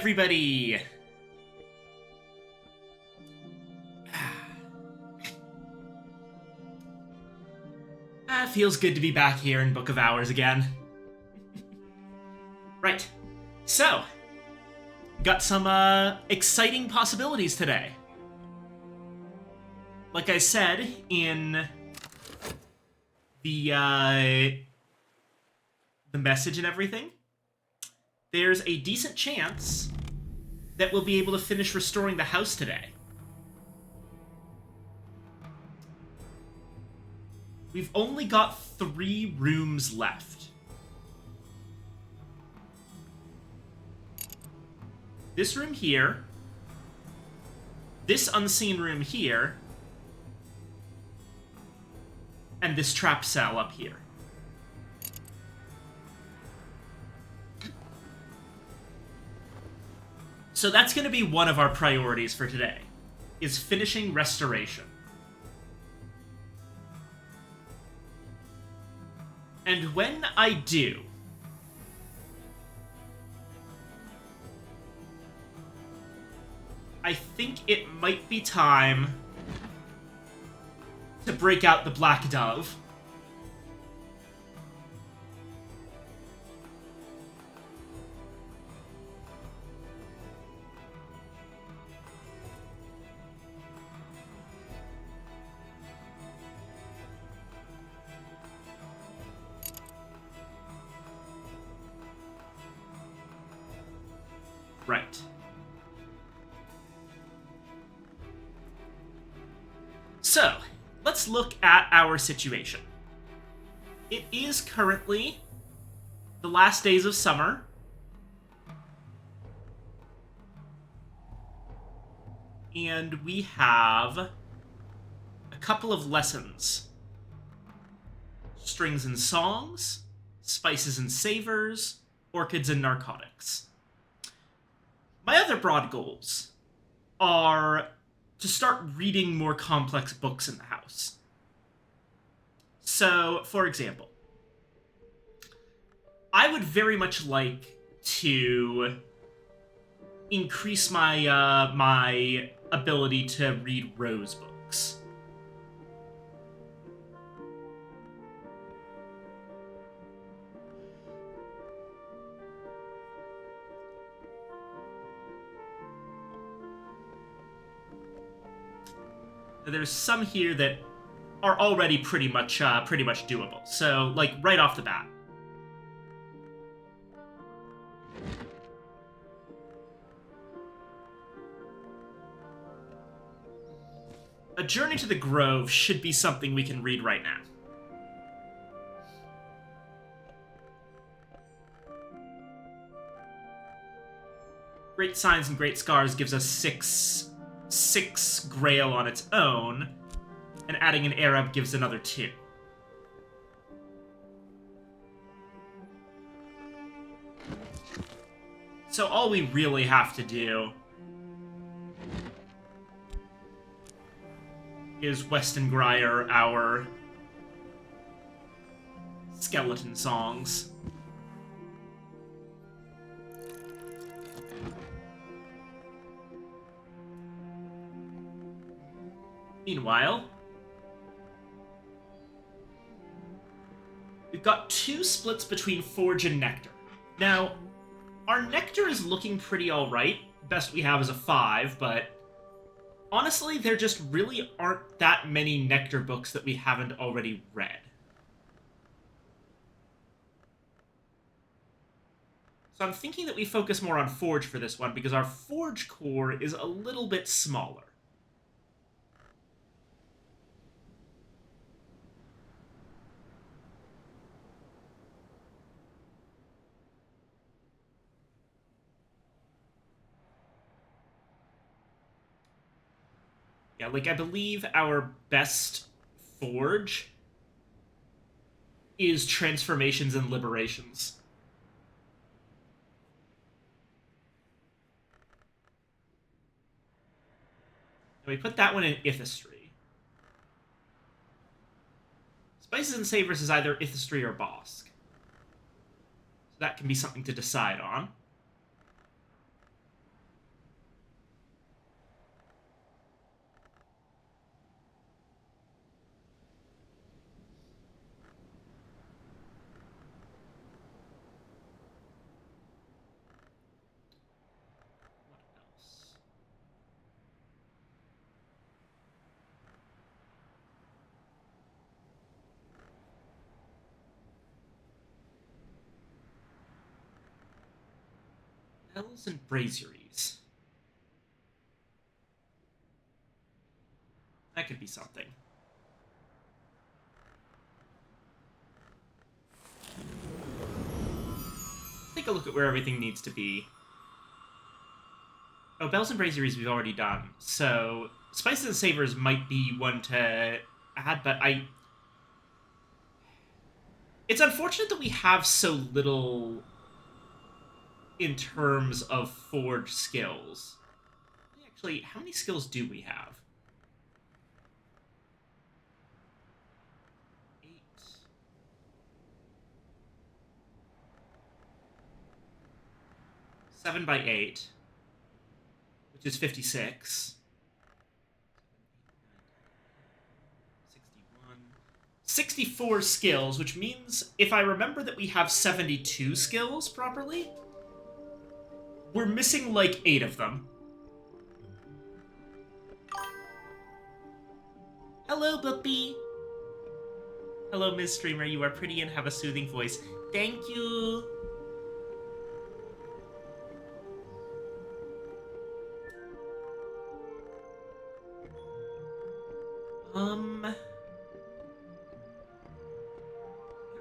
everybody! Feels good to be back here in Book of Hours again. Right. So, got some exciting possibilities today. Like I said in the message and everything, there's a decent chance that we'll be able to finish restoring the house today. We've only got 3 rooms left. This room here, this unseen room here, and this trap cell up here. So that's going to be one of our priorities for today, is finishing restoration. And when I do, I think it might be time to break out the Black Dove. Right. So, let's look at our situation. It is currently the last days of summer. And we have a couple of lessons. Strings and songs, spices and savors, orchids and narcotics. My other broad goals are to start reading more complex books in the house. So, for example, I would very much like to increase my my ability to read Rose books. There's some here that are already pretty much doable. So, like, right off the bat. A Journey to the Grove should be something we can read right now. Great Signs and Great Scars gives us 6 Grail on its own, and adding an Arab gives another 2. So all we really have to do is Weston Grier our skeleton songs. Meanwhile, we've got 2 splits between Forge and Nectar. Now, our Nectar is looking pretty alright. Best we have is a 5, but honestly, there just really aren't that many Nectar books that we haven't already read. So I'm thinking that we focus more on Forge for this one, because our Forge core is a little bit smaller. Yeah, like, I believe our best Forge is Transformations and Liberations. And we put that one in Ithistry. Spices and Savors is either Ithistry or Bosk. So that can be something to decide on. Bells and braziers. That could be something. Take a look at where everything needs to be. Oh, bells and braziers we've already done. So, spices and savors might be one to add, but it's unfortunate that we have so little in terms of forge skills. Actually, how many skills do we have? 8. 7 by 8, which is 56. 61. 64 skills, which means if I remember that we have 72 skills properly, we're missing like 8 of them. Hello, Boopy. Hello, Ms. Streamer. You are pretty and have a soothing voice. Thank you. I don't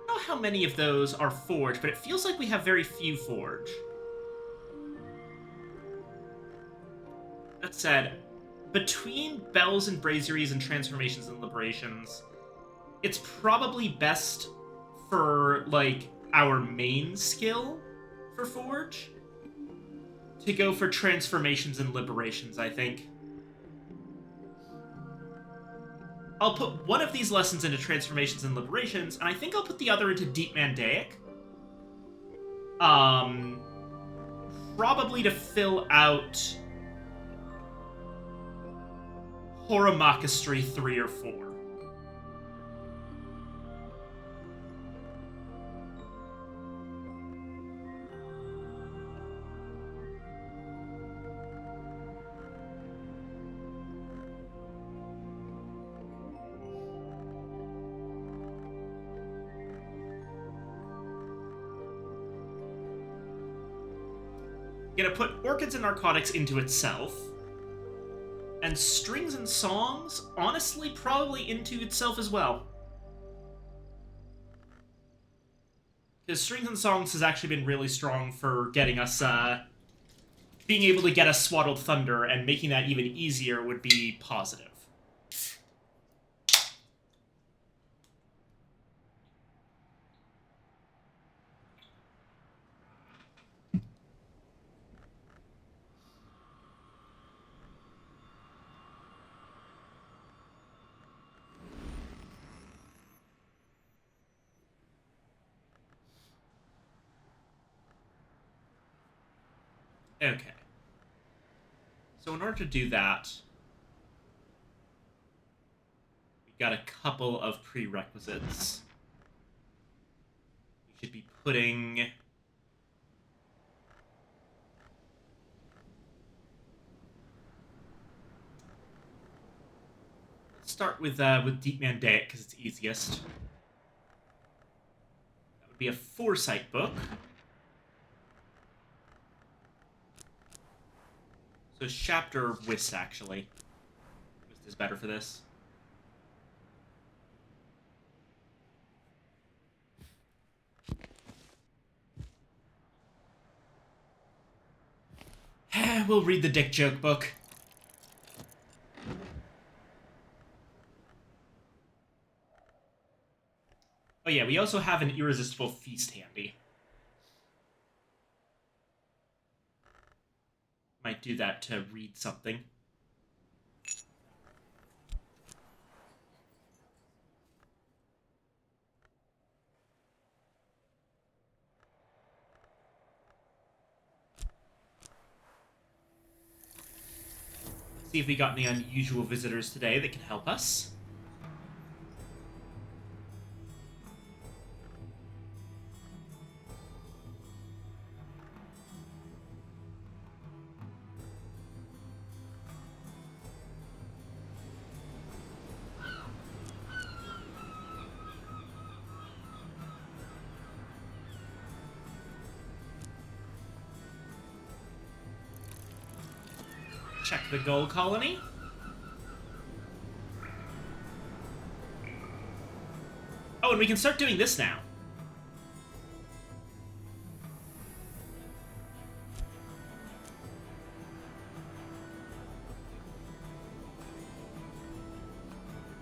know how many of those are forge, but it feels like we have very few forge. That said, between bells and braziers and transformations and liberations, it's probably best for, like, our main skill for forge to go for transformations and liberations, I think. I'll put one of these lessons into transformations and liberations, and I think I'll put the other into Deep Mandaic. Probably to fill out Horomakistry 3 or 4. Gonna put Orchids and Narcotics into itself. And Strings and Songs, honestly, probably into itself as well. Because Strings and Songs has actually been really strong for getting us, being able to get us Swaddled Thunder, and making that even easier would be positive. Okay. So in order to do that, we've got a couple of prerequisites. We should be putting... Let's start with Deep Mandaic, because it's easiest. That would be a Foresight book. So Chapter Whist, actually. Whist is better for this. We'll read the dick joke book. Oh yeah, we also have an Irresistible Feast handy. Might do that to read something. See if we got any unusual visitors today that can help us. Check the Gull Colony. Oh, and we can start doing this now.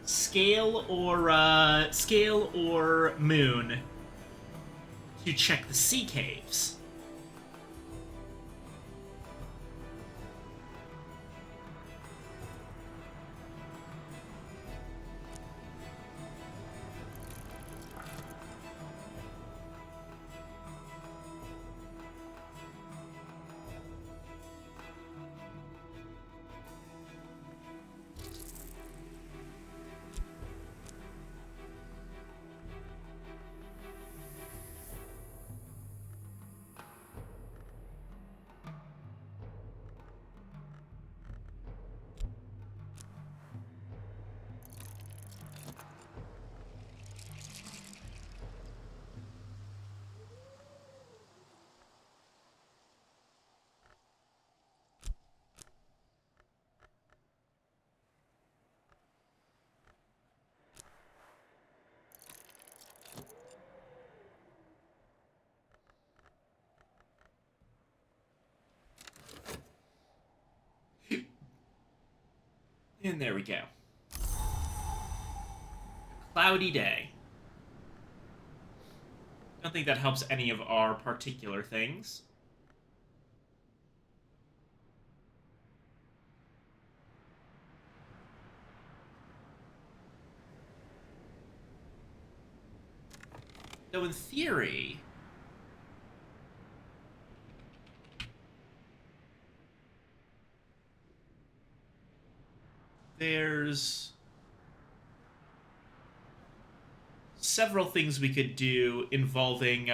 Scale or Moon to check the sea caves. And there we go. Cloudy day. Don't think that helps any of our particular things. So in theory, there's several things we could do involving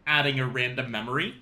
adding a random memory.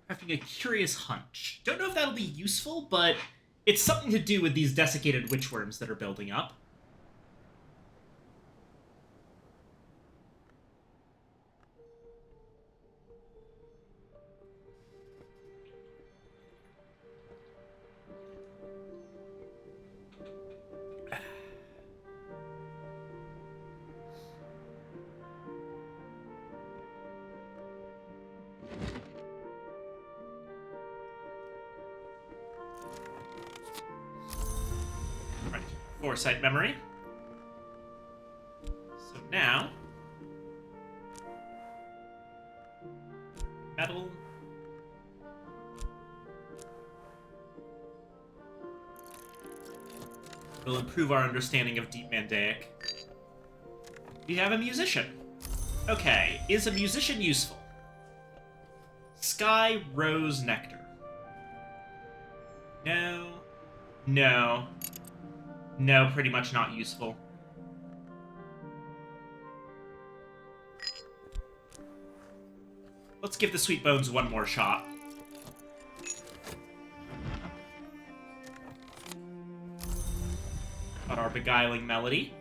Having a curious hunch. Don't know if that'll be useful, but it's something to do with these desiccated witchworms that are building up. Right, foresight memory. So now, metal. Will improve our understanding of Deep Mandaic. We have a musician. Okay, is a musician useful? Sky Rose Nectar. No. No. No, pretty much not useful. Let's give the Sweet Bones one more shot. Got our Beguiling Melody.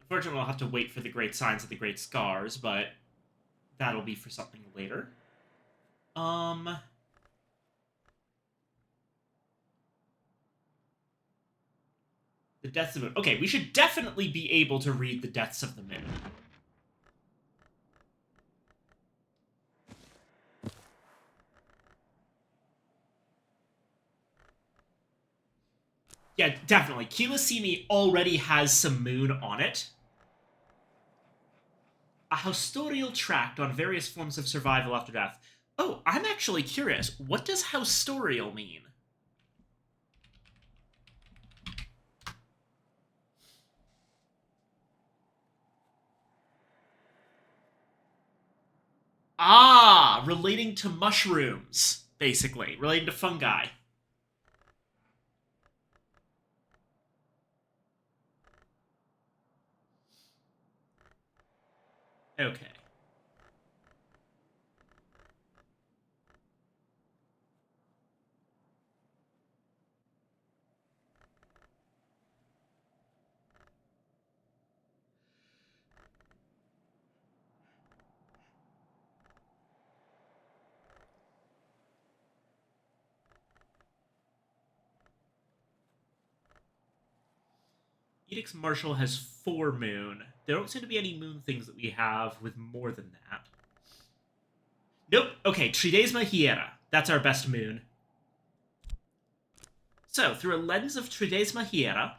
Unfortunately, we'll have to wait for the Great Signs of the Great Scars, but that'll be for something later. The Deaths of the Moon. Okay, we should definitely be able to read the Deaths of the Moon. Yeah, definitely. Kilisimi already has some moon on it. A haustorial tract on various forms of survival after death. Oh, I'm actually curious. What does haustorial mean? Ah, relating to mushrooms, basically. Relating to fungi. Okay. Edict's Marshal has 4 moon. There don't seem to be any moon things that we have with more than that. Nope. Okay, Tridesma Hiera. That's our best moon. So, through a lens of Tridesma Hiera,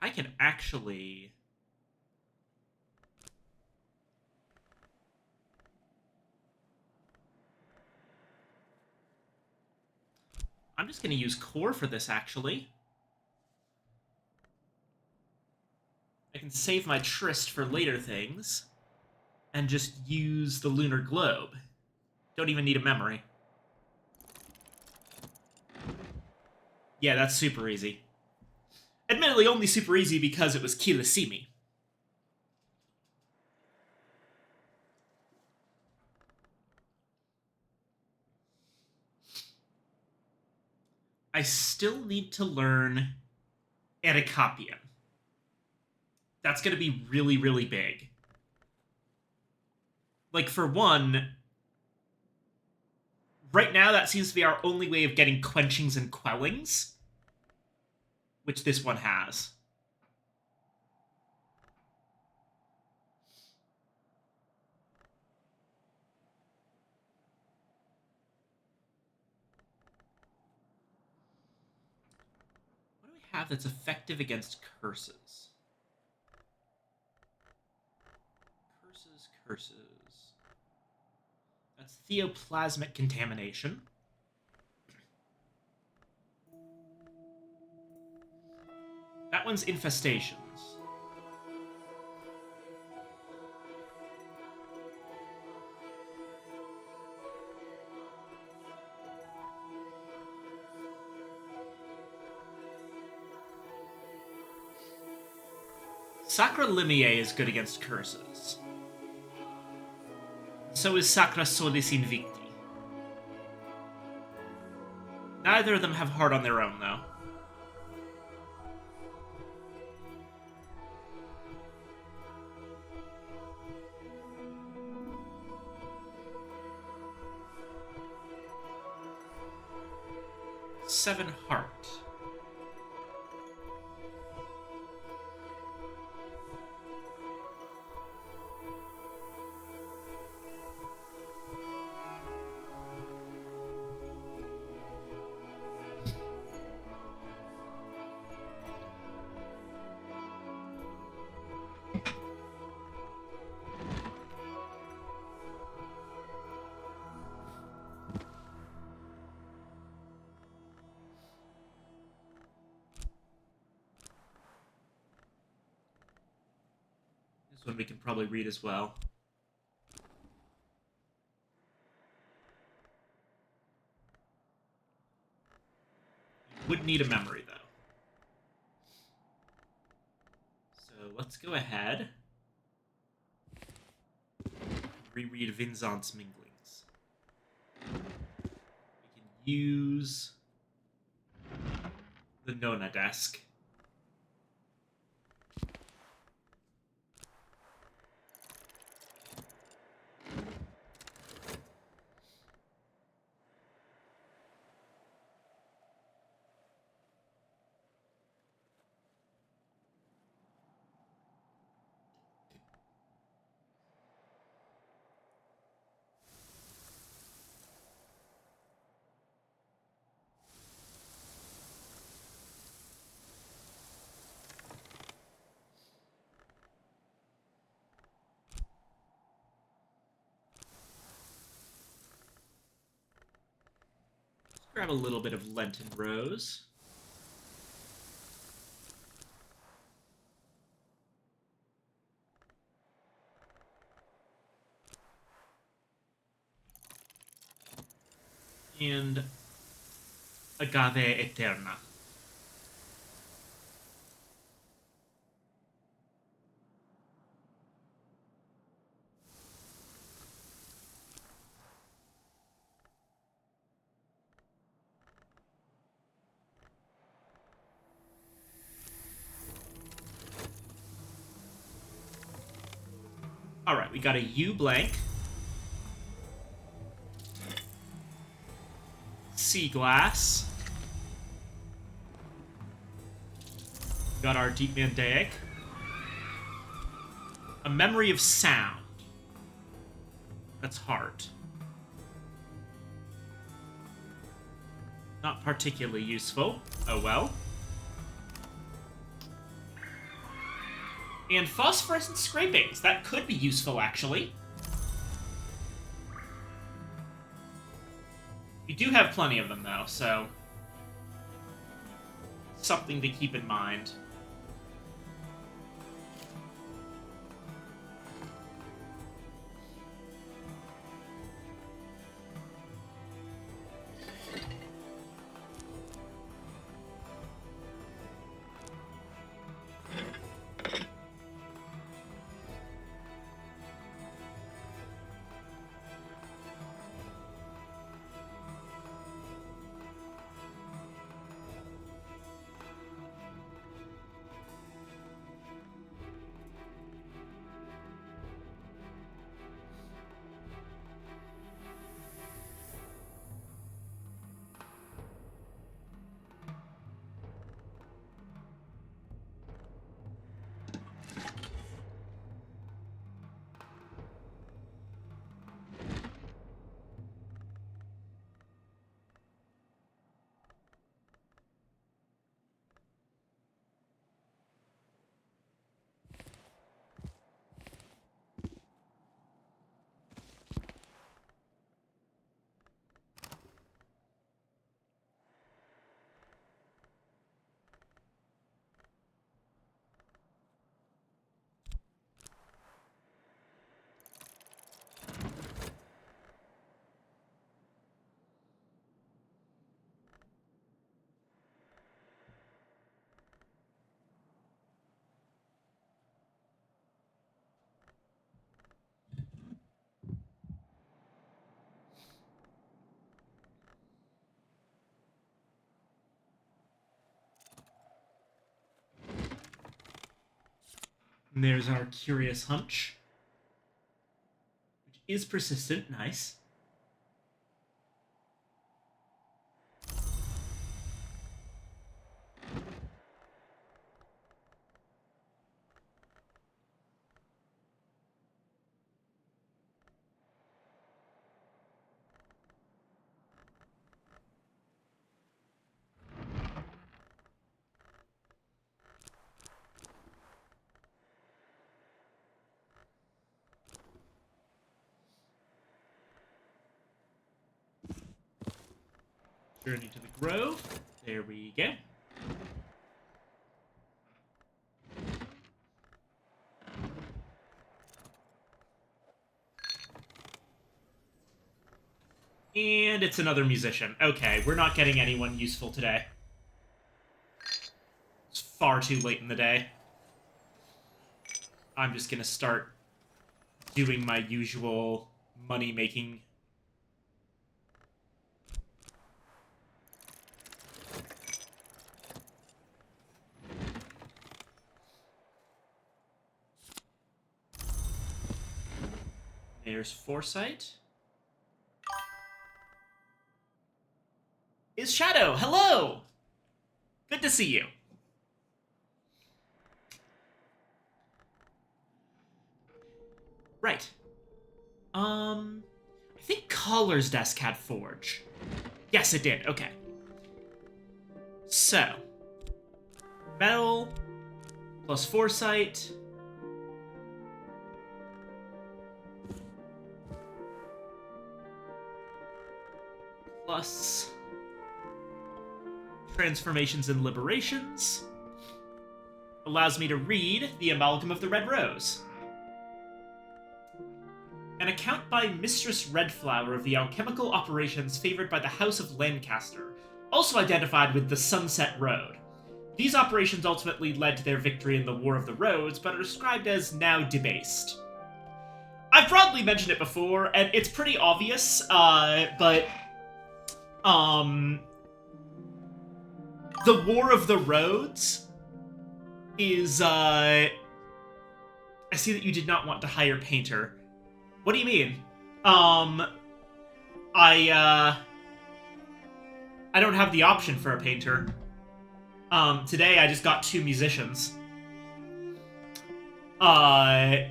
I can actually... I'm just going to use Core for this, actually. I can save my Tryst for later things, and just use the Lunar Globe. Don't even need a memory. Yeah, that's super easy. Admittedly, only super easy because it was Kilisimi. I still need to learn Erekapian. That's going to be really, really big. Like, for one, right now that seems to be our only way of getting quenchings and quellings, which this one has. What do we have that's effective against curses? Curses. That's Theoplasmic Contamination. That one's Infestations. Sacra Limiae is good against curses. So is Sacra Solis Invicti. Neither of them have heart on their own, though. Seven heart. one we can probably read as well. Would need a memory, though. So let's go ahead. Reread Vinzant's Minglings. We can use the Nona desk. Grab a little bit of Lenten Rose. And Agave Eterna. Alright, we got a U blank. Sea glass. Got our Deep Mandaic. A memory of sound. That's heart. Not particularly useful. Oh well. And phosphorescent scrapings. That could be useful, actually. We do have plenty of them, though, so... something to keep in mind. And there's our Curious Hunch, which is persistent. Nice. Journey to the Grove. There we go. And it's another musician. Okay, we're not getting anyone useful today. It's far too late in the day. I'm just gonna start doing my usual money-making. There's Foresight. Is Shadow. Hello! Good to see you. Right. I think Caller's desk had Forge. Yes, it did. Okay. So. Metal plus Foresight. Plus Transformations and Liberations. Allows me to read the Amalgam of the Red Rose. An account by Mistress Redflower of the alchemical operations favored by the House of Lancaster, also identified with the Sunset Road. These operations ultimately led to their victory in the War of the Rose, but are described as now debased. I've broadly mentioned it before, and it's pretty obvious, but the War of the Roads is, I see that you did not want to hire Painter. What do you mean? I don't have the option for a painter. Today I just got 2 musicians. But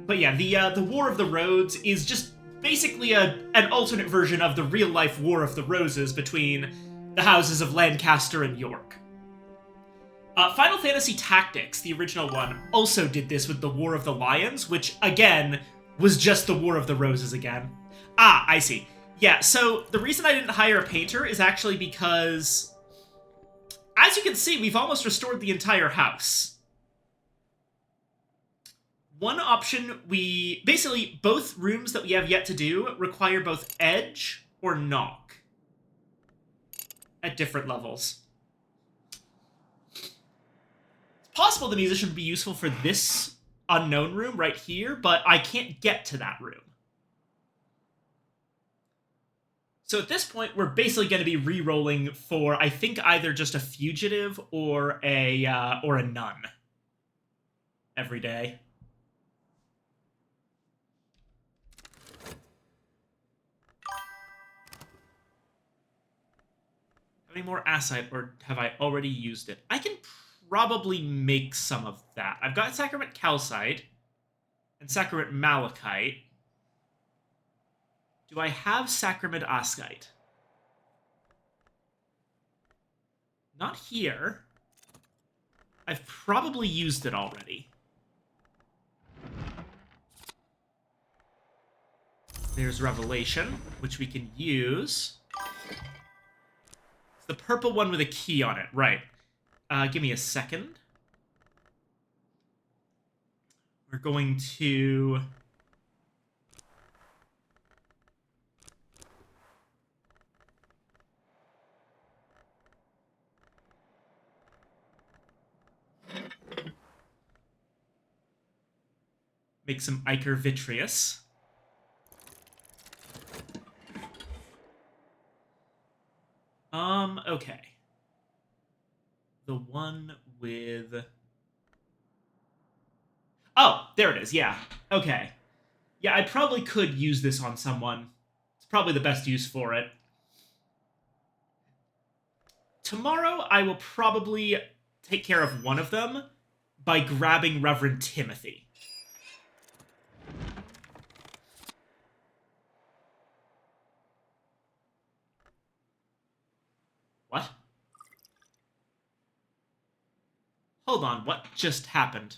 yeah, the War of the Roads is just basically an alternate version of the real-life War of the Roses between the houses of Lancaster and York. Final Fantasy Tactics, the original one, also did this with the War of the Lions, which, again, was just the War of the Roses again. Ah, I see. Yeah, so the reason I didn't hire a painter is actually because, as you can see, we've almost restored the entire house. One option, basically, both rooms that we have yet to do require both edge or knock at different levels. Possible the musician would be useful for this unknown room right here, but I can't get to that room. So at this point, we're basically going to be re-rolling for, I think, either just a fugitive or a nun every day. Have any more Assite, or have I already used it? I can probably make some of that. I've got Sacrament Calcite and Sacrament Malachite. Do I have Sacrament Ascite? Not here. I've probably used it already. There's Revelation, which we can use. It's the purple one with a key on it, right. Give me a second. We're going to... make some Ichor Vitreous. Okay. The one with... Oh, there it is, yeah. Okay. Yeah, I probably could use this on someone. It's probably the best use for it. Tomorrow, I will probably take care of one of them by grabbing Reverend Timothy. What? Hold on, what just happened?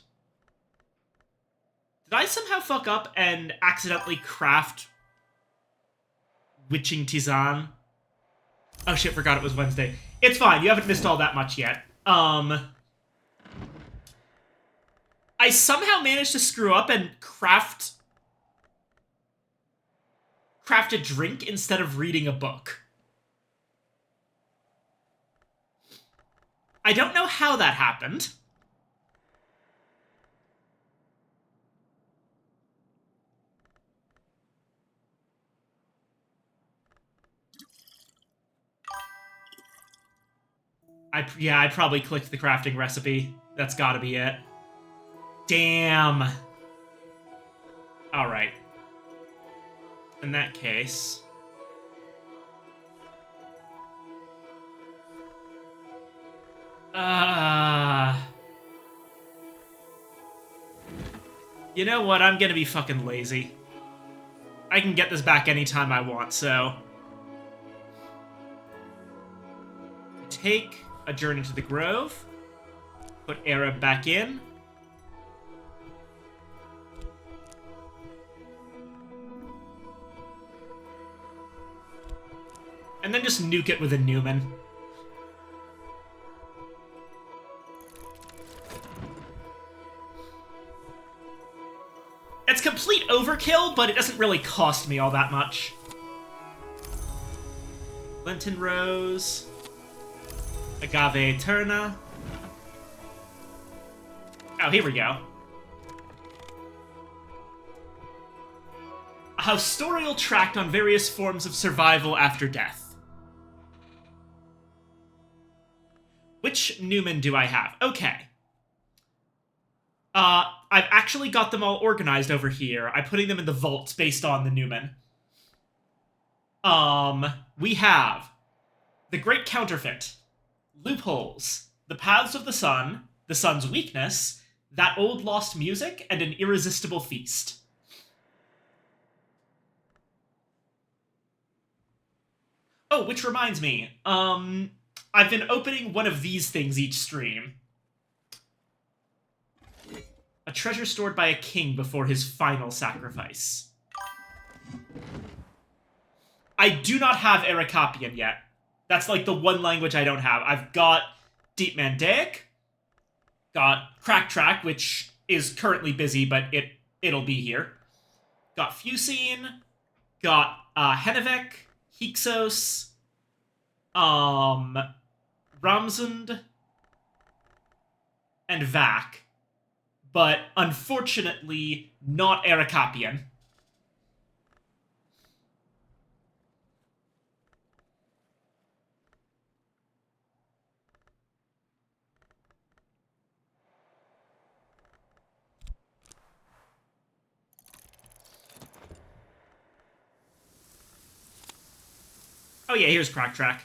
Did I somehow fuck up and accidentally craft Witching Tisane? Oh shit, forgot it was Wednesday. It's fine, you haven't missed all that much yet. I somehow managed to screw up and craft craft a drink instead of reading a book. I don't know how that happened. I probably clicked the crafting recipe. That's gotta be it. Damn. Alright. In that case... You know what? I'm gonna be fucking lazy. I can get this back anytime I want, so... Take a journey to the Grove. Put Arab back in. And then just nuke it with a Newman. It's complete overkill, but it doesn't really cost me all that much. Lenten Rose. Agave Eterna. Oh, here we go. A Haustorial tract on various forms of survival after death. Which Newman do I have? Okay. I've actually got them all organized over here. I'm putting them in the vault based on the Newman. We have The Great Counterfeit, Loopholes, The Paths of the Sun, The Sun's Weakness, That Old Lost Music, and An Irresistible Feast. Oh, which reminds me, I've been opening one of these things each stream. A treasure stored by a king before his final sacrifice. I do not have Erekapian yet. That's like the one language I don't have. I've got Deep Mandaic, got Crack Track, which is currently busy, but it'll be here. Got Fusine, got Henevek, Hyksos, Ramsund, and Vac. But unfortunately, not Erekapian. Oh yeah, here's Crack Track.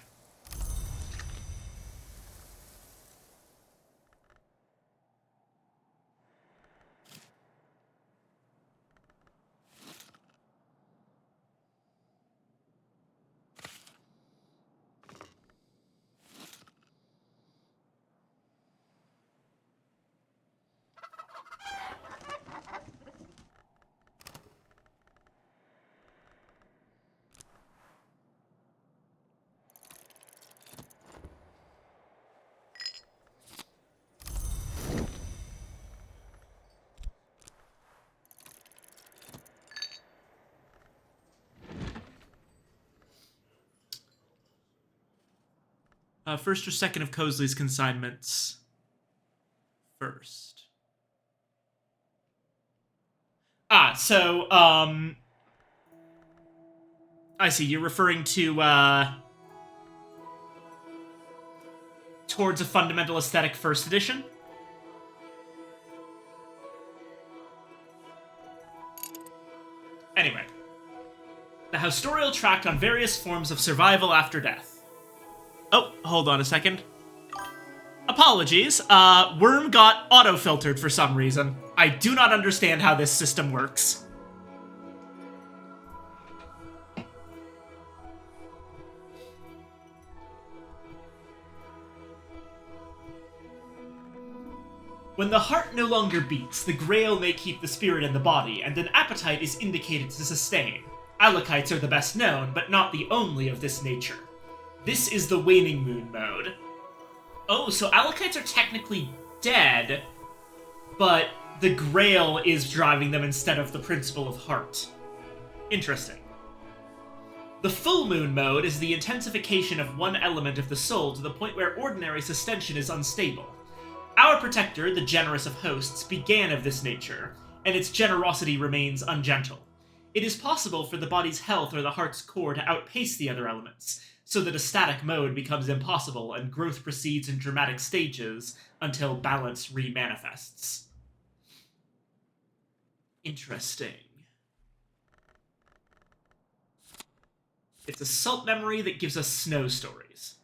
First or second of Cosley's consignments. First. So, I see, you're referring to, Towards a Fundamental Aesthetic First Edition? Anyway. The Haustorial tract on various forms of survival after death. Oh, hold on a second. Apologies, Worm got auto-filtered for some reason. I do not understand how this system works. When the heart no longer beats, the Grail may keep the spirit in the body, and an appetite is indicated to sustain. Alakites are the best known, but not the only of this nature. This is the Waning Moon mode. Oh, so Alakites are technically dead, but the Grail is driving them instead of the Principle of Heart. Interesting. The full moon mode is the intensification of one element of the soul to the point where ordinary sustention is unstable. Our protector, the generous of hosts, began of this nature, and its generosity remains ungentle. It is possible for the body's health or the heart's core to outpace the other elements, so that a static mode becomes impossible and growth proceeds in dramatic stages until balance remanifests. Interesting. It's a salt memory that gives us snow stories.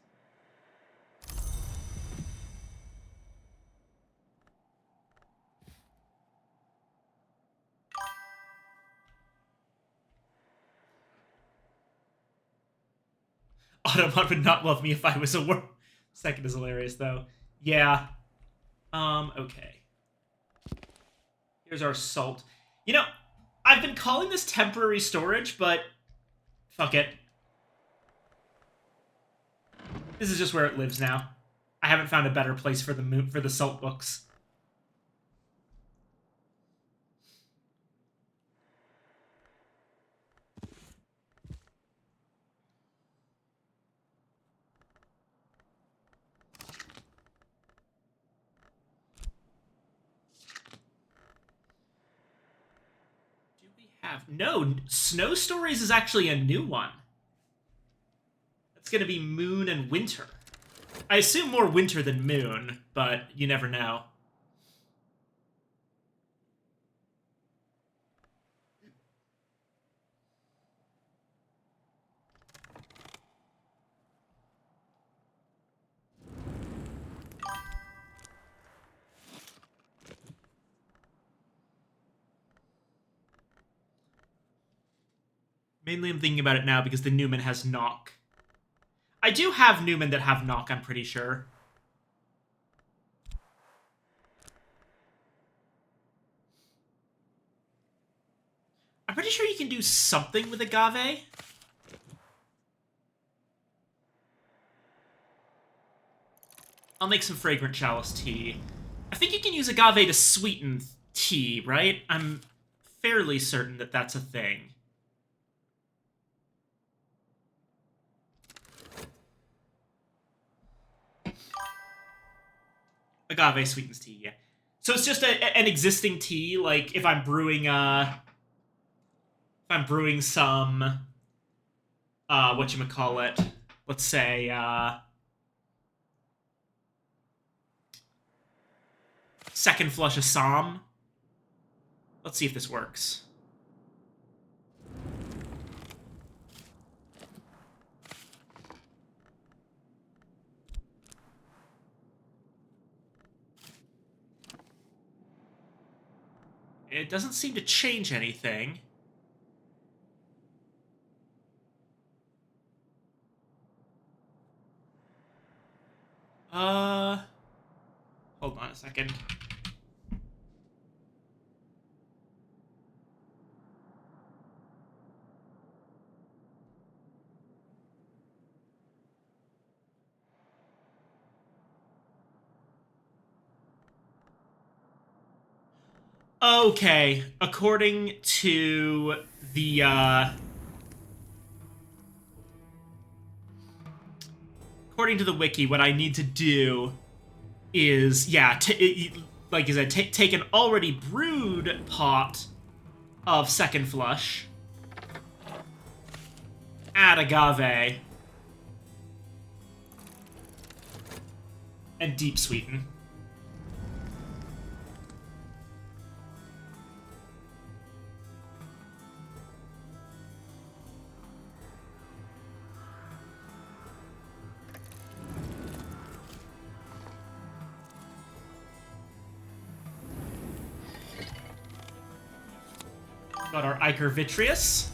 Automod would not love me if I was a worm. Second is hilarious, though. Yeah. Okay. Here's our salt. You know, I've been calling this temporary storage, but fuck it. This is just where it lives now. I haven't found a better place for the salt books. Do we have... No, Snow Stories is actually a new one. It's gonna be Moon and Winter. I assume more Winter than Moon, but you never know. Mainly I'm thinking about it now because the Newman has knock. I do have Newman that have knock, I'm pretty sure. I'm pretty sure you can do something with Agave. I'll make some fragrant chalice tea. I think you can use Agave to sweeten tea, right? I'm fairly certain that that's a thing. Agave sweetens tea, yeah. So it's just an existing tea, like if I'm brewing some whatchamacallit, let's say second flush Assam. Let's see if this works. It doesn't seem to change anything. Hold on a second. Okay, according to the, according to the wiki, what I need to do is, yeah, like I said, take an already brewed pot of second flush, add agave, and deep sweeten. Got our Ichor Vitreous.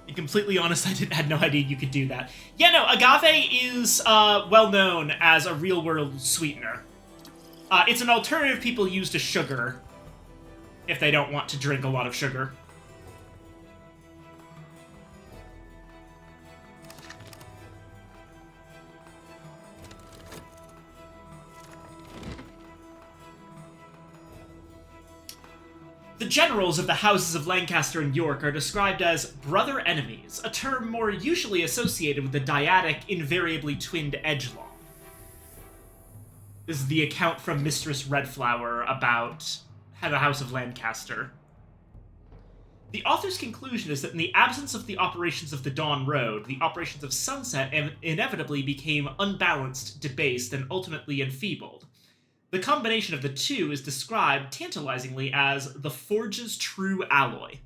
To be completely honest, I had no idea you could do that. Yeah, no, agave is well known as a real-world sweetener. It's an alternative people use to sugar if they don't want to drink a lot of sugar. The generals of the houses of Lancaster and York are described as brother enemies, a term more usually associated with the dyadic, invariably twinned edgelong. This is the account from Mistress Redflower about the House of Lancaster. The author's conclusion is that in the absence of the operations of the Dawn Road, the operations of Sunset inevitably became unbalanced, debased, and ultimately enfeebled. The combination of the two is described tantalizingly as the Forge's true alloy.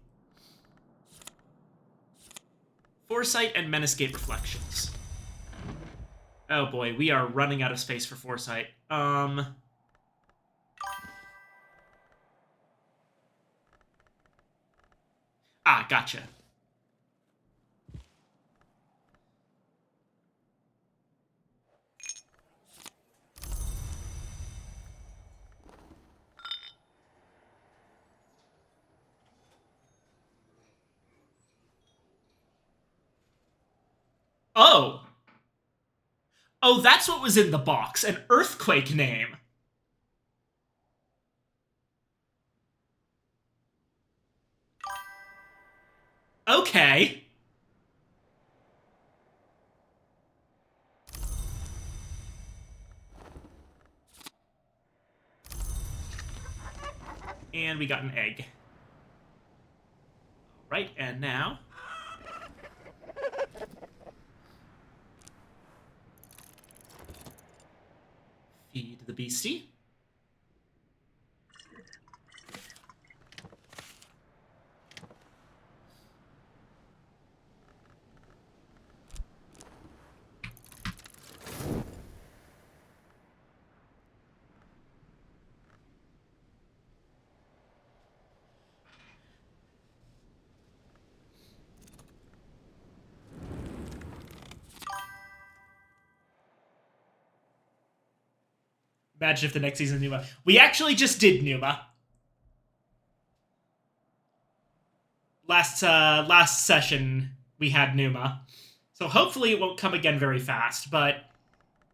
Foresight and Menescape Reflections. Oh boy, we are running out of space for Foresight. Gotcha. Oh! Oh, that's what was in the box. An earthquake name. Okay. And we got an egg. Alright, and now... feed the beastie. Imagine if the next season Numa. We actually just did Numa. Last session we had Numa. So hopefully it won't come again very fast, but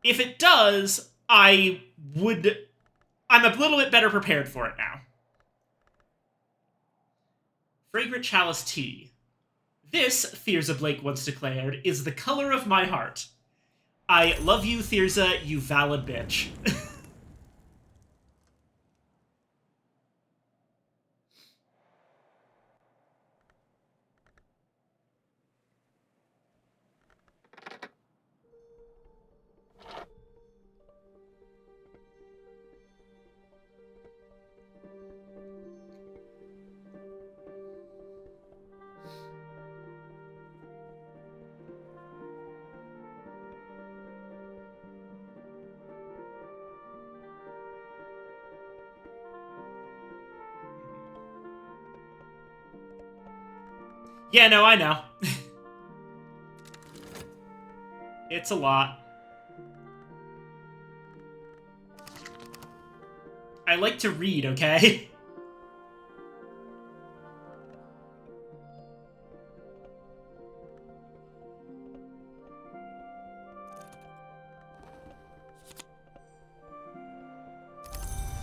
if it does, I'm a little bit better prepared for it now. Fragrant Chalice Tea. This, Thyrza Blake once declared, is the color of my heart. I love you, Thyrza, you valid bitch. Yeah, no, I know. It's a lot. I like to read, okay?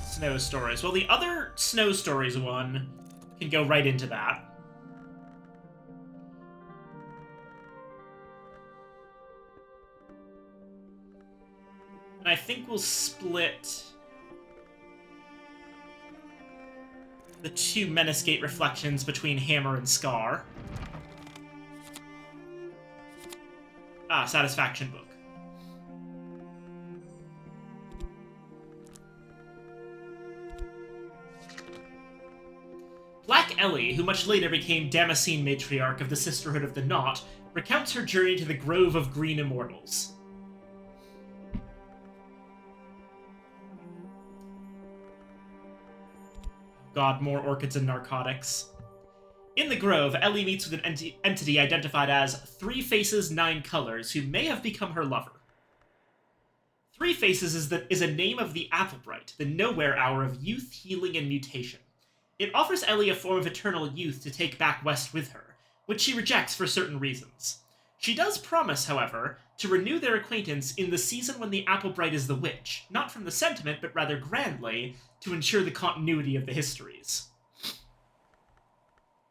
Snow Stories. Well, the other Snow Stories one can go right into that. And I think we'll split the two Menescape Reflections between Hammer and Scar. Satisfaction Book. Black Ellie, who much later became Damascene Matriarch of the Sisterhood of the Knot, recounts her journey to the Grove of Green Immortals. God, more orchids and narcotics. In the Grove, Ellie meets with an entity identified as Three Faces, Nine Colors, who may have become her lover. Three Faces is a name of the Applebright, the nowhere hour of youth, healing, and mutation. It offers Ellie a form of eternal youth to take back west with her, which she rejects for certain reasons. She does promise, however, to renew their acquaintance in the season when the Applebright is the witch, not from the sentiment, but rather grandly, to ensure the continuity of the histories.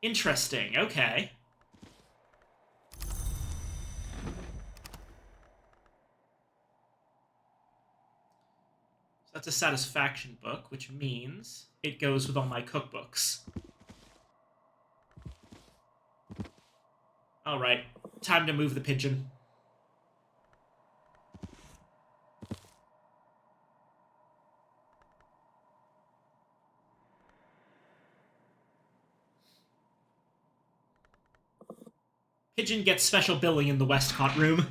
Interesting, okay. So that's a satisfaction book, which means it goes with all my cookbooks. Alright, time to move the pigeon. Pigeon gets special billing in the Westcott room.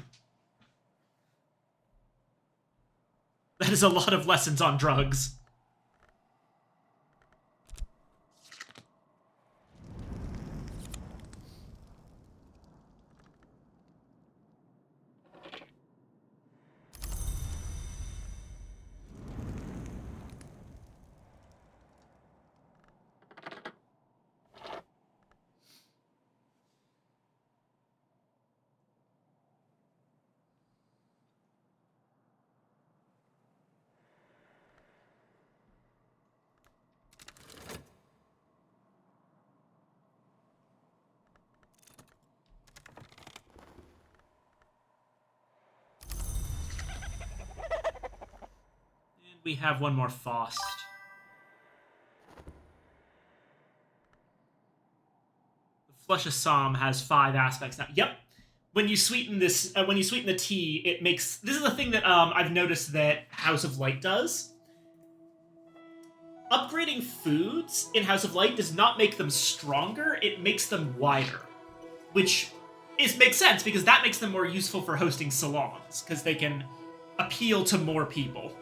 That is a lot of lessons on drugs. We have one more Faust. The Flush of Somme has 5 aspects now. Yep. When you sweeten this, when you sweeten the tea, it makes. This is the thing that I've noticed that House of Light does. Upgrading foods in House of Light does not make them stronger; it makes them wider, which makes sense because that makes them more useful for hosting salons because they can appeal to more people.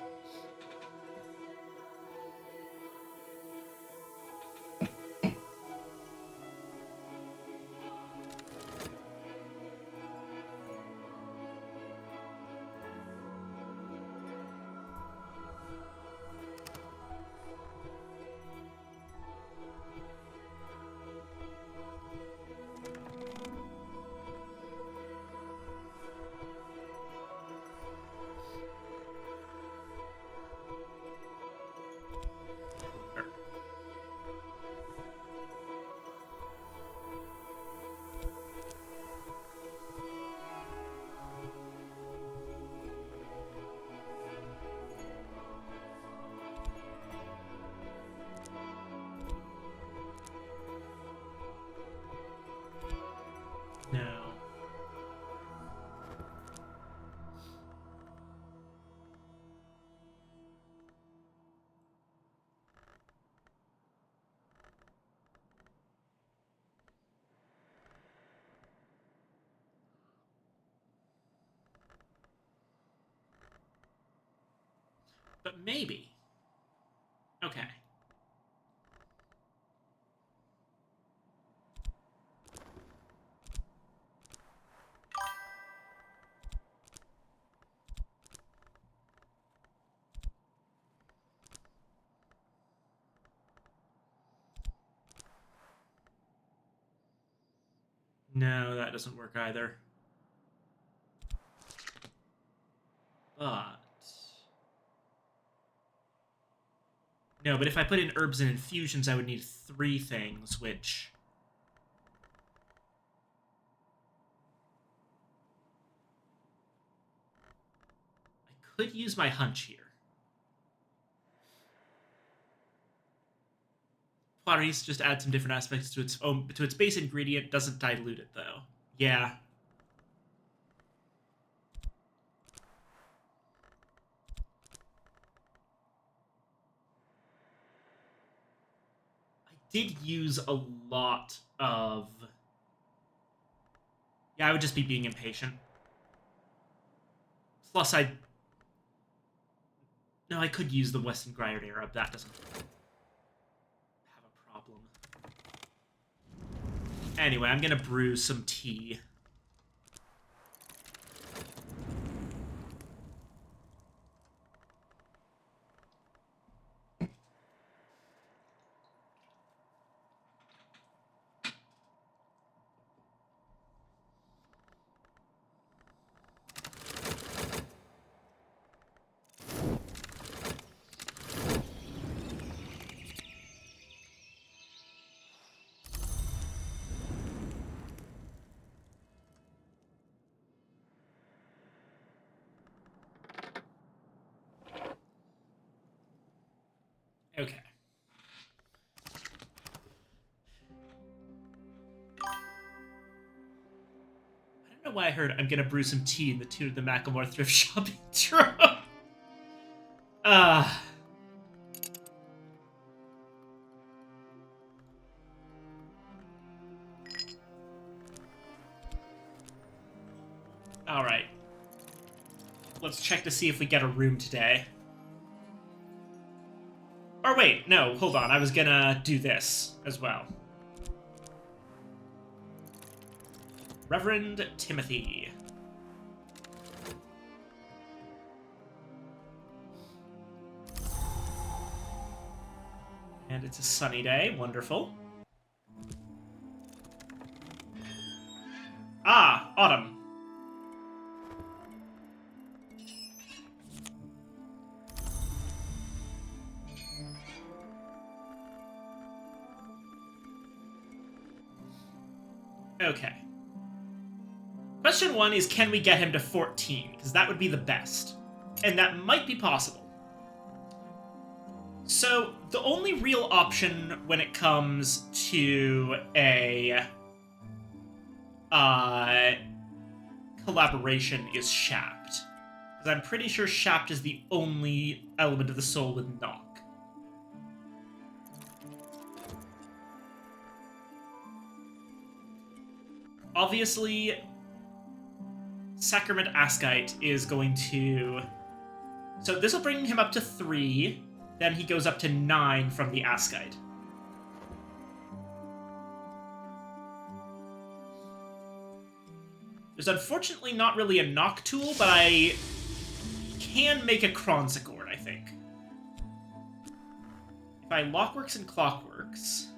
No. But maybe. Okay. No, that doesn't work either. But... No, but if I put in herbs and infusions, I would need 3 things, which... I could use my hunch here. Clarice just adds some different aspects to its base ingredient, doesn't dilute it though. Yeah. I did use a lot of... Yeah, I would just be being impatient. Plus, No, I could use the Weston Grired Arab. That doesn't have a problem. Anyway, I'm gonna brew some tea. Okay. I don't know why I heard I'm gonna brew some tea in the tune of the Macklemore thrift shop intro. Ah. Alright. Let's check to see if we get a room today. Or wait, no, hold on. I was gonna do this as well. Reverend Timothy. And it's a sunny day. Wonderful. Ah, autumn. Okay. Question 1 is, can we get him to 14? Because that would be the best. And that might be possible. So, the only real option when it comes to a collaboration is Shapt. Because I'm pretty sure Shapt is the only element of the soul with Knock. Obviously, Sacrament Askite is going to... So this will bring him up to 3, then he goes up to 9 from the Askite. There's unfortunately not really a knock tool, but I can make a Kronsicord, I think. If I Lockworks and Clockworks...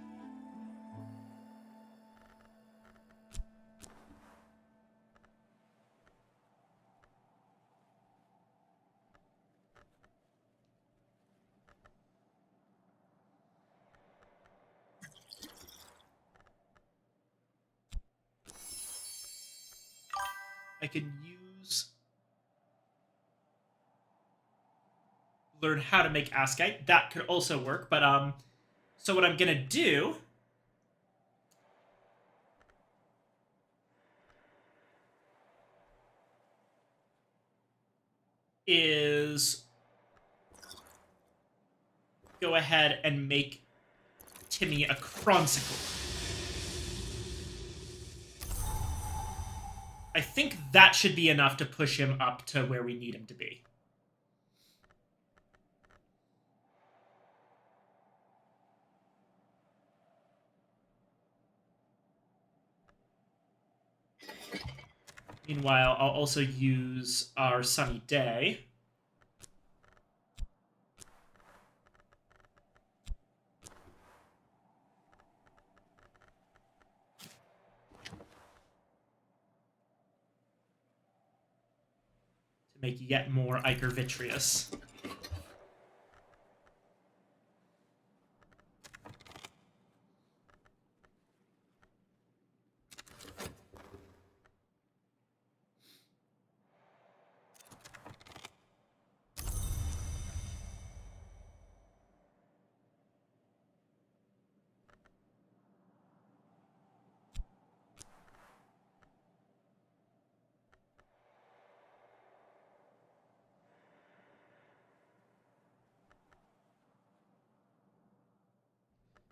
I could use... learn how to make Askite. That could also work, but, so what I'm gonna do... is... go ahead and make Timmy a Kronsicord. I think that should be enough to push him up to where we need him to be. Meanwhile, I'll also use our Sunny Day. To make yet more Ichor Vitreous.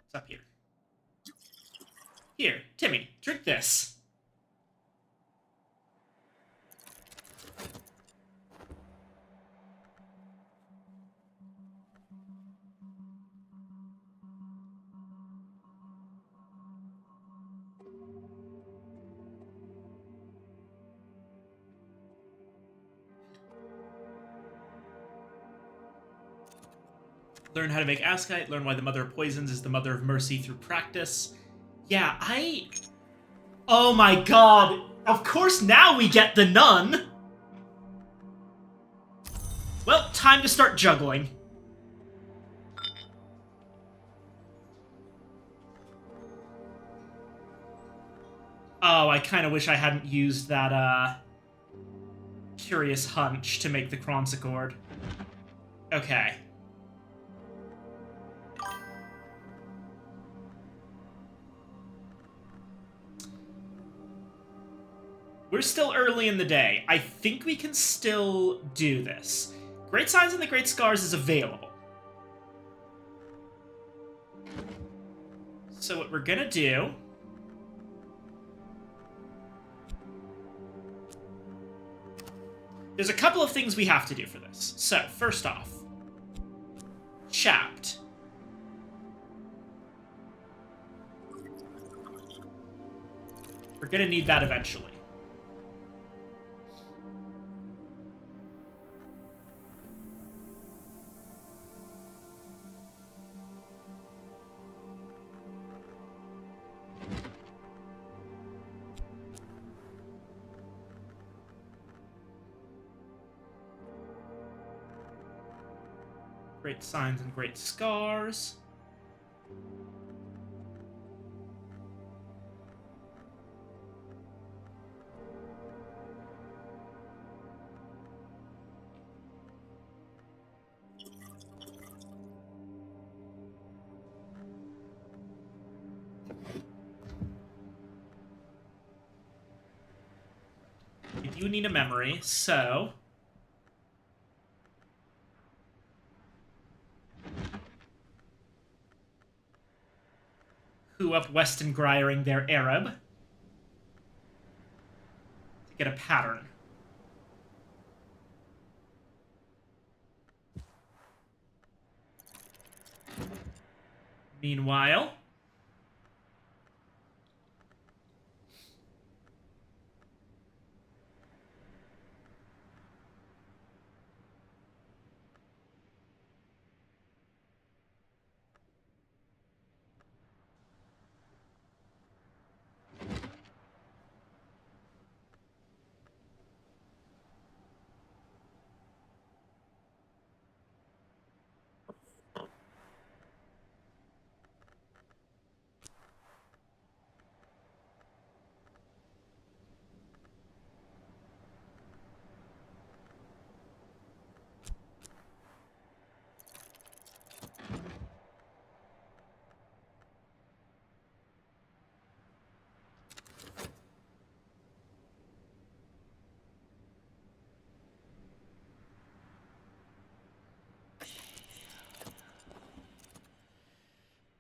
It's up here. Here, Timmy, drink this. Learn how to make Askite, learn why the Mother of Poisons is the Mother of Mercy through practice. Yeah, oh my god! Of course now we get the Nun! Well, time to start juggling. Oh, I kind of wish I hadn't used that, Curious Hunch to make the Kronsicord. Okay. We're still early in the day. I think we can still do this. Great Signs and the Great Scars is available. So what we're gonna do... There's a couple of things we have to do for this. So, first off, Chapped. We're gonna need that eventually. Great Signs and Great Scars. We do need a memory, so... Who up Weston Griring their Arab to get a pattern. Meanwhile,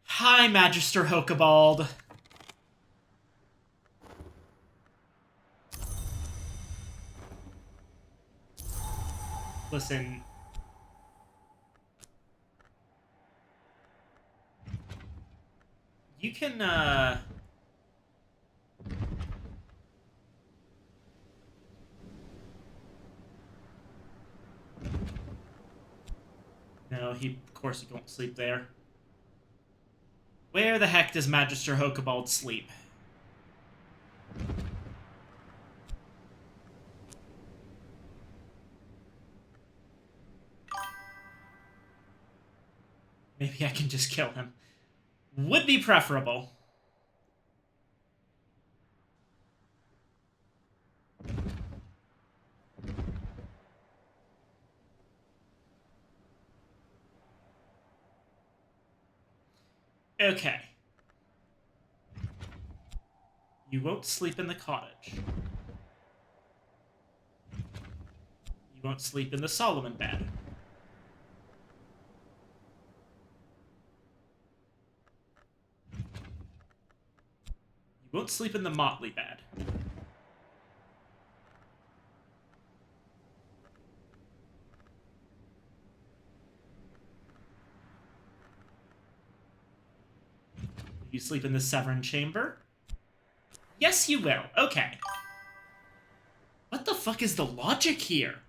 hi, Magister Hokabald. Listen. You can, No, of course he won't sleep there. Where the heck does Magister Hokabald sleep? Maybe I can just kill him. Would be preferable. Okay. You won't sleep in the cottage. You won't sleep in the Solomon bed. You won't sleep in the Motley bed. You sleep in the Severn chamber? Yes, you will. Okay. What the fuck is the logic here?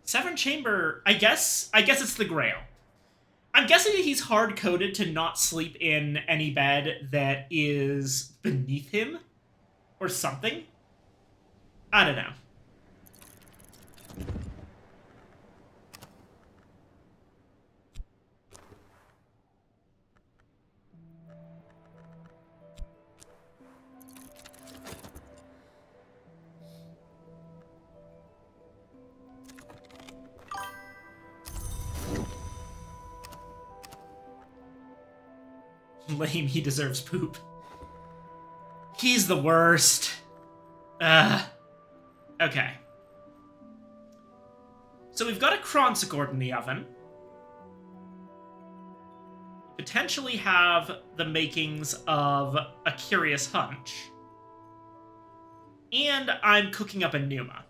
Severn chamber, I guess it's the Grail. I'm guessing that he's hard-coded to not sleep in any bed that is beneath him or something. I don't know. Lame, he deserves poop. He's the worst. Ugh. Okay. So we've got a Kronsegord in the oven. Potentially have the makings of a Curious Hunch. And I'm cooking up a Numa.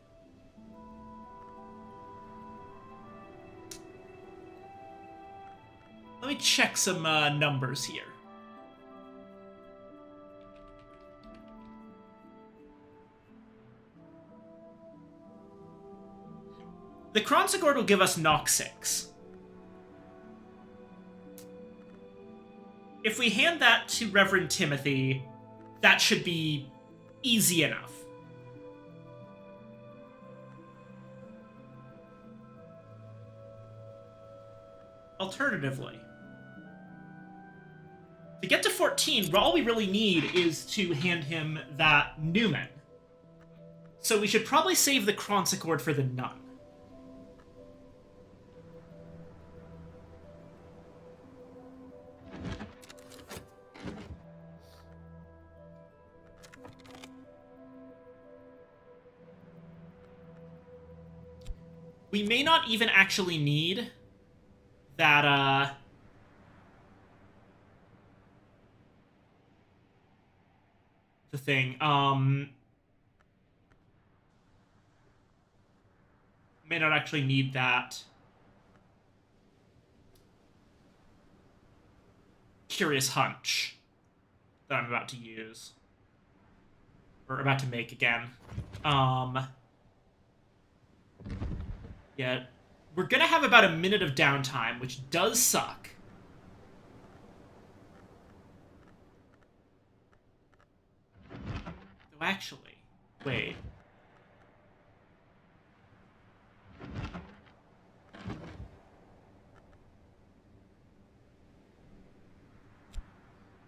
Let me check some numbers here. The Kronsegord will give us Knock 6. If we hand that to Reverend Timothy, that should be easy enough. Alternatively, to get to 14, all we really need is to hand him that Newman. So we should probably save the Kronsegord for the Nun. We may not even actually need that, the thing, may not actually need that Curious Hunch that I'm about to use. Or about to make again. Yeah, we're gonna have about a minute of downtime, which does suck. Though actually, wait.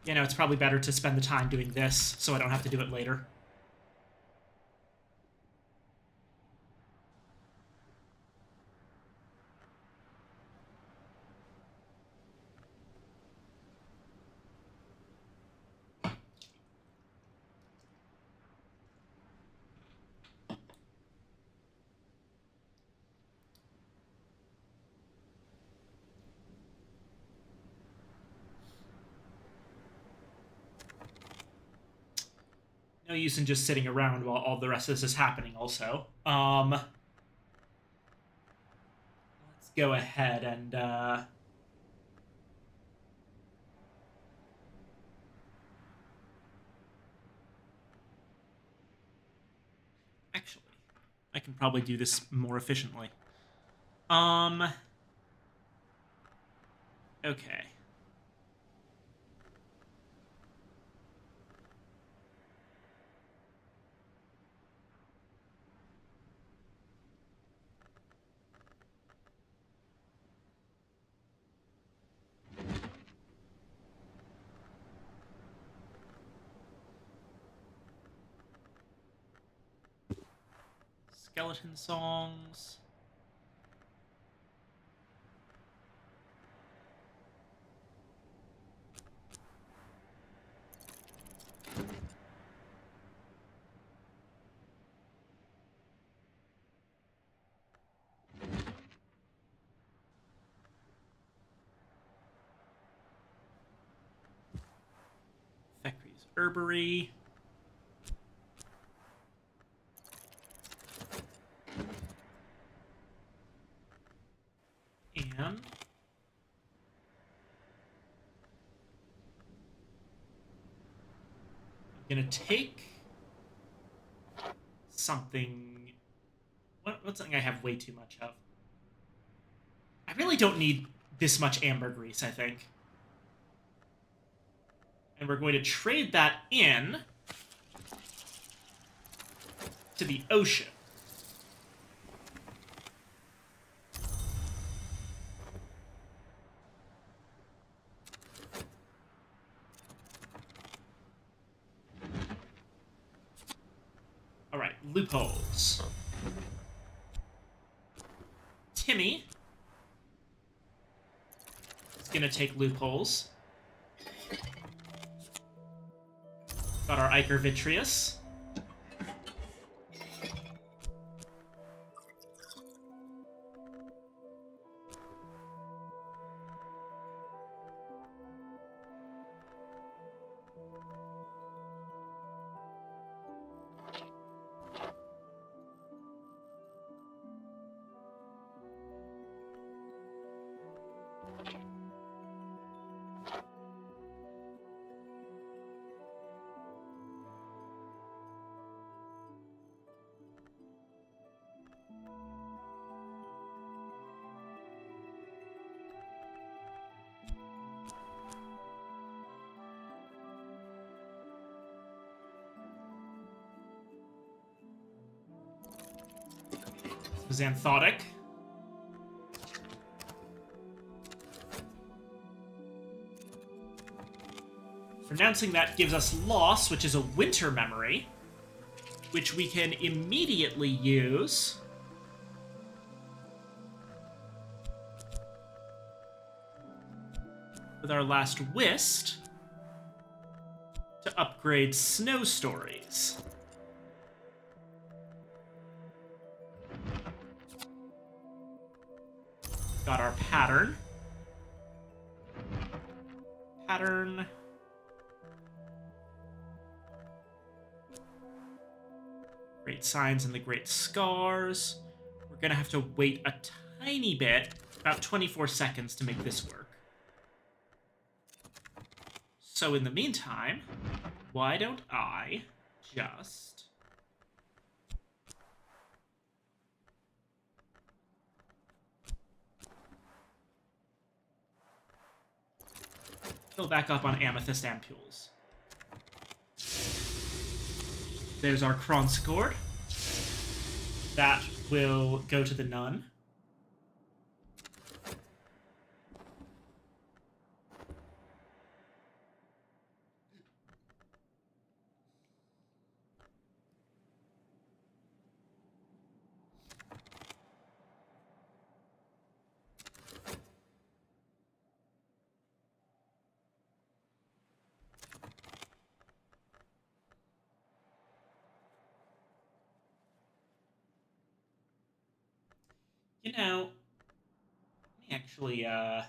You know, it's probably better to spend the time doing this, so I don't have to do it later. No use in just sitting around while all the rest of this is happening also. Let's go ahead and, actually, I can probably do this more efficiently. Okay. Skeleton songs. Theckrey's Herbery. And I'm gonna take something. What's something I have way too much of? I really don't need this much ambergris, I think. And we're going to trade that in to the ocean. All right, loopholes. Timmy is going to take loopholes. Got our Ichor Vitreous. Xanthotic. Pronouncing that gives us Loss, which is a winter memory, which we can immediately use with our last Whist to upgrade Snow Stories. Got our Pattern. Pattern. Great Signs and the Great Scars. We're gonna have to wait a tiny bit, about 24 seconds, to make this work. So in the meantime, why don't I just... fill back up on Amethyst Ampules. There's our Kronscord. That will go to the Nun. You know, let me actually, come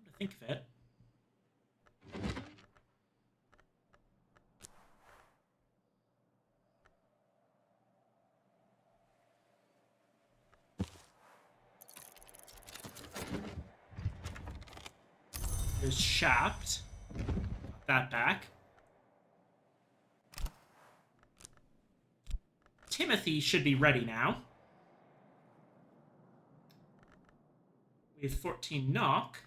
to think of it, there's Shaft. Got that back. Timothy should be ready now. With 14 knock,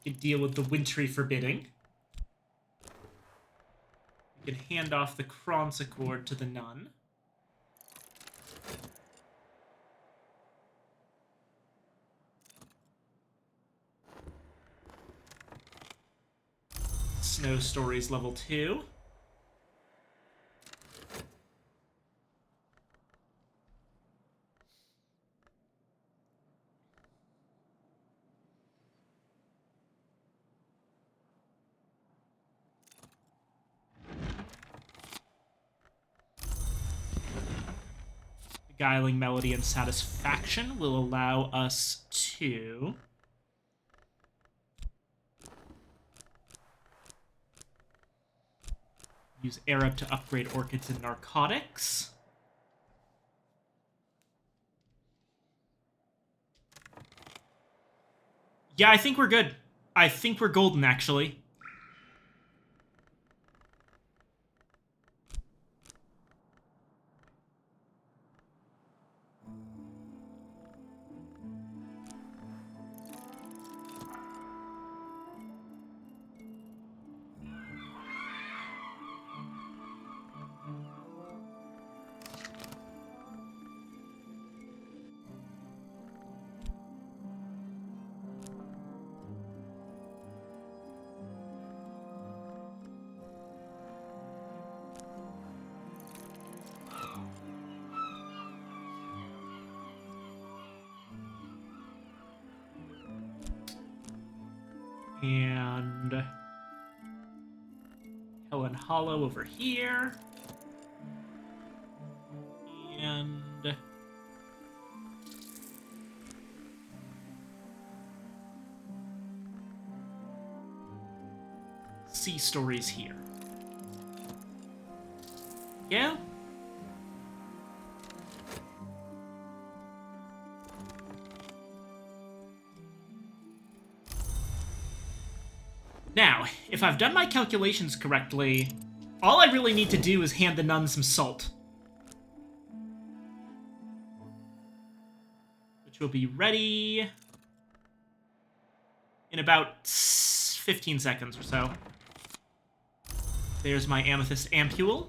we can deal with the Wintry Forbidding. We can hand off the Kronscord to the Nun. Snow Stories level 2. Beguiling Melody and Satisfaction will allow us to use Arab to upgrade Orchids and Narcotics. Yeah, I think we're good. I think we're golden, actually. And Helen Hollow over here. And Sea Stories here. Yeah? Now, if I've done my calculations correctly, all I really need to do is hand the nun some salt. Which will be ready in about 15 seconds or so. There's my amethyst ampule.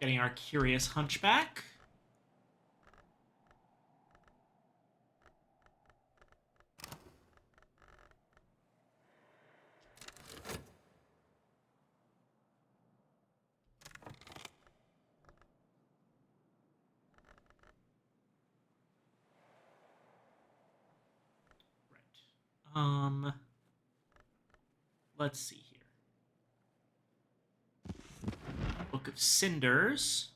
Getting our curious hunchback. Right. Let's see here. Book of Cinders.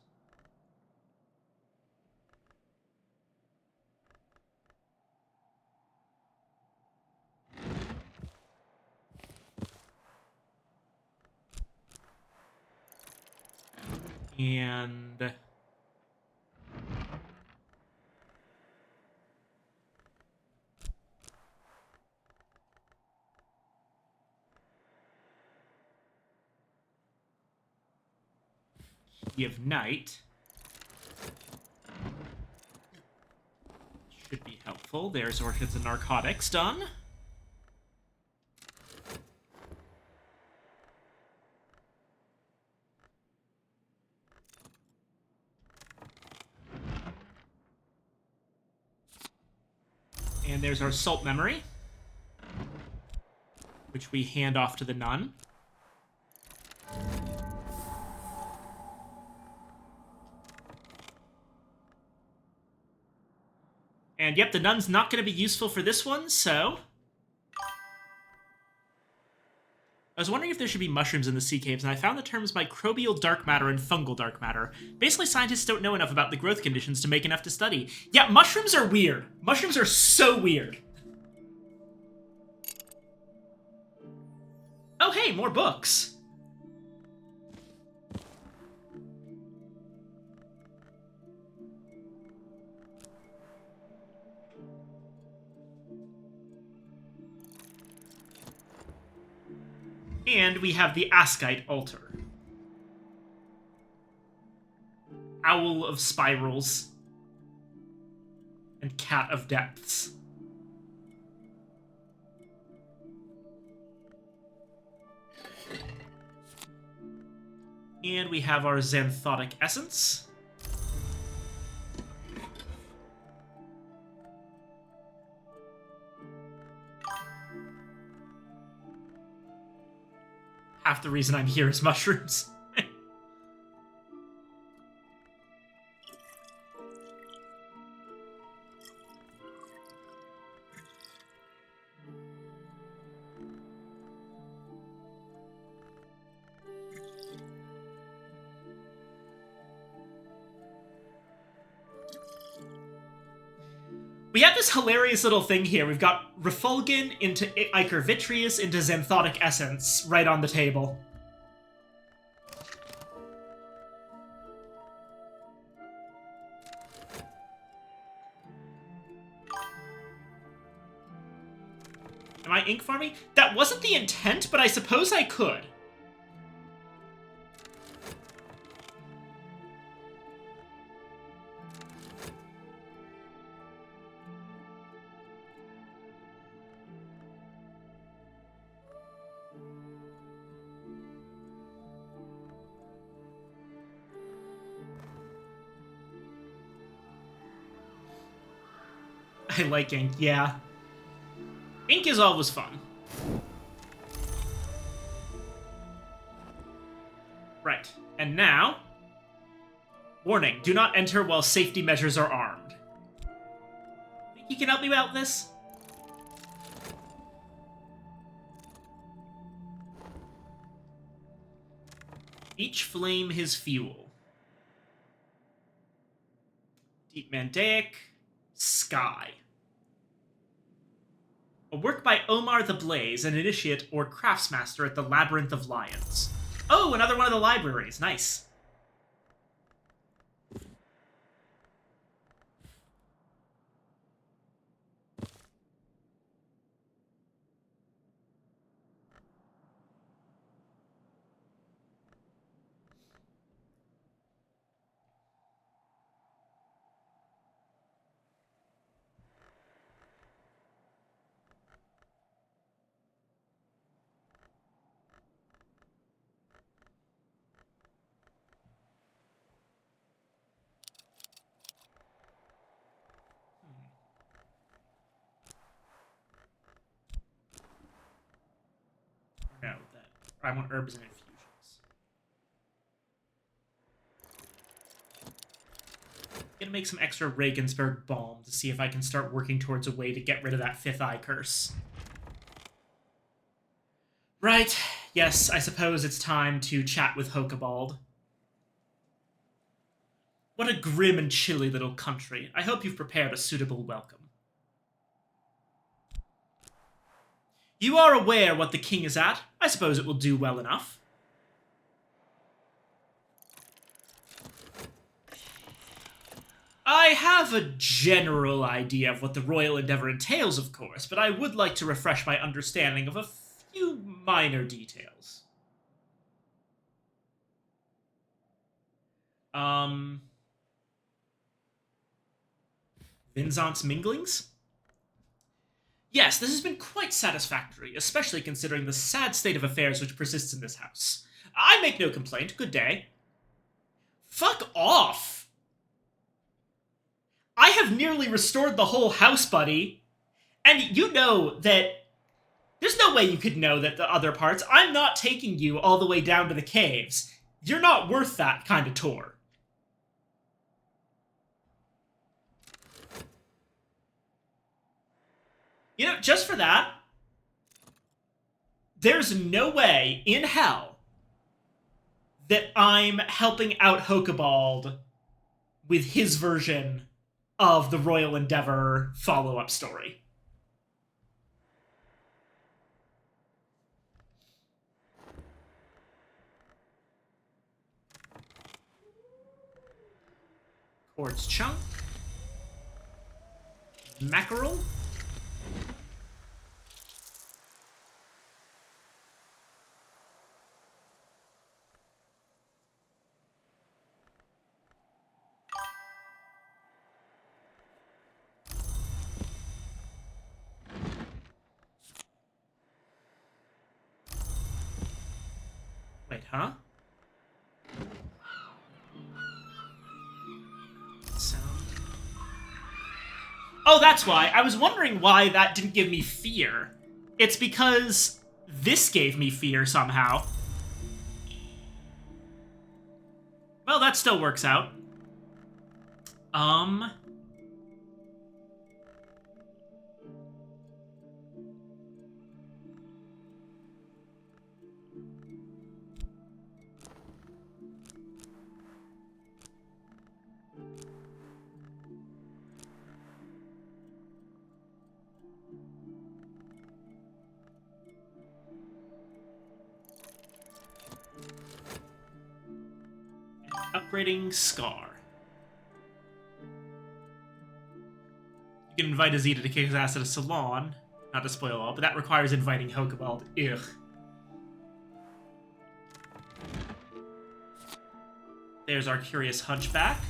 And Key of Night. Should be helpful. There's Orchids and Narcotics done. And there's our Salt Memory, which we hand off to the nun. And yep, the nun's not going to be useful for this one, so... I was wondering if there should be mushrooms in the sea caves, and I found the terms microbial dark matter and fungal dark matter. Basically, scientists don't know enough about the growth conditions to make enough to study. Yeah, mushrooms are weird. Mushrooms are so weird. Oh, hey, more books. And we have the Askite Altar. Owl of Spirals. And Cat of Depths. And we have our Xanthotic Essence. half the reason I'm here is mushrooms. We have this hilarious little thing here. We've got Refulgin into Ichor Vitreous into Xanthotic Essence right on the table. Am I ink farming? That wasn't the intent, but I suppose I could. I like ink, yeah. Ink is always fun. Right, and now... Warning, do not enter while safety measures are armed. Think you can help me out with this? Each flame his fuel. Deep Mandaic, Sky. A work by Omar the Blaze, an initiate or craftsmaster at the Labyrinth of Lions. Oh, another one of the libraries. Nice. No, that I want herbs and infusions. Gonna make some extra Regensburg balm to see if I can start working towards a way to get rid of that fifth eye curse. Right, yes, I suppose it's time to chat with Hokebald. What a grim and chilly little country. I hope you've prepared a suitable welcome. You are aware what the king is at. I suppose it will do well enough. I have a general idea of what the royal endeavor entails, of course, but I would like to refresh my understanding of a few minor details. Vinzant's minglings? Yes, this has been quite satisfactory, especially considering the sad state of affairs which persists in this house. I make no complaint. Good day. Fuck off! I have nearly restored the whole house, buddy. And you know that... There's no way you could know that the other parts... I'm not taking you all the way down to the caves. You're not worth that kind of tour. You know, just for that, there's no way in hell that I'm helping out Hokebald with his version of the Royal Endeavor follow-up story. Quartz chunk. Mackerel. Wait, huh? Sound. Oh, that's why. I was wondering why that didn't give me fear. It's because this gave me fear somehow. Well, that still works out. Upgrading Scar. You can invite Azita to kick his ass at a salon. Not to spoil all, but that requires inviting Hokebald. Ugh. There's our curious hunchback.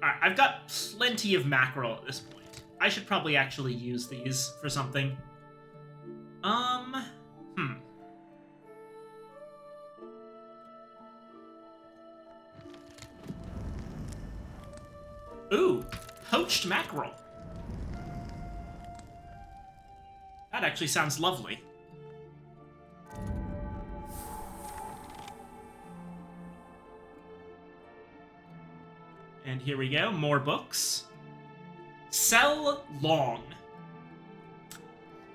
Alright, I've got plenty of mackerel at this point. I should probably actually use these for something. Ooh, poached mackerel. That actually sounds lovely. And here we go, more books. Cell Long.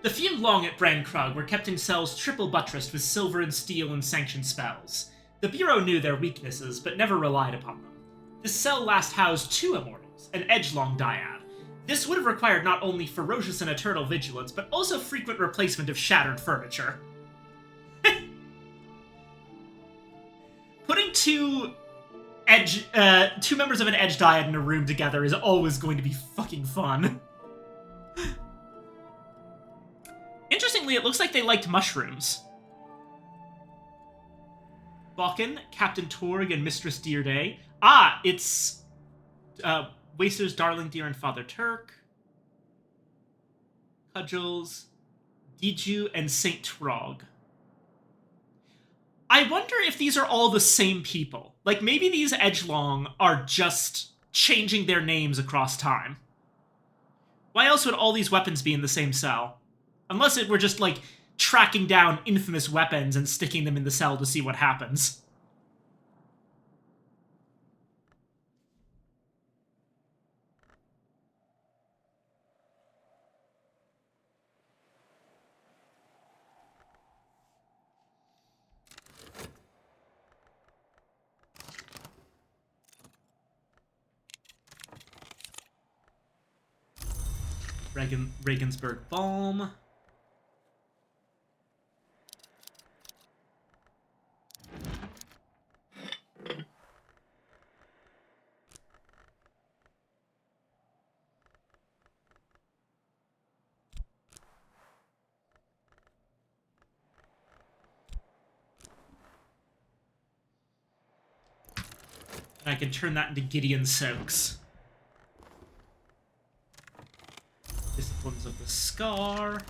The few Long at Bran Krug were kept in cells triple buttressed with silver and steel and sanctioned spells. The Bureau knew their weaknesses, but never relied upon them. This cell last housed 2 immortals, an edge-long dyad. This would have required not only ferocious and eternal vigilance, but also frequent replacement of shattered furniture. Putting two members of an edge dyad in a room together is always going to be fucking fun. Interestingly, it looks like they liked mushrooms. Balkan, Captain Torg, and Mistress Deerday. Ah, it's Waster's Darling Deer and Father Turk, Cudgels, Diju, and Saint Trog. I wonder if these are all the same people. Like, maybe these Edgelong are just changing their names across time. Why else would all these weapons be in the same cell? Unless it were just, like, tracking down infamous weapons and sticking them in the cell to see what happens. Regensburg Balm. And I can turn that into Gideon Soaks. Disciplines of the Scar.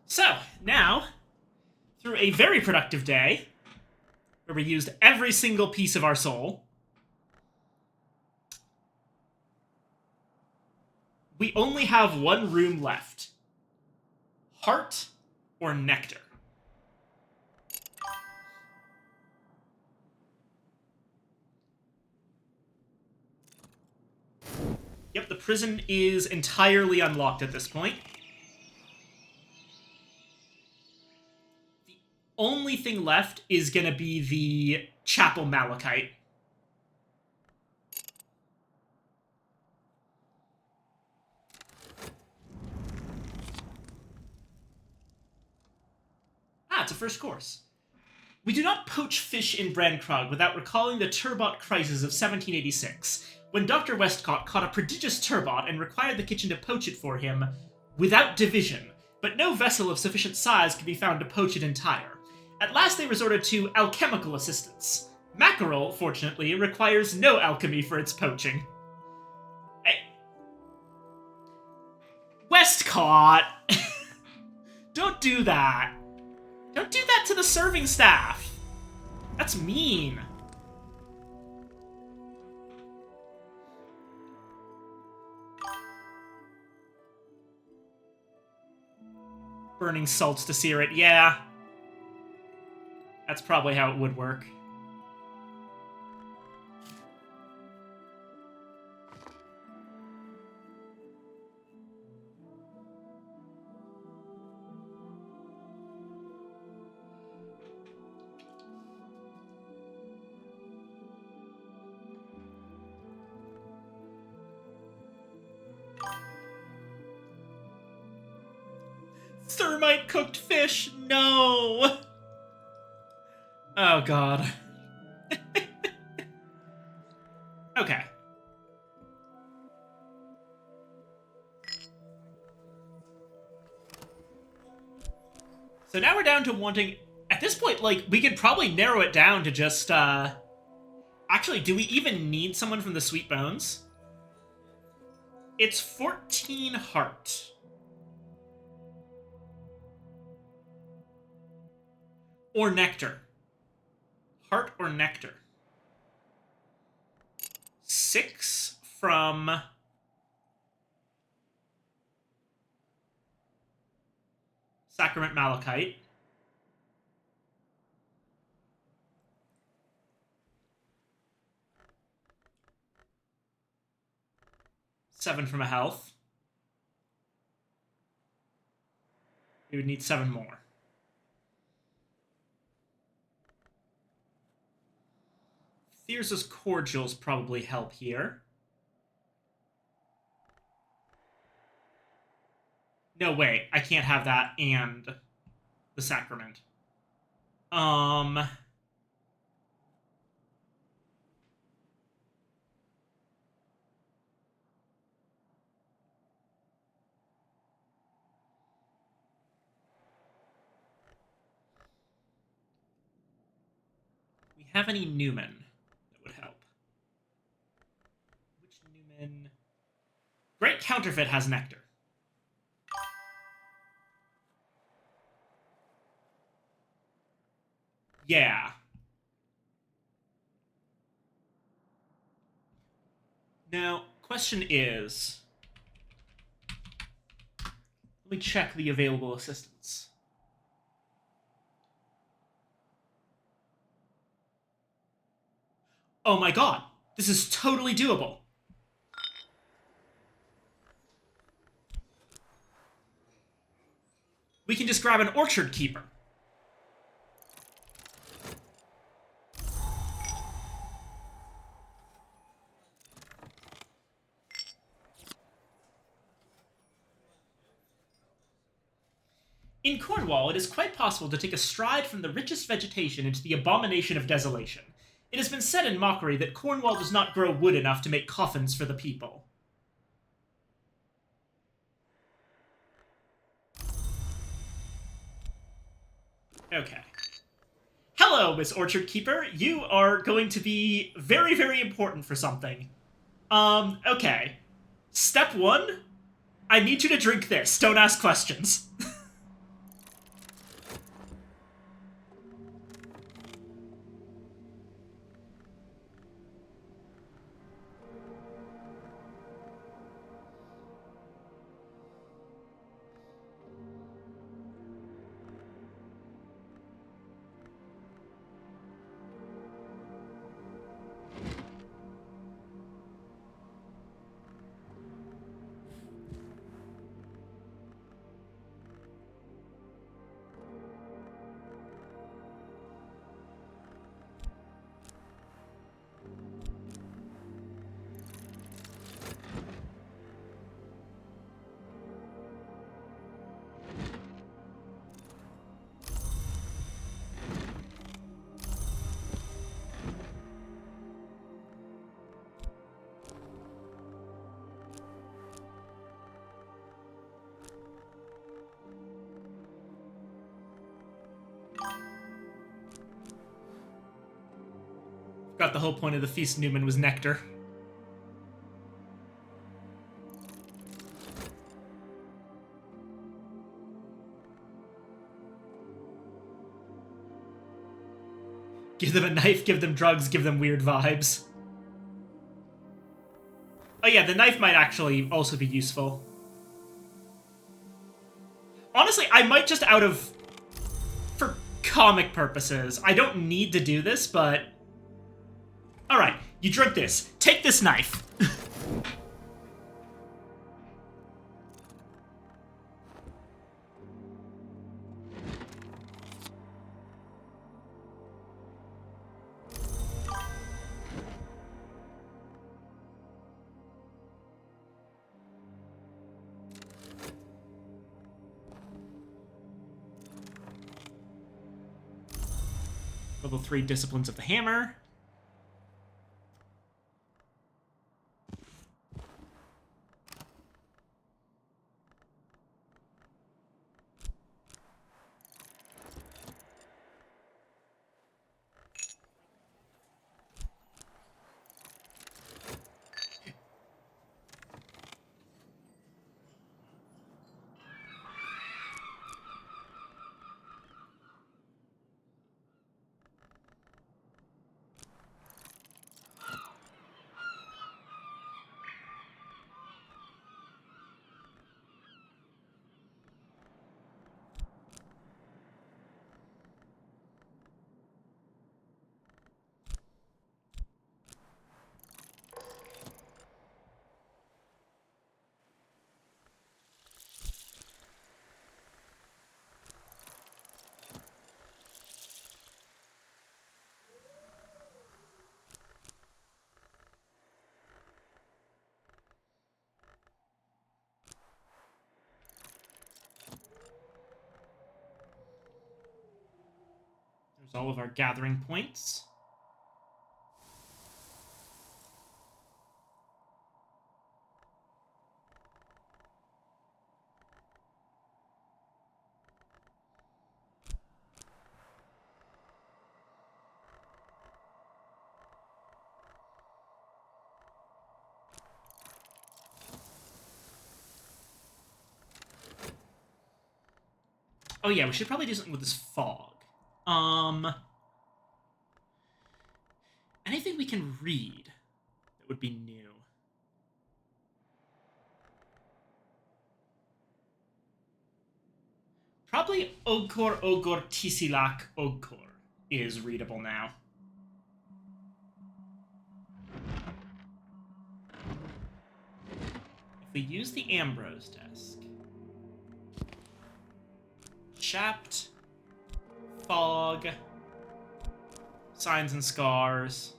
So, now, through a very productive day, where we used every single piece of our soul, we only have one room left. Heart or Nectar? Yep, the prison is entirely unlocked at this point. The only thing left is going to be the Chapel Malachite. Ah, it's a first course. We do not poach fish in Brankrog without recalling the turbot crisis of 1786, when Dr. Westcott caught a prodigious turbot and required the kitchen to poach it for him without division, but no vessel of sufficient size could be found to poach it entire. At last they resorted to alchemical assistance. Mackerel, fortunately, requires no alchemy for its poaching. Hey. Westcott! Don't do that. Don't do that to the serving staff. That's mean. Burning salts to sear it, yeah. That's probably how it would work. Thermite cooked fish, no! Oh god. Okay. So now we're down to wanting... At this point, like, we could probably narrow it down to just, Actually, do we even need someone from the Sweet Bones? It's 14 heart. Or nectar. Heart or nectar. 6 from... Sacrament Malachite. Seven from a health. We would need 7 more. Thyrsa's cordials probably help here. No, wait. I can't have that and the sacrament. We have any Newman that would help? Which Newman? Great Counterfeit has nectar. Yeah. Now, question is... Let me check the available assistants. Oh my god! This is totally doable! We can just grab an Orchard Keeper. In Cornwall, it is quite possible to take a stride from the richest vegetation into the abomination of desolation. It has been said in mockery that Cornwall does not grow wood enough to make coffins for the people. Okay. Hello, Miss Orchard Keeper. You are going to be very, very important for something. Okay. Step 1, I need you to drink this. Don't ask questions. Forgot the whole point of the Feast Newman was nectar. Give them a knife, give them drugs, give them weird vibes. Oh yeah, the knife might actually also be useful. Honestly, I might just for comic purposes. I don't need to do this, but... Alright, you drink this. Take this knife. Level 3 Disciplines of the Hammer. There's all of our gathering points. Oh yeah, we should probably do something with this fog. Anything we can read that would be new? Probably Ogkor Ogor Tisilak Ogkor is readable now. If we use the Ambrose desk, Chapped, Fog, Signs and Scars.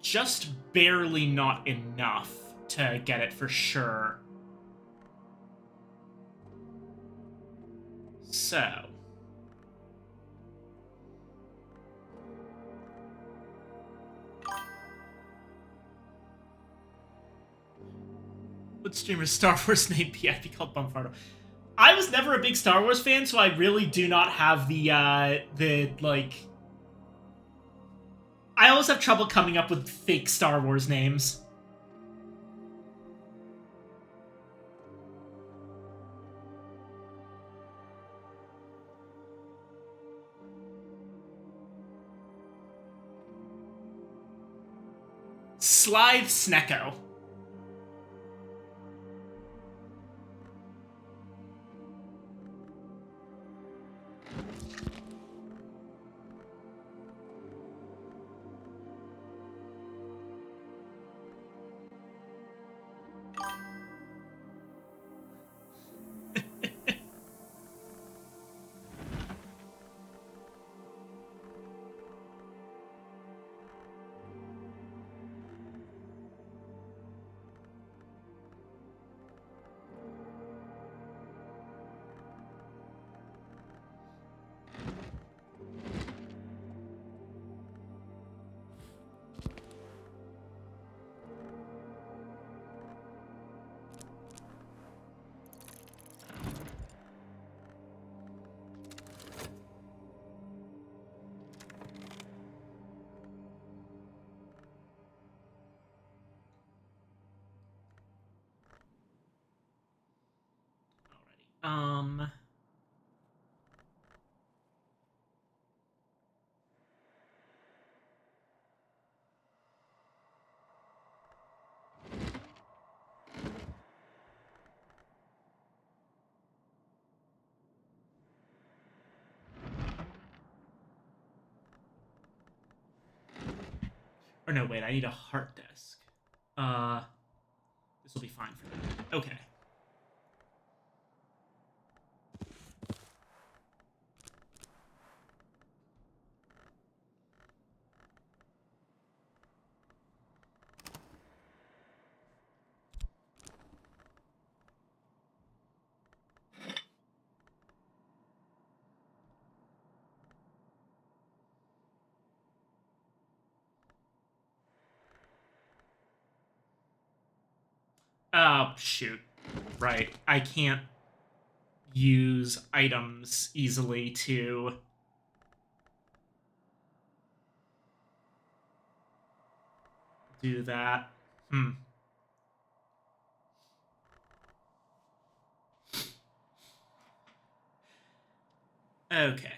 Just barely not enough to get it for sure. So. Would streamer's Star Wars name be? I'd be called Bumfardo. I was never a big Star Wars fan, so I really do not have like... I always have trouble coming up with fake Star Wars names. Slithe Snecko. Or no, wait, I need a heart disk. This will be fine for that. Okay. Oh, shoot. Right. I can't use items easily to do that. Okay.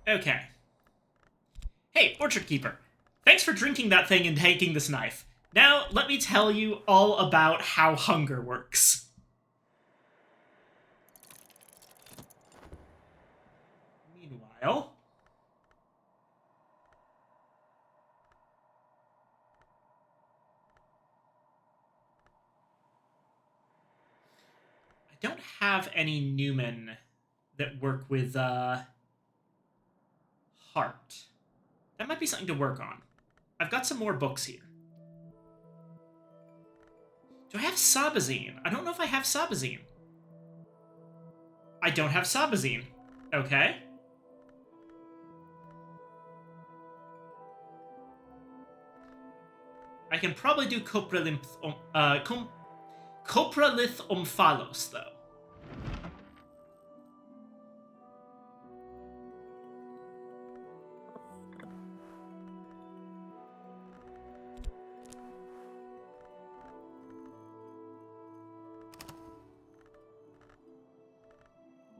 Okay. Hey, Orchard Keeper. Thanks for drinking that thing and taking this knife. Now, let me tell you all about how hunger works. Meanwhile... I don't have any Newman that work with, heart. That might be something to work on. I've got some more books here. Do I have Sabazine? I don't know if I have Sabazine. I don't have Sabazine. Okay. I can probably do Coprolith Omphalos, though.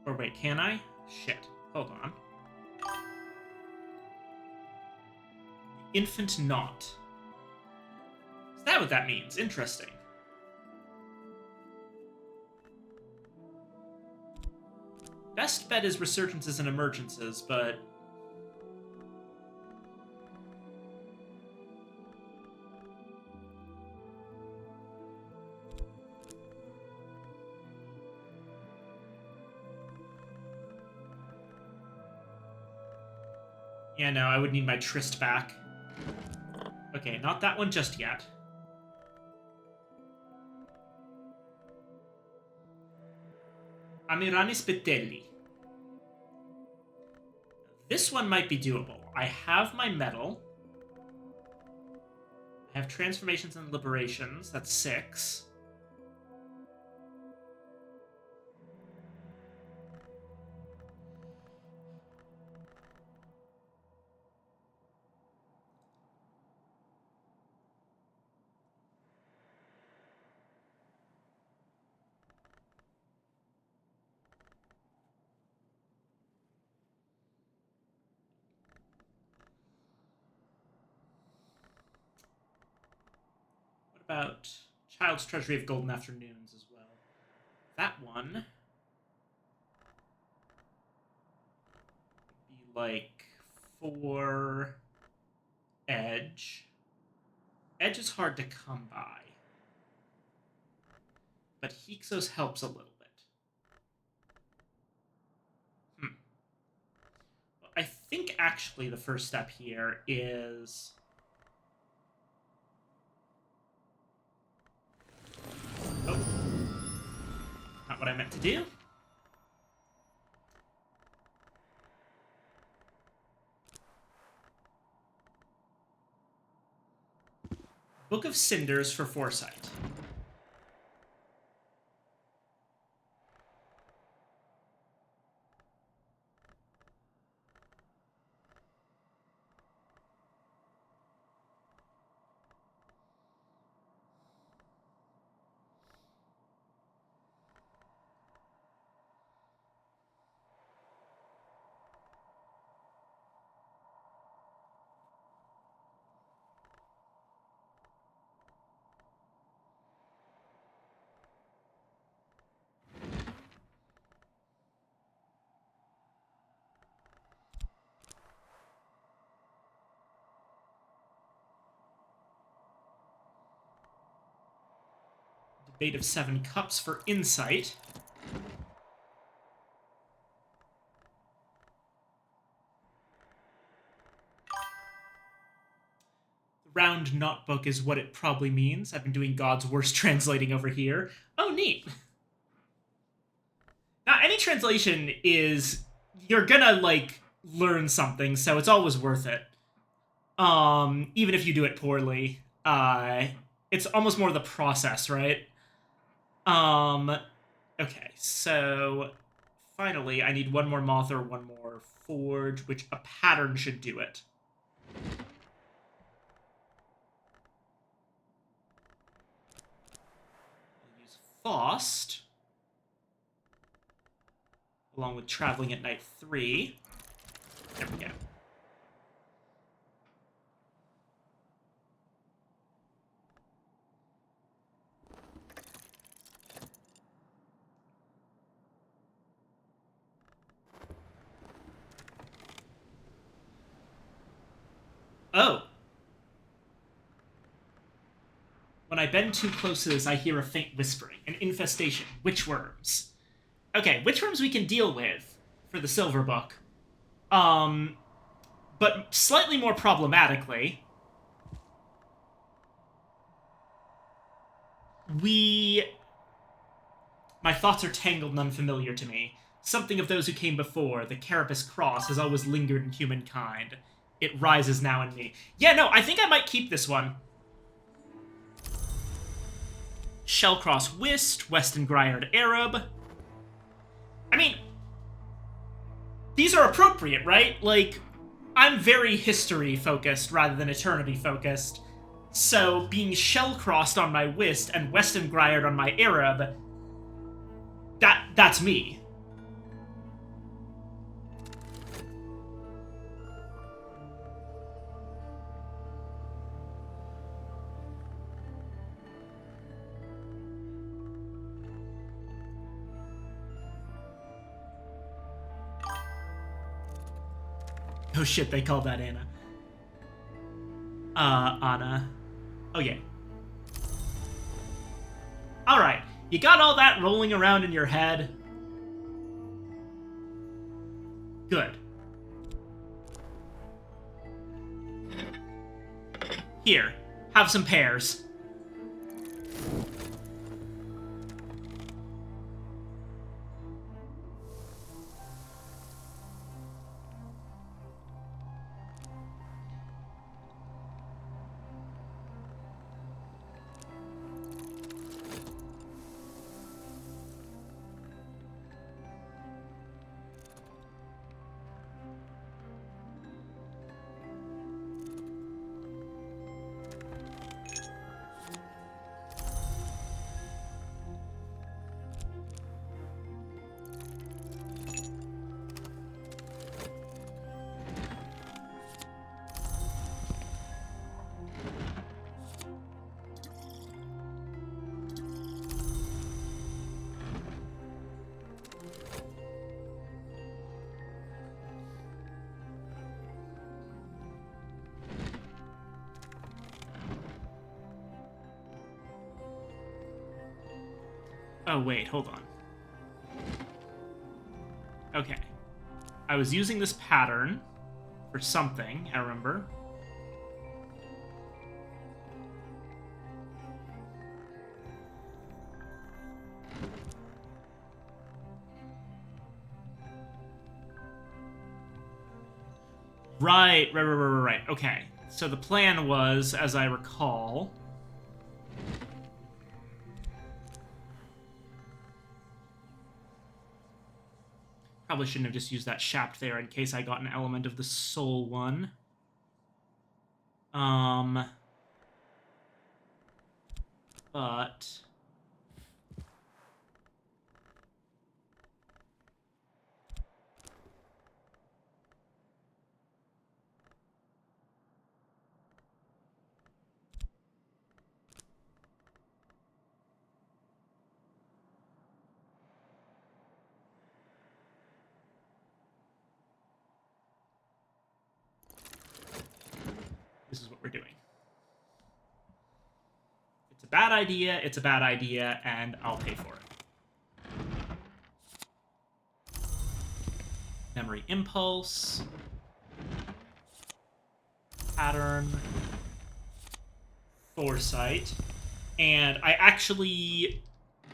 Or wait, can I? Shit. Hold on. Infant Knot. Is that what that means? Interesting. Best bet is resurgences and emergences, but... yeah, no, I would need my Trist back. Okay, not that one just yet. Amirani Spitelli. This one might be doable. I have my medal. I have transformations and liberations. That's 6. About Child's Treasury of Golden Afternoons as well. That one would be like 4 Edge. Edge is hard to come by. But Hyksos helps a little bit. Well, I think actually the first step here is... Oh. Not what I meant to do. Book of Cinders for Foresight. Debate of 7 Cups for Insight. The round not book is what it probably means. I've been doing God's worst translating over here. Oh, neat. Now, any translation is... You're gonna, like, learn something, so it's always worth it. Even if you do it poorly. It's almost more the process, right? Okay, so finally, I need one more Moth or one more Forge, which a pattern should do it. I'll use Faust, along with Traveling at Night 3. There we go. Oh. When I bend too close to this, I hear a faint whispering. An infestation. Witchworms. Okay, witchworms we can deal with for the Silver Book. But slightly more problematically, my thoughts are tangled and unfamiliar to me. Something of those who came before, the Carapace Cross, has always lingered in humankind. It rises now in me. Yeah, no, I think I might keep this one. Shellcross Whist, Weston Griard Arab. I mean, these are appropriate, right? Like, I'm very history-focused rather than eternity-focused. So, being shell-crossed on my Whist and Weston Griard on my Arab, that's me. Oh shit, they called that Anna. Anna. Oh yeah. Alright, you got all that rolling around in your head? Good. Here, have some pears. Oh, wait, hold on. Okay. I was using this pattern for something, I remember. Right. Okay. So the plan was, as I recall... Probably shouldn't have just used that shaft there in case I got an element of the soul one. But... this is what we're doing. It's a bad idea, and I'll pay for it. Memory impulse. Pattern. Foresight. And I actually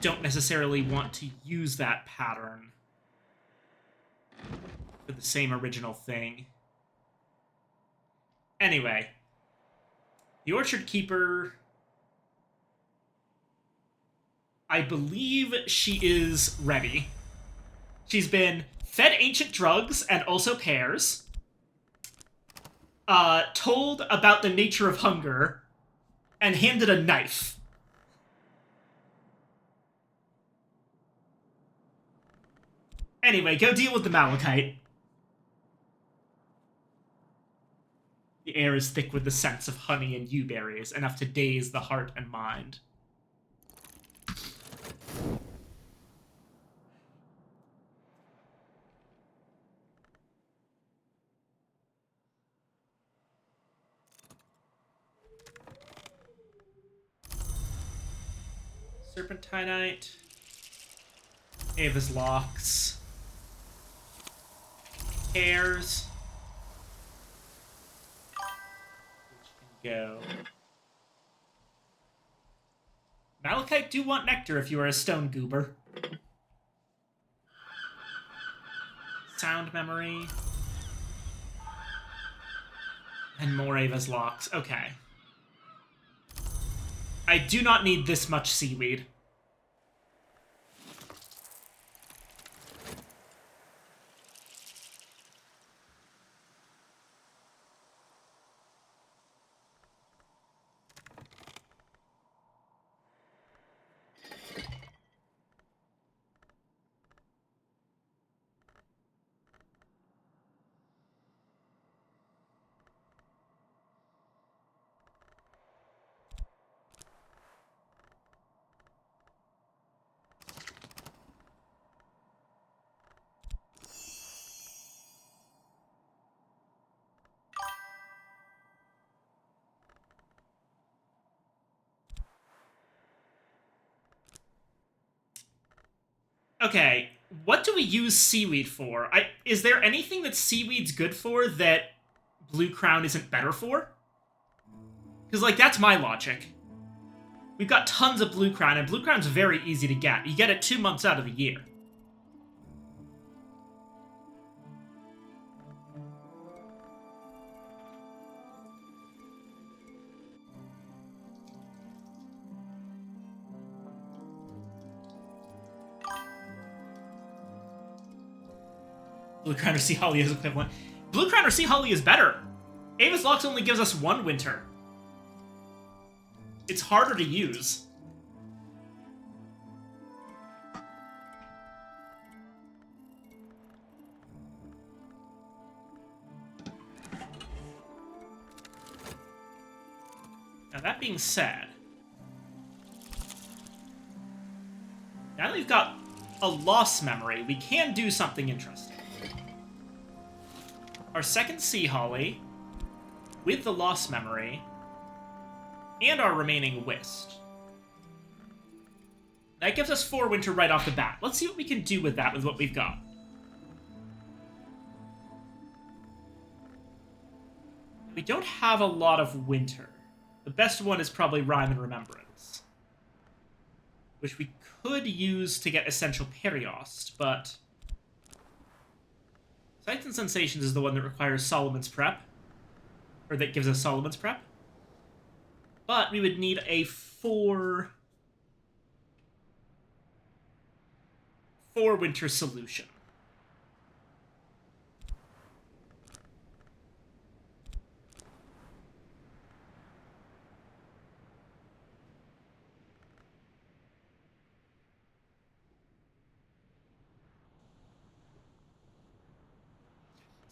don't necessarily want to use that pattern for the same original thing. Anyway. The Orchard Keeper... I believe she is ready. She's been fed ancient drugs and also pears. Told about the nature of hunger, and handed a knife. Anyway, go deal with the Malachite. The air is thick with the scents of honey and yew berries, enough to daze the heart and mind. Serpentinite. Ava's locks. Hairs. Which can go. Malachite do want nectar if you are a stone goober. Sound memory. And more Ava's locks. Okay. I do not need this much seaweed. Okay, what do we use seaweed for? Is there anything that seaweed's good for that Blue Crown isn't better for? Because, like, that's my logic. We've got tons of Blue Crown, and Blue Crown's very easy to get. You get it 2 months out of the year. Blue Crown or Sea Holly is equivalent. Blue Crown or Sea Holly is better. Ava's Locks only gives us 1 winter. It's harder to use. Now, that being said, now that we've got a lost memory, we can do something interesting. Our second Sea Holly, with the lost memory, and our remaining Whist. That gives us 4 winter right off the bat. Let's see what we can do with that, with what we've got. We don't have a lot of winter. The best one is probably Rhyme and Remembrance, which we could use to get Essential Periost, but Sights and Sensations is the one that requires Solomon's Prep, or that gives us Solomon's Prep. But we would need a 4 winter solution.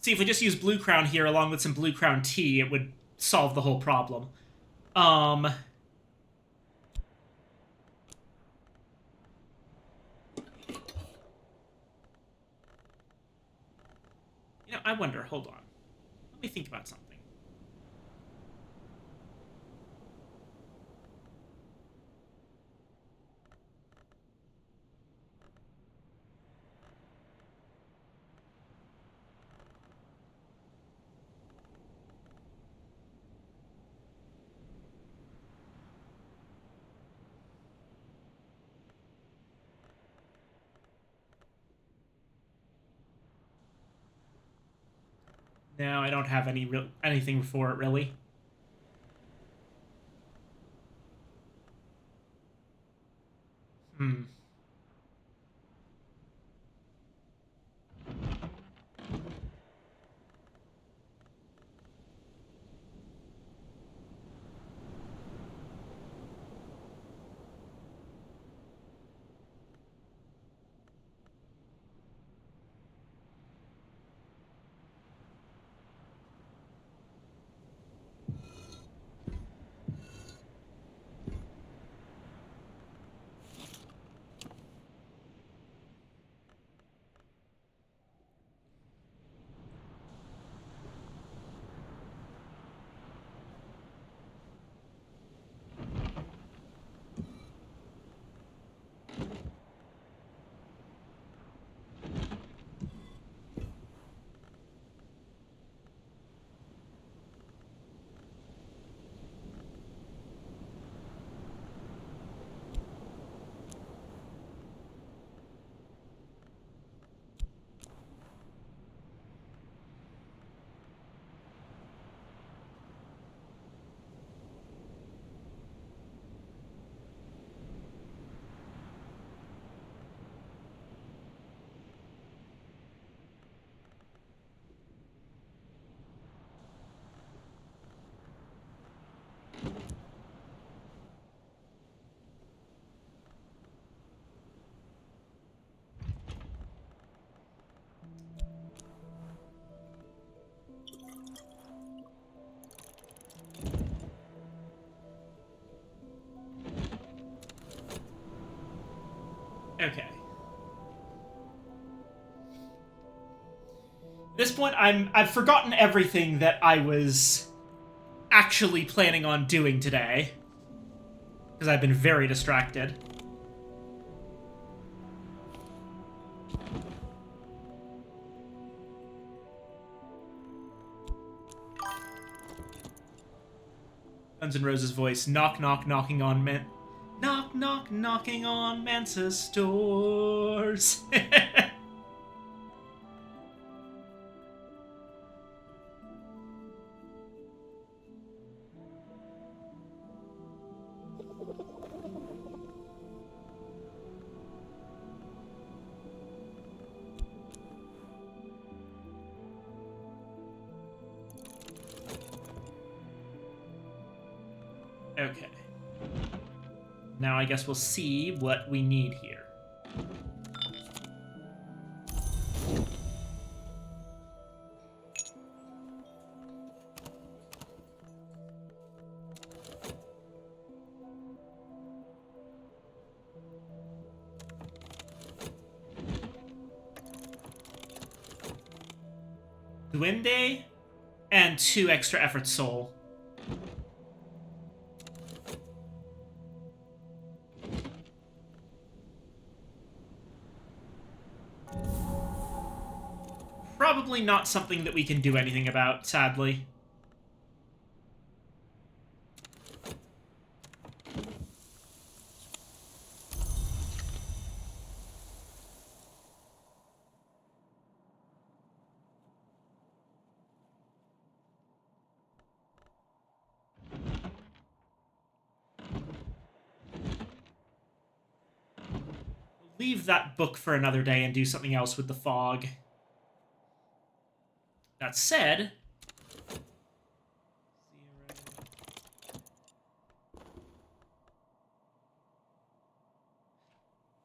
See, if we just use Blue Crown here along with some Blue Crown tea, it would solve the whole problem. You know, I wonder, hold on. Let me think about something. No, I don't have anything for it, really. Hmm. Okay. At this point, I've forgotten everything that I was actually planning on doing today, because I've been very distracted. Guns N' Roses voice, knock knock knocking on knock knock knocking on Mansa's doors. Okay. Now I guess we'll see what we need here. Duende and 2 extra effort soul. probably not something that we can do anything about, sadly. Leave that book for another day and do something else with the fog. That said...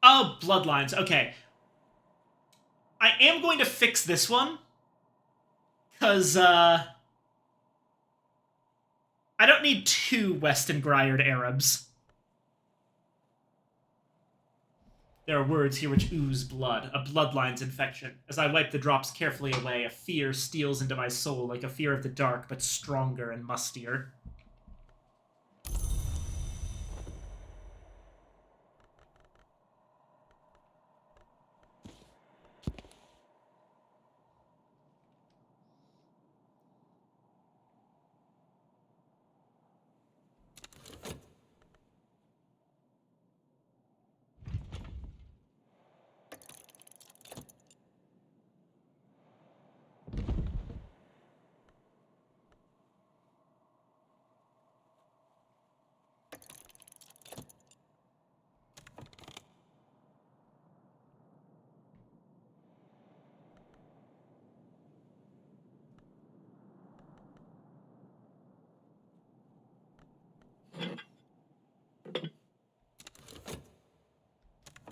Oh, Bloodlines. Okay. I am going to fix this one. Because, I don't need 2 Weston Grired Arabs. There are words here which ooze blood, a bloodline's infection. As I wipe the drops carefully away, a fear steals into my soul like a fear of the dark, but stronger and mustier.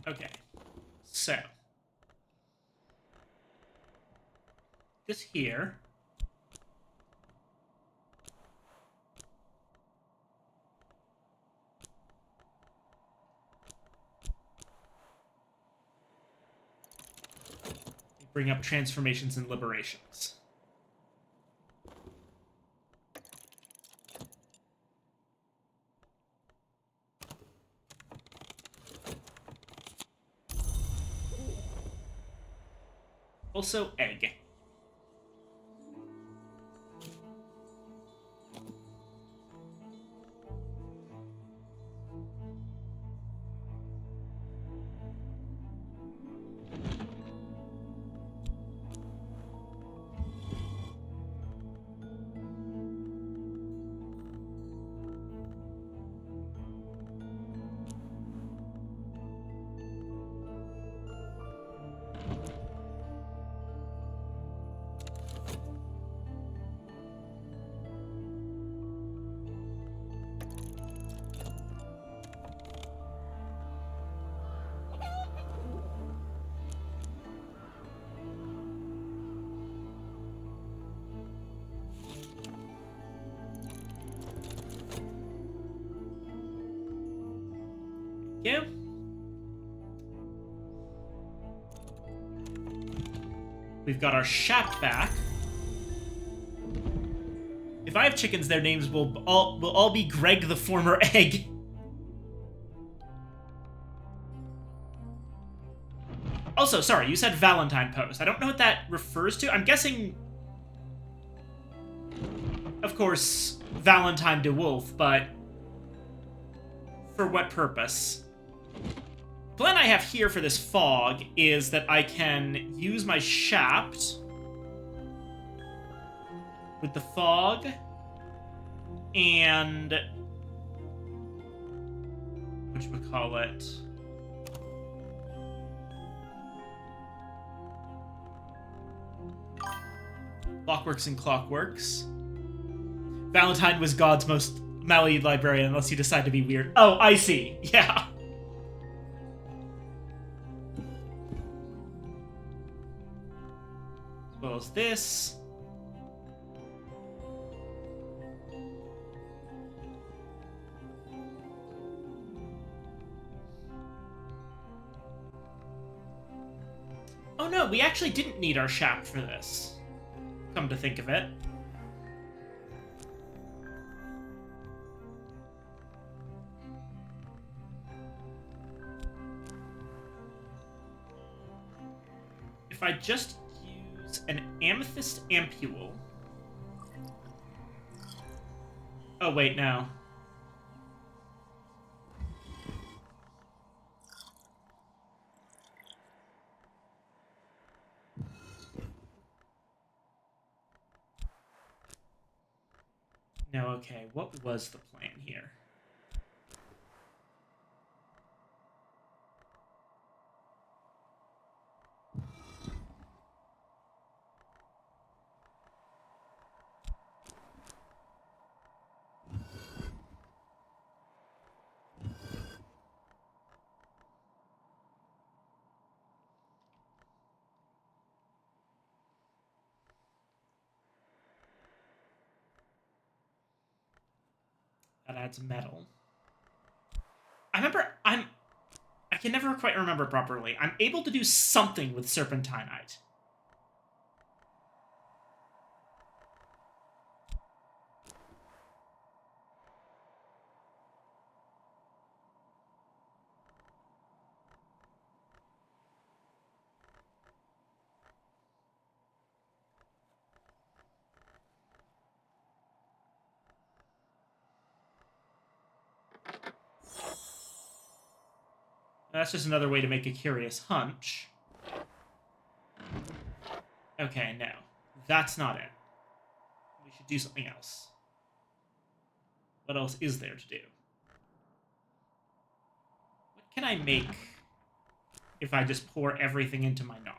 Okay, so this here bring up transformations and liberations. Also, egg. Yeah. We've got our Shapt back. If I have chickens, their names will all be Greg the former egg. Also, sorry, you said Valentine Post. I don't know what that refers to. I'm guessing, of course, Valentine de Wolf, but for what purpose? The plan I have here for this fog is that I can use my Shapt with the fog and whatchamacallit? Clockworks and Clockworks. Valentine was God's most malleable librarian unless you decide to be weird. Oh, I see. Yeah. As well as this. Oh no, we actually didn't need our Shapt for this. Come to think of it. If I just use use an amethyst ampule. Oh, wait, no. No, okay, what was the plan here? That adds metal. I can never quite remember properly. I'm able to do something with serpentinite. That's just another way to make a curious hunch. Okay, no. That's not it. We should do something else. What else is there to do? What can I make if I just pour everything into my knock?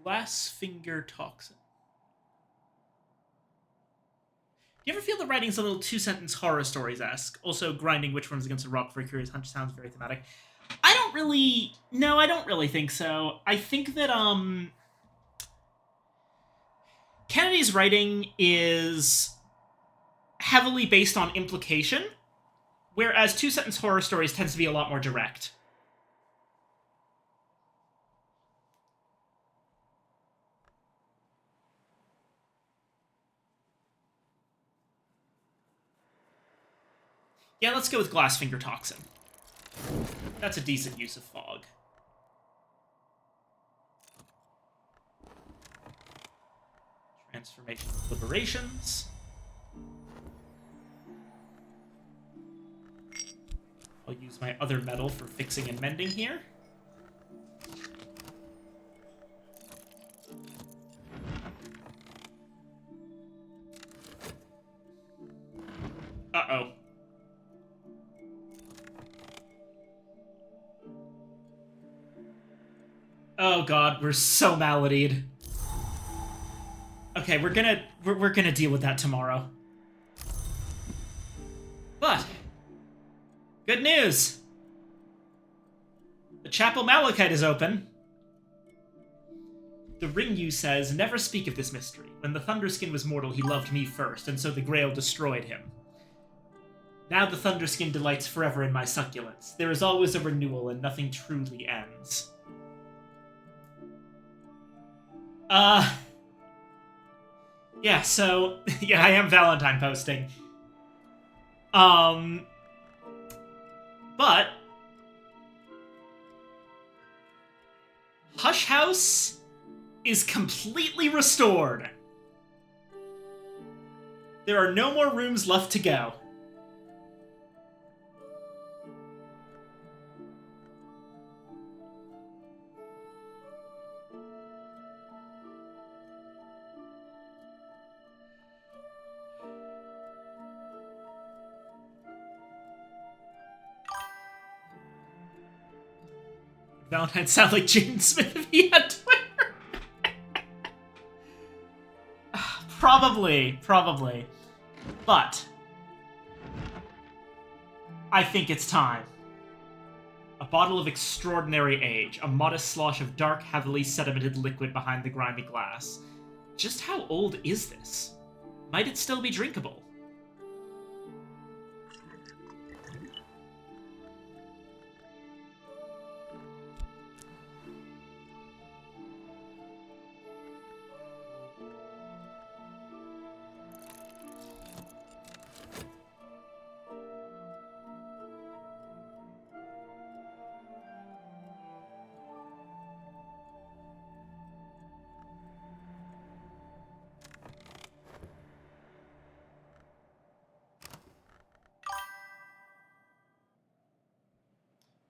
Glassfinger Toxin. Do you ever feel the writing's a little two-sentence horror stories-esque? Also, grinding which one's against a rock for a curious hunch sounds very thematic. I don't really... No, I don't really think so. I think that, Kennedy's writing is heavily based on implication, whereas two-sentence horror stories tends to be a lot more direct. Yeah, let's go with Glassfinger Toxin. That's a decent use of fog. Transformation of Liberations. I'll use my other metal for fixing and mending here. Uh-oh. Oh god, we're so maladied. Okay, we're gonna deal with that tomorrow. But good news! The Chapel Malachite is open. The Ringu says, never speak of this mystery. When the Thunderskin was mortal, he loved me first, and so the Grail destroyed him. Now the Thunderskin delights forever in my succulence. There is always a renewal, and nothing truly ends. Yeah, so... yeah, I am Valentine posting. But... Hush House is completely restored. There are no more rooms left to go. Valentine sound like Jaden Smith if he had Twitter. Probably. But I think it's time. A bottle of extraordinary age, a modest slosh of dark, heavily sedimented liquid behind the grimy glass. Just how old is this? Might it still be drinkable?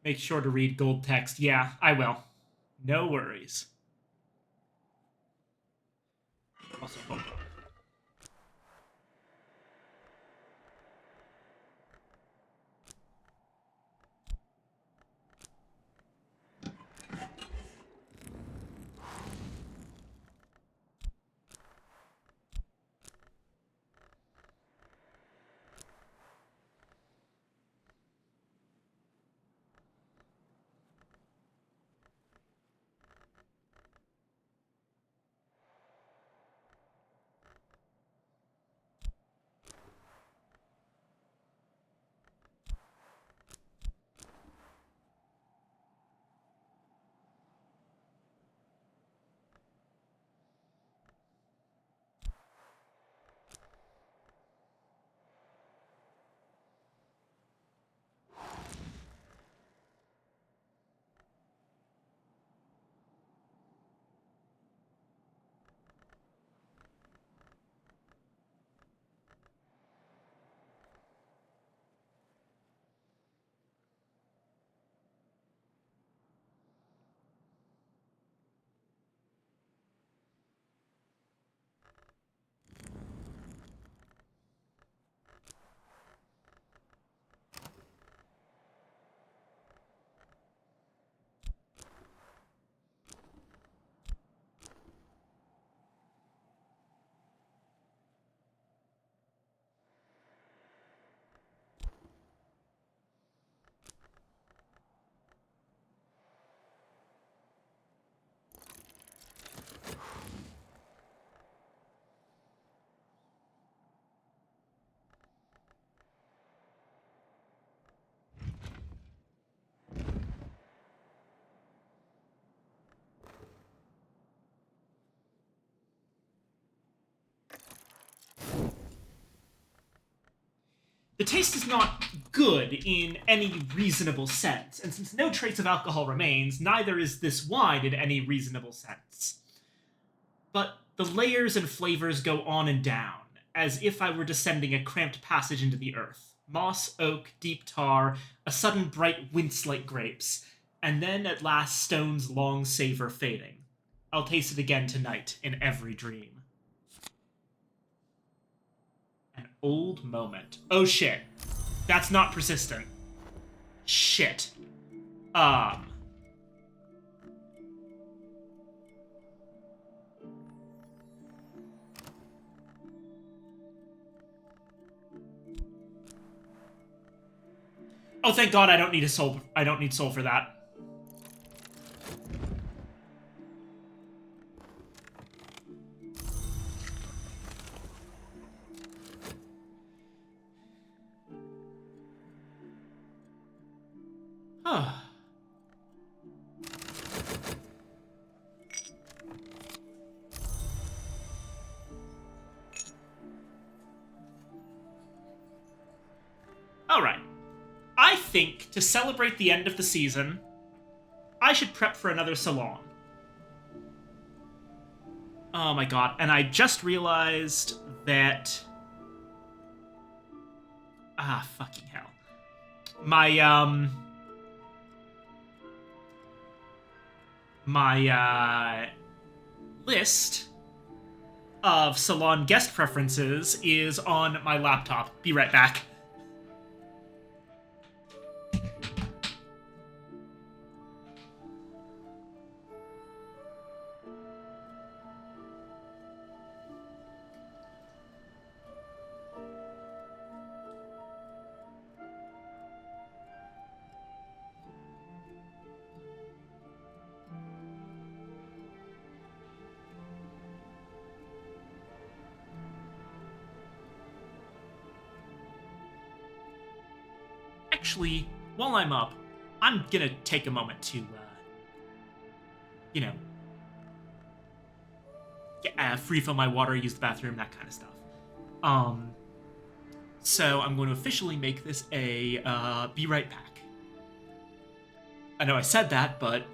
Make sure to read gold text. Yeah, I will. No worries. Also, hold on. The taste is not good in any reasonable sense, and since no trace of alcohol remains, neither is this wine in any reasonable sense. But the layers and flavors go on and down, as if I were descending a cramped passage into the earth. Moss, oak, deep tar, a sudden bright wince like grapes, and then at last stone's long savor fading. I'll taste it again tonight in every dream. An old moment. Oh shit. That's not persistent. Shit. Oh, thank God I don't need a soul. I don't need soul for that. Alright. I think, to celebrate the end of the season, I should prep for another salon. Oh my god, and I just realized that... Ah, fucking hell. My list of salon guest preferences is on my laptop. Be right back. actually, while I'm up, I'm gonna take a moment to, you know, refill my water, use the bathroom, that kind of stuff. Um, so I'm going to officially make this a be right back. I know I said that, but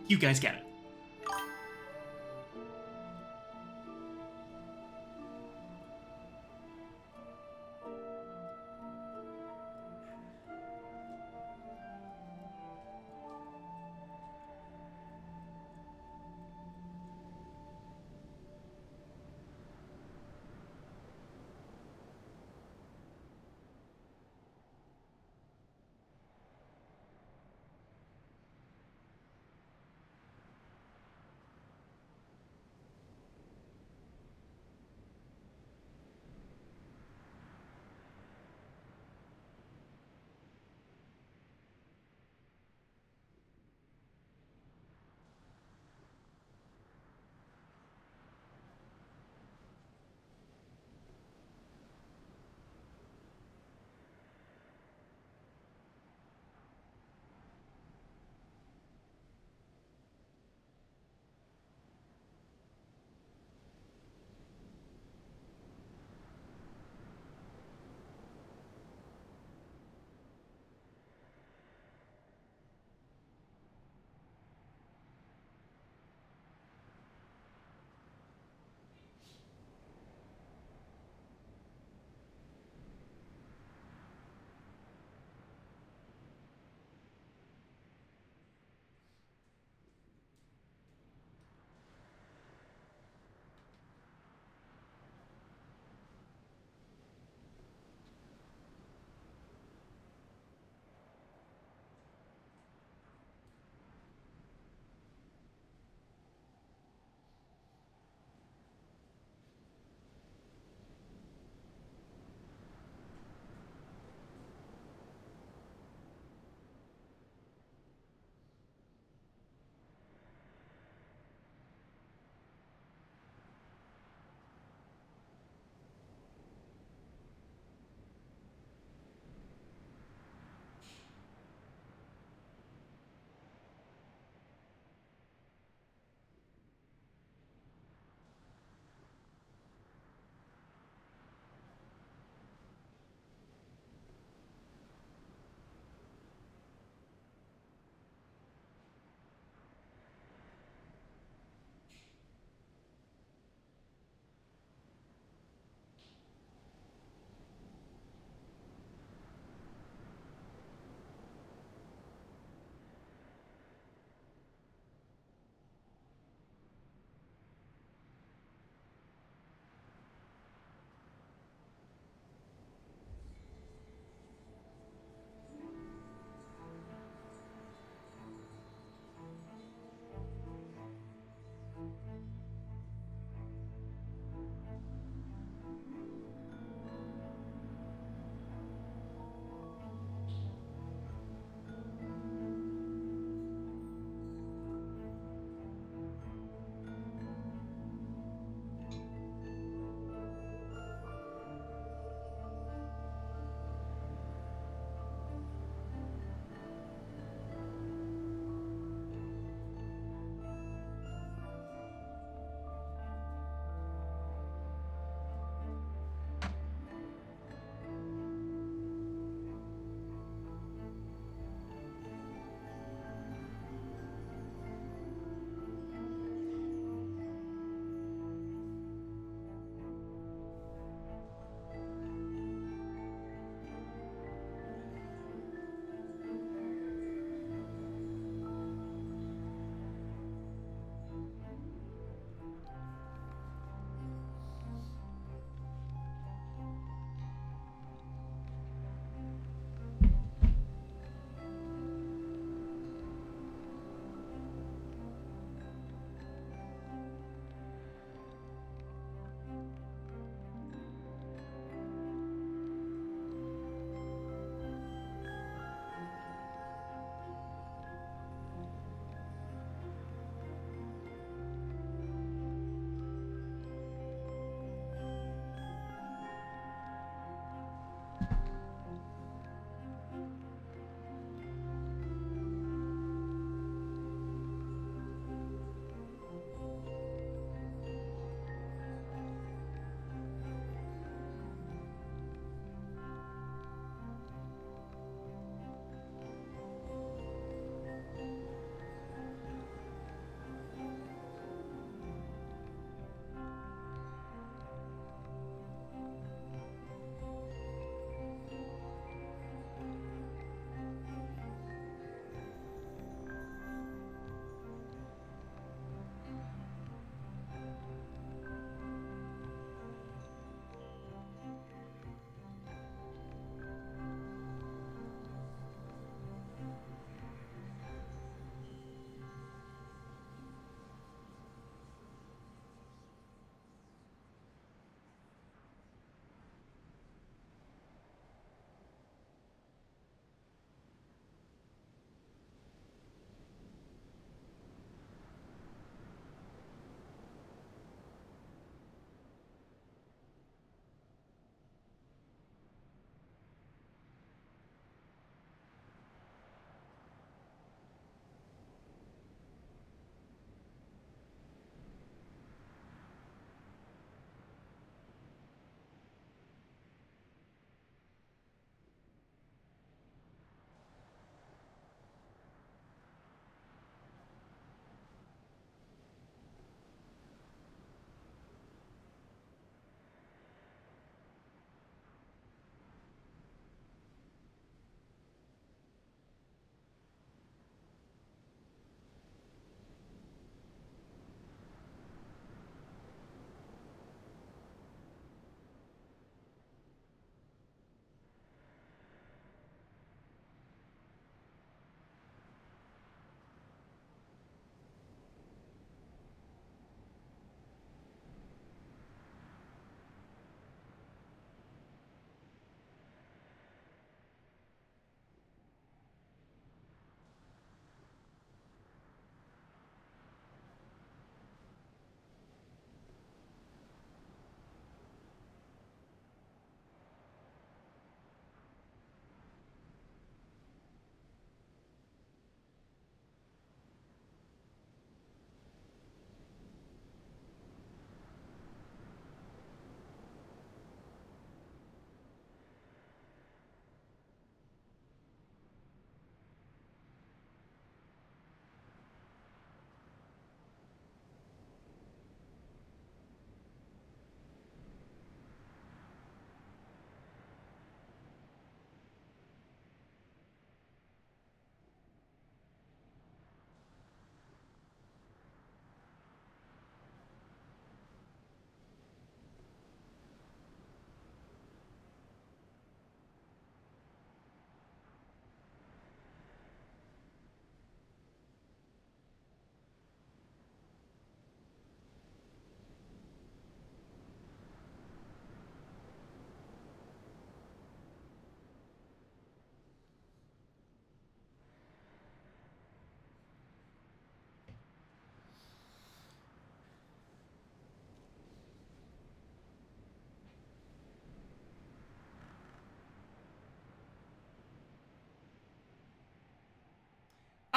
you guys get it.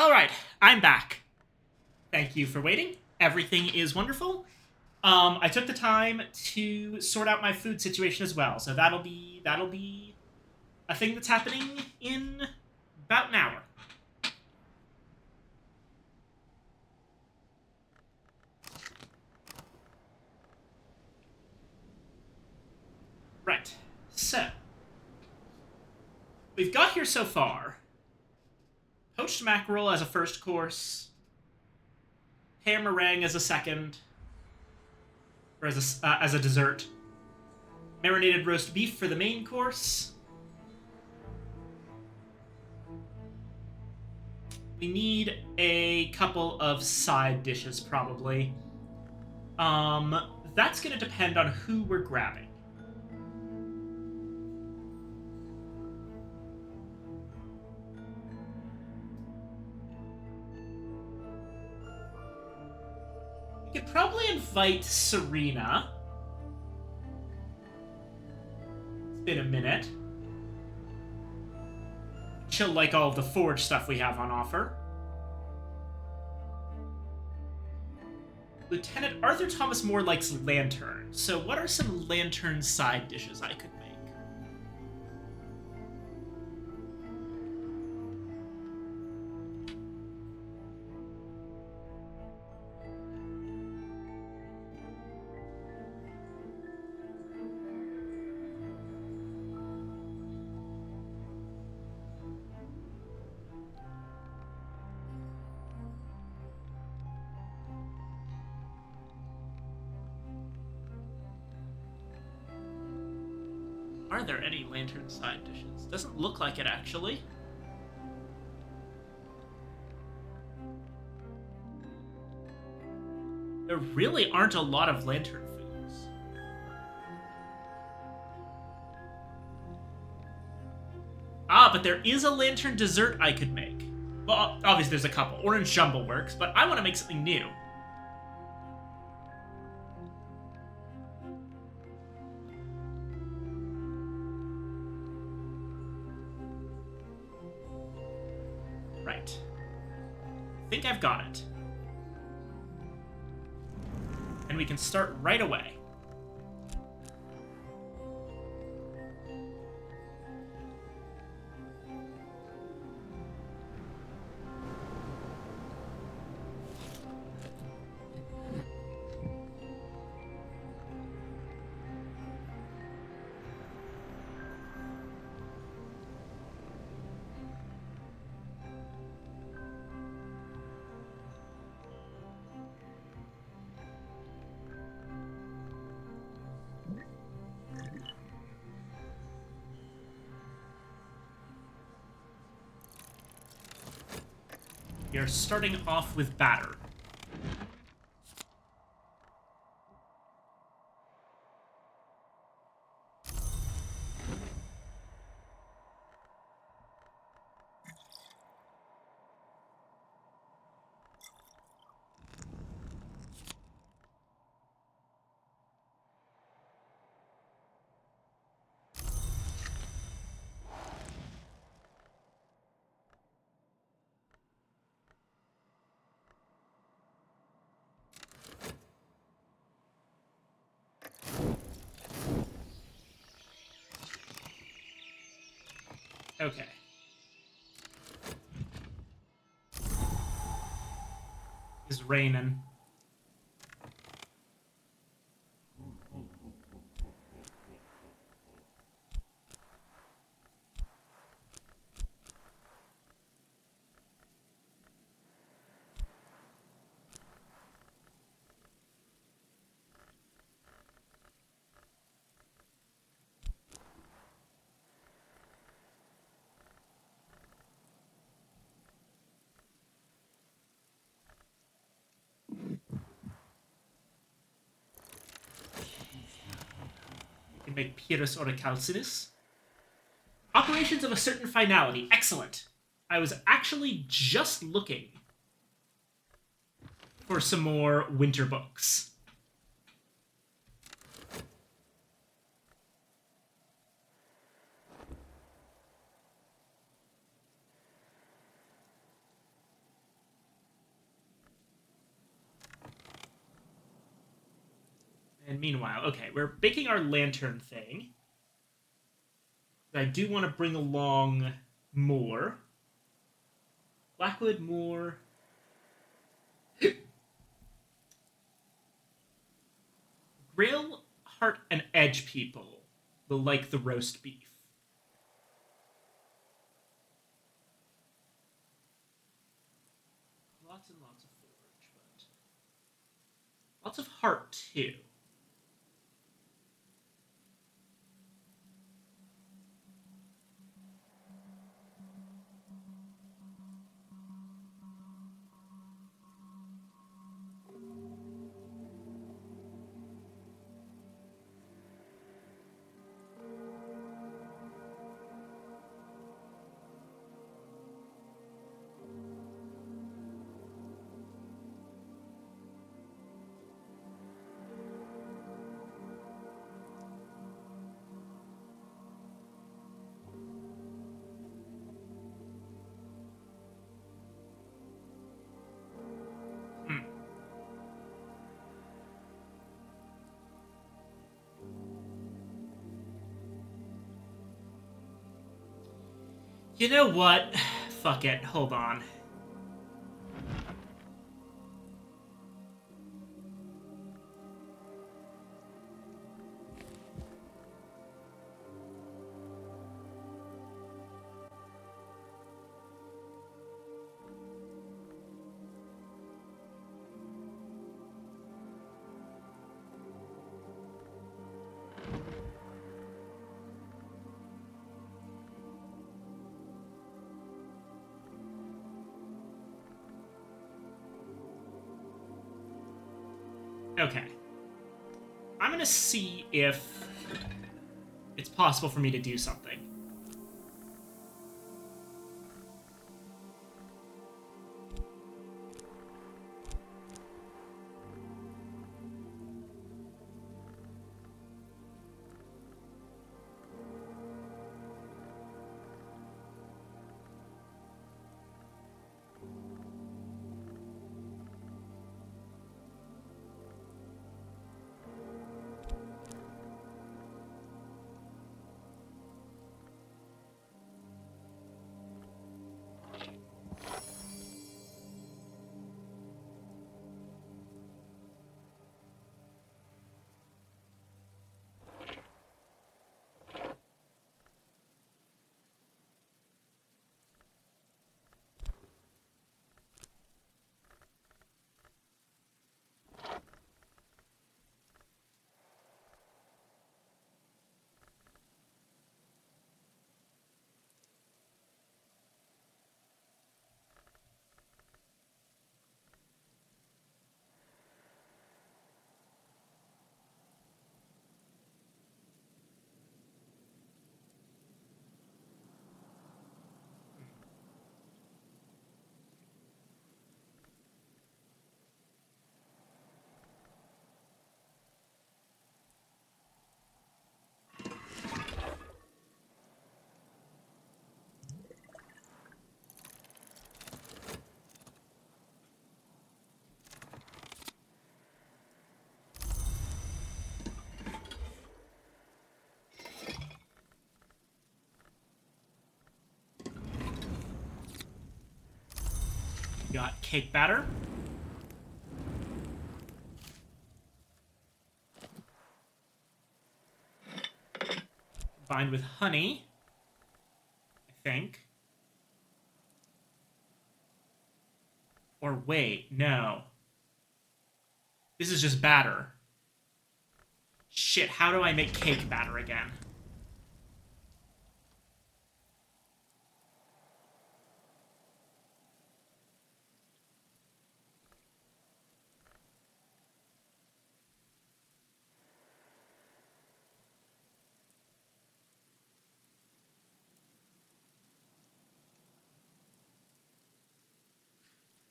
Alright, I'm back. Thank you for waiting. Everything is wonderful. I took the time to sort out my food situation as well, so that'll be a thing that's happening in about an hour. Right. So, we've got here so far poached mackerel as a first course, pear meringue as a second, or as a dessert, marinated roast beef for the main course. We need a couple of side dishes, probably. That's gonna depend on who we're grabbing. We could probably invite Serena. It's been a minute. She'll like all of the forge stuff we have on offer. Lieutenant Arthur Thomas More likes lantern, so what are some lantern side dishes I could make? Are there any lantern side dishes? Doesn't look like it, actually. There really aren't a lot of lantern foods. Ah, but there is a lantern dessert I could make. Well, obviously there's a couple. Orange jumble works, but I want to make something new. Right. I think I've got it. And we can start right away. We are starting off with batter. Okay. It's raining. You can make Pyrrhus Orichalcinus. Operations of a certain finality. Excellent. I was actually just looking for some more winter books. And meanwhile, okay, we're baking our lantern thing. I do want to bring along more. Blackwood, more. Grill, heart, and edge people will like the roast beef. Lots and lots of forage, but lots of heart too. You know what? Fuck it. Hold on. Okay. I'm gonna see if it's possible for me to do something. Got cake batter. Combined with honey, I think. Or wait, no. This is just batter. Shit, how do I make cake batter again?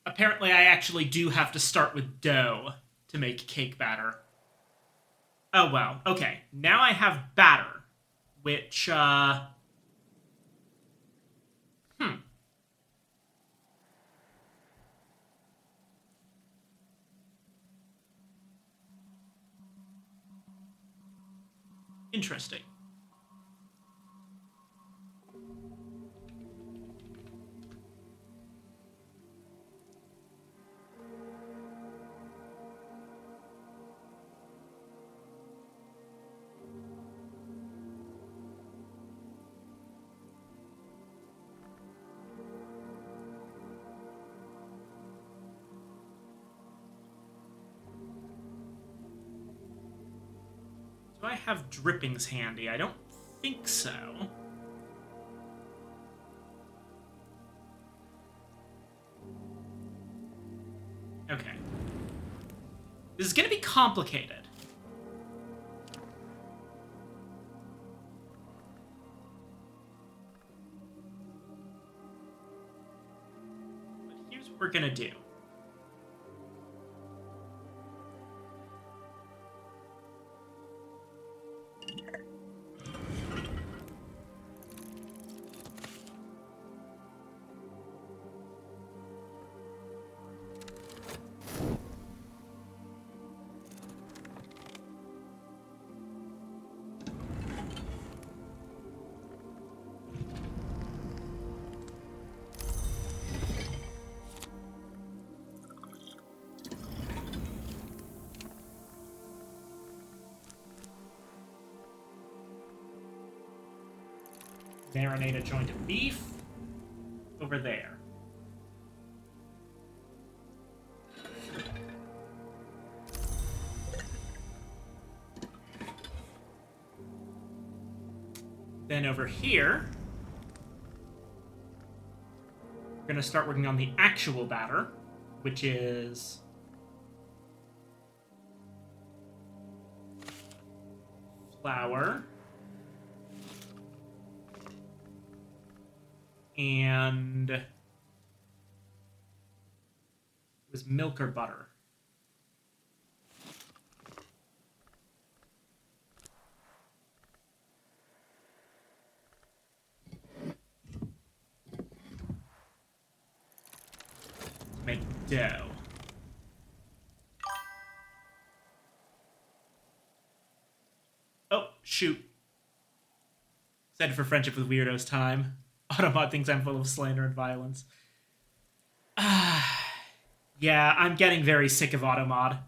Apparently, I actually do have to start with dough to make cake batter. Oh, well. Okay. Now I have batter, which, Hmm. Interesting. Do I have drippings handy? I don't think so. Okay. This is going to be complicated. But here's what we're going to do. Marinate a joint of beef over there. Then over here, we're going to start working on the actual batter, which is flour and it was milk or butter. Make dough. Oh, shoot. Said for friendship with weirdos time. Autobot thinks I'm full of slander and violence. Yeah, I'm getting very sick of Automod.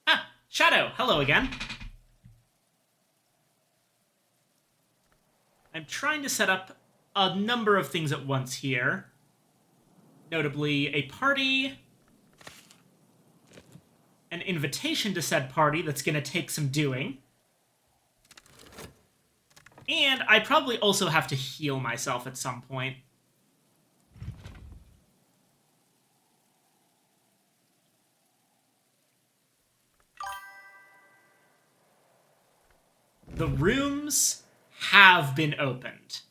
Ah, Shadow, hello again. I'm trying to set up a number of things at once here. Notably, a party, an invitation to said party that's going to take some doing. And I probably also have to heal myself at some point. The rooms have been opened.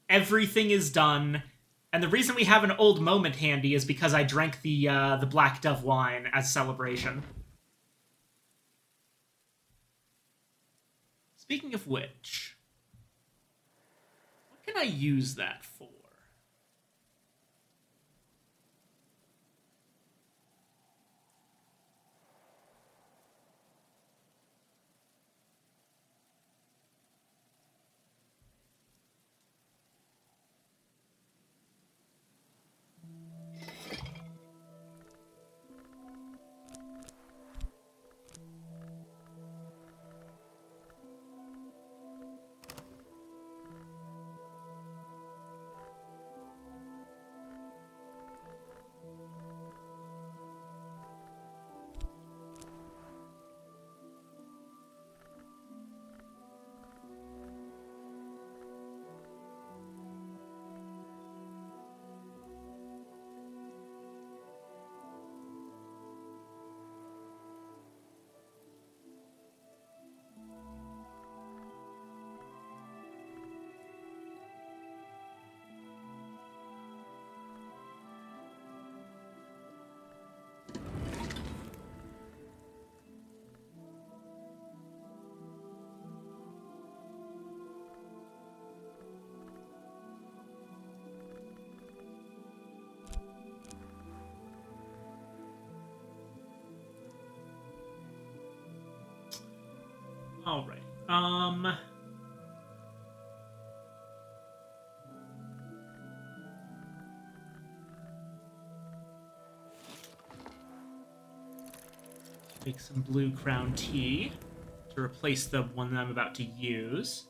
Everything is done. And the reason we have an old moment handy is because I drank the Black Dove wine as celebration. Speaking of which, what can I use that for? Alright. Make some blue crown tea to replace the one that I'm about to use.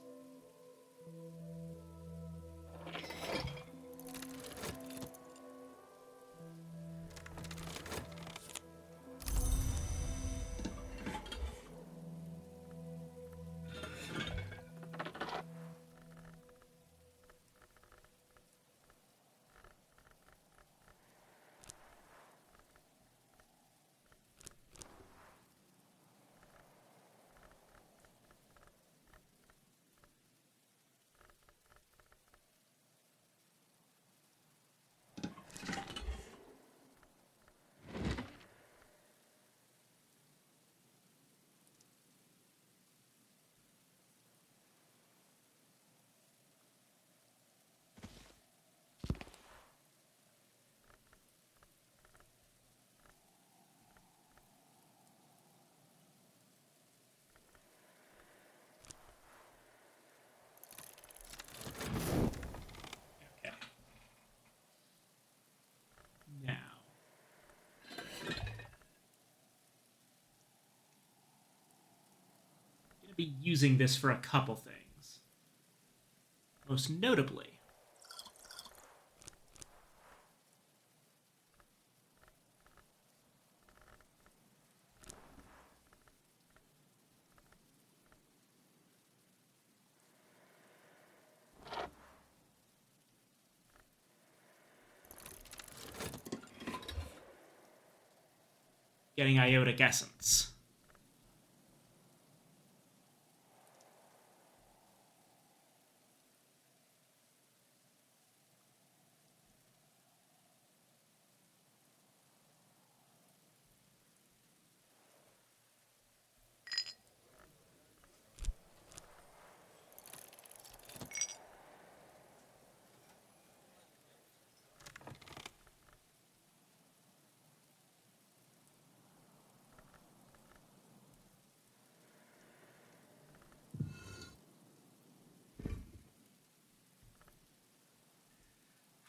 Okay. Now. I'm going to be using this for a couple things. Most notably, getting Iotic Essence.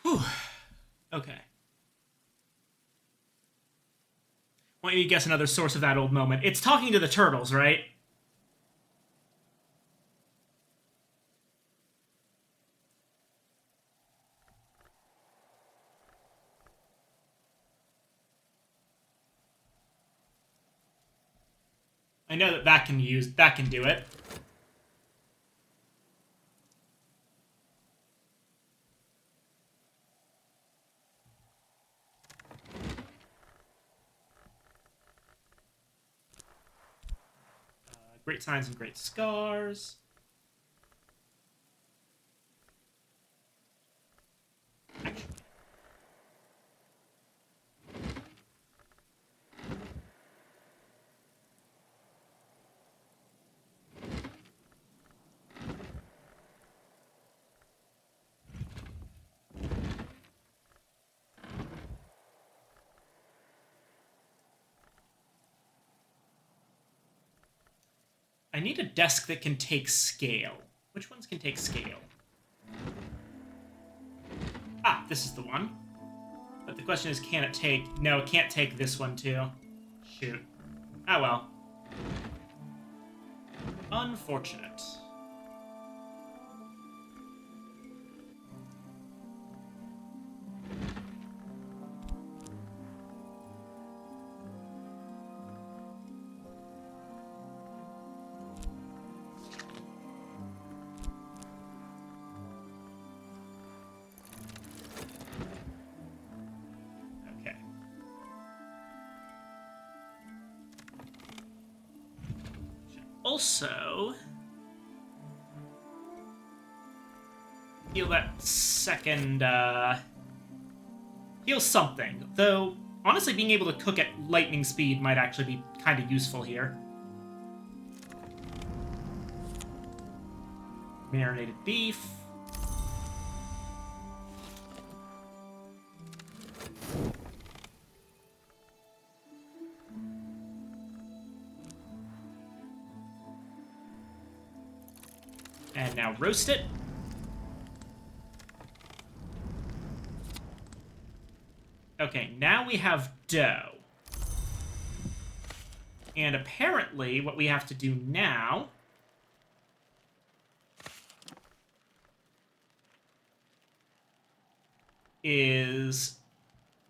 Whew. Okay. Want you to guess another source of that old moment. It's talking to the turtles, right? I know that that can do it. Great signs and great scars. Actually, I need a desk that can take scale. Which ones can take scale? Ah, this is the one. But the question is, can it take... No, it can't take this one, too. Shoot. Ah, well. Unfortunate. Okay. Should also... heal that second, heal something. Though, honestly, being able to cook at lightning speed might actually be kind of useful here. Marinated beef. And now roast it. Okay, now we have dough. And apparently, what we have to do now is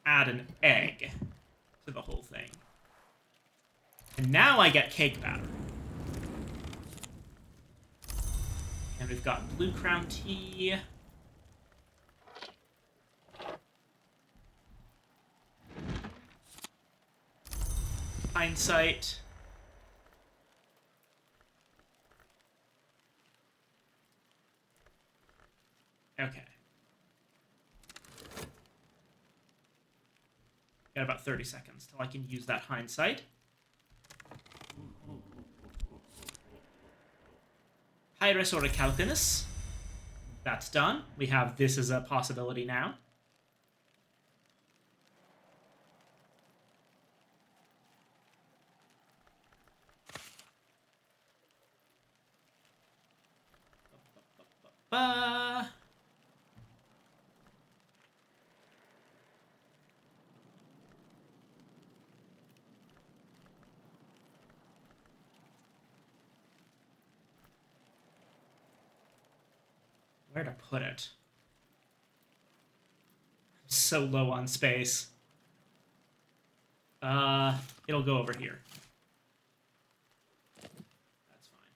add an egg to the whole thing. And now I get cake batter. And we've got Blue Crown tea. Hindsight. Okay. Got about 30 seconds till I can use that hindsight. Pyrus Orichalcunus. That's done. We have this as a possibility now. Where to put it? I'm so low on space. It'll go over here. That's fine.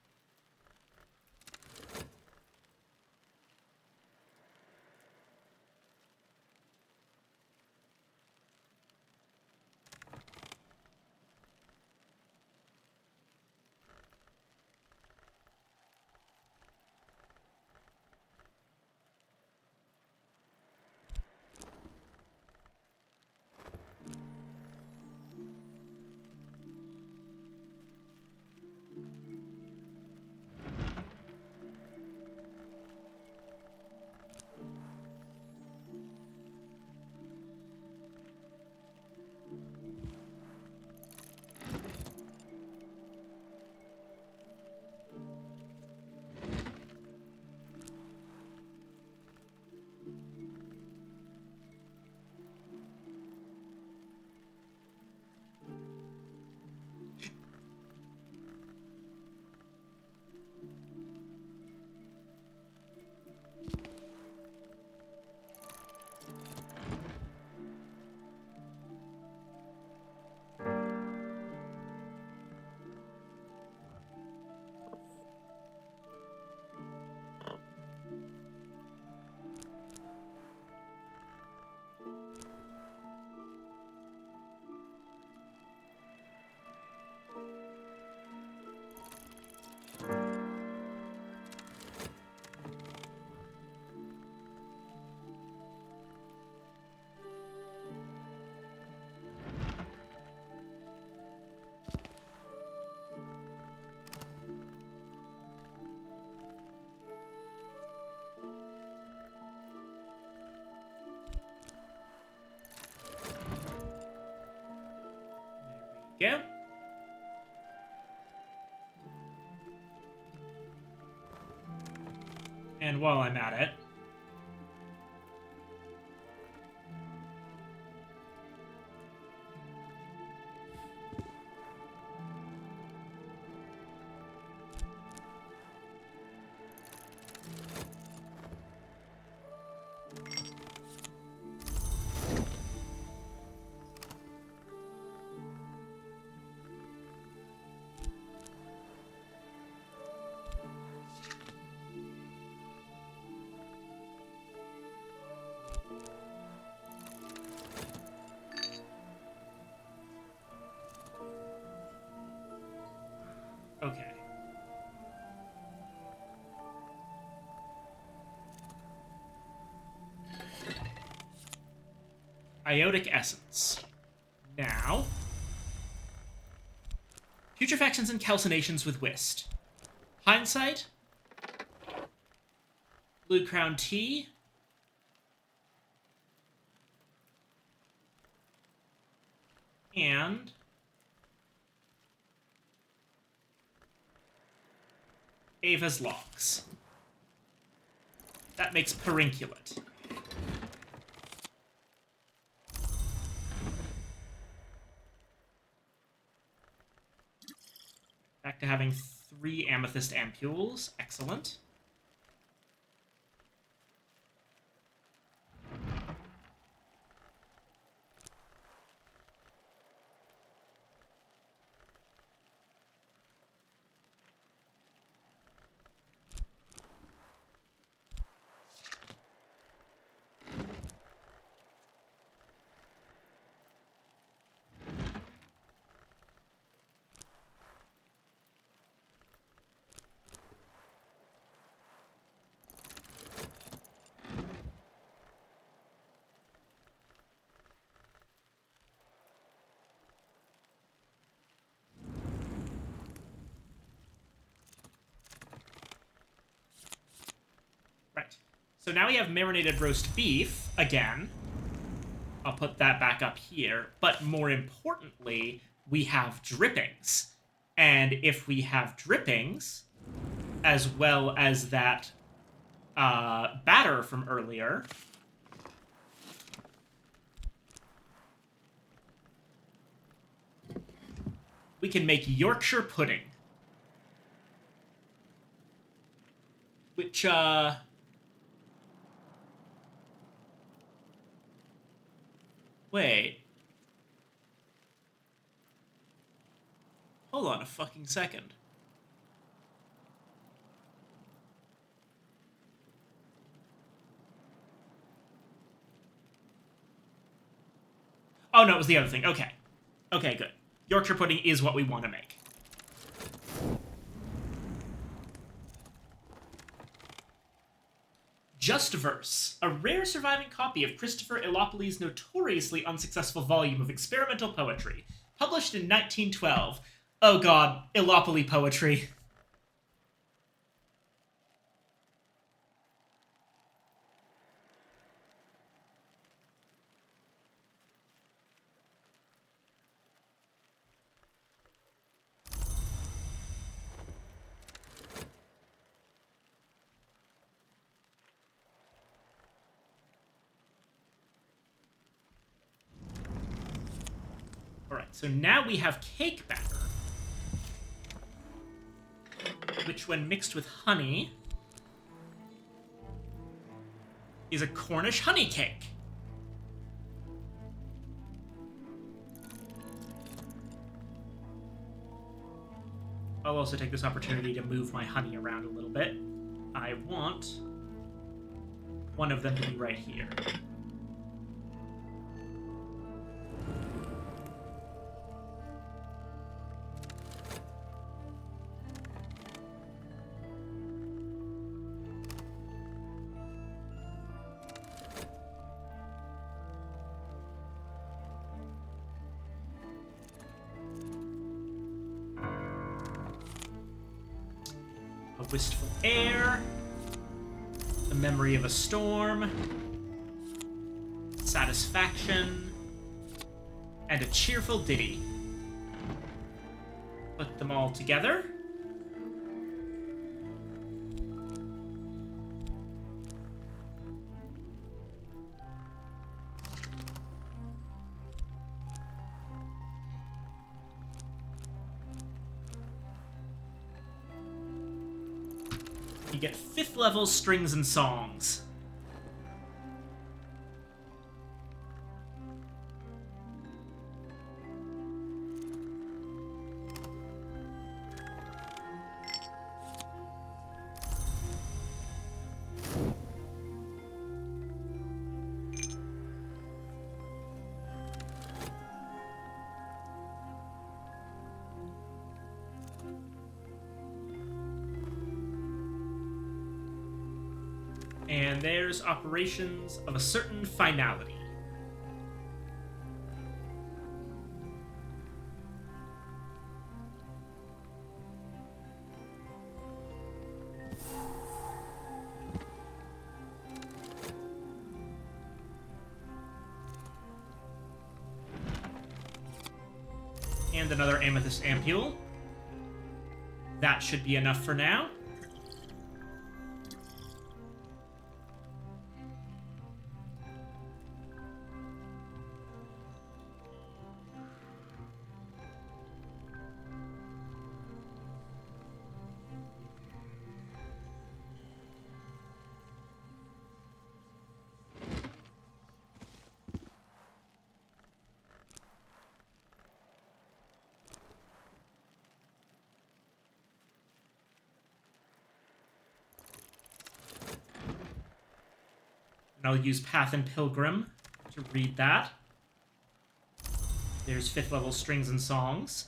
There we go. And while I'm at it, okay. Iotic Essence. Now, putrefactions and calcinations with Whist. Hindsight. Blue Crown tea. And Ava's Locks. That makes Perunculate. Back to having 3 Amethyst Ampules. Excellent. Right. So now we have marinated roast beef again. I'll put that back up here. But more importantly, we have drippings. And if we have drippings, as well as that batter from earlier, we can make Yorkshire pudding. Which, wait. Hold on a fucking second. Oh, no, it was the other thing. Okay. Okay, good. Yorkshire pudding is what we want to make. Just Verse, a rare surviving copy of Christopher Illopolis' notoriously unsuccessful volume of experimental poetry, published in 1912. Oh god, Illopoli poetry. Alright, so now we have cake batter, which when mixed with honey is a Cornish honey cake. I'll also take this opportunity to move my honey around a little bit. I want one of them to be right here. Wistful Air, The Memory of a Storm, Satisfaction, and a Cheerful Ditty. Put them all together. You get 5th level strings and songs. And there's operations of a certain finality. And another Amethyst Ampule. That should be enough for now. And I'll use Path and Pilgrim to read that. There's 5th level strings and songs.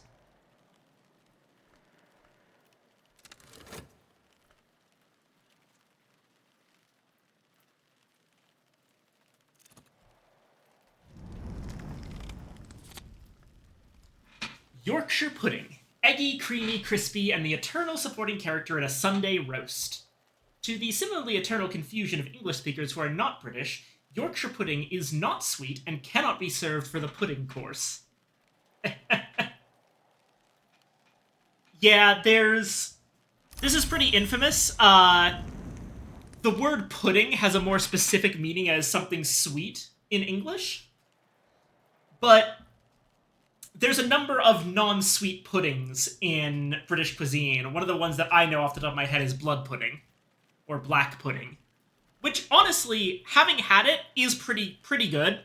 Yorkshire pudding. Eggy, creamy, crispy, and the eternal supporting character in a Sunday roast. To the similarly eternal confusion of English speakers who are not British, Yorkshire pudding is not sweet and cannot be served for the pudding course. Yeah, this is pretty infamous. The word pudding has a more specific meaning as something sweet in English. But there's a number of non-sweet puddings in British cuisine. One of the ones that I know off the top of my head is blood pudding, or black pudding. Which, honestly, having had it, is pretty good.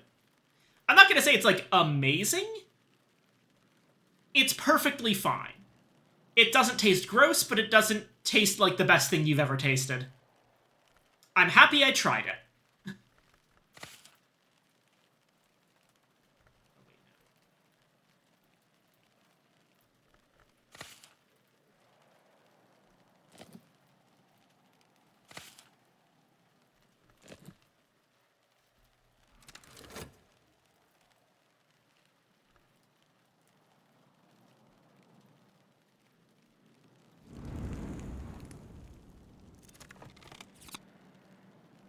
I'm not gonna say it's, like, amazing. It's perfectly fine. It doesn't taste gross, but it doesn't taste like the best thing you've ever tasted. I'm happy I tried it.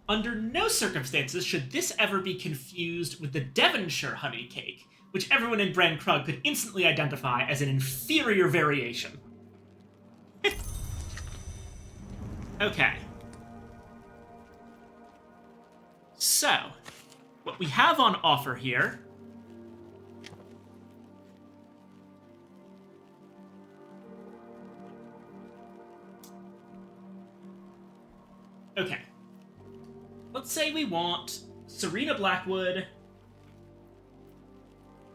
Under no circumstances should this ever be confused with the Devonshire honey cake, which everyone in Bran Krug could instantly identify as an inferior variation. Okay. So, what we have on offer here... Okay. Let's say we want Serena Blackwood,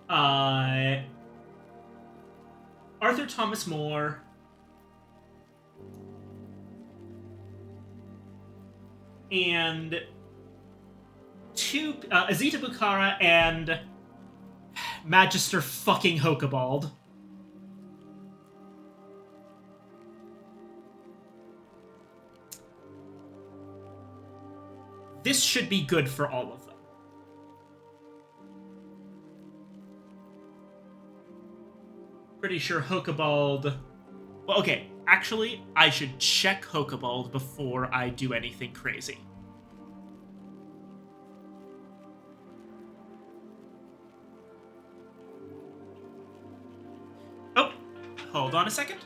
Arthur Thomas More, and Azita Bukhara and Magister fucking Hokabald. This should be good for all of them. Pretty sure Hokabald... Well, okay, actually, I should check Hokabald before I do anything crazy. Oh, hold on a second.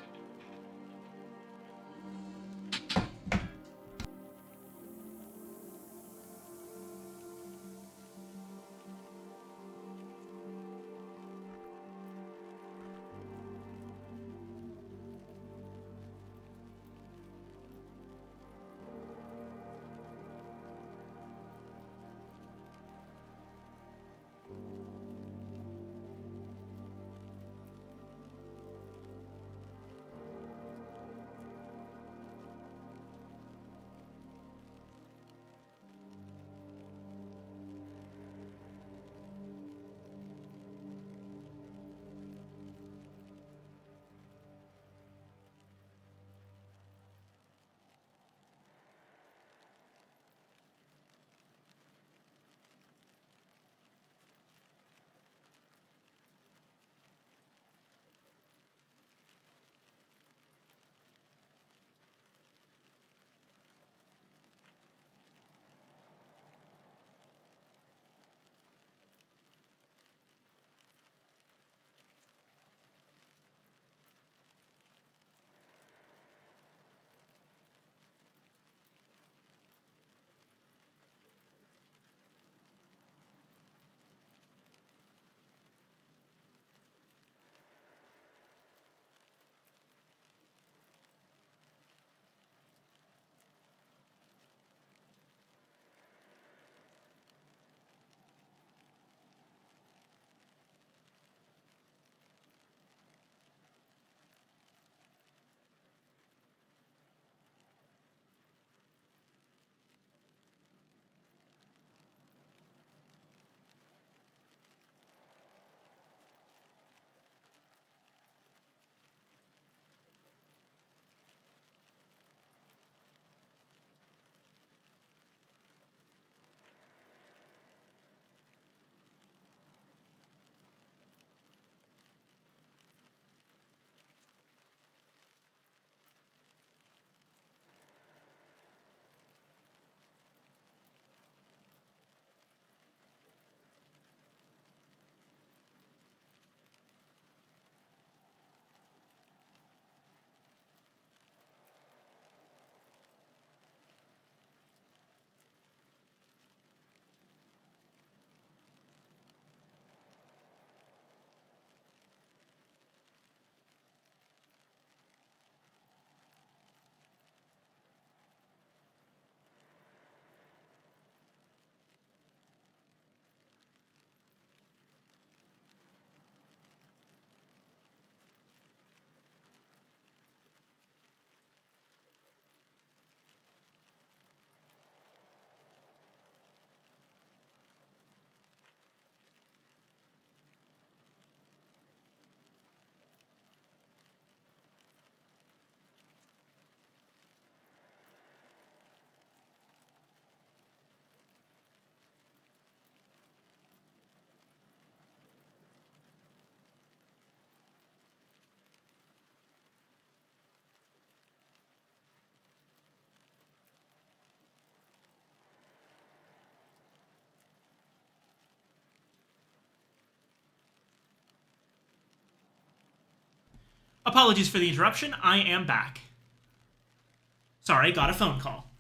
Apologies for the interruption. I am back. Sorry, got a phone call.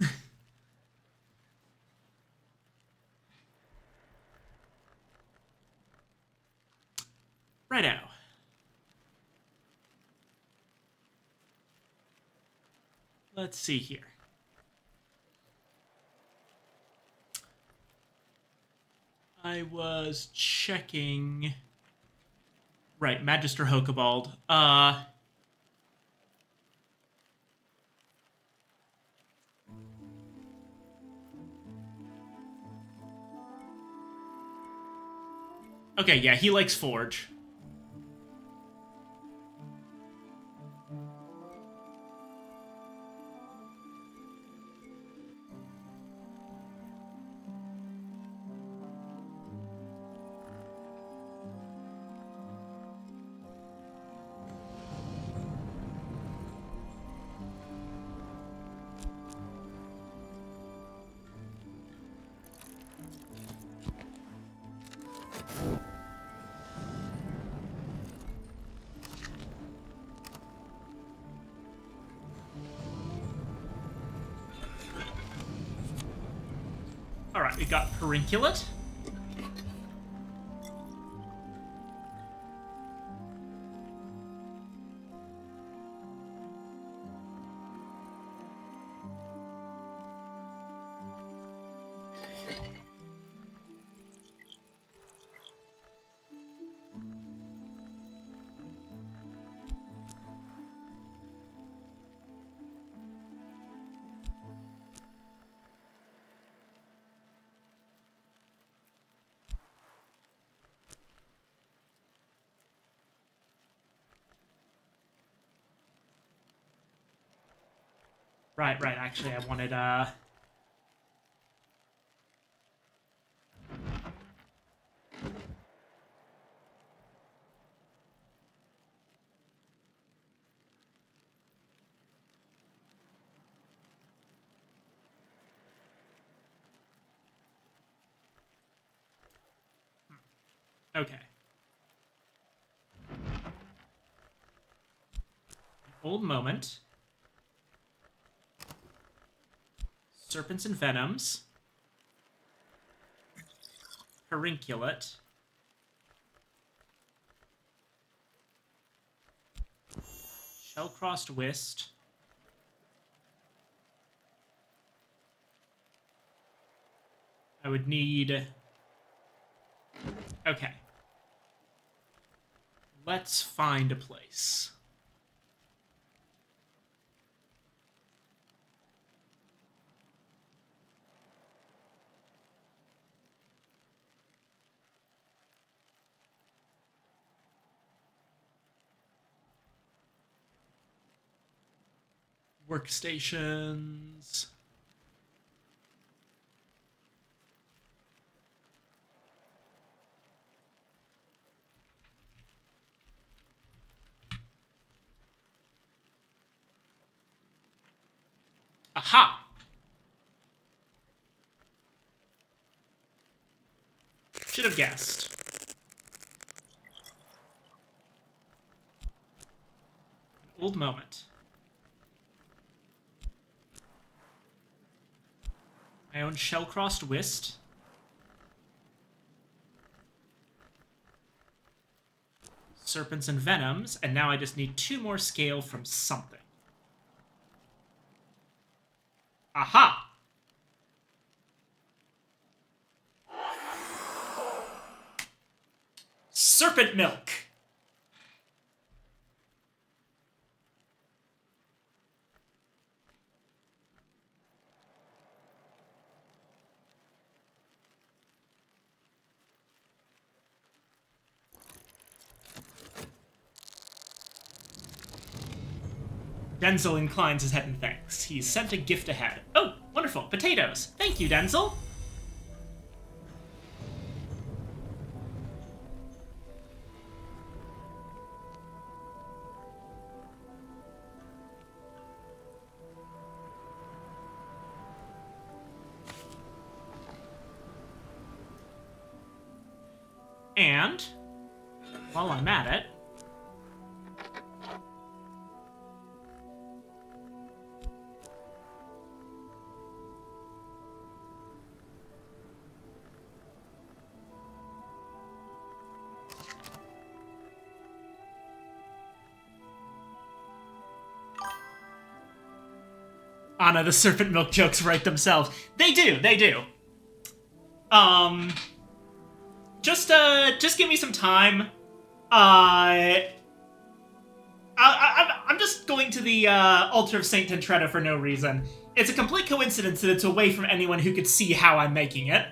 Righto. Let's see here. I was checking... Right, Magister Hokebald. Okay, yeah, he likes Forge. Alright, we got Perunculate. Right, actually, I wanted, Okay. Old Moment. Serpents and Venoms. Perunculate. Shellcrossed Whist. I would need... Okay. Let's find a place. Workstations. Aha! Should have guessed. Old Moment. I own Shellcrossed Whist. Serpents and Venoms, and now I just need 2 more scale from something. Aha! Serpent Milk! Denzel inclines his head in thanks. He's sent a gift ahead. Oh, wonderful. Potatoes. Thank you, Denzel. And, while I'm at it, Anna, the serpent milk jokes write themselves. They do. Just give me some time. I'm just going to the altar of Saint Tentretta for no reason. It's a complete coincidence that it's away from anyone who could see how I'm making it.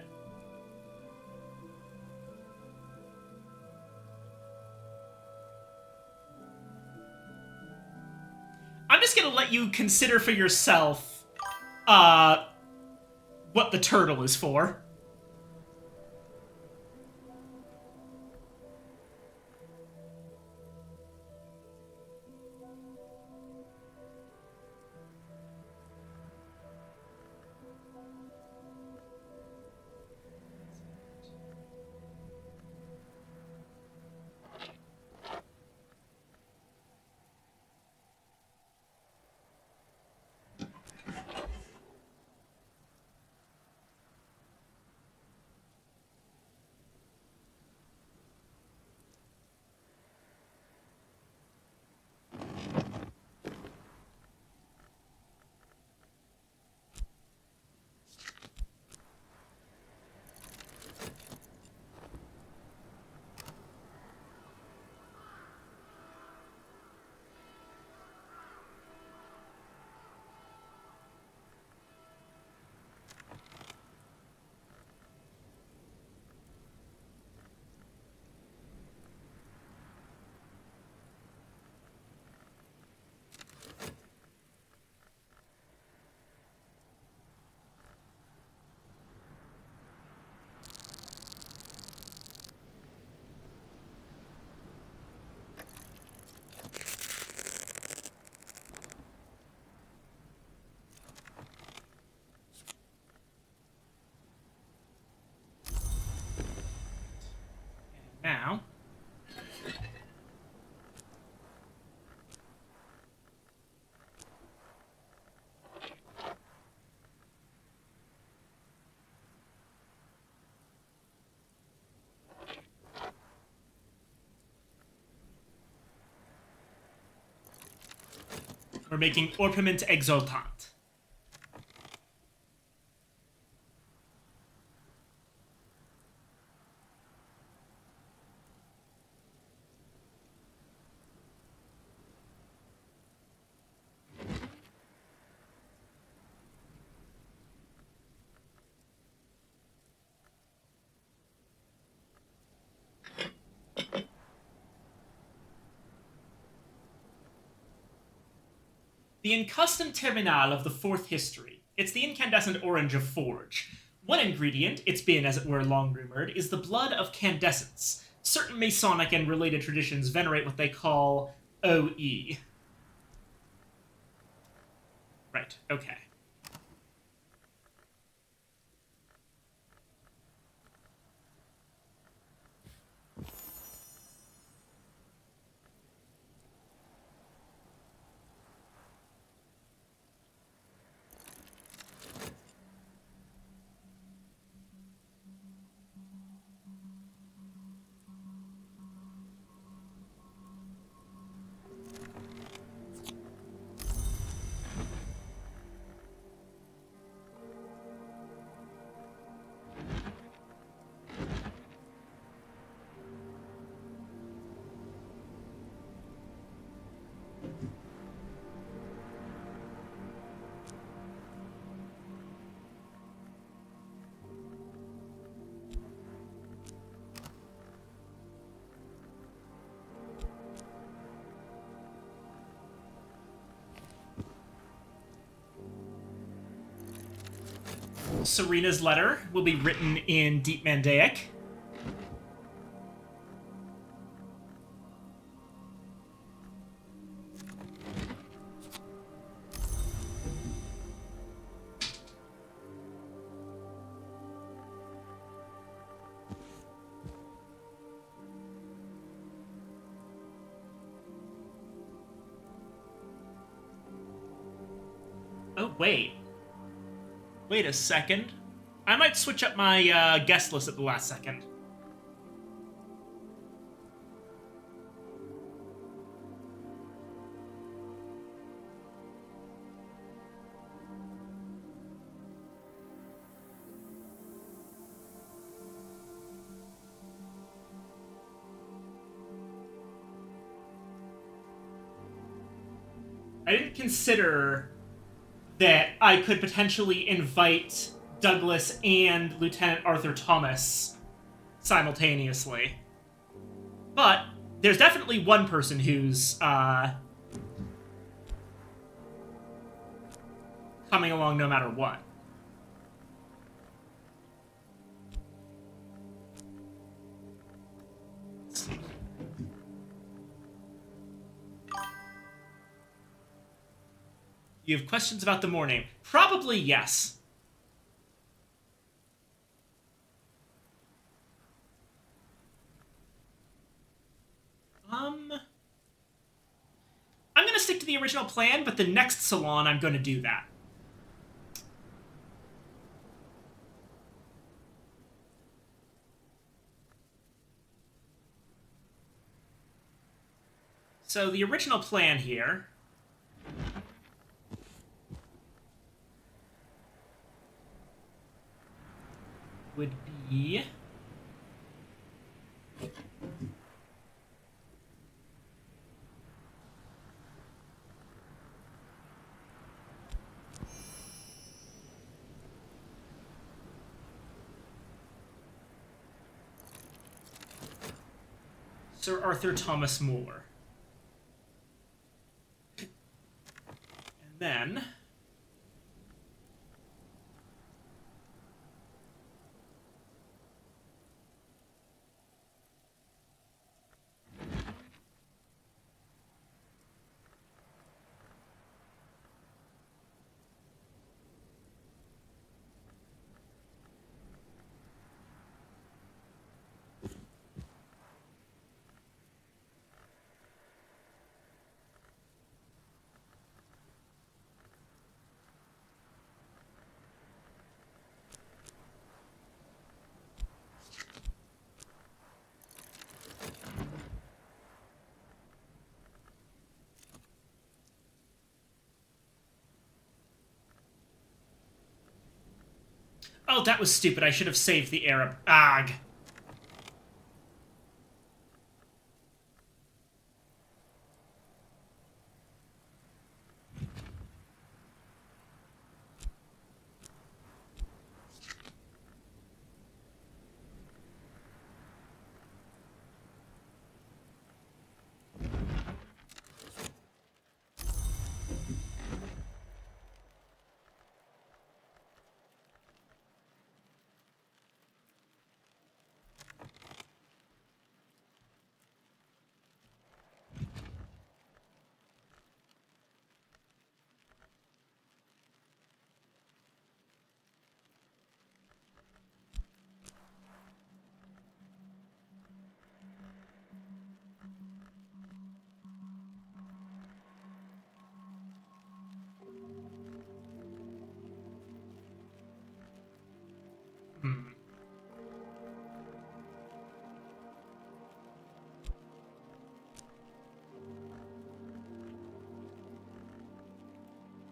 I'm just gonna let you consider for yourself, what the turtle is for. Now, we're making Orpiment Exultant. The Incustum Terminal of the Fourth History. It's the incandescent orange of Forge. One ingredient, it's been, as it were, long rumored, is the blood of candescence. Certain Masonic and related traditions venerate what they call OE. Right, okay. Serena's letter will be written in Deep Mandaic. Oh, wait. Wait a second. I might switch up my guest list at the last second. I didn't consider that I could potentially invite Douglas and Lieutenant Arthur Thomas simultaneously. But there's definitely one person who's coming along no matter what. Let's see. You have questions about the morning? Probably yes. I'm going to stick to the original plan, but the next salon I'm going to do that. So the original plan here would be... Sir Arthur Thomas Moore. And then... Oh, that was stupid. I should have saved the Arab. Ag.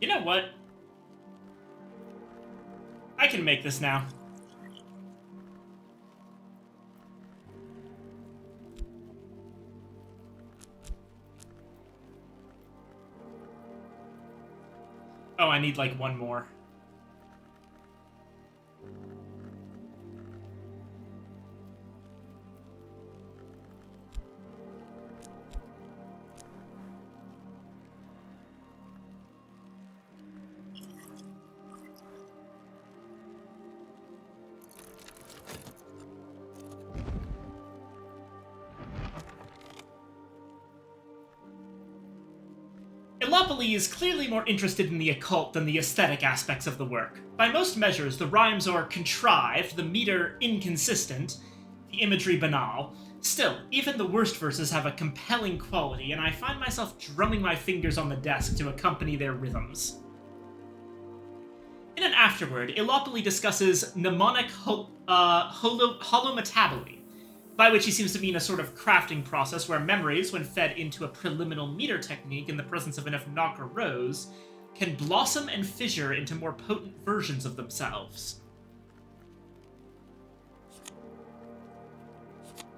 You know what? I can make this now. Oh, I need like one more. Elopoli is clearly more interested in the occult than the aesthetic aspects of the work. By most measures, the rhymes are contrived, the meter inconsistent, the imagery banal. Still, even the worst verses have a compelling quality, and I find myself drumming my fingers on the desk to accompany their rhythms. In an afterword, Elopoli discusses mnemonic holometaboly, by which he seems to mean a sort of crafting process where memories, when fed into a preliminal meter technique in the presence of enough Knocker rows, can blossom and fissure into more potent versions of themselves.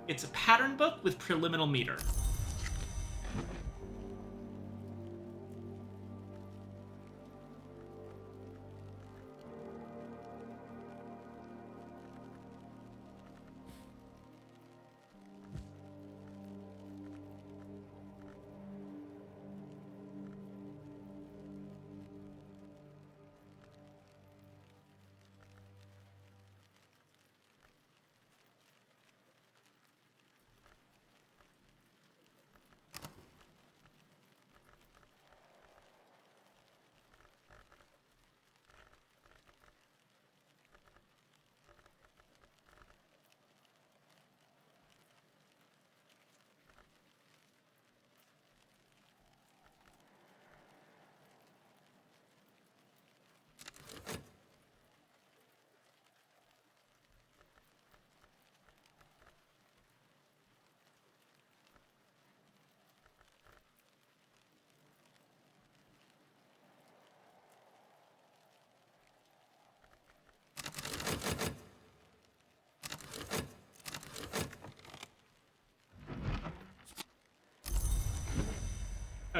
It's a pattern book with preliminal meter.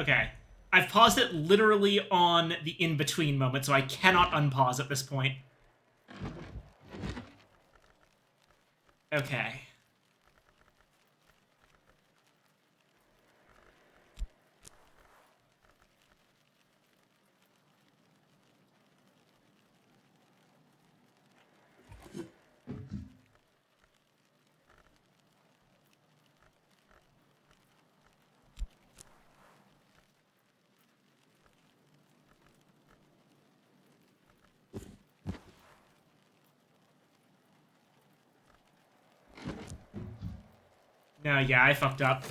Okay. I've paused it literally on the in-between moment, so I cannot unpause at this point. Okay. No, yeah, I fucked up.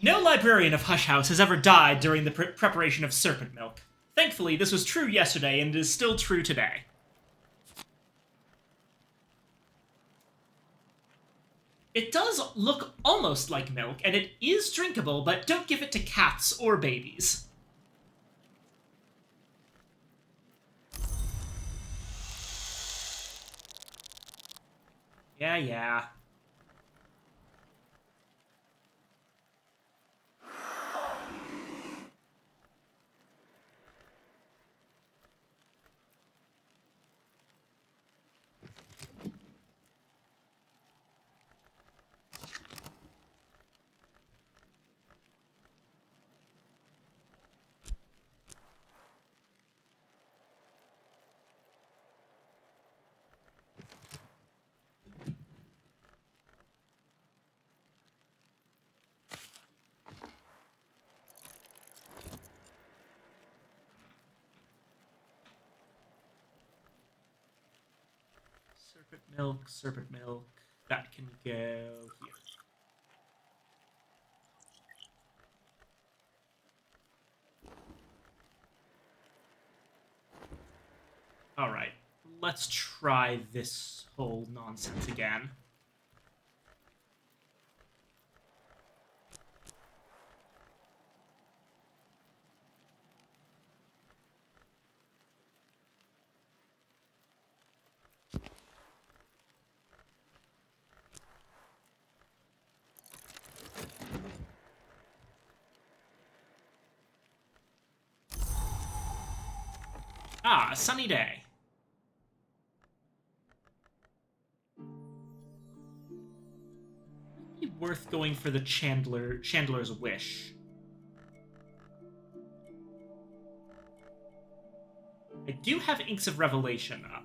No librarian of Hush House has ever died during the preparation of serpent milk. Thankfully, this was true yesterday and is still true today. It does look almost like milk, and it is drinkable, but don't give it to cats or babies. Yeah, yeah. Serpent milk, serpent milk. That can go here. Alright, let's try this whole nonsense again. Ah, a sunny day. Be worth going for the Chandler's Wish. I do have Inks of Revelation up.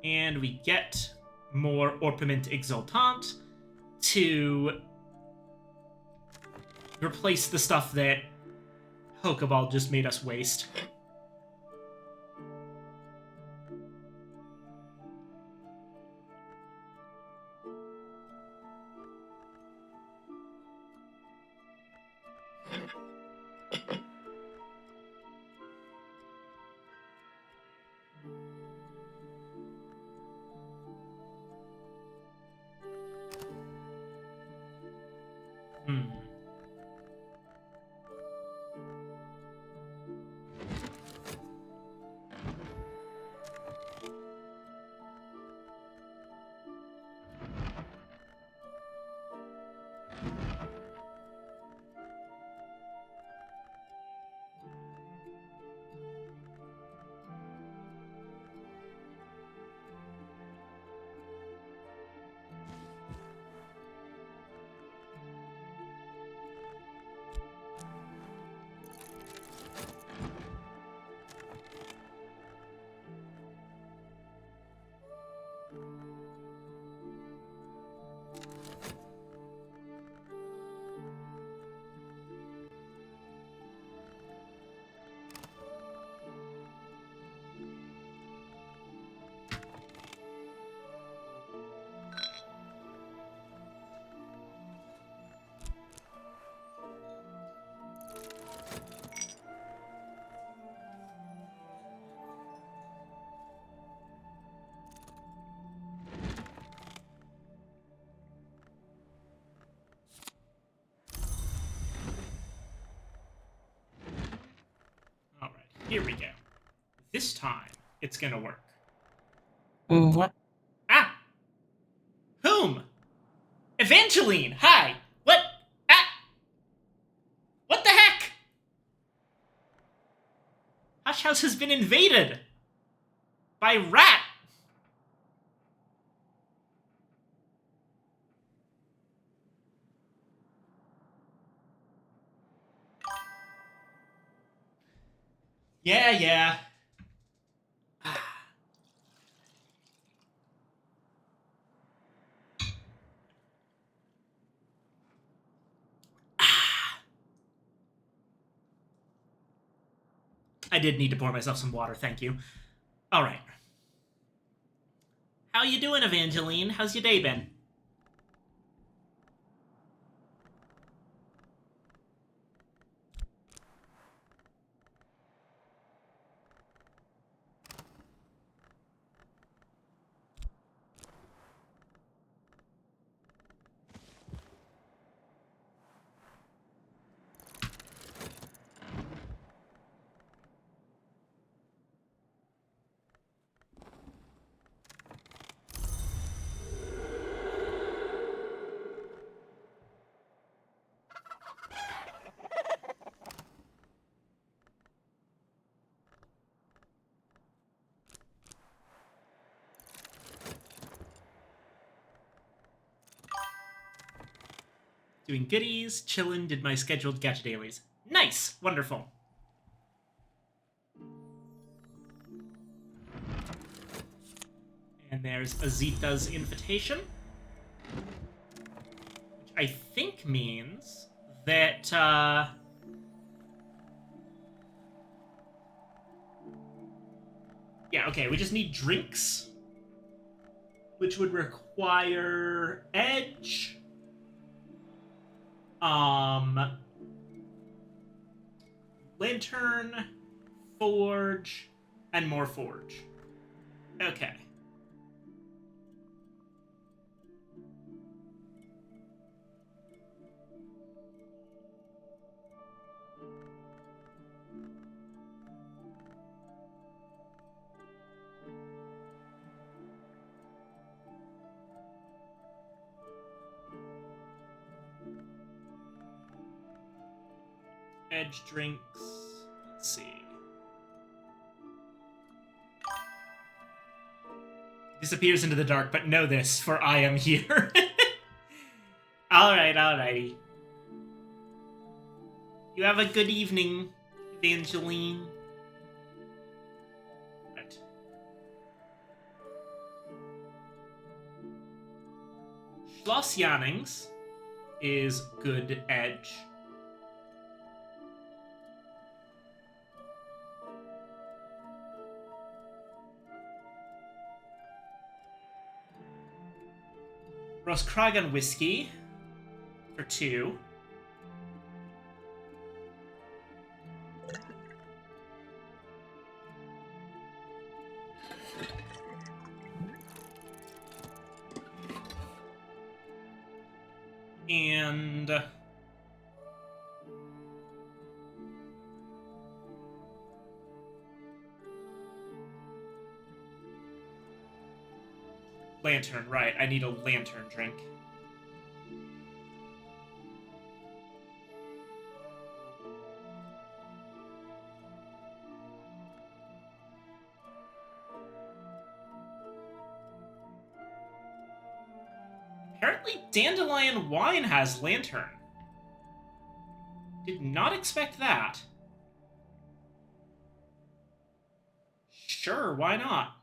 And we get more Orpiment Exultant to replace the stuff that Hokaball just made us waste. Hmm. Here we go. This time, it's gonna work. What? Ah! Whom? Evangeline! Hi! What? Ah! What the heck? Hush House has been invaded! By rat! Yeah. I did need to pour myself some water, thank you. Alright. How you doing, Evangeline? How's your day been? Doing goodies, chillin', did my scheduled gacha dailies. Nice! Wonderful. And there's Azita's invitation. Which I think means that, yeah, okay, we just need drinks. Which would require Edge. Lantern, Forge, and more Forge. Okay. Edge drinks. Let's see. Disappears into the dark, but know this, for I am here. Alrighty. You have a good evening, Evangeline. Right. Schloss Jannings is good Edge. Roskragan whiskey for 2. And lantern, right. I need a lantern drink. Apparently Dandelion Wine has lantern. Did not expect that. Sure, why not?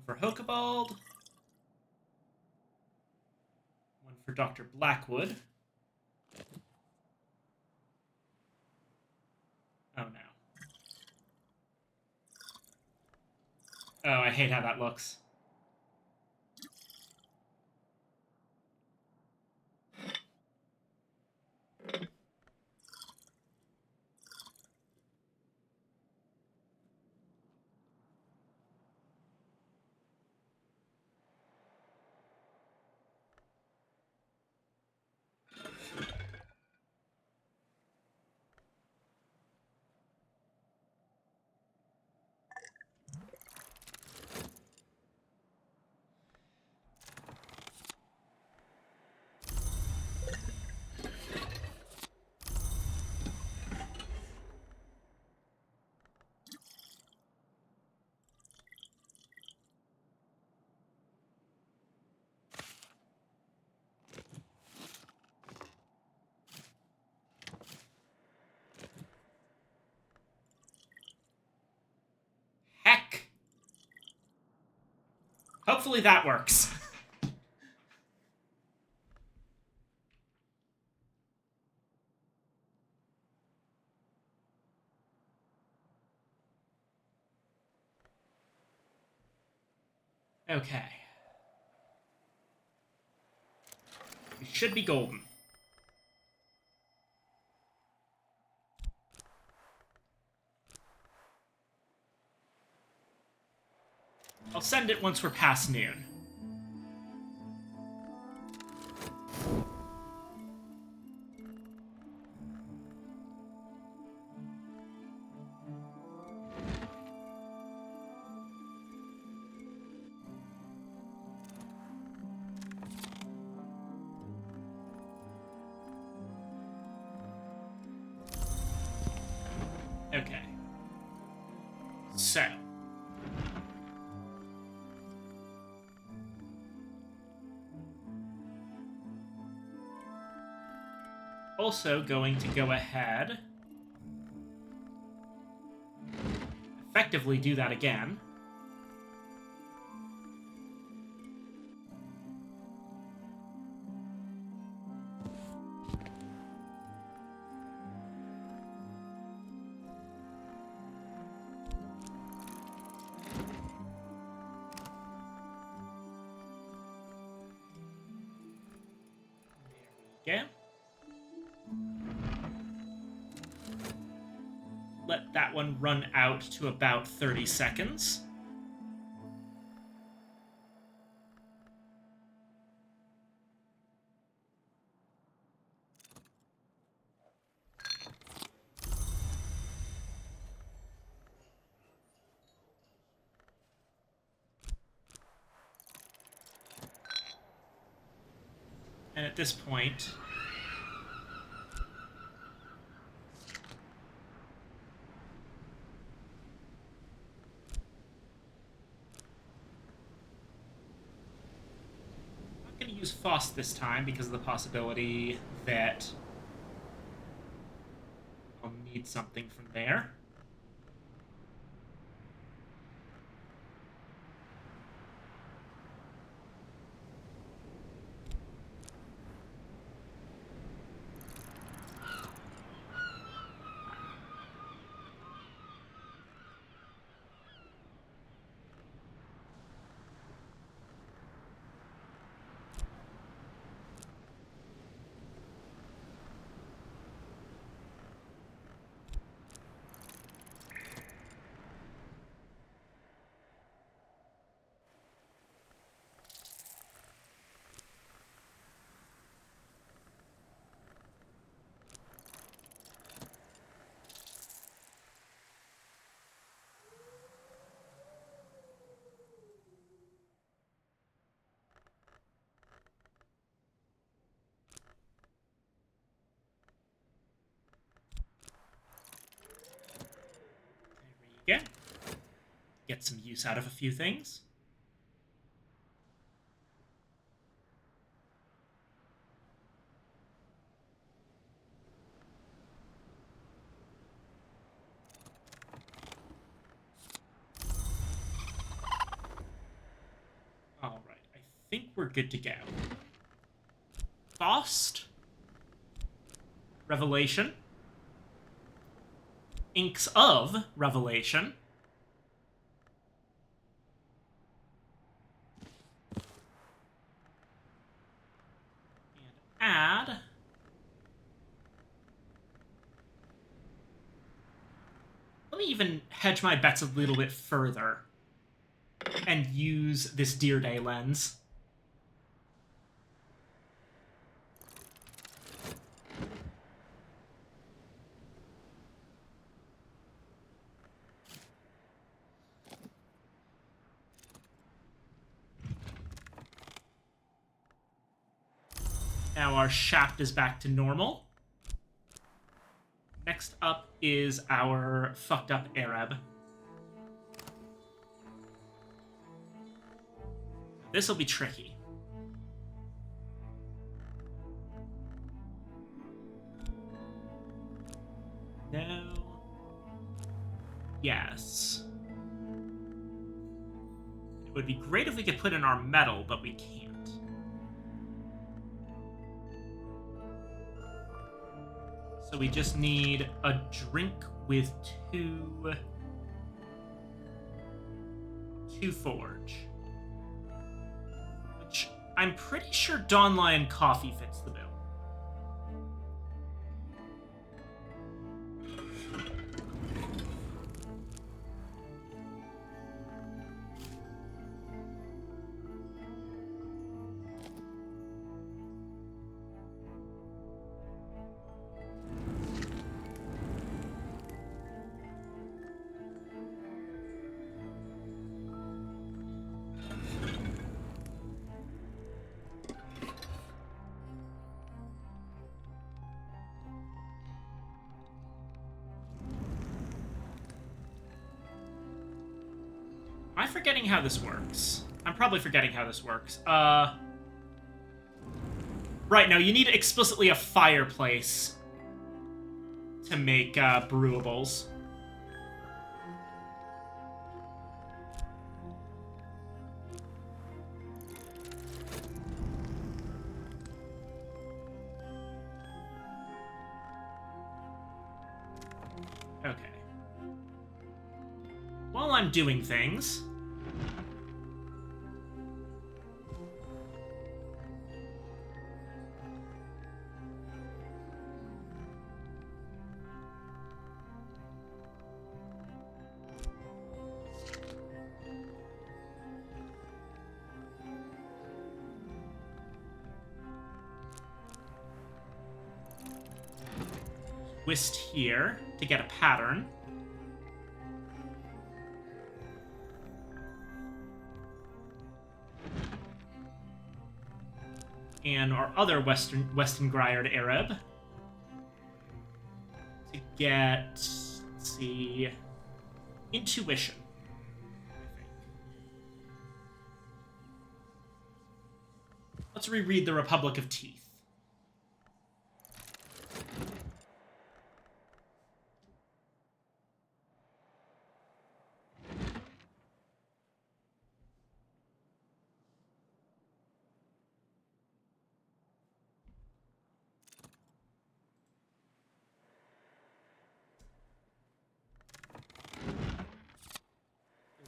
for Hokebald. One for Dr. Blackwood. Oh no. Oh, I hate how that looks. Heck! Hopefully that works. Okay. We should be golden. I'll send it once we're past noon. Okay. So. Also going to go ahead. Effectively do that again. There we go. Let that one run out to about 30 seconds. And at this point, I'm not going to use Faust this time because of the possibility that I'll need something from there. There we go. Get some use out of a few things. good to go. Faust. Revelation. Inks of Revelation. And add... Let me even hedge my bets a little bit further and use this Deer Day lens. Now our shaft is back to normal. Next up is our fucked up Arab. This'll be tricky. No. Yes. It would be great if we could put in our metal, but we can't. So we just need a drink with two forge. Which I'm pretty sure Dawn Lion coffee fits the bill. Am I forgetting how this works? I'm probably forgetting how this works. Right, no, you need explicitly a fireplace to make brewables. Okay. While I'm doing things... twist here to get a pattern. And our other Western Griard Arab to get, let's see, intuition, I think. Let's reread the Republic of Teeth.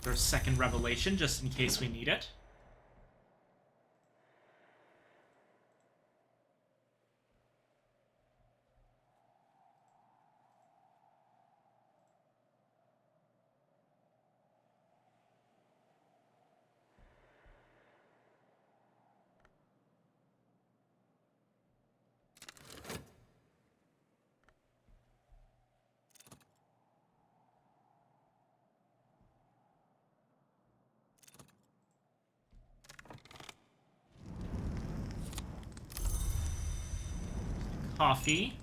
Our second revelation, just in case we need it. Coffee.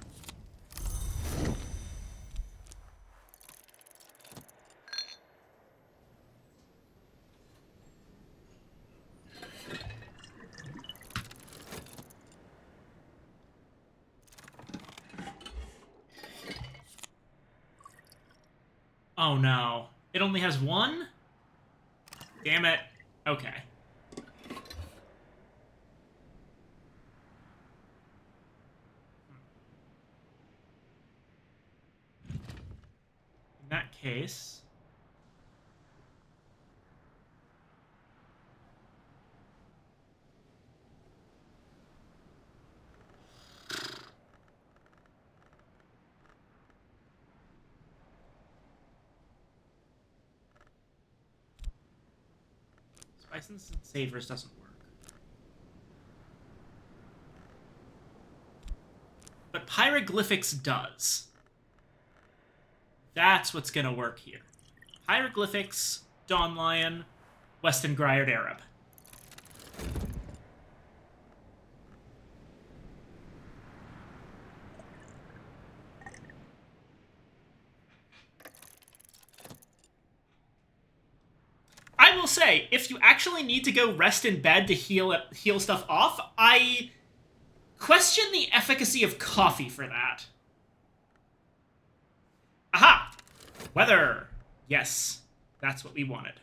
Oh no. It only has one? Damn it. Okay. case... Spices and Savers doesn't work. But Hieroglyphics does. That's what's gonna work here. Hieroglyphics, Dawn Lion, Weston Grired Arab. I will say, if you actually need to go rest in bed to heal stuff off, I question the efficacy of coffee for that. Aha! Weather! Yes, that's what we wanted.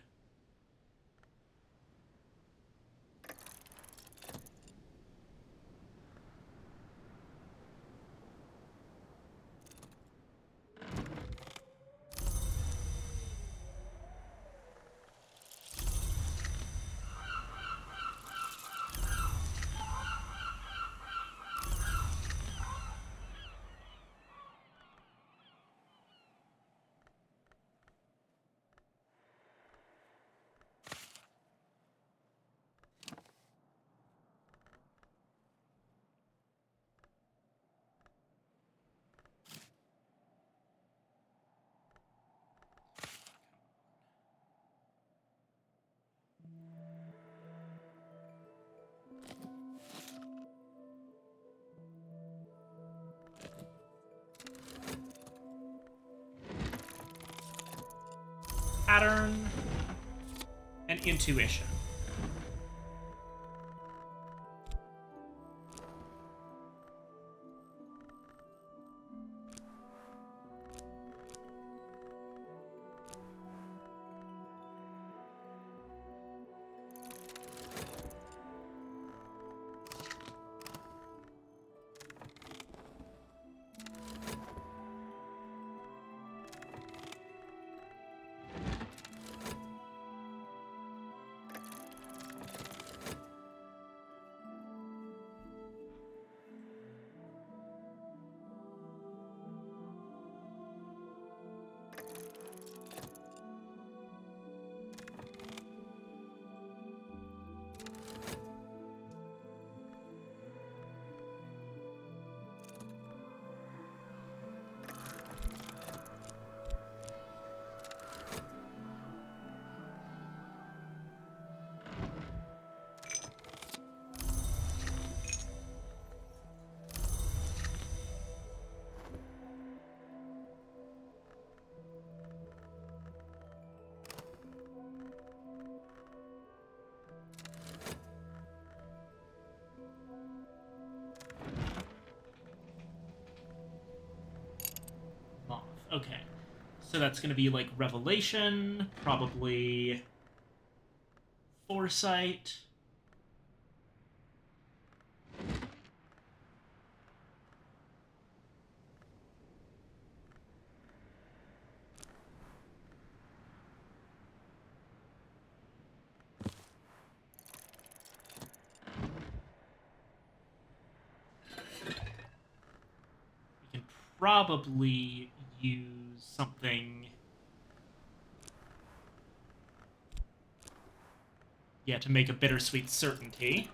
Pattern and intuition. Okay. So that's going to be like Revelation, probably Foresight. We can probably use something, yeah, to make a bittersweet certainty.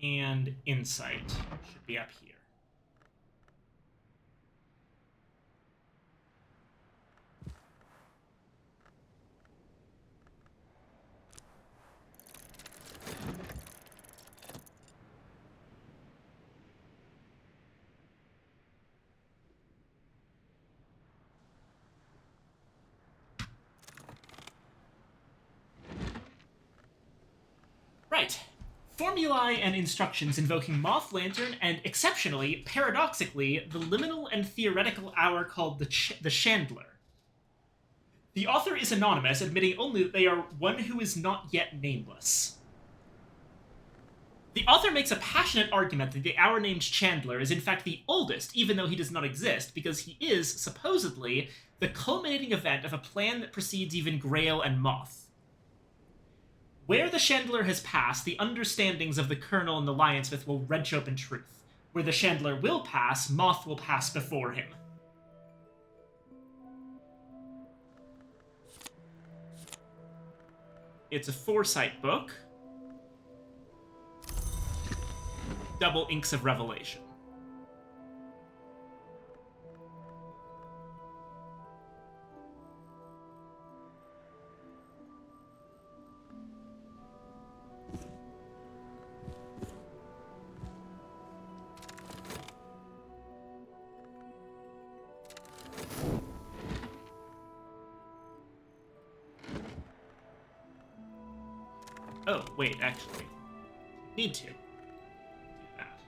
And insight should be up here. Right. Formulae and instructions invoking Moth Lantern and, exceptionally, paradoxically, the liminal and theoretical hour called the Chandler. The author is anonymous, admitting only that they are one who is not yet nameless. The author makes a passionate argument that the hour-named Chandler is in fact the oldest, even though he does not exist, because he is, supposedly, the culminating event of a plan that precedes even Grail and Moth. Where the Chandler has passed, the understandings of the Colonel and the Lionsmith will wrench open truth. Where the Chandler will pass, Moth will pass before him. It's a Foresight book. Double Inks of Revelation. Oh, wait, actually. Need to. Do that.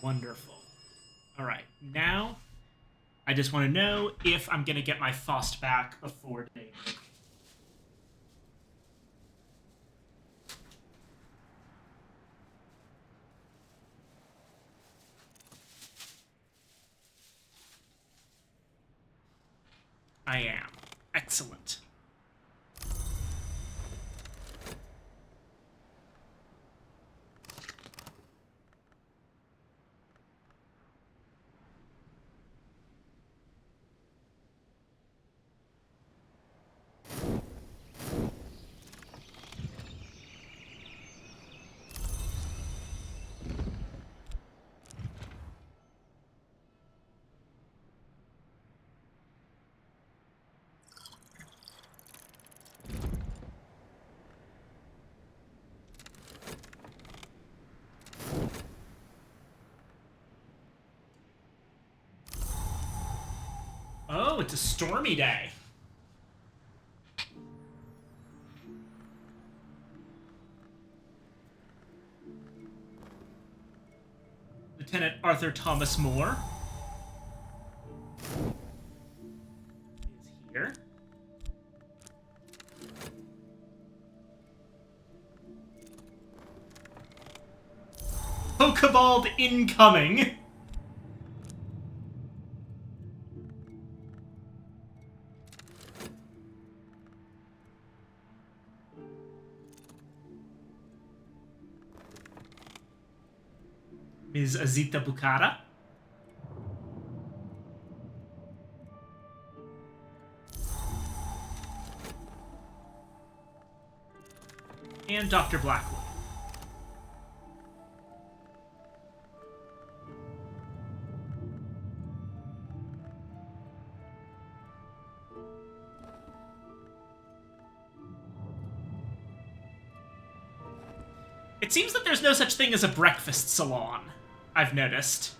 Wonderful. Alright, now I just want to know if I'm going to get my Faust back before daybreak. I am. Excellent. Oh, it's a stormy day. Lieutenant Arthur Thomas Moore is here. Pokeball incoming! Ms. Azita Bukhara. And Dr. Blackwood. It seems that there's no such thing as a breakfast salon, I've noticed.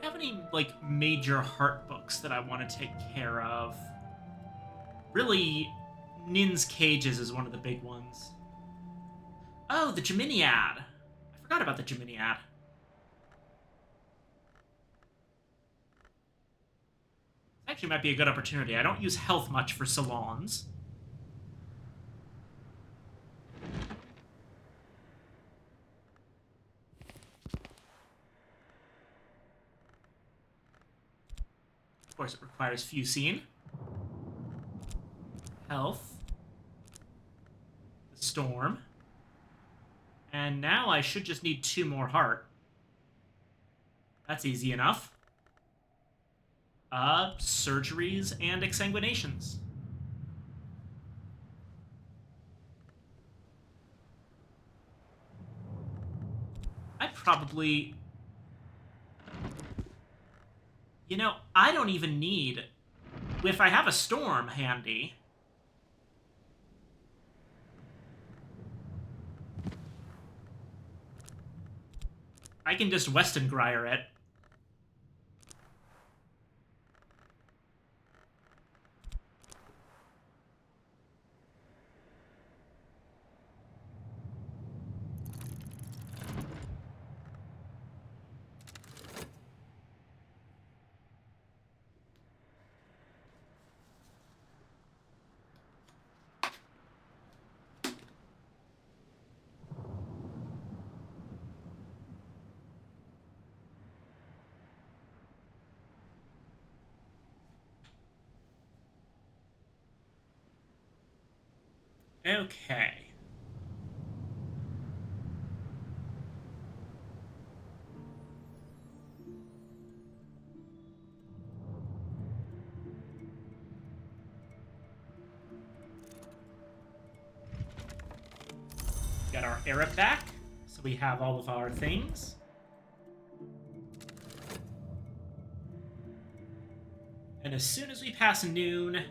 Have any like major heart books that I want to take care of? Really, Nin's Cages is one of the big ones. Oh, the Geminiad. I forgot about the Geminiad. Actually might be a good opportunity. I don't use health much for salons. Of course, it requires Fusine. Health. The Storm. And now I should just need 2 more heart. That's easy enough. Surgeries and exsanguinations. I probably... You know, I don't even need... If I have a storm handy... I can just Westengrier it. Okay. Got our Arab back, so we have all of our things. And as soon as we pass noon,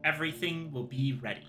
everything will be ready.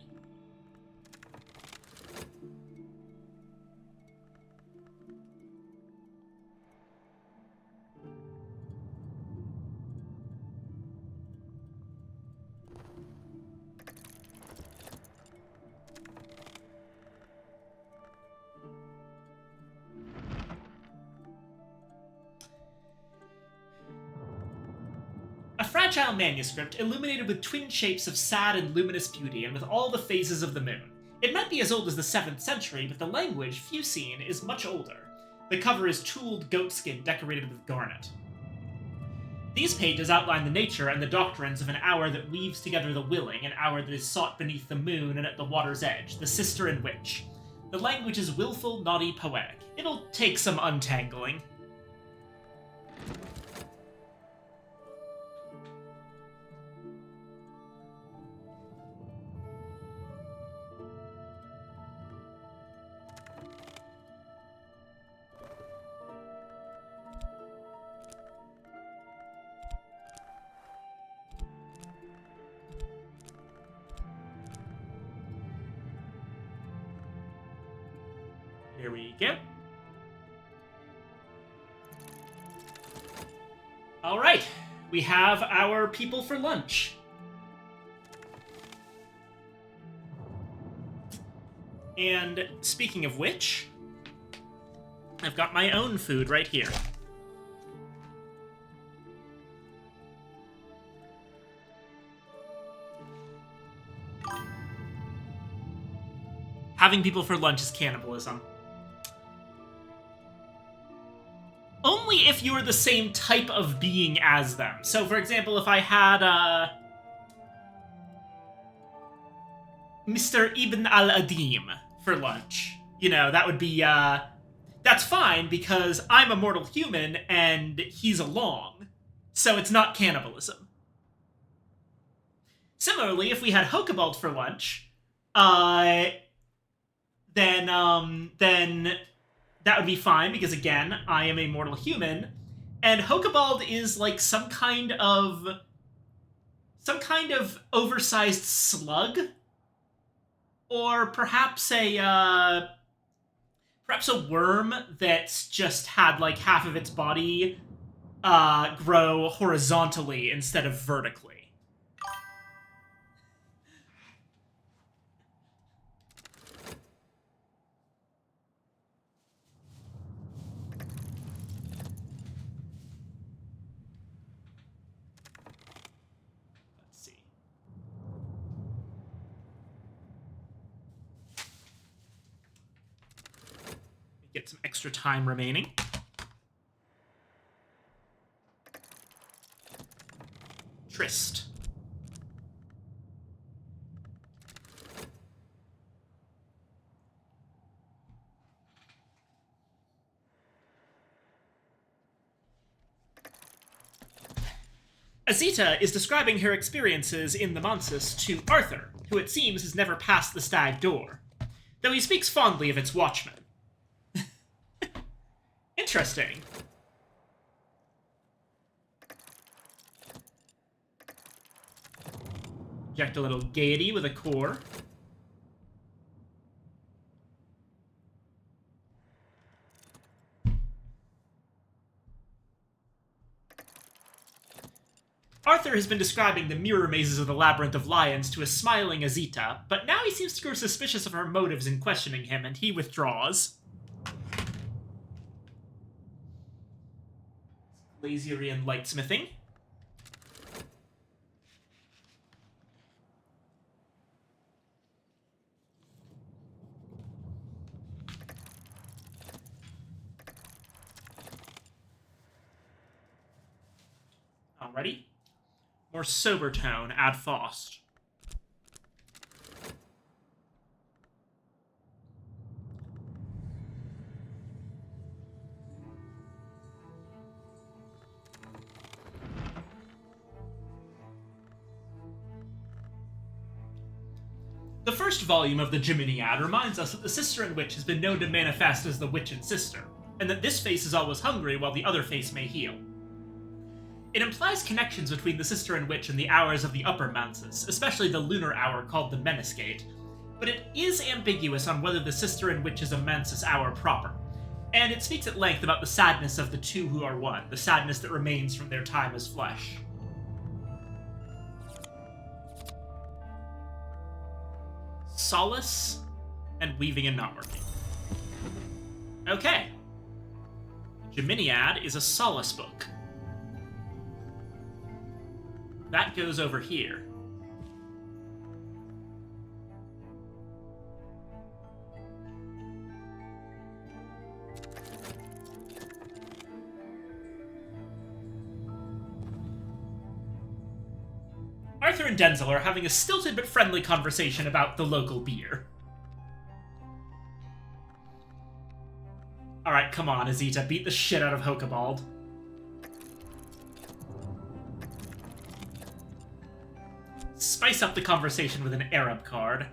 A fragile manuscript illuminated with twin shapes of sad and luminous beauty and with all the phases of the moon. It might be as old as the 7th century, but the language, Fusine, is much older. The cover is tooled goatskin decorated with garnet. These pages outline the nature and the doctrines of an hour that weaves together the willing, an hour that is sought beneath the moon and at the water's edge, the sister and witch. The language is willful, naughty, poetic. It'll take some untangling. Here we go. All right, we have our people for lunch. And speaking of which, I've got my own food right here. Having people for lunch is cannibalism. Only if you're the same type of being as them. So, for example, if I had, Mr. Ibn al-Adim for lunch, you know, that would be, that's fine, because I'm a mortal human, and he's along. So it's not cannibalism. Similarly, if we had Hokebald for lunch, then that would be fine, because again, I am a mortal human, and Hokebald is like some kind of oversized slug, or perhaps a worm that's just had like half of its body grow horizontally instead of vertically. Get some extra time remaining. Trist. Azita is describing her experiences in the Mansus to Arthur, who it seems has never passed the stag door, though he speaks fondly of its watchman. Interesting. Inject a little gaiety with a core. Arthur has been describing the mirror mazes of the Labyrinth of Lions to a smiling Azita, but now he seems to grow suspicious of her motives in questioning him, and he withdraws. Laserian lightsmithing. Alrighty. More sober tone, add Faust. The first volume of the Geminiad reminds us that the Sister and Witch has been known to manifest as the Witch and Sister, and that this face is always hungry while the other face may heal. It implies connections between the Sister and Witch and the hours of the Upper Mansus, especially the lunar hour called the Menascate, but it is ambiguous on whether the Sister and Witch is a Mansus hour proper, and it speaks at length about the sadness of the two who are one, the sadness that remains from their time as flesh. Solace and weaving and not working. Okay. Geminiad is a solace book. That goes over here. Arthur and Denzel are having a stilted but friendly conversation about the local beer. Alright, come on, Azita, beat the shit out of Hokebald. Spice up the conversation with an Arab card.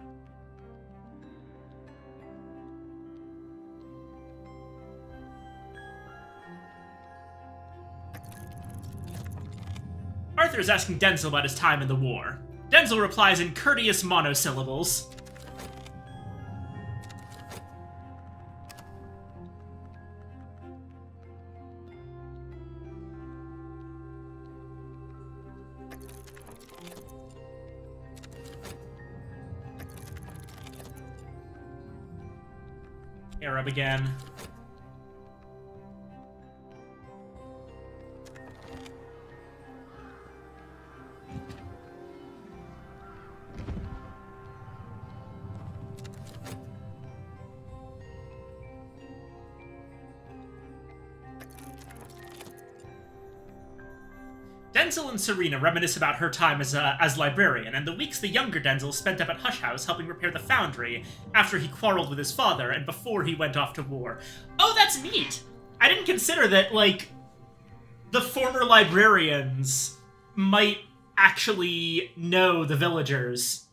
Arthur is asking Denzel about his time in the war. Denzel replies in courteous monosyllables. Arab again. Denzel and Serena reminisce about her time as librarian, and the weeks the younger Denzel spent up at Hush House helping repair the foundry after he quarreled with his father and before he went off to war. Oh, that's neat! I didn't consider that, like, the former librarians might actually know the villagers.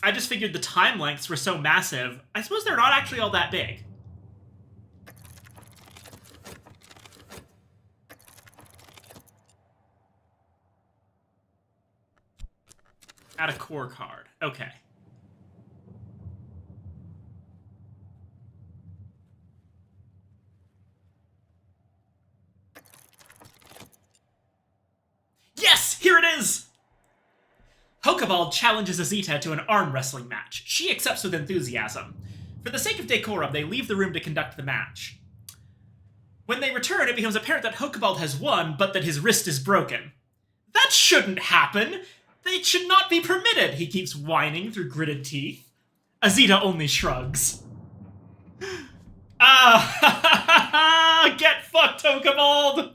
I just figured the time lengths were so massive. I suppose they're not actually all that big. Add a core card. Okay. Yes! Here it is! Hokabald challenges Azita to an arm wrestling match. She accepts with enthusiasm. For the sake of decorum, they leave the room to conduct the match. When they return, it becomes apparent that Hokabald has won, but that his wrist is broken. That shouldn't happen! It should not be permitted, he keeps whining through gritted teeth. Azita only shrugs. Ah, get fucked, Hokabald!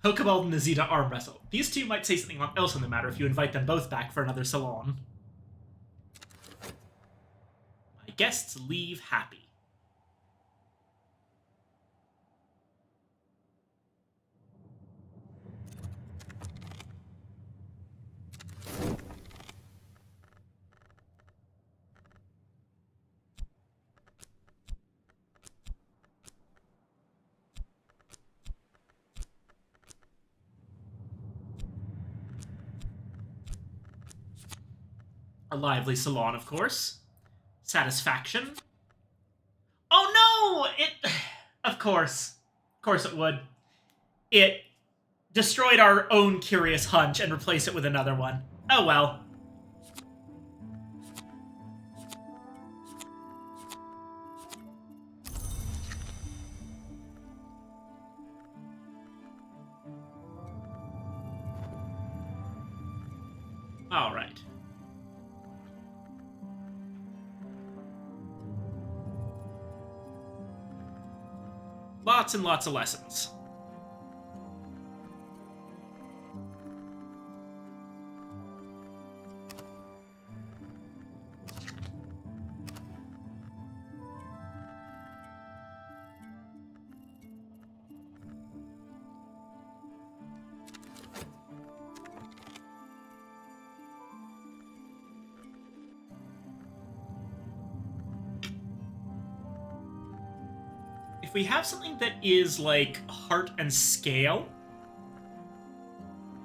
Hokabald and Azita arm wrestle. These two might say something else on the matter if you invite them both back for another salon. My guests leave happy. A lively salon, of course. Satisfaction. Oh no! It... Of course. Of course it would. It destroyed our own curious hunch and replaced it with another one. Oh well. Alright. Lots and lots of lessons. If we have something that is like heart and scale,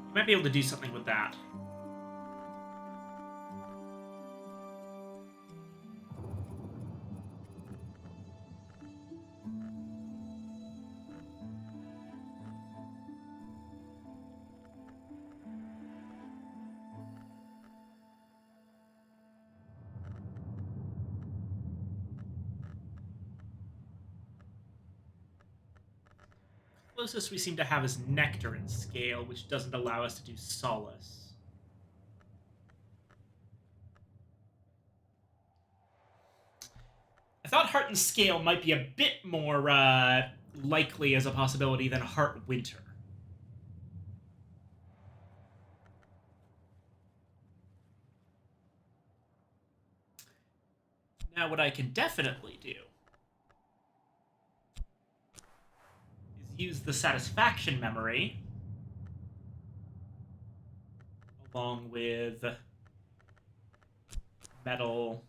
you might be able to do something with that. Closest we seem to have is Nectar in scale, which doesn't allow us to do Solace. I thought Heart and Scale might be a bit more likely as a possibility than Heart Winter. Now, what I can definitely do use the satisfaction memory along with metal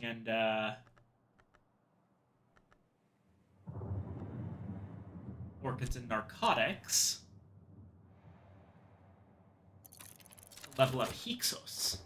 and orchids and narcotics to level up Hyksos.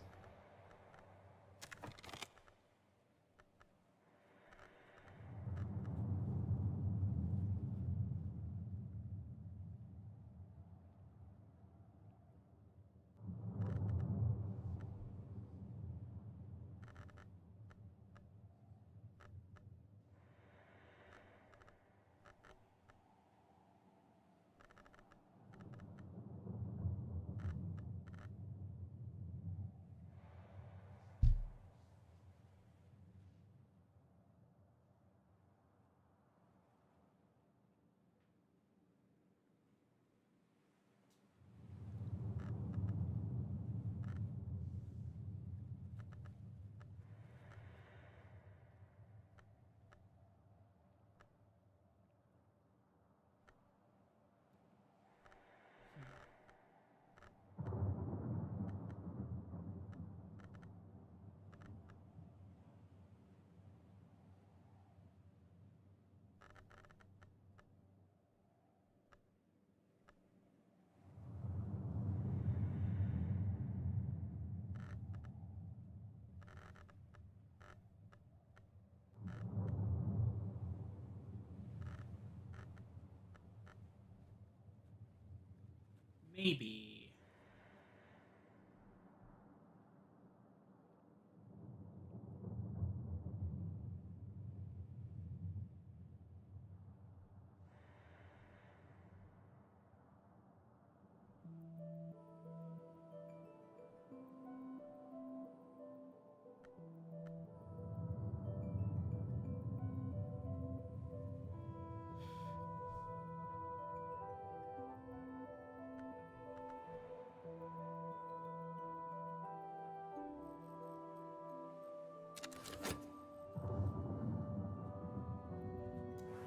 maybe...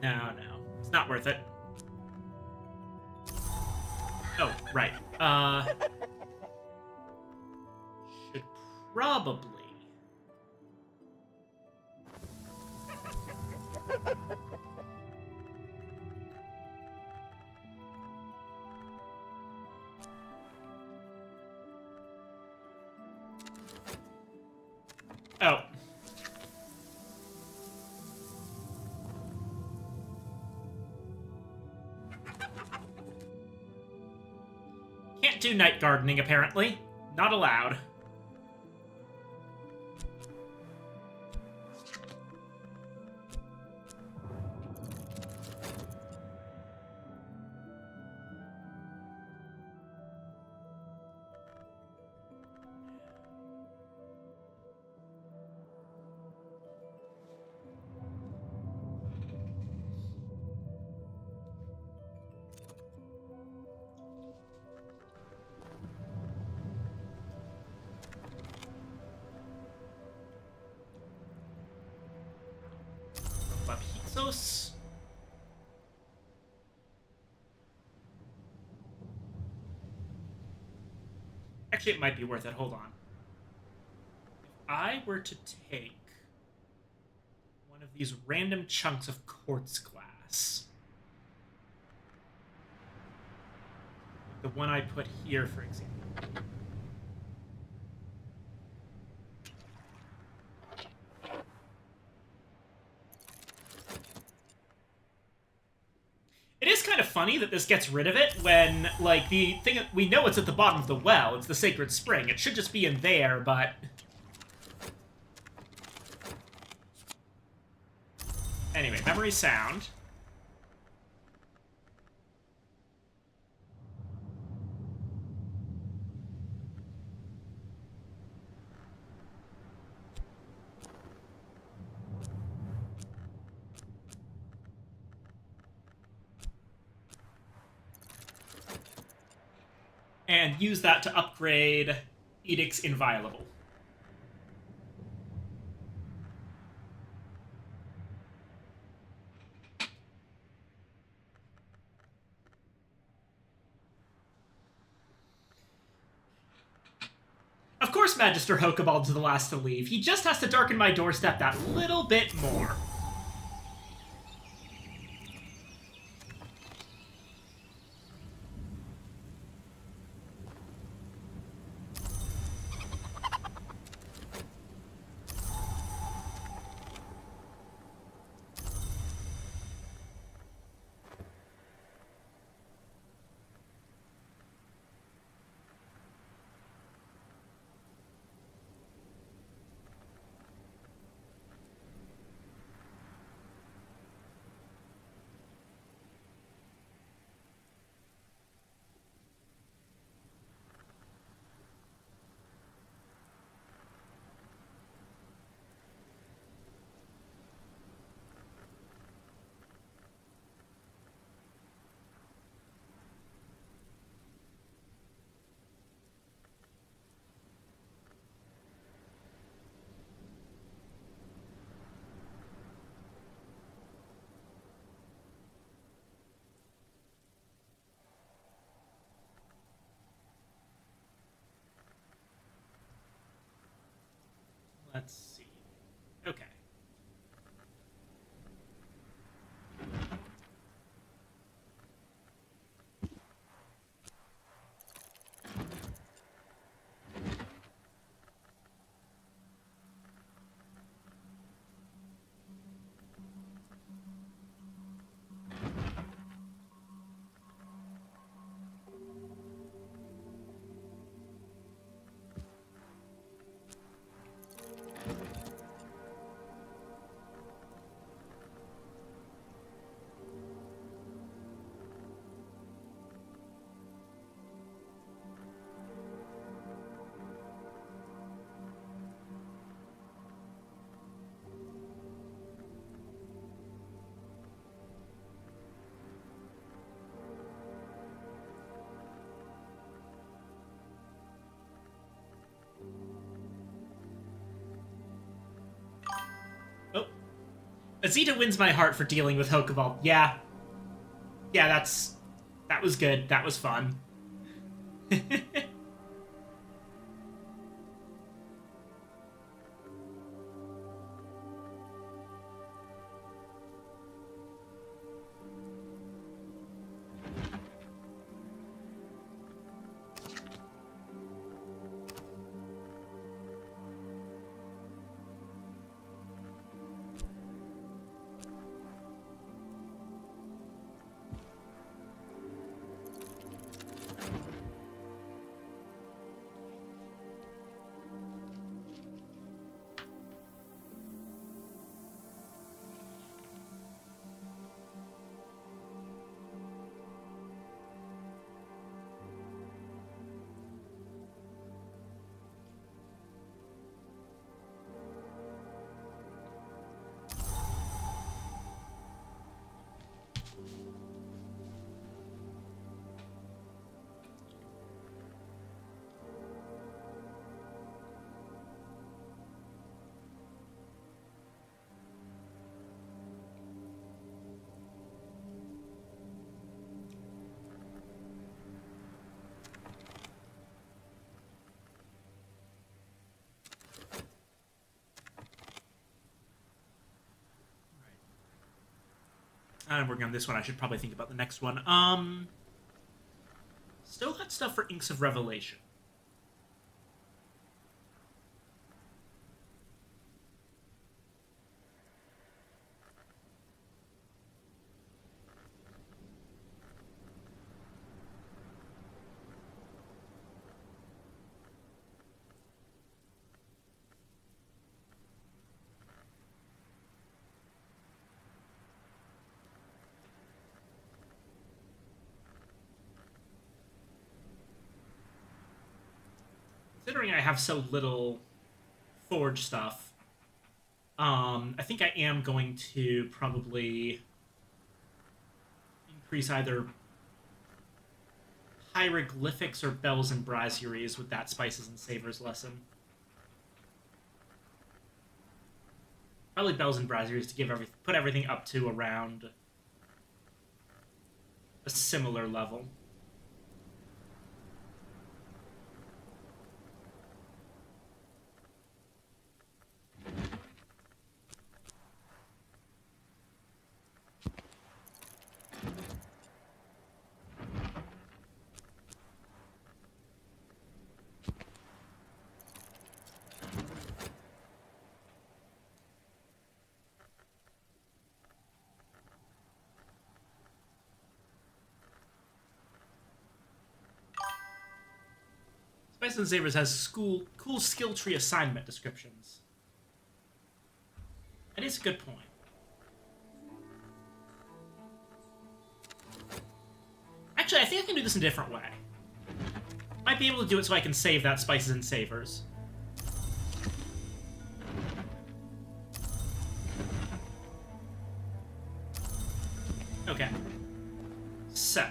No, it's not worth it. Oh, right. Should probably... Oh. Can't do night gardening, apparently. Not allowed. Bapizos? Actually, it might be worth it. Hold on. If I were to take one of these random chunks of quartz glass, the one I put here, for example. It is kind of funny that this gets rid of it when, like, the thing... We know it's at the bottom of the well. It's the sacred spring. It should just be in there, but... Anyway, memory sound. And use that to upgrade Edict's Inviolable. Of course Magister Hokabald's the last to leave. He just has to darken my doorstep that little bit more. Let's see. Okay. Azita wins my heart for dealing with Hokeball. Yeah. Yeah, that was good. That was fun. I'm working on this one. I should probably think about the next one. Still got stuff for Inks of Revelation. Considering I have so little Forge stuff, I think I am going to probably increase either hieroglyphics or bells and brasseries with that spices and savors lesson. Probably bells and brasseries to put everything up to around a similar level. Spices and Savers has cool skill tree assignment descriptions. That is a good point. Actually, I think I can do this in a different way. Might be able to do it so I can save that Spices and Savers. Okay. So.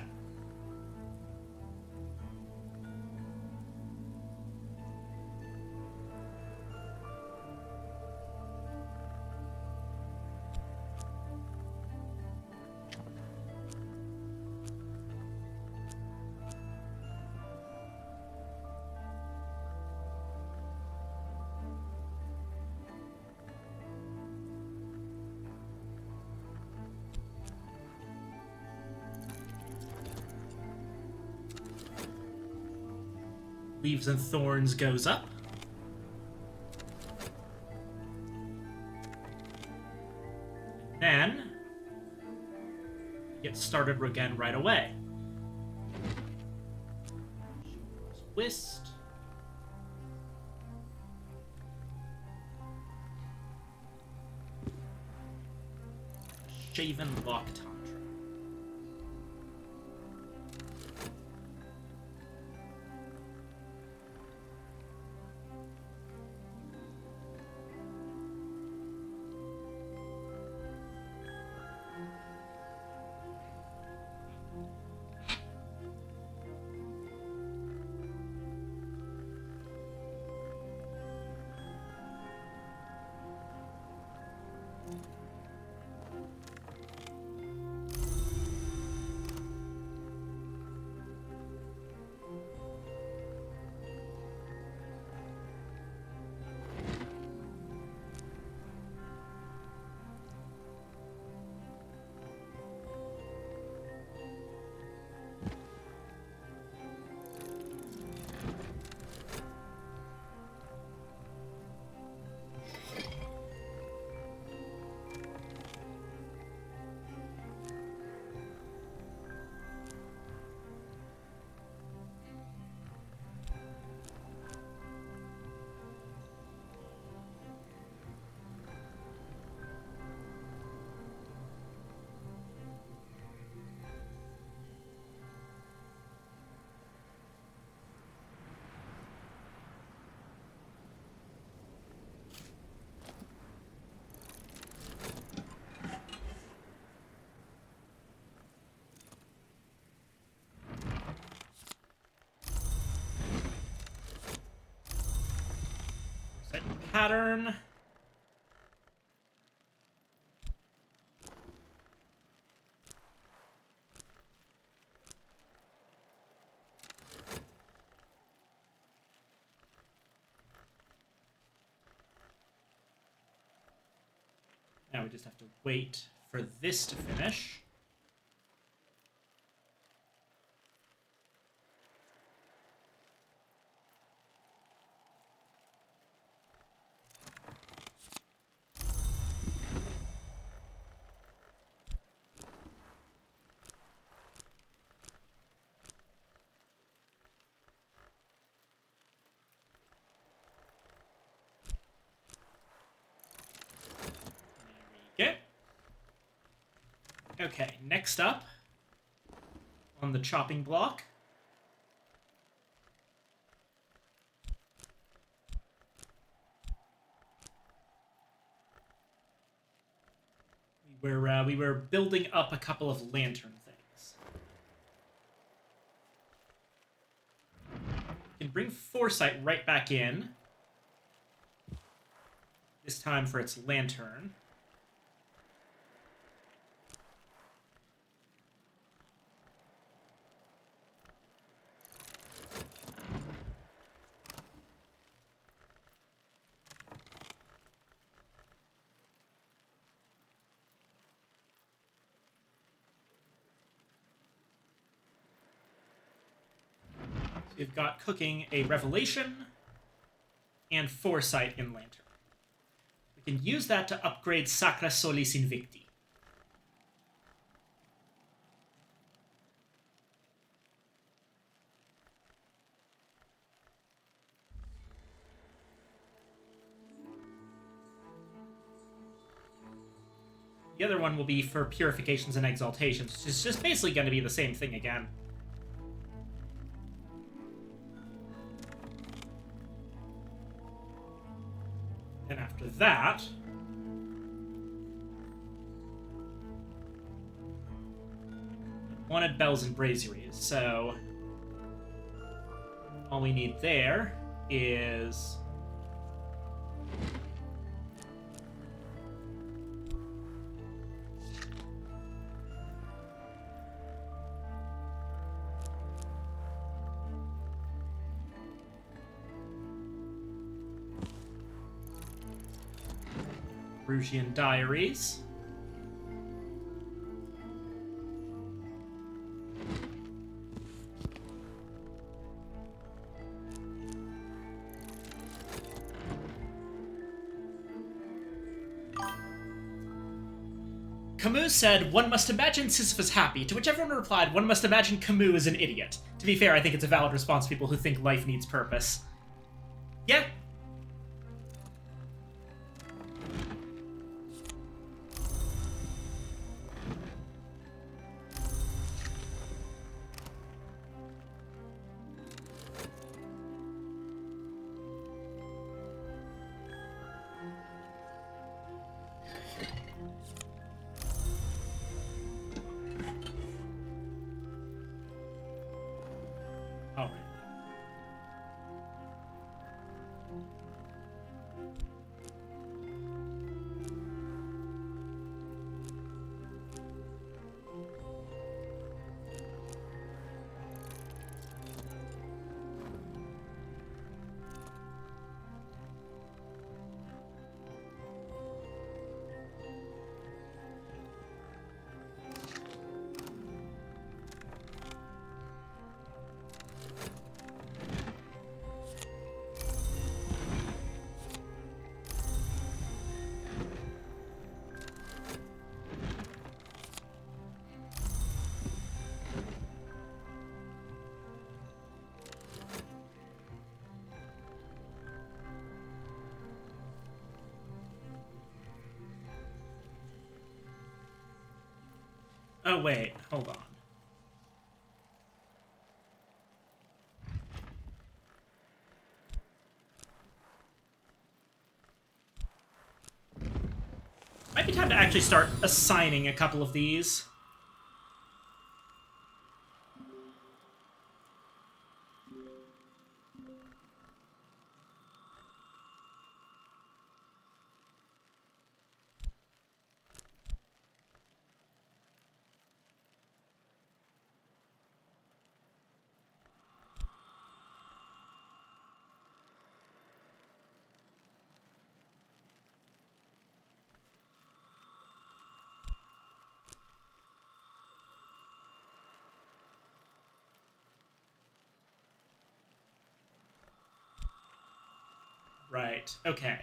Leaves and Thorns goes up. And then get started again right away. Twist. Shaven Lock Tantra. pattern. Now we just have to wait for this to finish. There we go. Okay, next up on the chopping block. We were building up a couple of lantern things. We can bring Foresight right back in. This time for its lantern. We've got cooking a Revelation and Foresight in Lantern. We can use that to upgrade Sacra Solis Invicti. The other one will be for Purifications and Exaltations, which is just basically going to be the same thing again. And after that, wanted bells and braziers, so all we need there is Brugian Diaries. Camus said, "One must imagine Sisyphus happy," to which everyone replied, "One must imagine Camus is an idiot." To be fair, I think it's a valid response to people who think life needs purpose. Yeah. All right. Oh, wait. Hold on. Might be time to actually start assigning a couple of these. Right. Okay.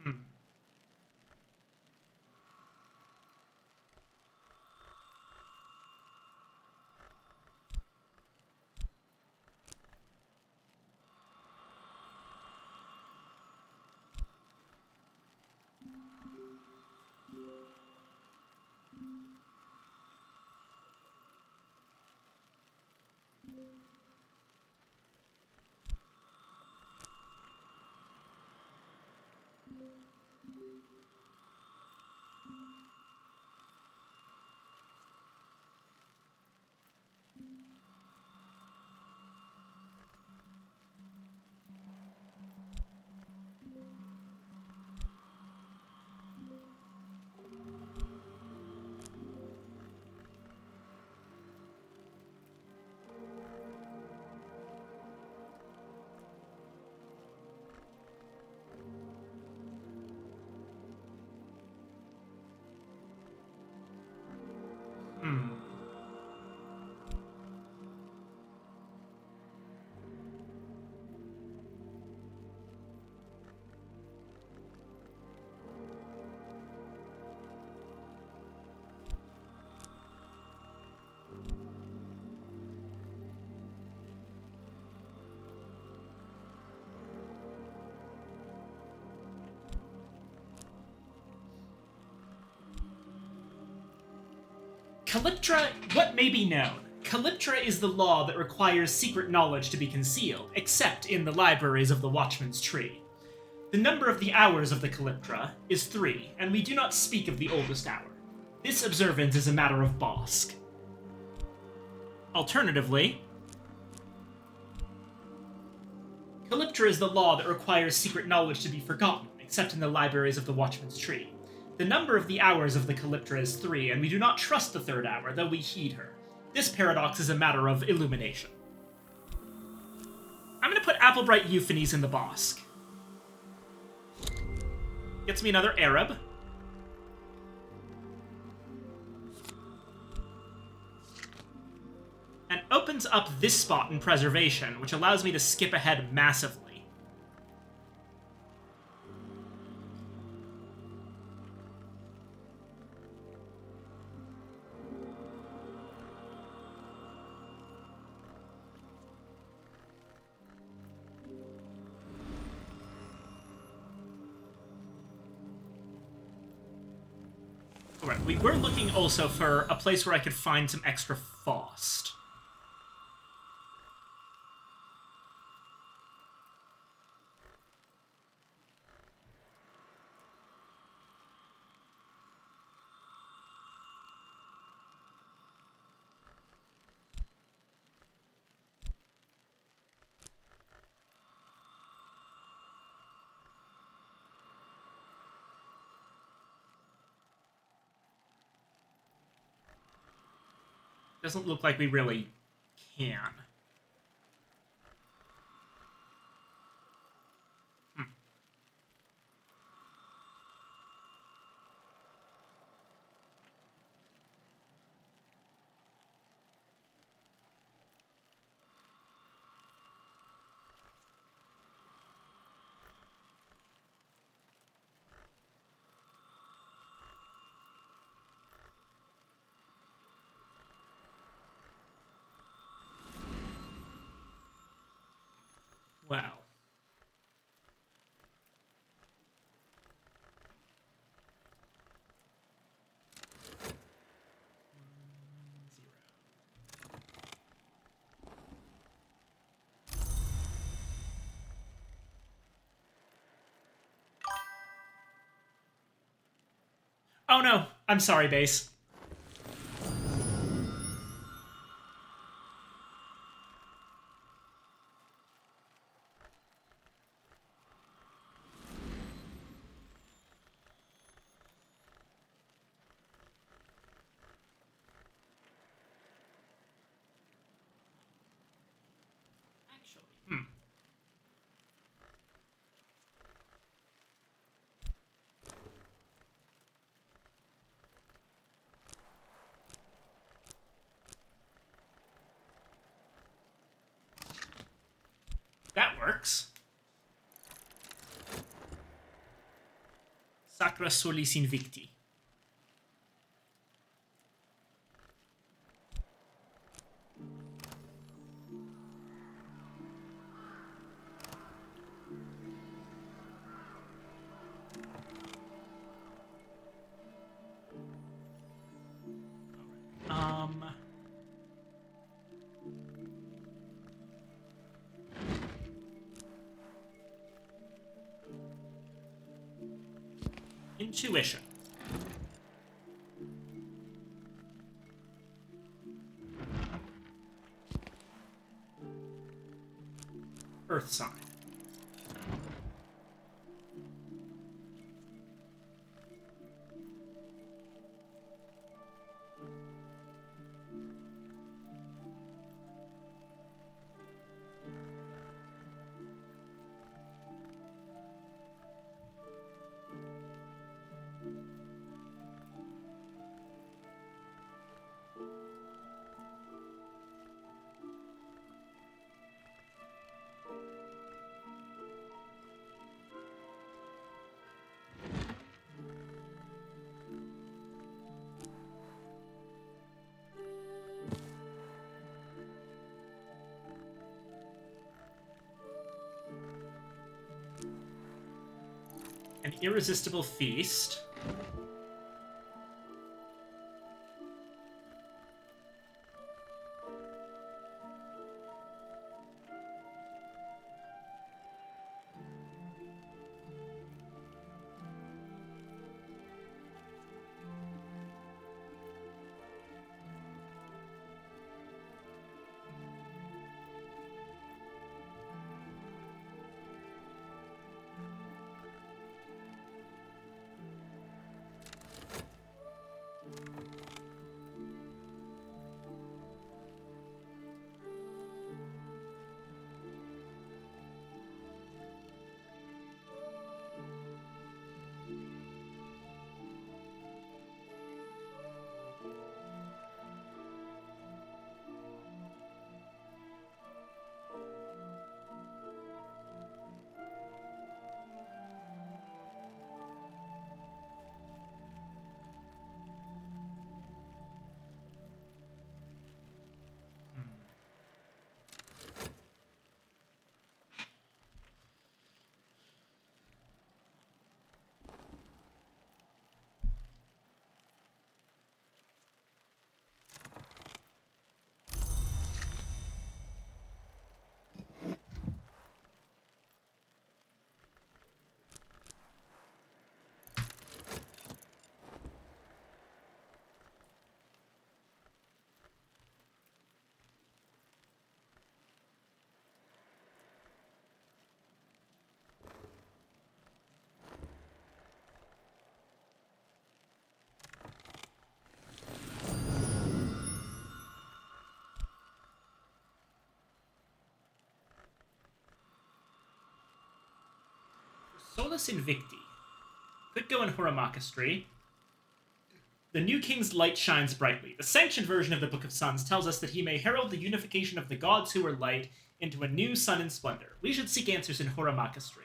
Hmm. Hmm. Calyptra, what may be known? Calyptra is the law that requires secret knowledge to be concealed, except in the libraries of the Watchman's Tree. The number of the hours of the Calyptra is 3, and we do not speak of the oldest hour. This observance is a matter of Bossk. Alternatively, Calyptra is the law that requires secret knowledge to be forgotten, except in the libraries of the Watchman's Tree. The number of the hours of the Calyptra is 3, and we do not trust the third hour, though we heed her. This paradox is a matter of illumination. I'm going to put Applebright Euphonies in the Bossk. Gets me another Arab. And opens up this spot in Preservation, which allows me to skip ahead massively. Alright, we were looking also for a place where I could find some extra Faust. Doesn't look like we really can. Wow. Oh no, I'm sorry, base. Sacra Solis Invicti. Intuition. Earth sign. An irresistible feast. Solus Invicti. Could go in Horamakastri. The new king's light shines brightly. The sanctioned version of the Book of Suns tells us that he may herald the unification of the gods who are light into a new sun and splendor. We should seek answers in Horamakastri.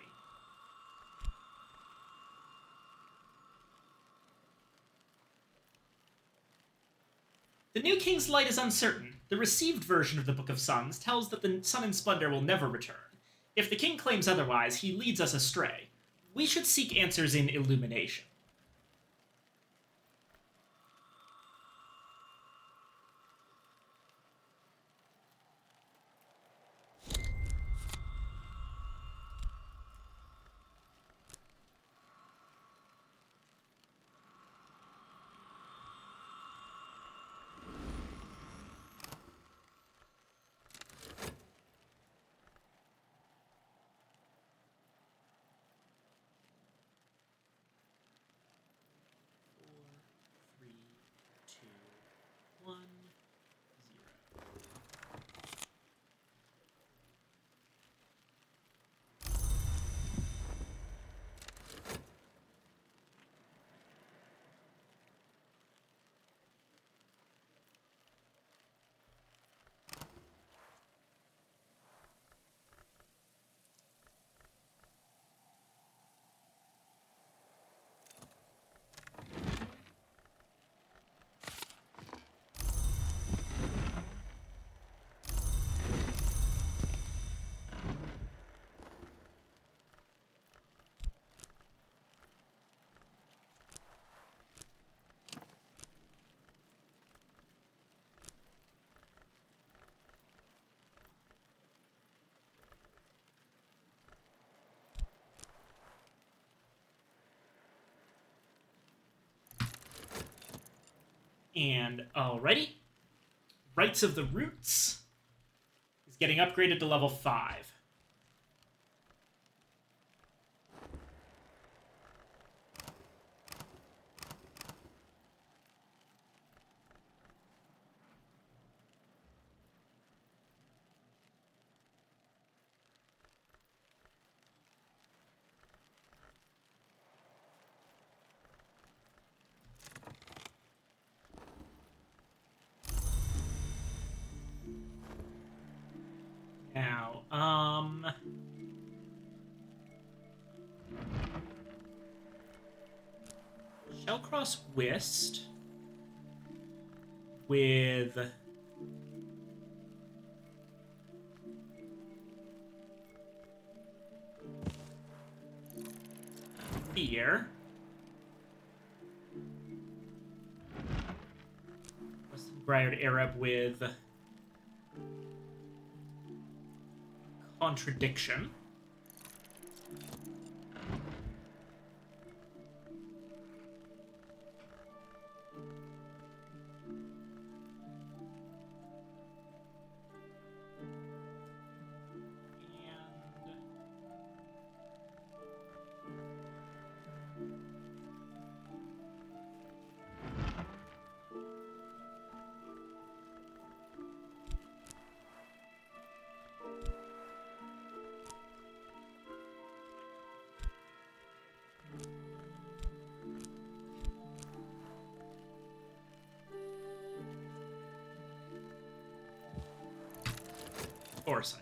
The new king's light is uncertain. The received version of the Book of Suns tells that the sun and splendor will never return. If the king claims otherwise, he leads us astray. We should seek answers in Illumination. And alrighty. Rites of the Roots is getting upgraded to level 5. Now, Shellcross Whist with Fear. Western Briard Arab with Contradiction. Foresight.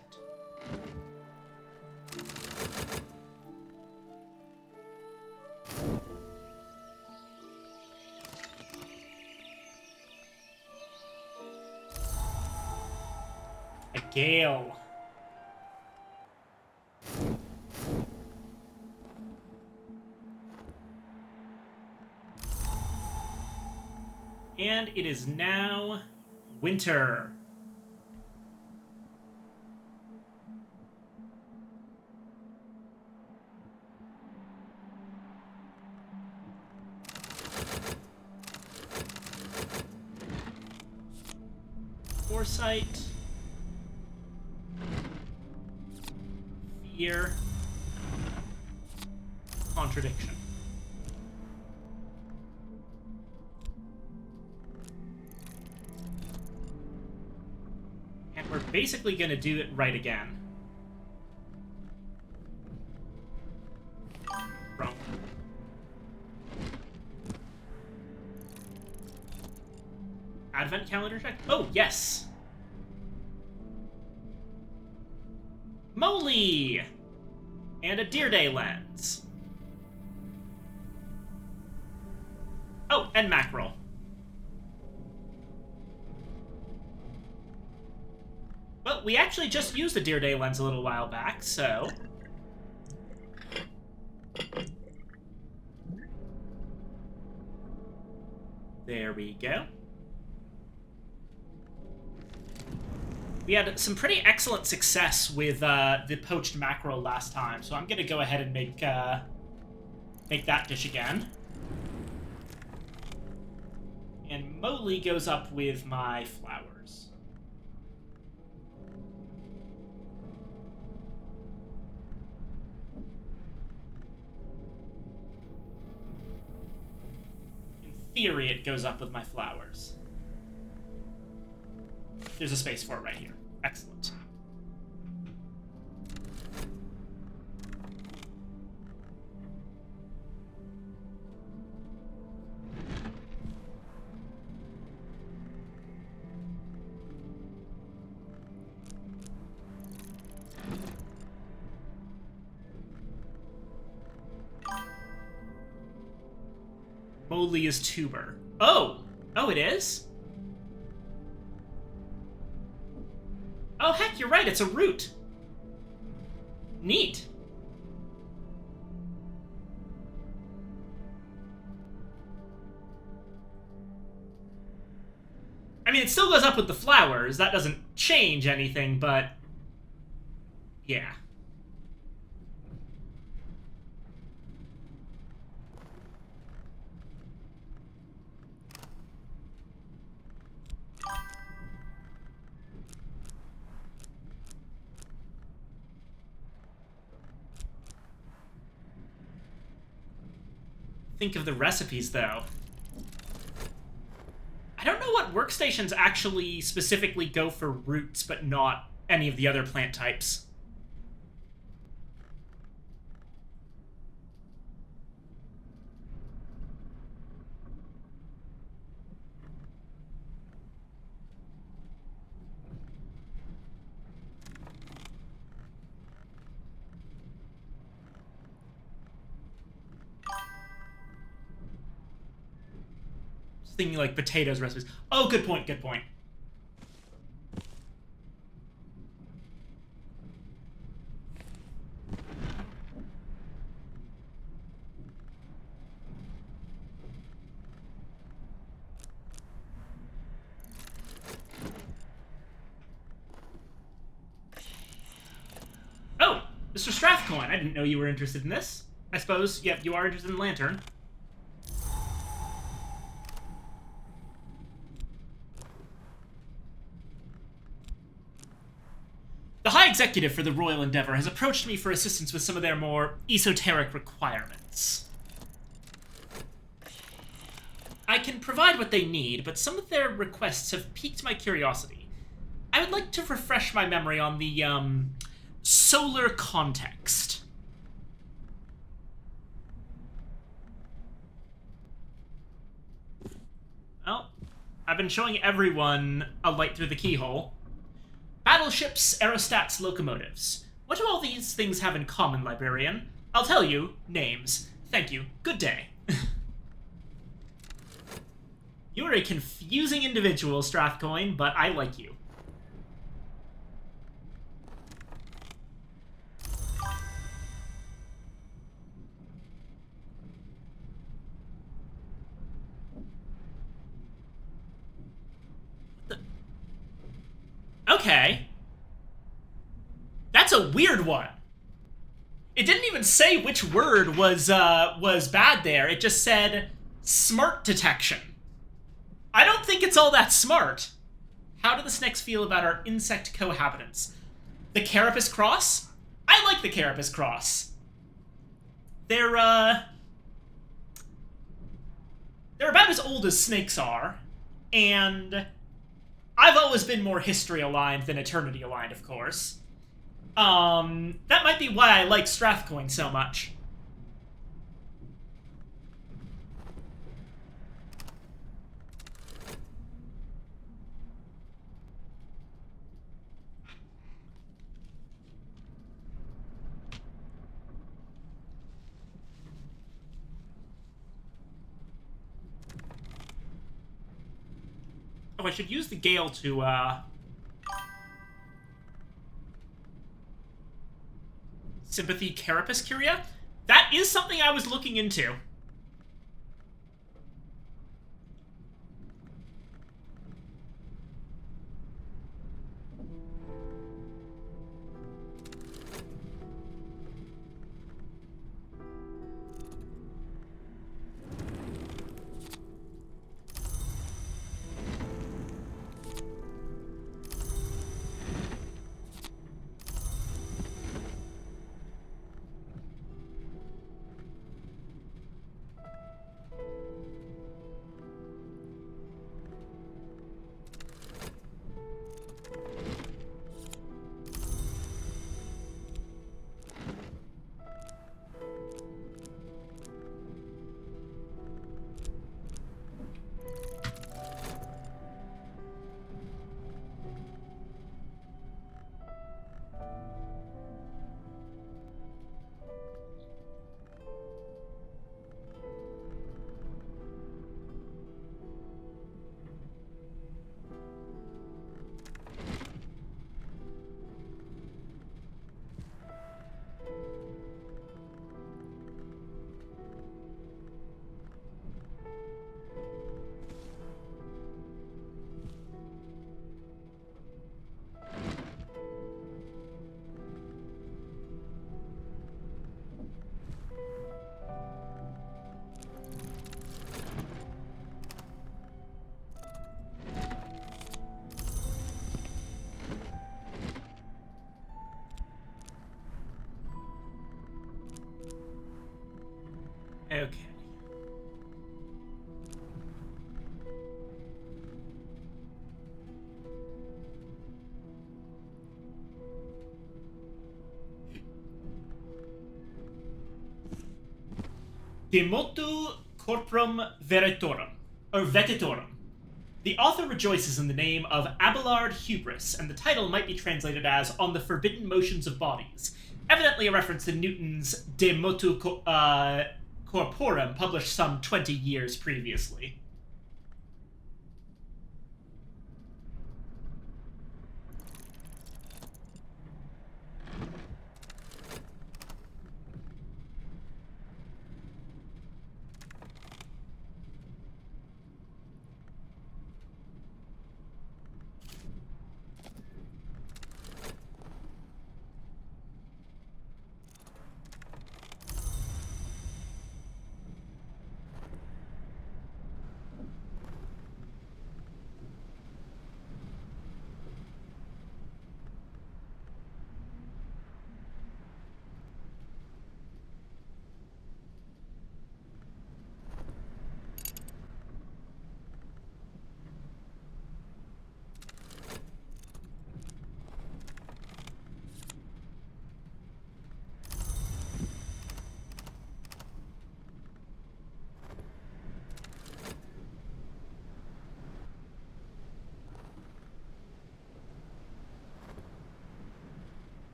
A gale. And it is now winter. Foresight. Fear. Contradiction. And we're basically going to do it right again. Wrong. Advent calendar check? Oh, yes! Moly! And a Deer Day lens. Oh, and mackerel. Well, we actually just used the Deer Day lens a little while back, so... There we go. We had some pretty excellent success with the poached mackerel last time, so I'm going to go ahead and make that dish again. And Moly goes up with my flowers. In theory, it goes up with my flowers. There's a space for it right here. Excellent. Moly is tuber. Oh! Oh, it is? Oh, heck, you're right, it's a root. Neat. I mean, it still goes up with the flowers. That doesn't change anything, but... yeah. think of the recipes, though. I don't know what workstations actually specifically go for roots, but not any of the other plant types. Thinking like potatoes recipes. Oh, good point, good point. Oh, Mr. Strathcoin, I didn't know you were interested in this. I suppose, yep, you are interested in Lantern. The High Executive for the Royal Endeavor has approached me for assistance with some of their more esoteric requirements. I can provide what they need, but some of their requests have piqued my curiosity. I would like to refresh my memory on the, solar context. Well, I've been showing everyone a light through the keyhole. Battleships, aerostats, locomotives. What do all these things have in common, librarian? I'll tell you. Names. Thank you. Good day. You are a confusing individual, Strathcoin, but I like you. Okay. That's a weird one. It didn't even say which word was bad there. It just said smart detection. I don't think it's all that smart. How do the snakes feel about our insect cohabitants? The Carapace Cross? I like the Carapace Cross. They're about as old as snakes are, and I've always been more history-aligned than eternity-aligned, of course. That might be why I like Strathcoin so much. Oh, I should use the Gale to, Sympathy Carapace Curia? That is something I was looking into. Okay. De Motu Corporum Veritorum, or Vetitorum. The author rejoices in the name of Abelard Hubris, and the title might be translated as On the Forbidden Motions of Bodies, evidently a reference to Newton's De Motu Corporum, published some 20 years previously.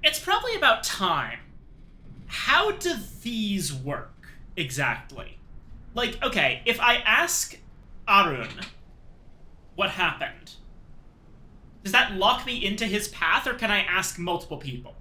It's probably about time. How do these work, exactly? Like, okay, if I ask Arun what happened, does that lock me into his path, or can I ask multiple people?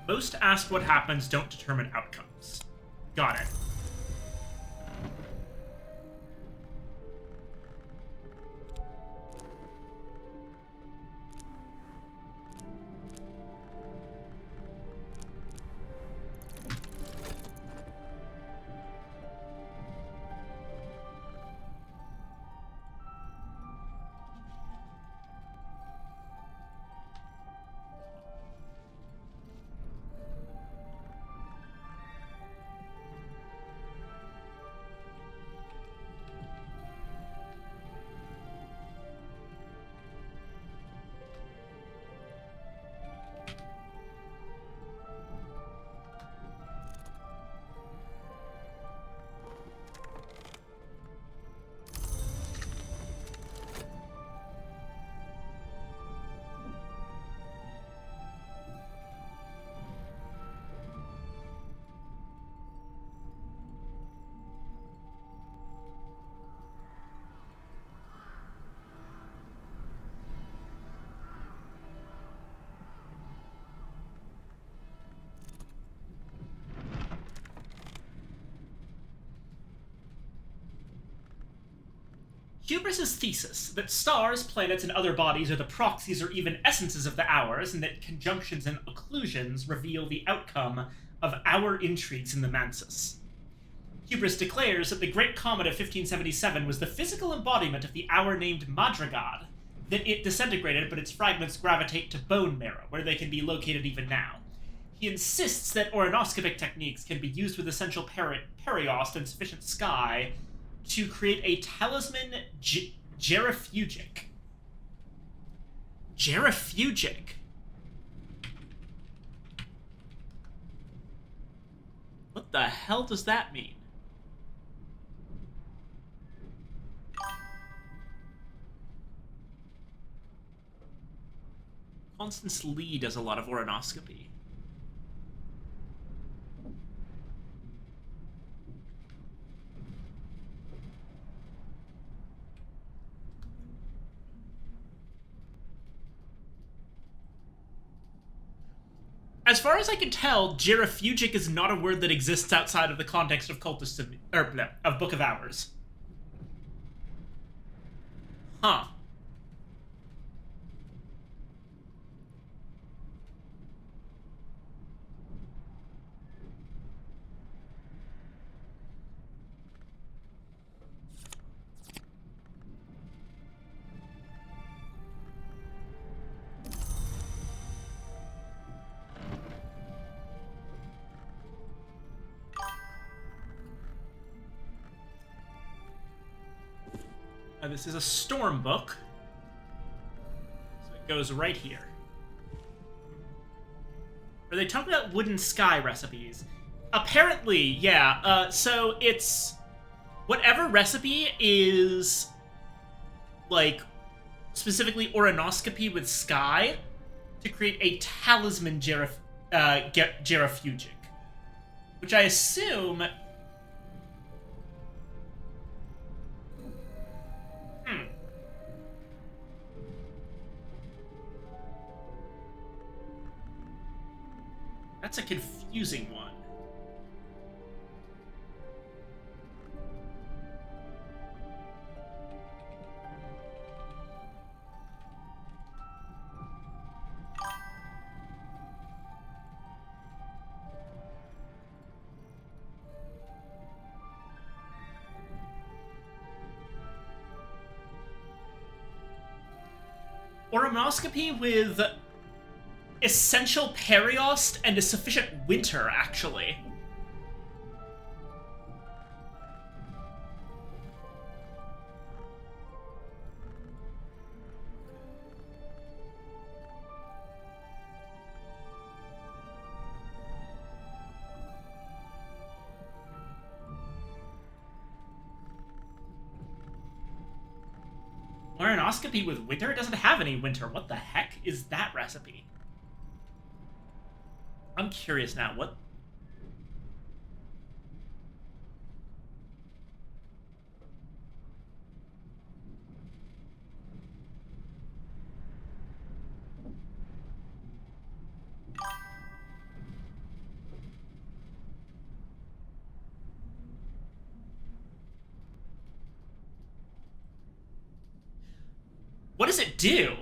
Most ask what happens, don't determine outcomes. Got it. Hubris's thesis that stars, planets, and other bodies are the proxies or even essences of the hours, and that conjunctions and occlusions reveal the outcome of our intrigues in the Mansus. Hubris declares that the Great Comet of 1577 was the physical embodiment of the hour named Madrigad, that it disintegrated, but its fragments gravitate to bone marrow, where they can be located even now. He insists that oronoscopic techniques can be used with essential periost and sufficient sky to create a talisman gerifugic. Gerifugic? What the hell does that mean? Constance Lee does a lot of oronoscopy. As far as I can tell, gerifugic is not a word that exists outside of the context of Cultists of Book of Hours. Huh. This is a storm book. So it goes right here. Are they talking about wooden sky recipes? Apparently, yeah. So it's... Whatever recipe is, like, specifically oronoscopy with sky to create a talisman gerifugic. Which I assume... That's a confusing one. Oronoscopy with essential periost and a sufficient winter, actually. Oronoscopy with winter? It doesn't have any winter. What the heck is that recipe? I'm curious now, what... What does it do?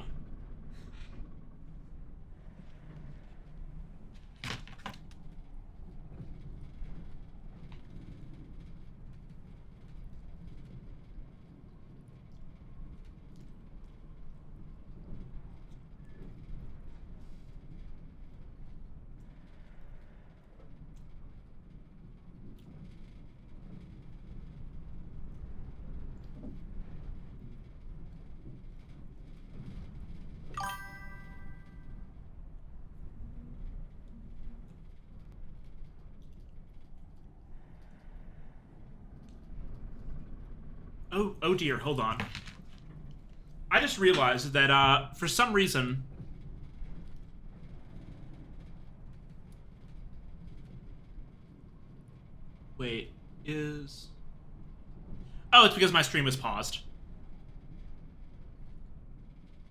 Oh dear, hold on. I just realized that, for some reason... Wait, is... Oh, it's because my stream was paused.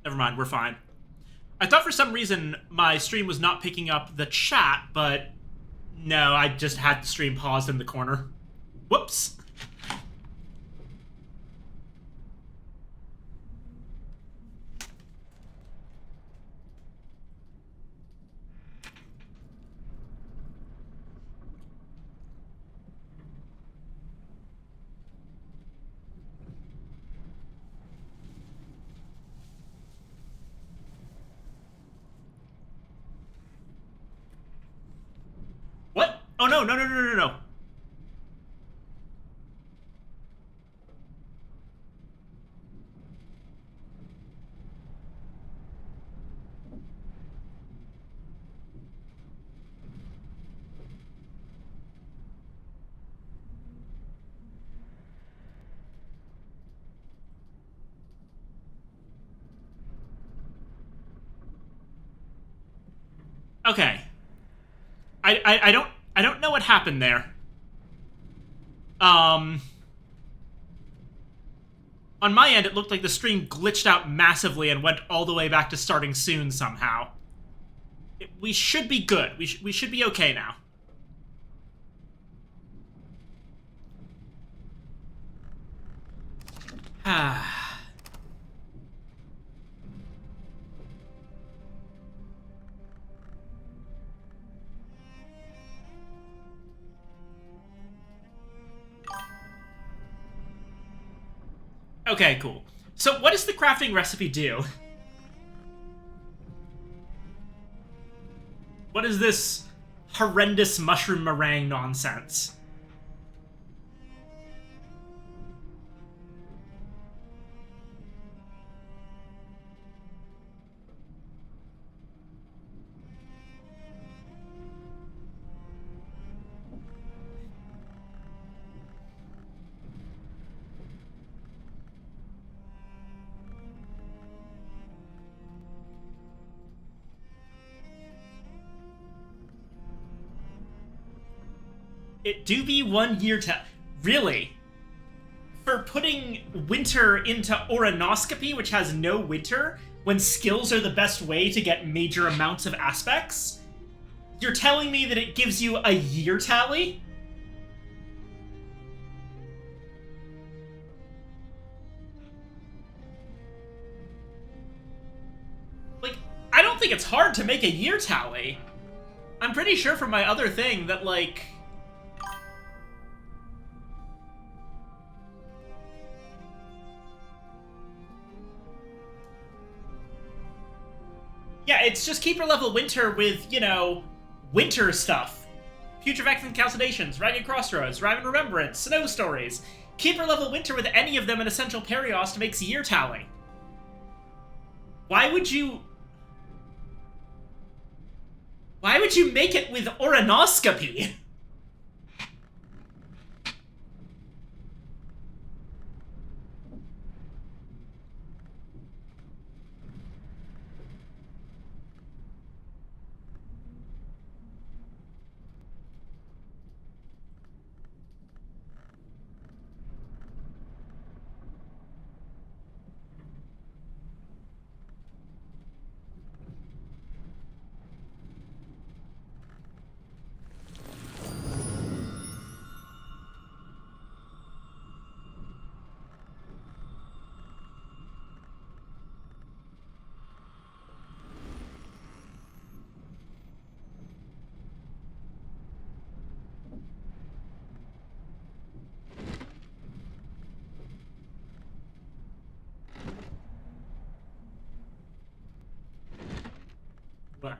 Never mind, we're fine. I thought for some reason my stream was not picking up the chat, but... No, I just had the stream paused in the corner. Whoops. no, no, no, no, no, no. Okay. I don't know what happened there. Um, on my end, it looked like the stream glitched out massively and went all the way back to starting soon somehow. We should be good. We should be okay now. Okay, cool. So what does the crafting recipe do? What is this horrendous mushroom meringue nonsense? It do be 1 year to... Really? For putting winter into Oronoscopy, which has no winter, when skills are the best way to get major amounts of aspects? You're telling me that it gives you a year tally? Like, I don't think it's hard to make a year tally. I'm pretty sure from my other thing that, like... Yeah, it's just keeper level winter with, you know, winter stuff. Future Vexen Calcinations, Ragged Crossroads, Raven Remembrance, Snow Stories. Keeper level winter with any of them in Essential Perios makes year tally. Why would you... Why would you make it with Oronoscopy? Wow.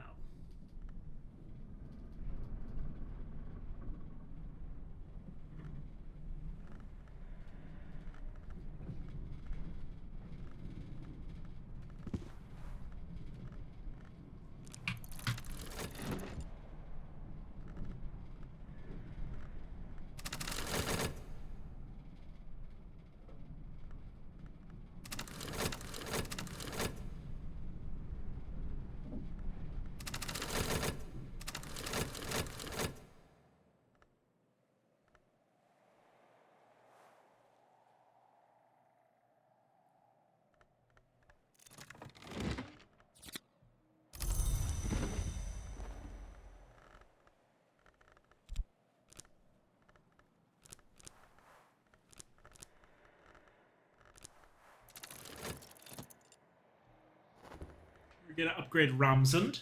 We're gonna upgrade Ramsund.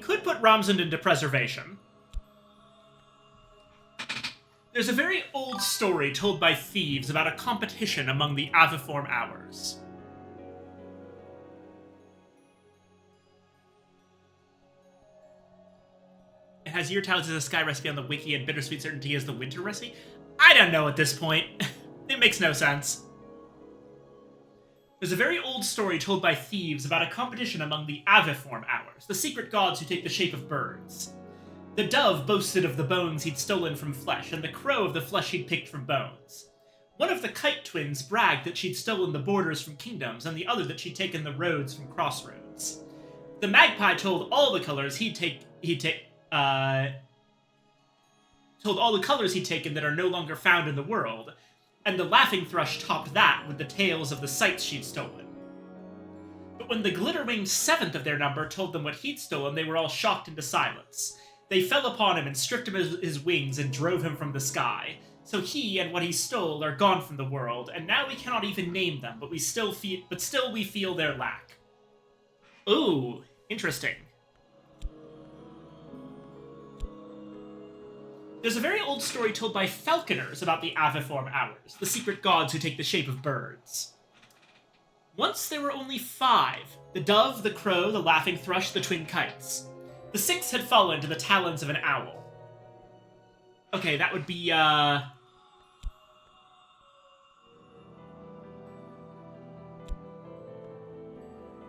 could put Ramsund into preservation. There's a very old story told by thieves about a competition among the Aviform Hours. It has Year Tiles as a sky recipe on the wiki and Bittersweet Certainty as the winter recipe? I don't know at this point. It makes no sense. There's a very old story told by thieves about a competition among the Aviform Hours, the secret gods who take the shape of birds. The dove boasted of the bones he'd stolen from flesh, and the crow of the flesh he'd picked from bones. One of the kite twins bragged that she'd stolen the borders from kingdoms, and the other that she'd taken the roads from crossroads. The magpie told all the colors told all the colors he'd taken that are no longer found in the world, and the laughing thrush topped that with the tales of the sights she'd stolen. But when the glitter-winged seventh of their number told them what he'd stolen, they were all shocked into silence. They fell upon him and stripped him of his wings and drove him from the sky. So he and what he stole are gone from the world, and now we cannot even name them, but still we feel their lack. Ooh, interesting. There's a very old story told by falconers about the Aviform Hours, the secret gods who take the shape of birds. Once there were only 5, the dove, the crow, the laughing thrush, the twin kites. The 6th had fallen to the talons of an owl. Okay, that would be,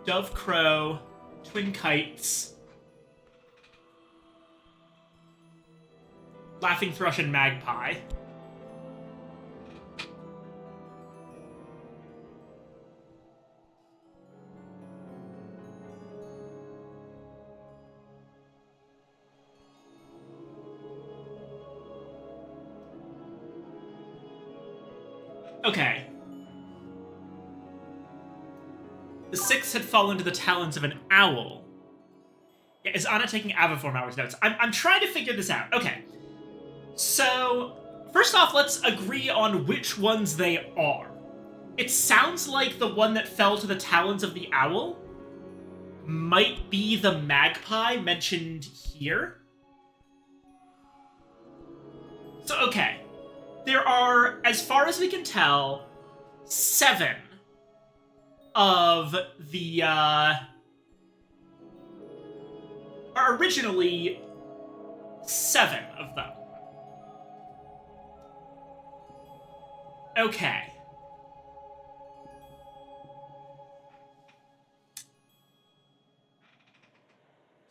dove, crow, twin kites, laughing thrush, and magpie. Okay. The 6th had fallen to the talons of an owl. Yeah, is Anna taking Aviform Hours notes? I'm trying to figure this out. Okay. So, first off, let's agree on which ones they are. It sounds like the one that fell to the talons of the owl might be the magpie mentioned here. So, okay. There are, as far as we can tell, 7 of the, or originally 7 of them. Okay.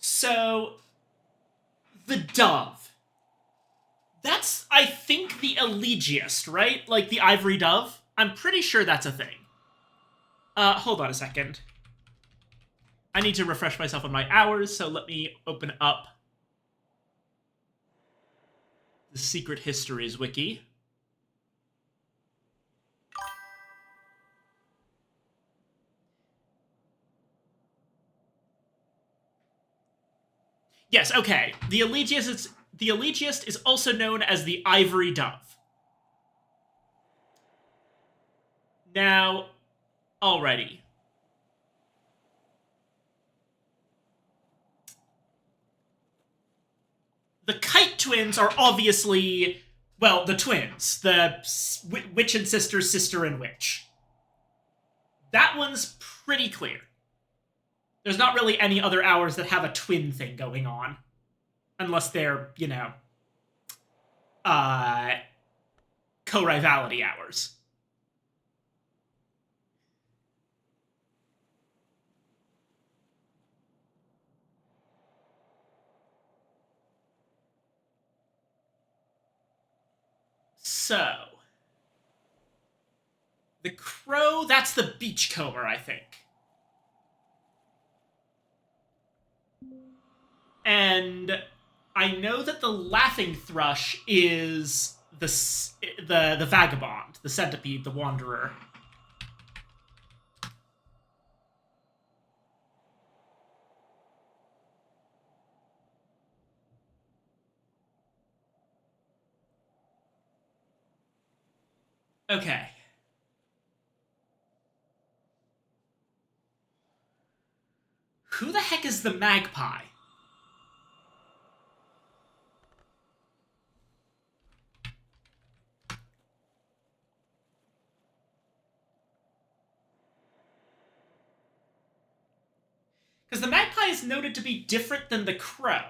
So, the dove. That's, I think, the Elegiast, right? Like the ivory dove? I'm pretty sure that's a thing. Hold on a second. I need to refresh myself on my hours, so let me open up the Secret Histories wiki. Yes, okay. The Elegiast is also known as the Ivory Dove. Now, alrighty. The Kite Twins are obviously, well, the twins. The witch and sister, sister and witch. That one's pretty clear. There's not really any other hours that have a twin thing going on. Unless they're, you know, co-rivality hours. So, the crow, that's the beachcomber, I think. And I know that the laughing thrush is the vagabond, the centipede, the wanderer. Okay. Who the heck is the magpie? the magpie is noted to be different than the crow.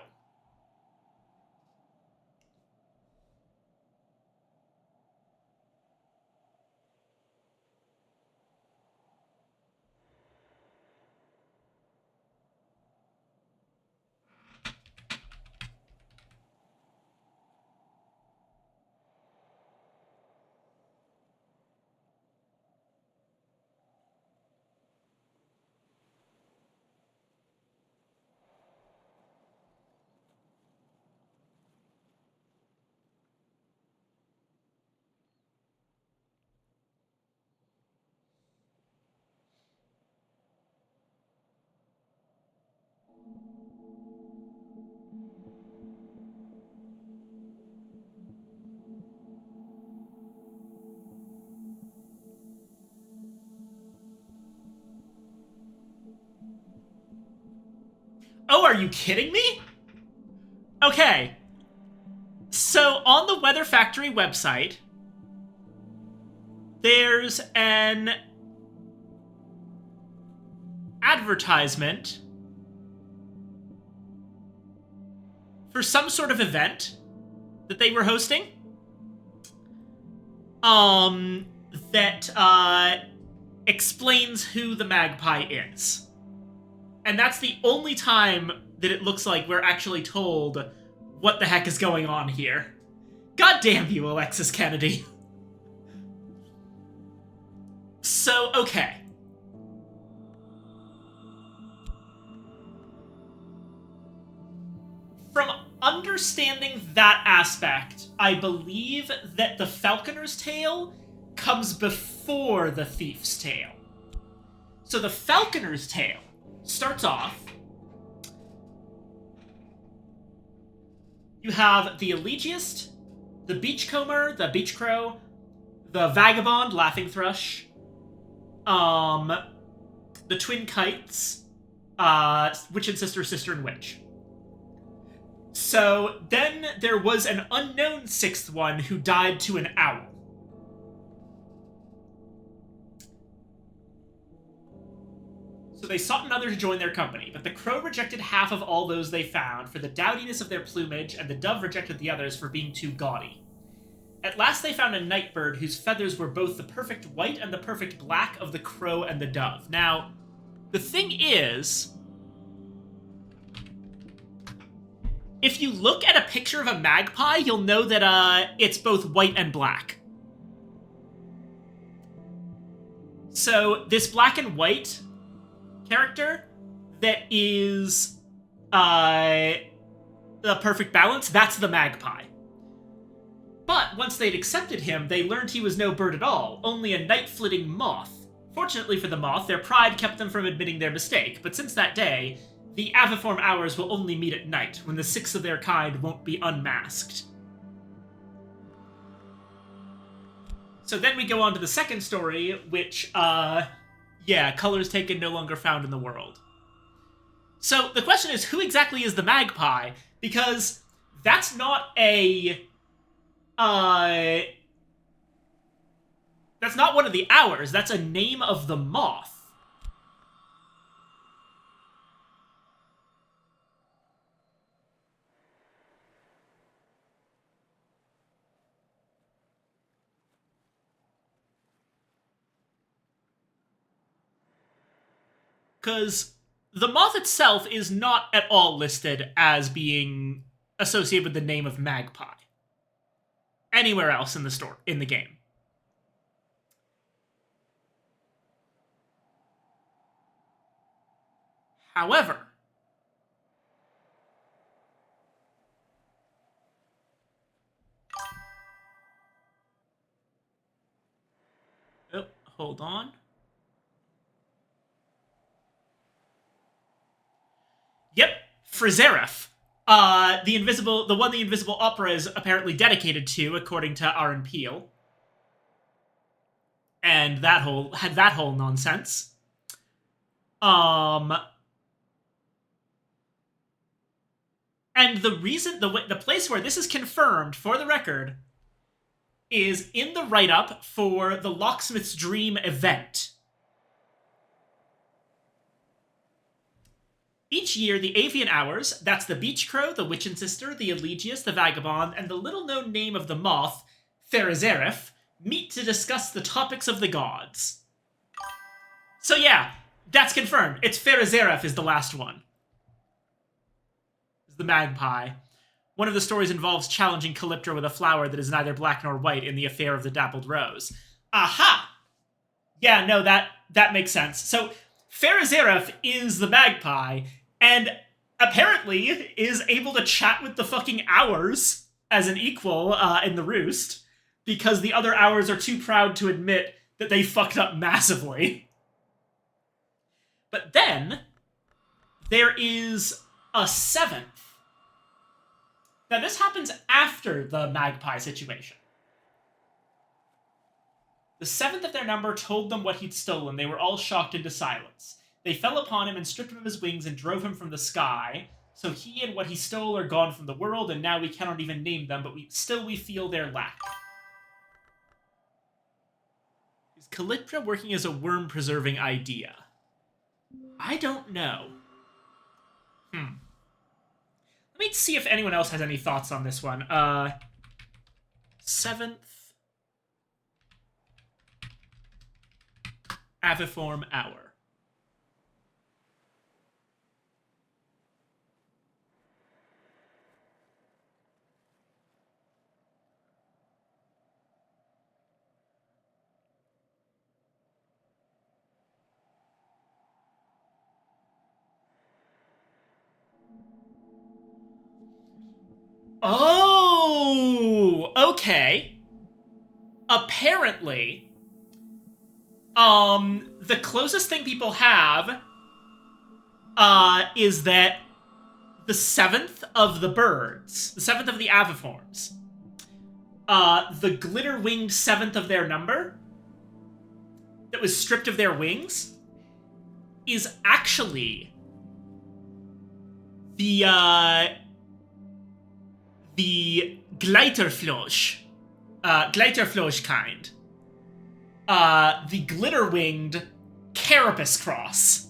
Oh, are you kidding me? Okay. So, on the Weather Factory website, there's an advertisement for some sort of event that they were hosting. That explains who the magpie is. And that's the only time that it looks like we're actually told what the heck is going on here. God damn you, Alexis Kennedy. So, okay. From understanding that aspect, I believe that the Falconer's Tale comes before the Thief's Tale. So the Falconer's Tale starts off. You have the Elegiast, the Beachcomber, the Beachcrow, the Vagabond, Laughing Thrush, the Twin Kites, Witch and Sister, Sister and Witch. So then there was an unknown sixth one who died to an owl. So they sought another to join their company, but the crow rejected half of all those they found for the dowdiness of their plumage, and the dove rejected the others for being too gaudy. At last they found a nightbird whose feathers were both the perfect white and the perfect black of the crow and the dove. Now, the thing is, if you look at a picture of a magpie, you'll know that it's both white and black. So this black and white character that is the perfect balance, that's the magpie. But once they'd accepted him, they learned he was no bird at all, only a night-flitting moth. Fortunately for the moth, their pride kept them from admitting their mistake, but since that day, the aviform hours will only meet at night, when the six of their kind won't be unmasked. So then we go on to the second story, which, colors taken no longer found in the world. So the question is, who exactly is the magpie? Because that's not that's not one of the hours, that's a name of the moth. Because the moth itself is not at all listed as being associated with the name of magpie anywhere else in the game. However, hold on. Yep, Frizeref. The one the Invisible Opera is apparently dedicated to, according to Aaron Peel. And that whole nonsense. And the reason, the place where this is confirmed, for the record, is in the write-up for the Locksmith's Dream event. Each year, the avian hours, that's the beach crow, the witch sister, the elegius, the vagabond, and the little-known name of the moth, Pharazerif, meet to discuss the topics of the gods. So yeah, that's confirmed. It's Pharazerif is the last one. It's the magpie. One of the stories involves challenging Calyptra with a flower that is neither black nor white in the affair of the dappled rose. Aha! Yeah, no, that makes sense. So Pharazerif is the magpie, and apparently is able to chat with the fucking hours as an equal in the roost, because the other hours are too proud to admit that they fucked up massively. But then, there is a seventh. Now, this happens after the magpie situation. The seventh of their number told them what he'd stolen. They were all shocked into silence. They fell upon him and stripped him of his wings and drove him from the sky. So he and what he stole are gone from the world, and now we cannot even name them, but we feel their lack. Is Calyptra working as a worm-preserving idea? I don't know. Let me see if anyone else has any thoughts on this one. Seventh Aviform Hour. Oh, okay. Apparently, the closest thing people have, is that the seventh of the birds, the seventh of the aviforms, the glitter-winged seventh of their number, that was stripped of their wings, is actually the Gleiterflosch. Gleiterflosch kind. The glitter-winged carapace cross.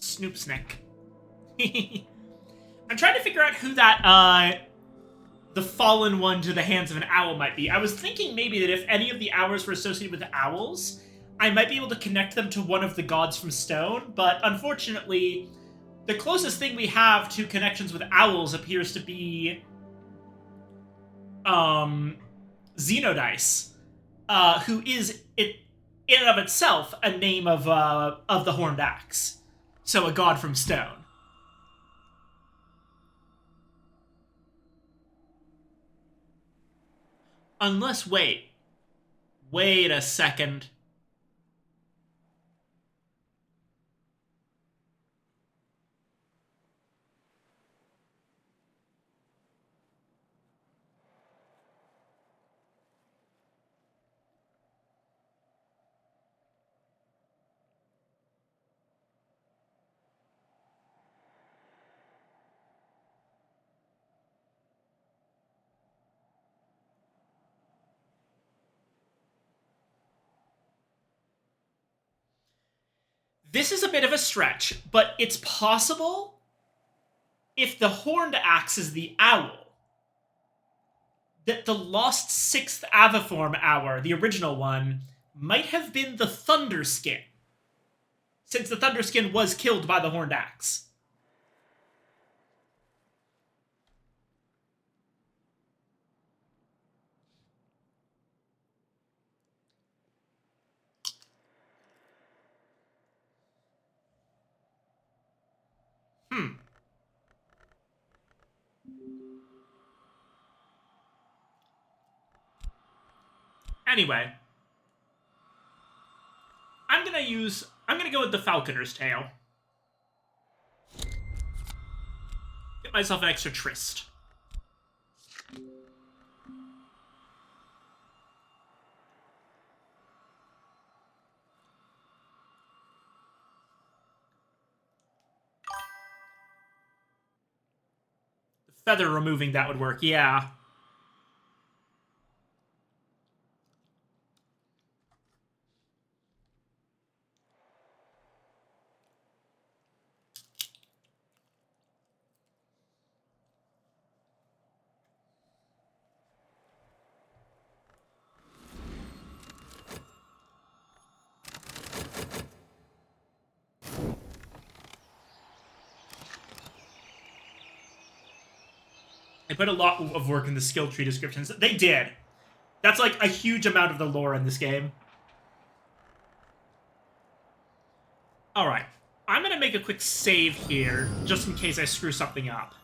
Snoop Snack. I'm trying to figure out who that, the fallen one to the hands of an owl might be. I was thinking maybe that if any of the hours were associated with owls, I might be able to connect them to one of the gods from stone, but unfortunately, the closest thing we have to connections with owls appears to be, Xenodice, who is, in and of itself, a name of the Horned Axe. So a god from stone. Unless, wait a second. This is a bit of a stretch, but it's possible if the horned axe is the owl, that the lost 6th Aviform hour, the original one, might have been the Thunderskin, since the Thunderskin was killed by the horned axe. Anyway, I'm gonna go with the Falconer's Tail. Get myself an extra Trist. The feather removing that would work, yeah. They put a lot of work in the skill tree descriptions. They did. That's like a huge amount of the lore in this game. Alright. I'm gonna make a quick save here, just in case I screw something up.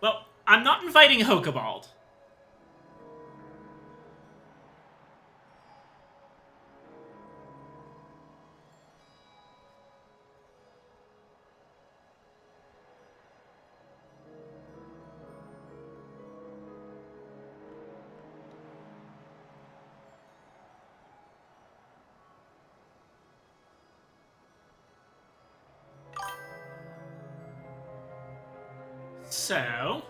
Well, I'm not inviting Hokabald. So...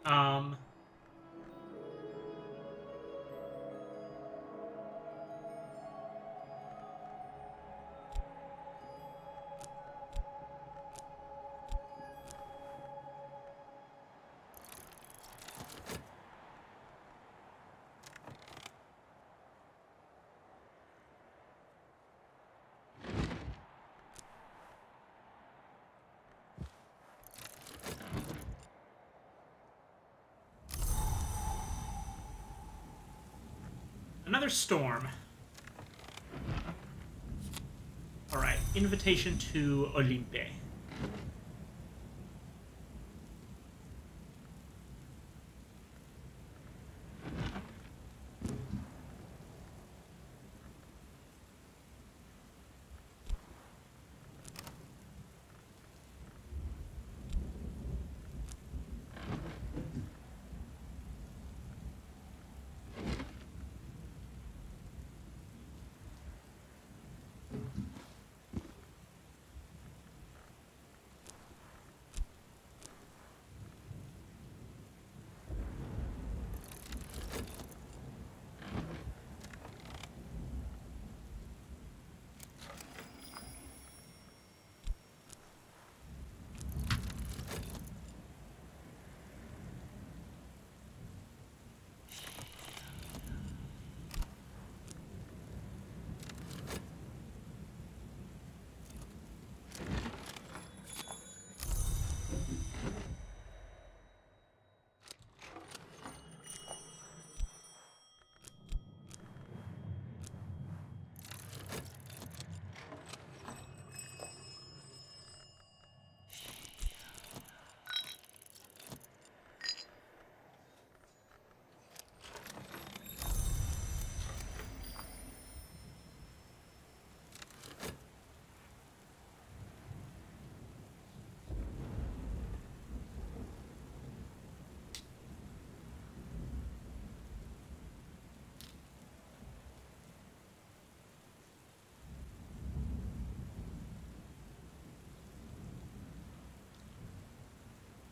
Um... another storm. Alright, invitation to Olympe.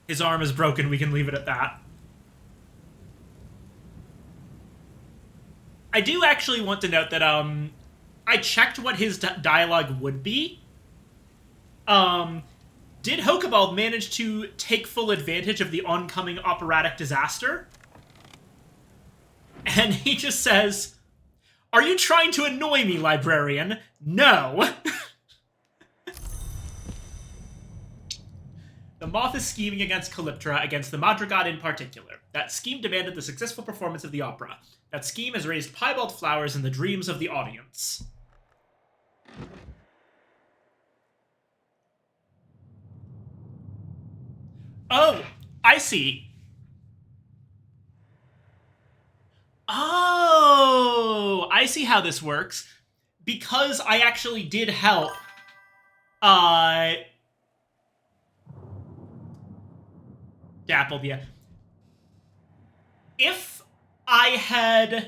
His arm is broken, we can leave it at that. I do actually want to note that, I checked what his dialogue would be. Did Hokabald manage to take full advantage of the oncoming operatic disaster? And he just says, "Are you trying to annoy me, librarian? No." The Moth is scheming against Calyptra, against the Madrigal in particular. That scheme demanded the successful performance of the opera. That scheme has raised piebald flowers in the dreams of the audience. Oh, I see. Oh, I see how this works. Because I actually did help, Dappled, yeah. If I had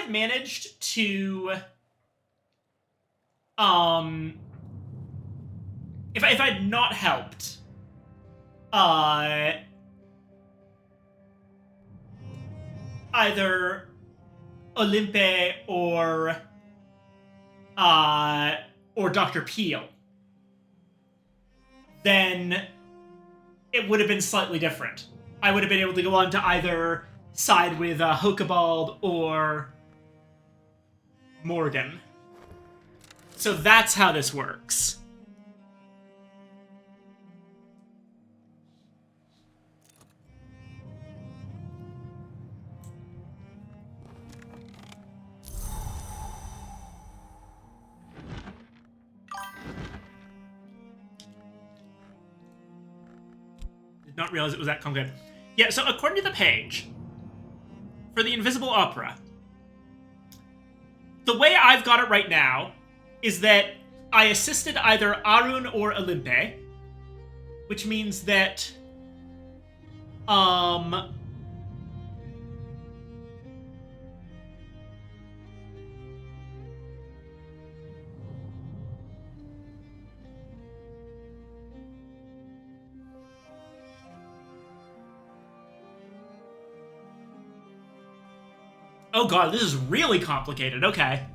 managed to, if I had not helped, either Olympe or Dr. Peel, then it would have been slightly different. I would have been able to go on to either side with Hokabald or Morgan. So that's how this works. Did not realize it was that complicated. Yeah, so according to the page, for the Invisible Opera, the way I've got it right now is that I assisted either Arun or Olympe, which means that, oh god, this is really complicated, okay.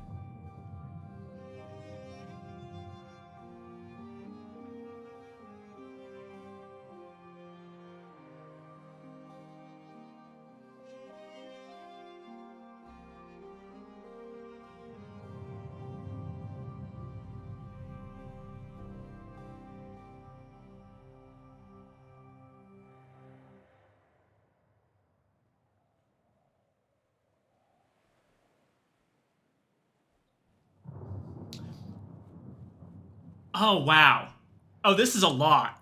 Oh, wow. Oh, this is a lot.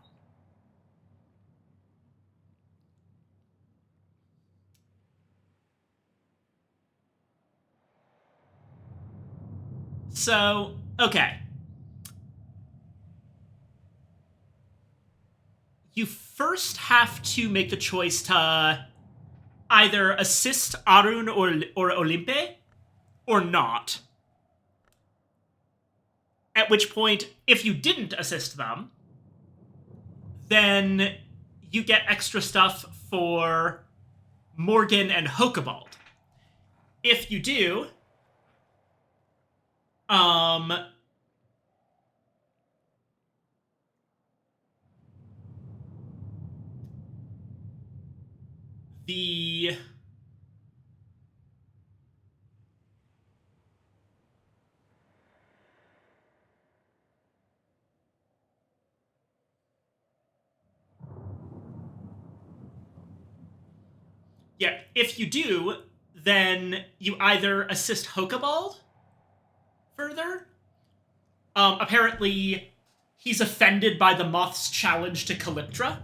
So, okay. You first have to make the choice to either assist Arun or Olympe, or not. At which point, if you didn't assist them, then you get extra stuff for Morgan and Hokebald. If you do, um, the yeah, if you do, then you either assist Hokebald further. Apparently, he's offended by the Moth's challenge to Calyptra.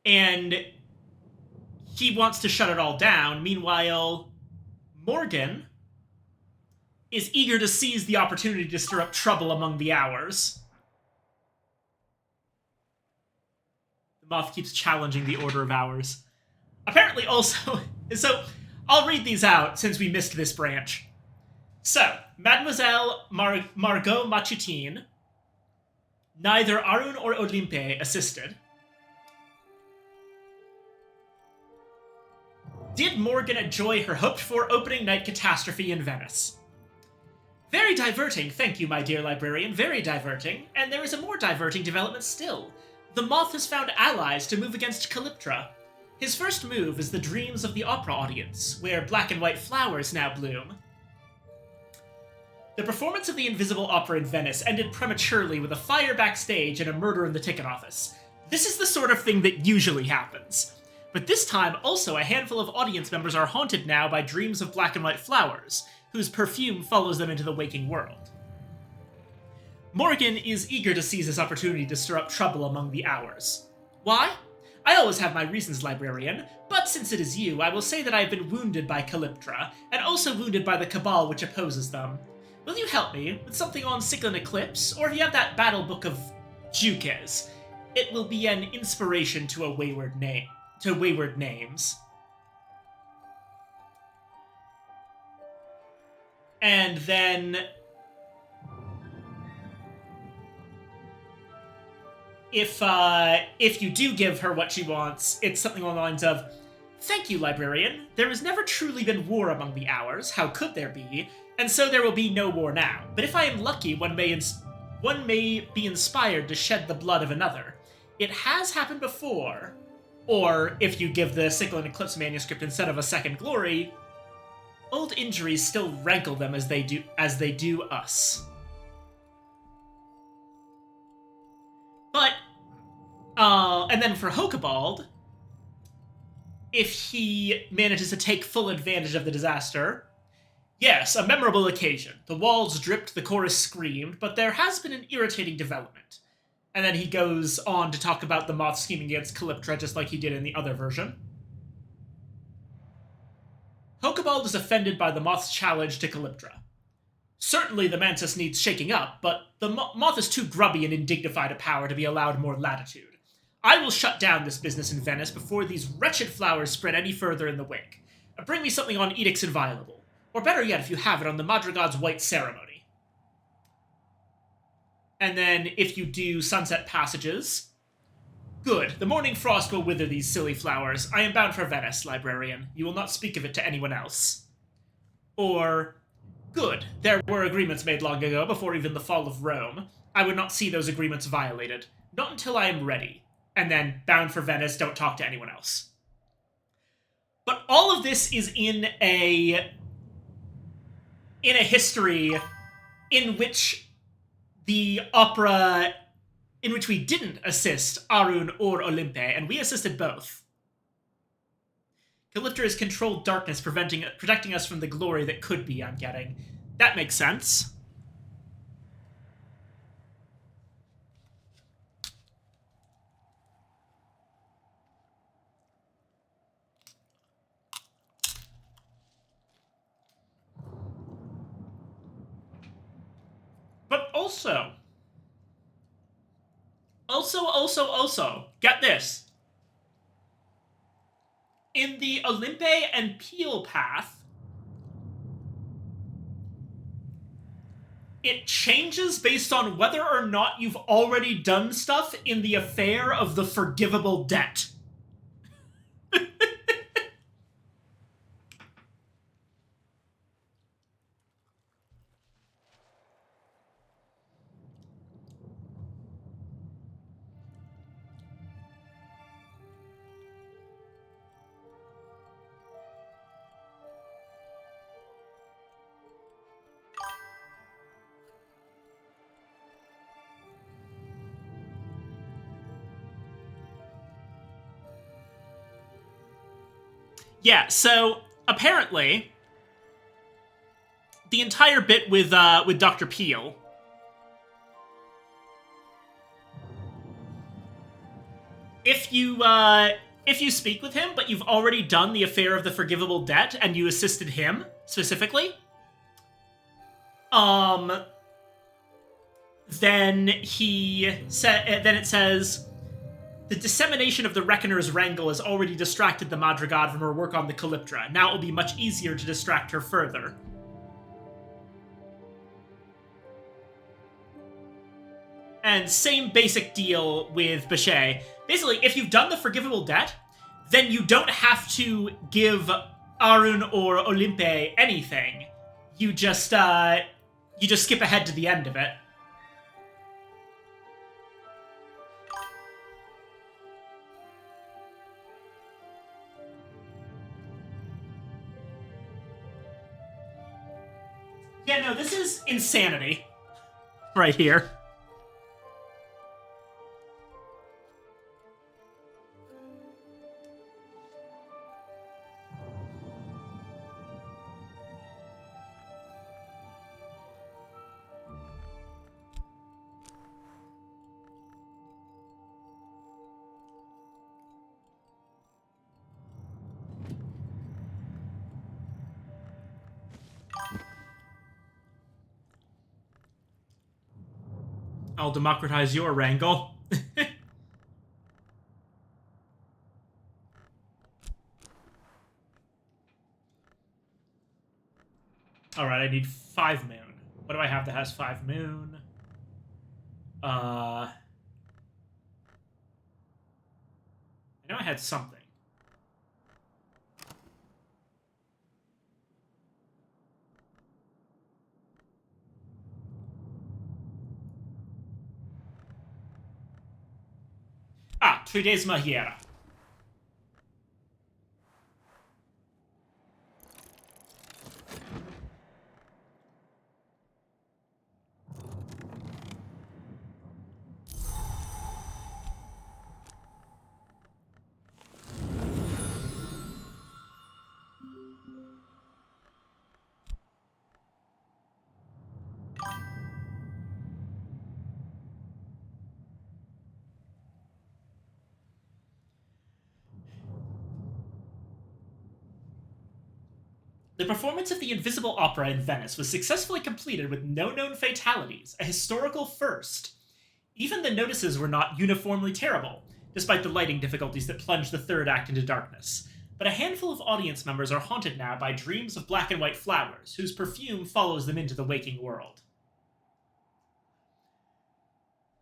And he wants to shut it all down. Meanwhile, Morgan is eager to seize the opportunity to stir up trouble among the Hours. The Moth keeps challenging the Order of Hours. Apparently also... So, I'll read these out since we missed this branch. So, Mademoiselle Margot Machutine, neither Arun or Olympe assisted. Did Morgan enjoy her hoped-for opening night catastrophe in Venice? Very diverting, thank you, my dear librarian, very diverting, and there is a more diverting development still. The Moth has found allies to move against Calyptra. His first move is the dreams of the opera audience, where black and white flowers now bloom. The performance of the Invisible Opera in Venice ended prematurely with a fire backstage and a murder in the ticket office. This is the sort of thing that usually happens. But this time, also, a handful of audience members are haunted now by dreams of black and white flowers, whose perfume follows them into the waking world. Morgan is eager to seize this opportunity to stir up trouble among the Hours. Why? I always have my reasons, librarian, but since it is you, I will say that I have been wounded by Calyptra, and also wounded by the Cabal which opposes them. Will you help me with something on Cyclone Eclipse, or if you have that battle book of Jukes? It will be an inspiration to a wayward names. And then if you do give her what she wants, it's something along the lines of, "Thank you, librarian. There has never truly been war among the Hours. How could there be? And so there will be no war now. But if I am lucky, one may be inspired to shed the blood of another. It has happened before." Or, if you give the Cyclone Eclipse manuscript instead of a second glory, old injuries still rankle them as they do us. But, and then for Hokebald, if he manages to take full advantage of the disaster, yes, a memorable occasion. The walls dripped, the chorus screamed, but there has been an irritating development. And then he goes on to talk about the Moth scheming against Calyptra, just like he did in the other version. Hokebald is offended by the Moth's challenge to Calyptra. Certainly the Mantis needs shaking up, but the Moth is too grubby and indignified a power to be allowed more latitude. I will shut down this business in Venice before these wretched flowers spread any further in the wake. Bring me something on Edicts Inviolable. Or better yet, if you have it, on the Madrigal's White Ceremony. And then, if you do Sunset Passages... Good. The morning frost will wither these silly flowers. I am bound for Venice, librarian. You will not speak of it to anyone else. Or... Good. There were agreements made long ago, before even the fall of Rome. I would not see those agreements violated. Not until I am ready. And then, bound for Venice, don't talk to anyone else. But all of this is in a history in which the opera, in which we didn't assist Arun or Olympe, and we assisted both. Calyptra has controlled darkness, protecting us from the glory that could be, I'm getting. That makes sense. But also, get this. In the Olympe and Peel path, it changes based on whether or not you've already done stuff in the affair of the forgivable debt. Yeah, so apparently, the entire bit with Dr. Peel, if you speak with him, but you've already done the affair of the forgivable debt and you assisted him specifically, then it says, the dissemination of the Reckoner's wrangle has already distracted the Madrigad from her work on the Calyptra. Now it will be much easier to distract her further. And same basic deal with Bechet. Basically, if you've done the forgivable debt, then you don't have to give Arun or Olympe anything. You just skip ahead to the end of it. Yeah, no, this is insanity. Right here. I'll democratize your wrangle. Alright, I need 5 moon. What do I have that has 5 moon? I know I had something. Ah, Trides Mahiera. The performance of the Invisible Opera in Venice was successfully completed with no known fatalities, a historical first. Even the notices were not uniformly terrible, despite the lighting difficulties that plunged the third act into darkness. But a handful of audience members are haunted now by dreams of black and white flowers, whose perfume follows them into the waking world.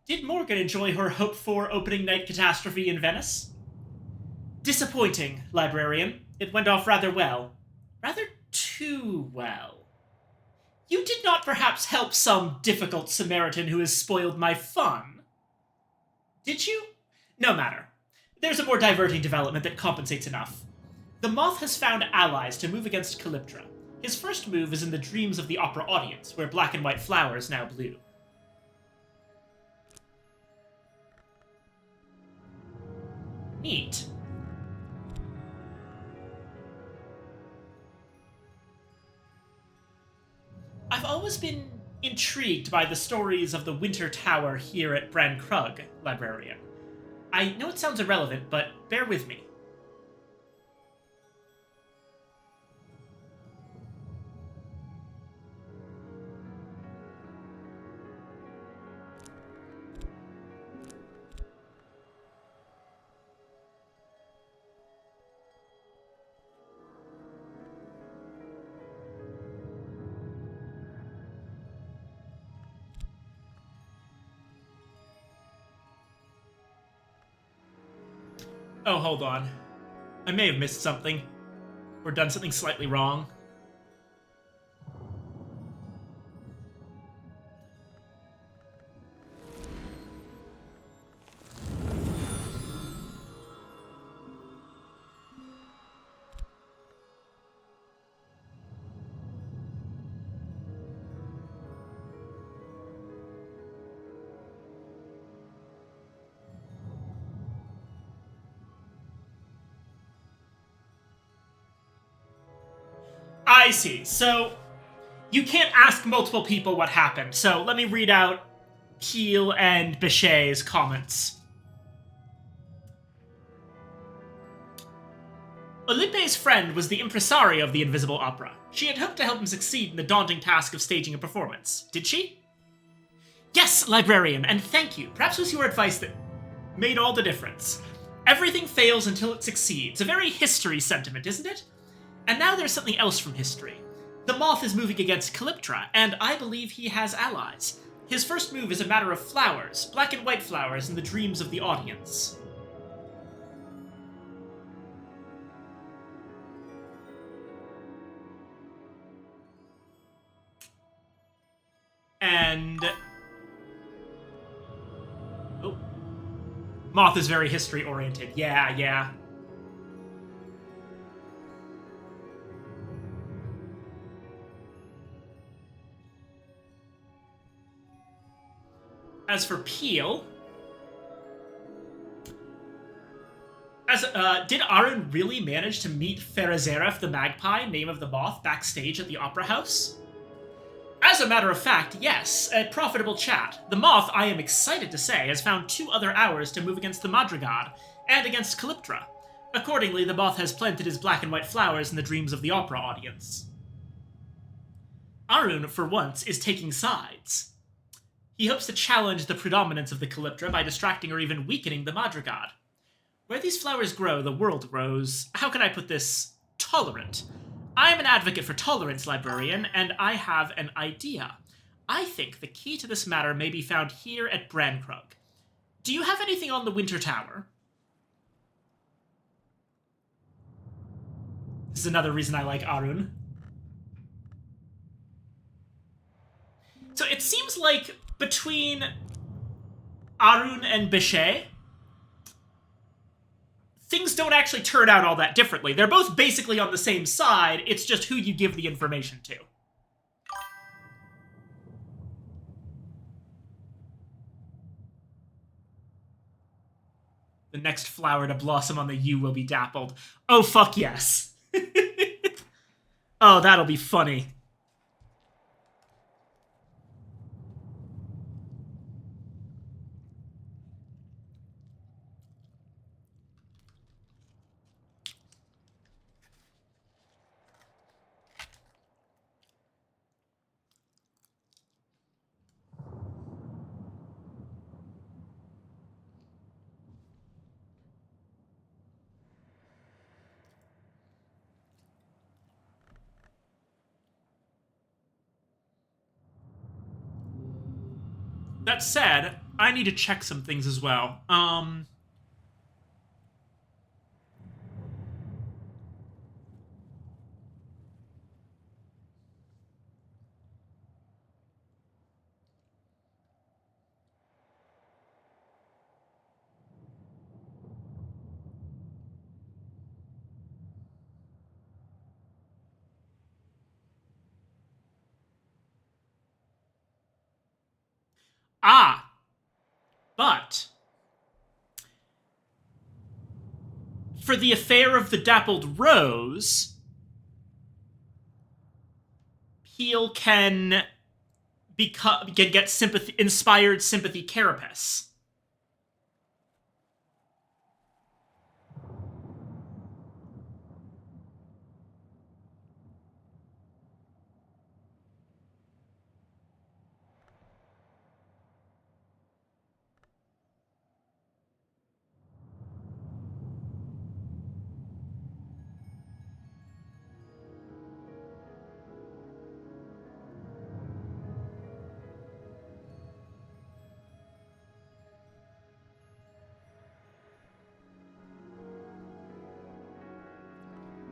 Did Morgan enjoy her hoped-for opening night catastrophe in Venice? Disappointing, librarian. It went off rather well. Rather too well. You did not perhaps help some difficult Samaritan who has spoiled my fun? Did you? No matter. There's a more diverting development that compensates enough. The Moth has found allies to move against Calyptra. His first move is in the Dreams of the Opera audience, where black and white flowers now blue. Neat. I've always been intrigued by the stories of the Winter Tower here at Bran Krug, librarian. I know it sounds irrelevant, but bear with me. Oh, hold on. I may have missed something. Or done something slightly wrong. I see. So, you can't ask multiple people what happened, so let me read out Keel and Bechet's comments. Olympe's friend was the impresario of the Invisible Opera. She had hoped to help him succeed in the daunting task of staging a performance. Did she? Yes, librarian, and thank you. Perhaps it was your advice that made all the difference. Everything fails until it succeeds. A very history sentiment, isn't it? And now there's something else from history. The Moth is moving against Calyptra, and I believe he has allies. His first move is a matter of flowers, black and white flowers in the dreams of the audience. And... oh. Moth is very history-oriented. Yeah. As for Peel... did Arun really manage to meet Ferazeref the Magpie, name of the Moth, backstage at the Opera House? As a matter of fact, yes, a profitable chat. The Moth, I am excited to say, has found 2 other hours to move against the Madrigad, and against Calyptra. Accordingly, the Moth has planted his black and white flowers in the dreams of the Opera audience. Arun, for once, is taking sides. He hopes to challenge the predominance of the Calyptra by distracting or even weakening the Madrigad. Where these flowers grow, the world grows, how can I put this, tolerant. I am an advocate for tolerance, librarian, and I have an idea. I think the key to this matter may be found here at Bran Krug. Do you have anything on the Winter Tower? This is another reason I like Arun. So it seems like between Arun and Bechet, things don't actually turn out all that differently. They're both basically on the same side, it's just who you give the information to. The next flower to blossom on the yew will be dappled. Oh, fuck yes. Oh, that'll be funny. That said, I need to check some things as well. Ah, but for the affair of the dappled rose, Peel can get sympathy, inspired sympathy carapace.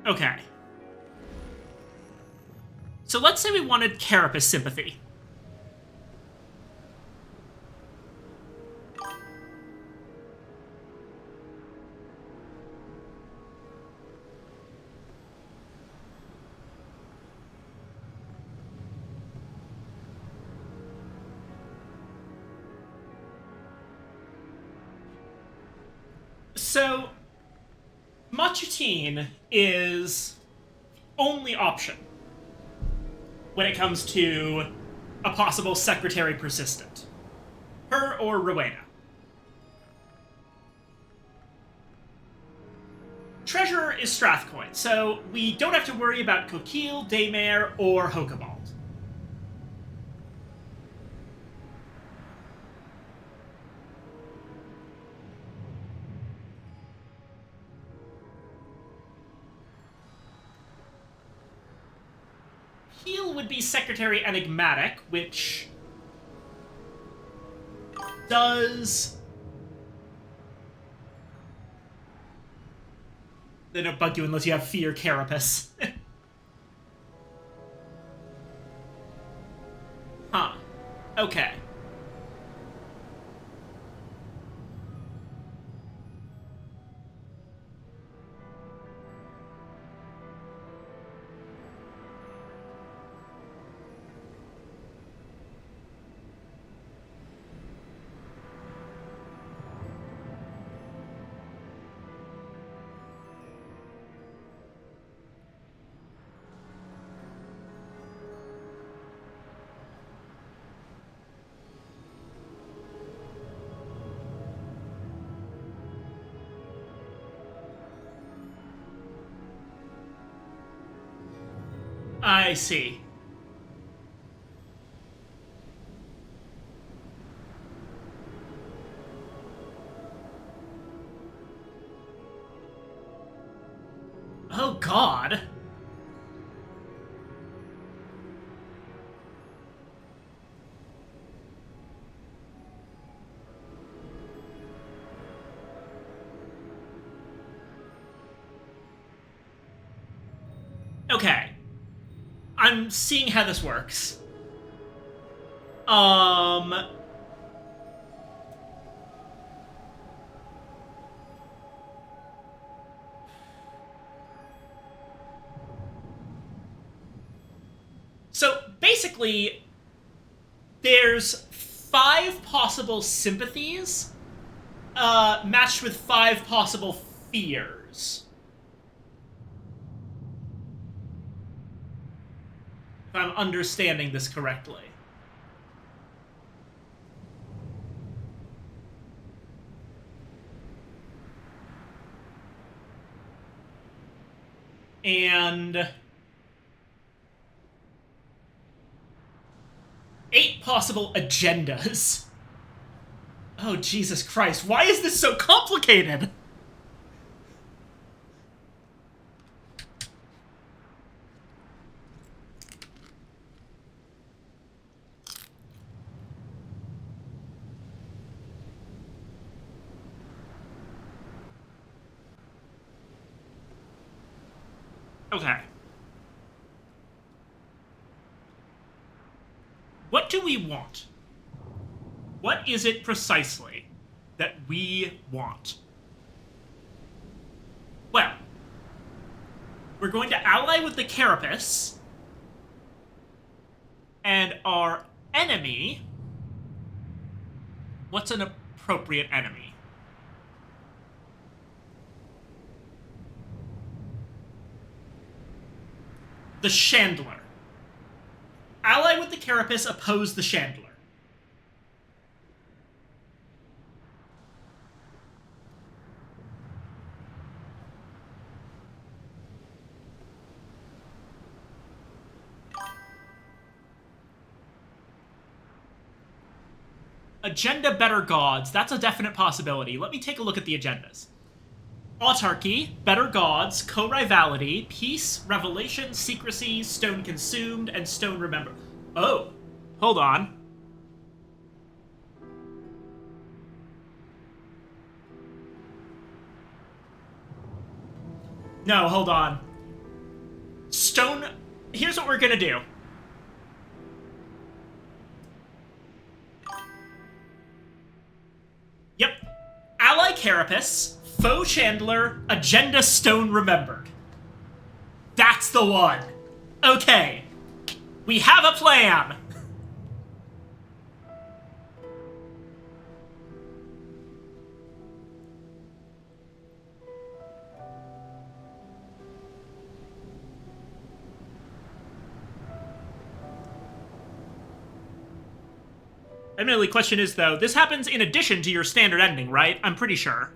Okay. So let's say we wanted carapace sympathy. So, Machutine is only option when it comes to a possible Secretary Persistent. Her or Rowena. Treasurer is Strathcoin, so we don't have to worry about Coquille, Daymare, or Hokabald. Peel would be Secretary Enigmatic, which does... They don't bug you unless you have Fear Carapace. Huh. Okay. I see. Oh, God. Okay. I'm seeing how this works. Um... So, basically, there's 5 possible sympathies, matched with 5 possible fears. If I'm understanding this correctly. And 8 possible agendas. Oh, Jesus Christ. Why is this so complicated? Okay. What do we want? What is it precisely that we want? Well, we're going to ally with the Carapace, and our enemy What's an appropriate enemy? The Chandler. Ally with the Carapace, oppose the Chandler. Agenda better gods. That's a definite possibility. Let me take a look at the agendas. Autarky, better gods, co-rivality, peace, revelation, secrecy, stone consumed, and stone remember. Oh, hold on. No, hold on. Stone... Here's what we're gonna do. Yep. Ally Carapace, foe Chandler, agenda stone remembered. That's the one. Okay. We have a plan. Admittedly, question is, though, this happens in addition to your standard ending, right? I'm pretty sure.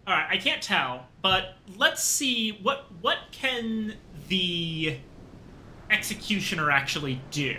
All right, I can't tell, but let's see what can the executioner actually do.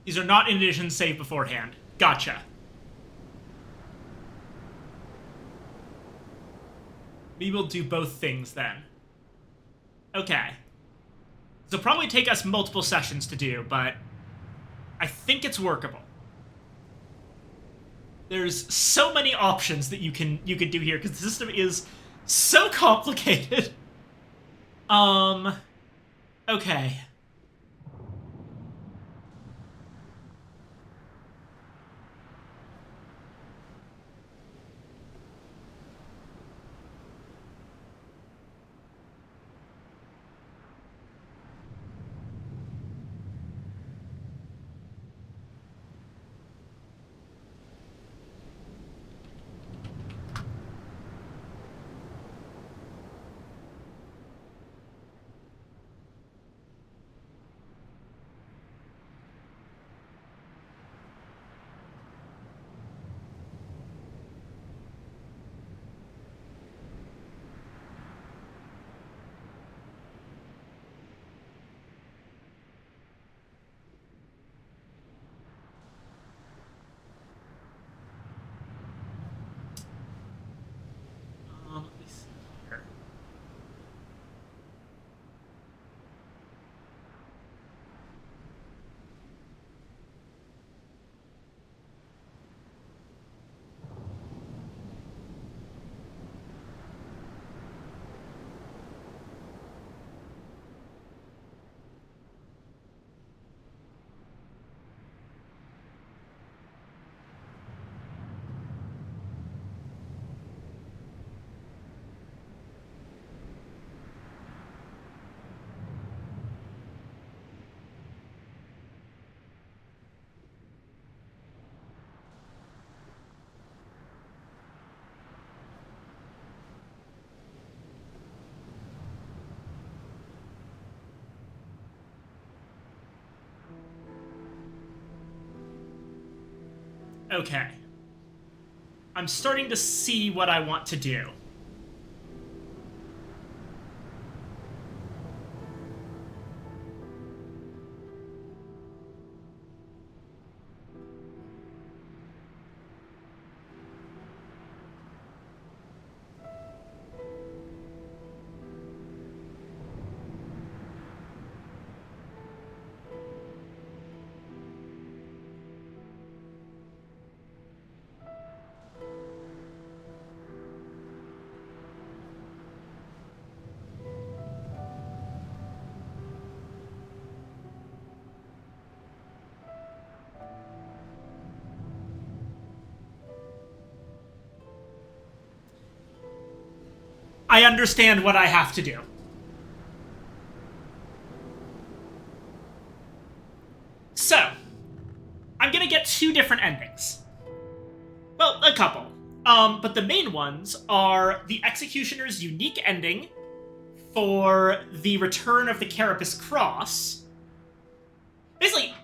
These are not conditions saved beforehand. Gotcha. We will do both things then. Okay. This will probably take us multiple sessions to do, but I think it's workable. There's so many options that you can do here because the system is so complicated. Okay. Okay. I'm starting to see what I want to do. I understand what I have to do. So, I'm gonna get 2 different endings. Well, a couple. But the main ones are the Executioner's unique ending for the Return of the Carapace Cross. Basically,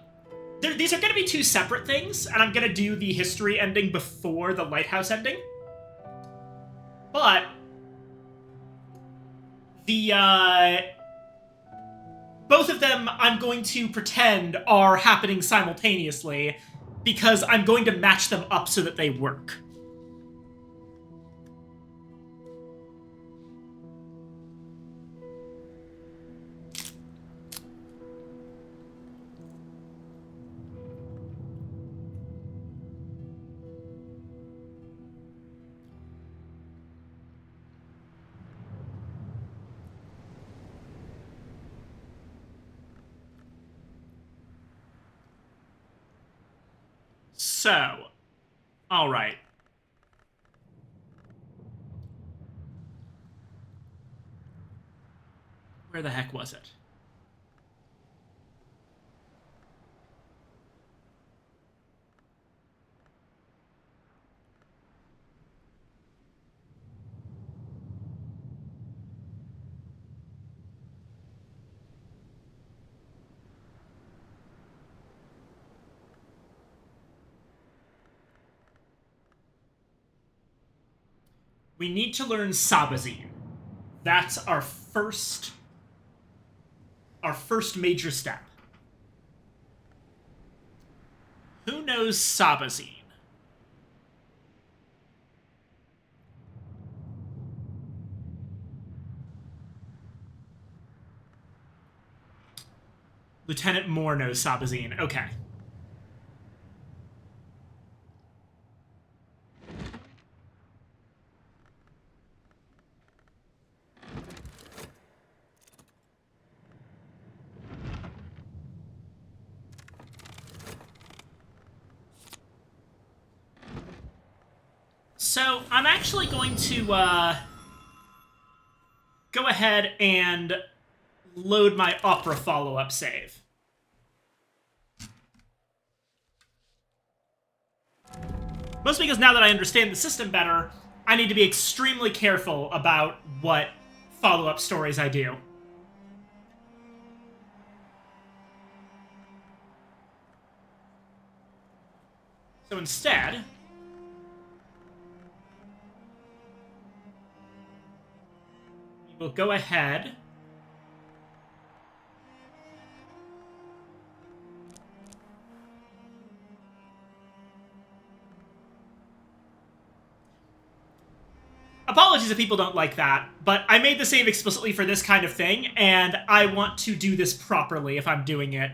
these are going to be 2 separate things, and I'm going to do the history ending before the Lighthouse ending. But the both of them I'm going to pretend are happening simultaneously because I'm going to match them up so that they work. So, alright. Where the heck was it? We need to learn Sabazine. That's our first major step. Who knows Sabazine? Lieutenant Moore knows Sabazine. Okay. So, I'm actually going to, go ahead and load my Opera follow-up save. Mostly because now that I understand the system better, I need to be extremely careful about what follow-up stories I do. So instead, we will go ahead apologies if people don't like that, but I made the save explicitly for this kind of thing, and I want to do this properly if I'm doing it.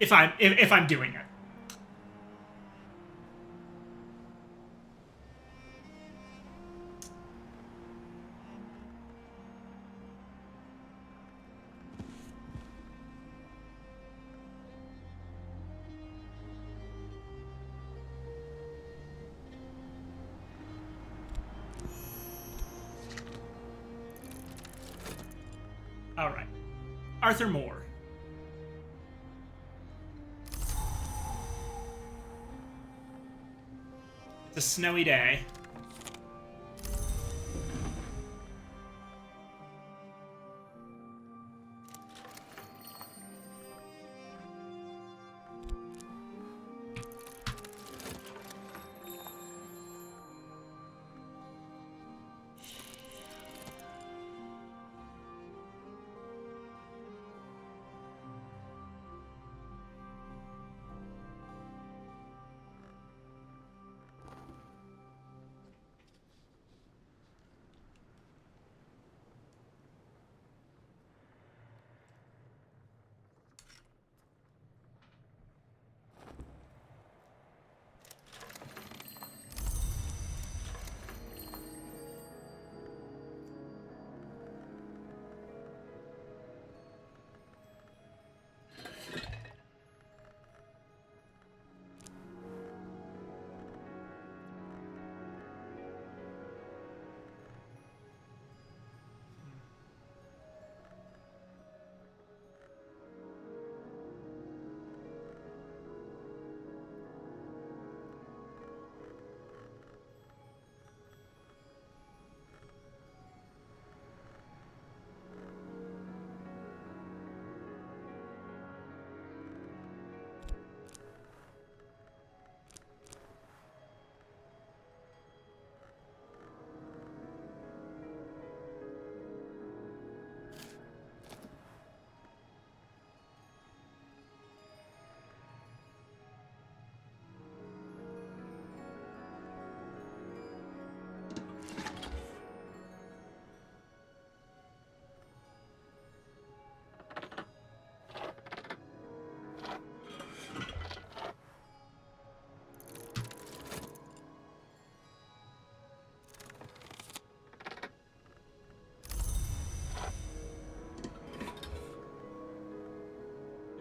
If I'm doing it. Alright. Arthur Moore. It's a snowy day.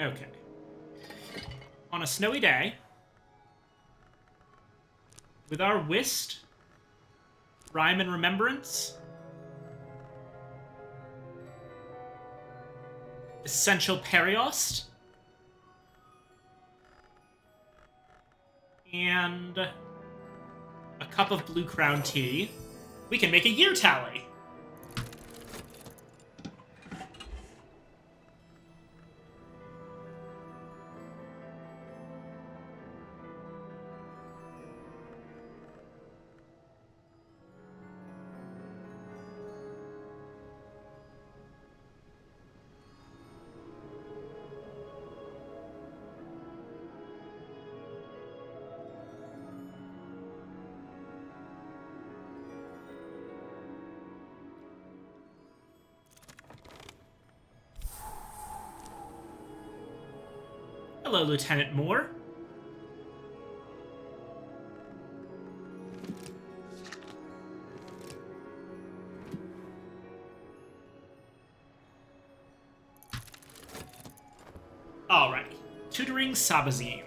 Okay. On a snowy day, with our whist, rhyme and remembrance, essential periost, and a cup of Blue Crown tea, we can make a year tally. Hello, Lieutenant Moore. Alrighty. Tutoring Sabazine.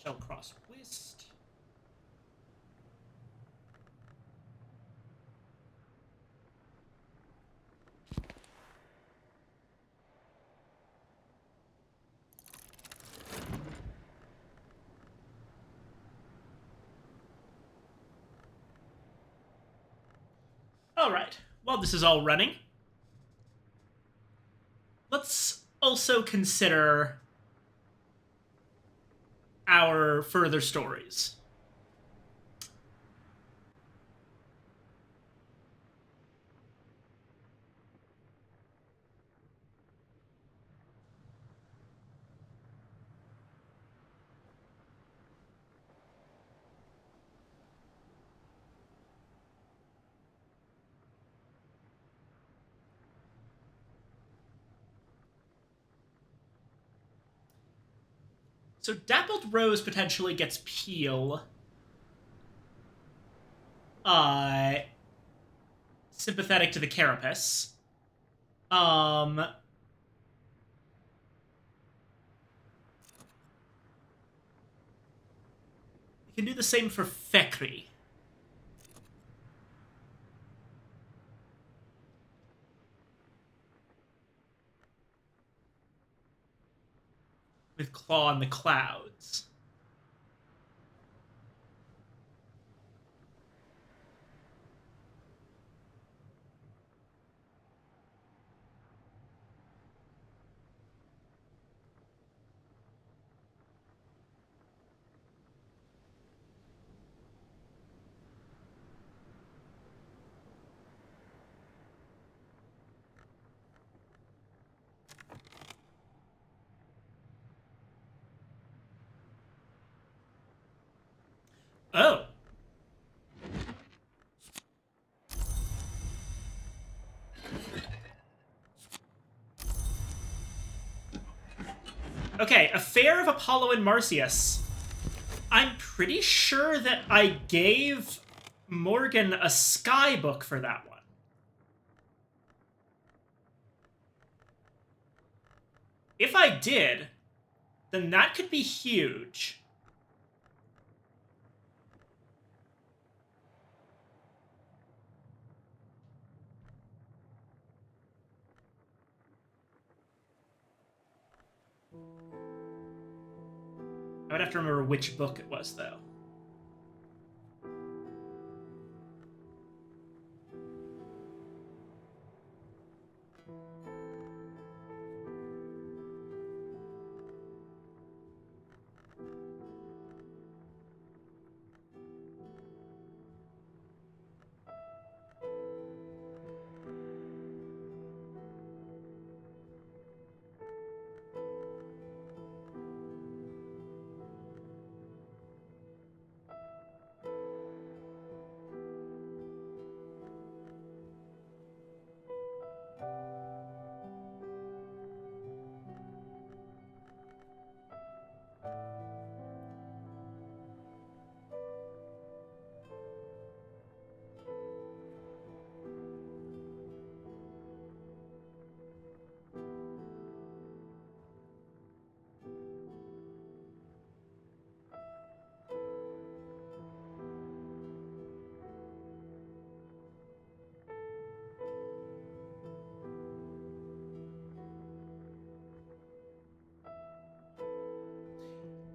Shellcross Whist. Alright, while this is all running, let's also consider our further stories. So Dappled Rose potentially gets Peel. Sympathetic to the Carapace. You can do the same for Fekri. With Claw in the Clouds. Oh. Okay, Affair of Apollo and Marsyas. I'm pretty sure that I gave Morgan a Sky book for that one. If I did, then that could be huge. I would have to remember which book it was, though.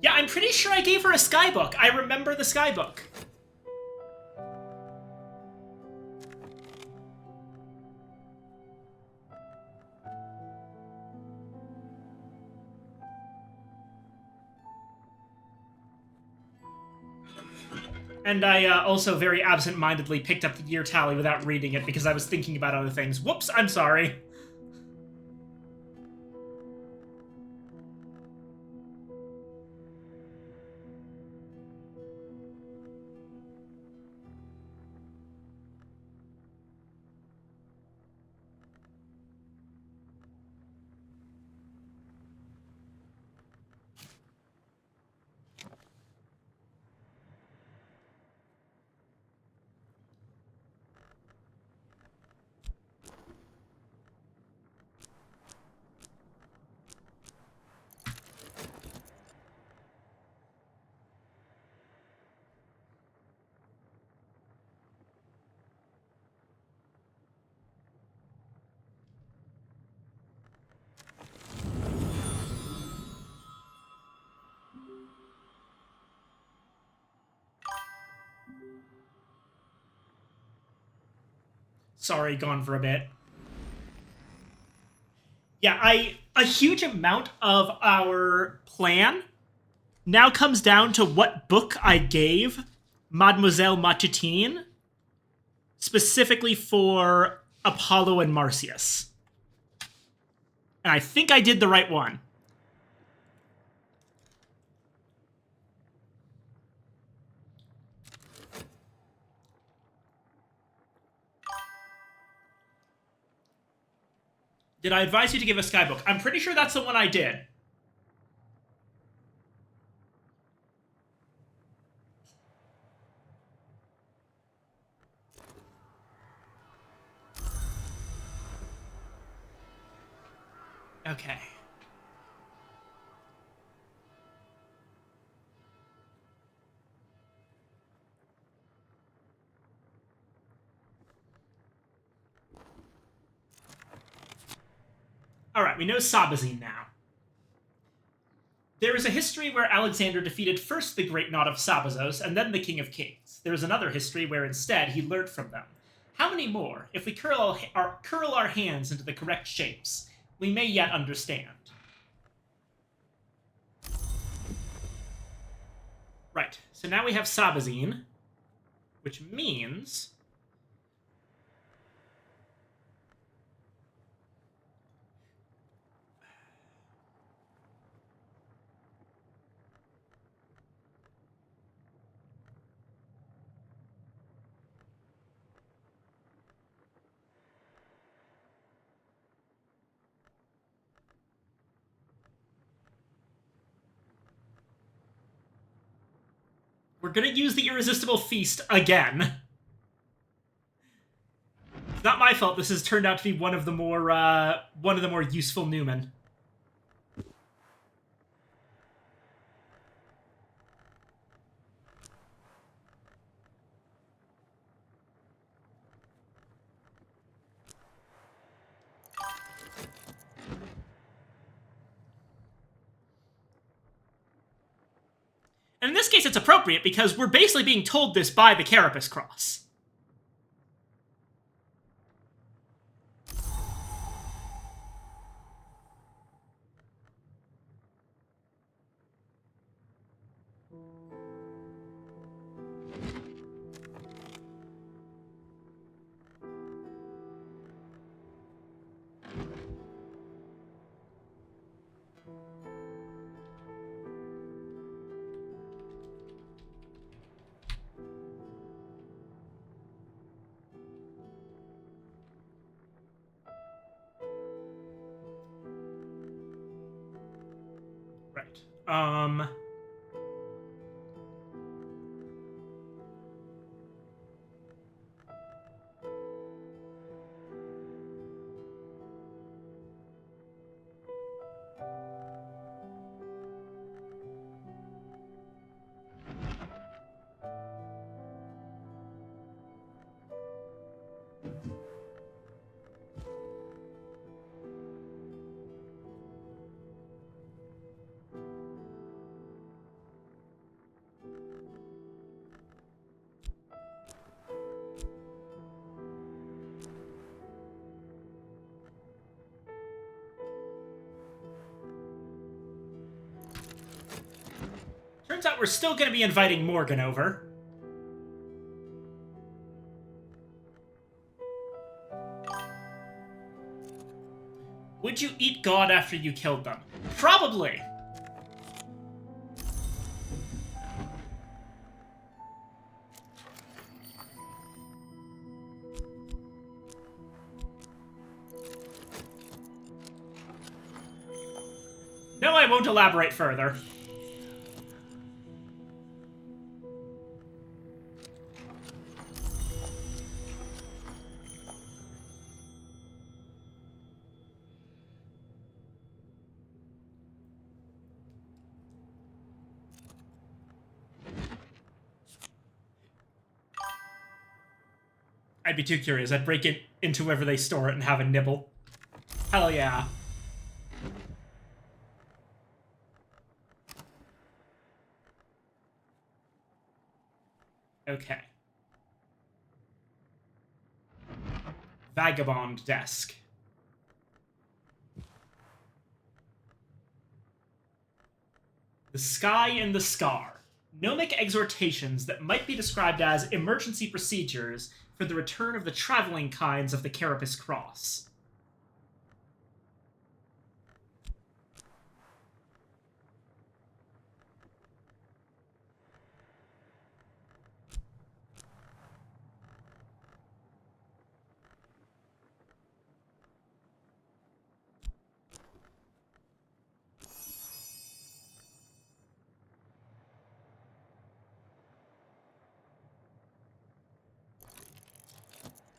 Yeah, I'm pretty sure I gave her a skybook. I remember the skybook. And I also very absent-mindedly picked up the year tally without reading it because I was thinking about other things. Whoops, I'm sorry. Sorry, gone for a bit. Yeah, a huge amount of our plan now comes down to what book I gave Mademoiselle Matutine specifically for Apollo and Marcius. And I think I did the right one. Did I advise you to give a skybook? I'm pretty sure that's the one I did. Okay. Alright, we know Sabazine now. There is a history where Alexander defeated first the Great Knot of Sabazos and then the King of Kings. There is another history where instead he learned from them. How many more? If we curl our hands into the correct shapes, we may yet understand. Right, so now we have Sabazine, which means... we're gonna use the Irresistible Feast again. It's not my fault this has turned out to be one of the more useful Newman. And in this case, it's appropriate because we're basically being told this by the Carapace Cross. Right. turns out we're still going to be inviting Morgan over. Would you eat God after you killed them? Probably! No, I won't elaborate further. I'd be too curious. I'd break it into wherever they store it and have a nibble. Hell yeah. Okay. Vagabond desk. The Sky and the Scar. Gnomic exhortations that might be described as emergency procedures for the return of the traveling kinds of the Carapace Cross.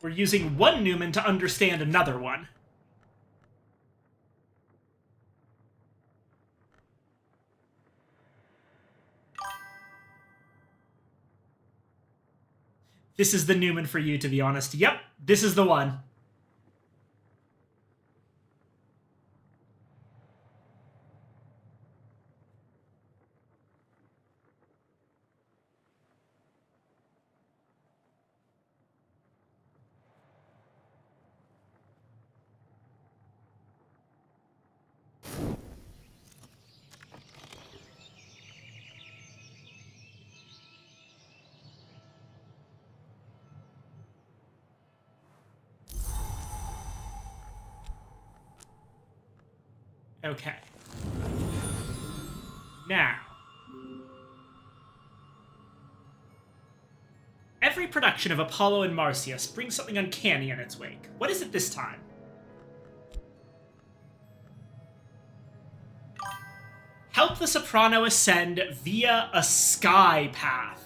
We're using one Newman to understand another one. This is the Newman for you, to be honest. Yep, this is the one. Okay. Now. Every production of Apollo and Marsyas brings something uncanny in its wake. What is it this time? Help the Soprano ascend via a sky path.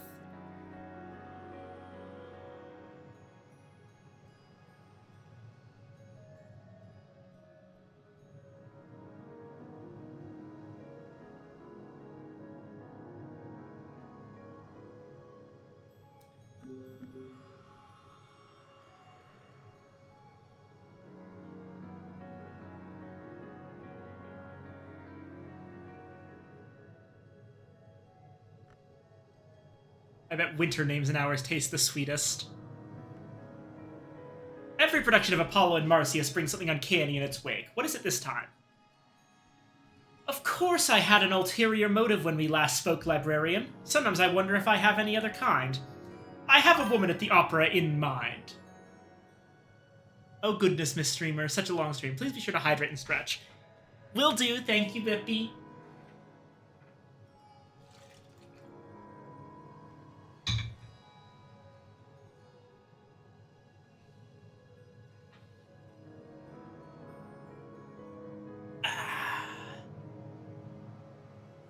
I bet winter names and hours taste the sweetest. Every production of Apollo and Marsyas brings something uncanny in its wake. What is it this time? Of course I had an ulterior motive when we last spoke, Librarian. Sometimes I wonder if I have any other kind. I have a woman at the opera in mind. Oh goodness, Miss Streamer, such a long stream. Please be sure to hydrate and stretch. Will do, thank you, Bippy.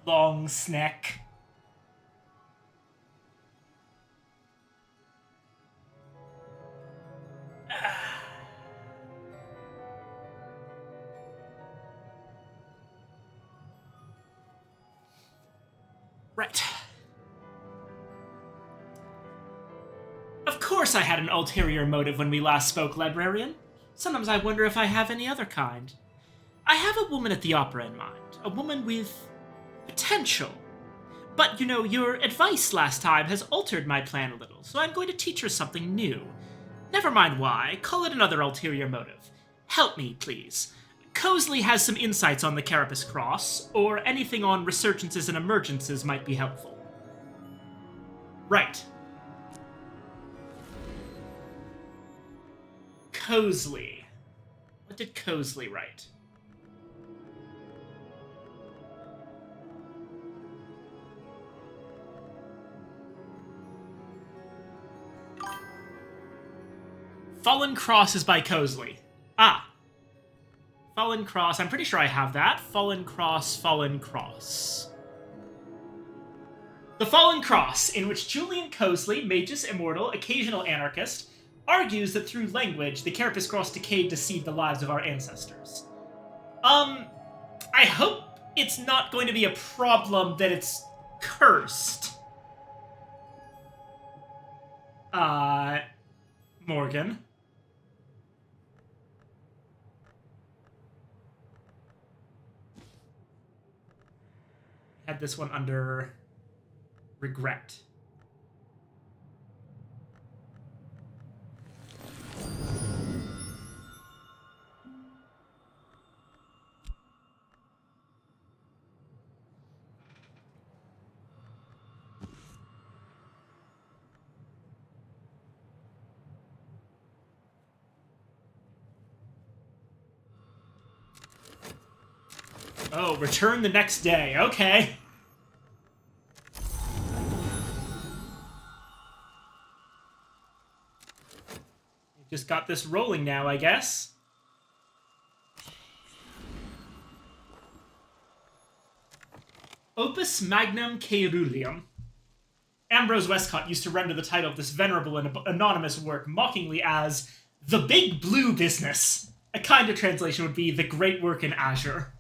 Long snack. Right. Of course I had an ulterior motive when we last spoke, Librarian. Sometimes I wonder if I have any other kind. I have a woman at the opera in mind. A woman with potential. But, you know, your advice last time has altered my plan a little, so I'm going to teach her something new. Never mind why, call it another ulterior motive. Help me, please. Cosley has some insights on the Carapace Cross, or anything on resurgences and emergences might be helpful. Right. Cosley. What did Cosley write? Fallen Cross is by Cosley. Ah. Fallen Cross. I'm pretty sure I have that. Fallen Cross, Fallen Cross. The Fallen Cross, in which Julian Cosley, Magus Immortal, occasional anarchist, argues that through language, the Carapace Cross decayed to seed the lives of our ancestors. I hope it's not going to be a problem that it's cursed. Morgan. Had this one under regret. Oh, return the next day. Okay. Just got this rolling now, I guess. Opus Magnum Caeruleum. Ambrose Westcott used to render the title of this venerable and anonymous work mockingly as The Big Blue Business. A kinder translation would be The Great Work in Azure.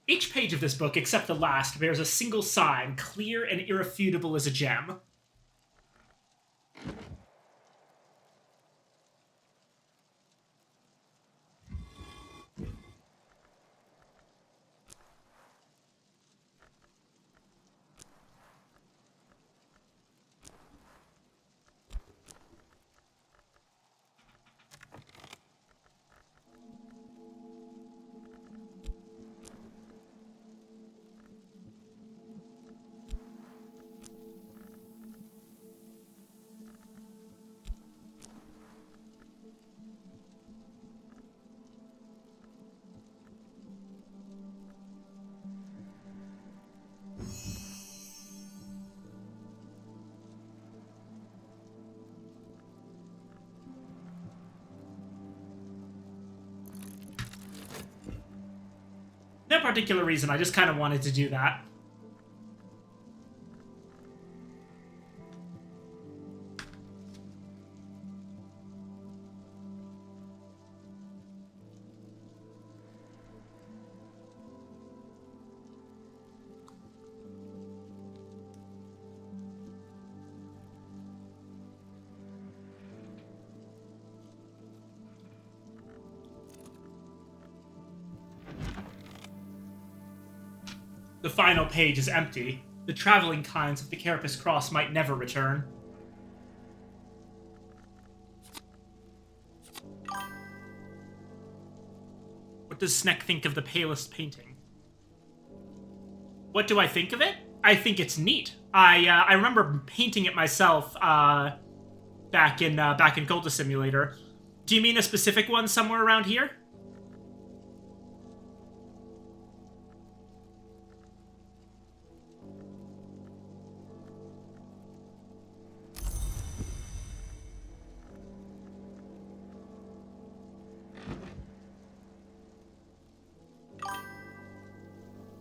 Each page of this book, except the last, bears a single sign, clear and irrefutable as a gem. No particular reason, I just kind of wanted to do that. The final page is empty. The traveling kinds of the Carapace Cross might never return. What does Sneck think of the Palest painting? What do I think of it? I think it's neat. I remember painting it myself back in Cultist Simulator. Do you mean a specific one somewhere around here?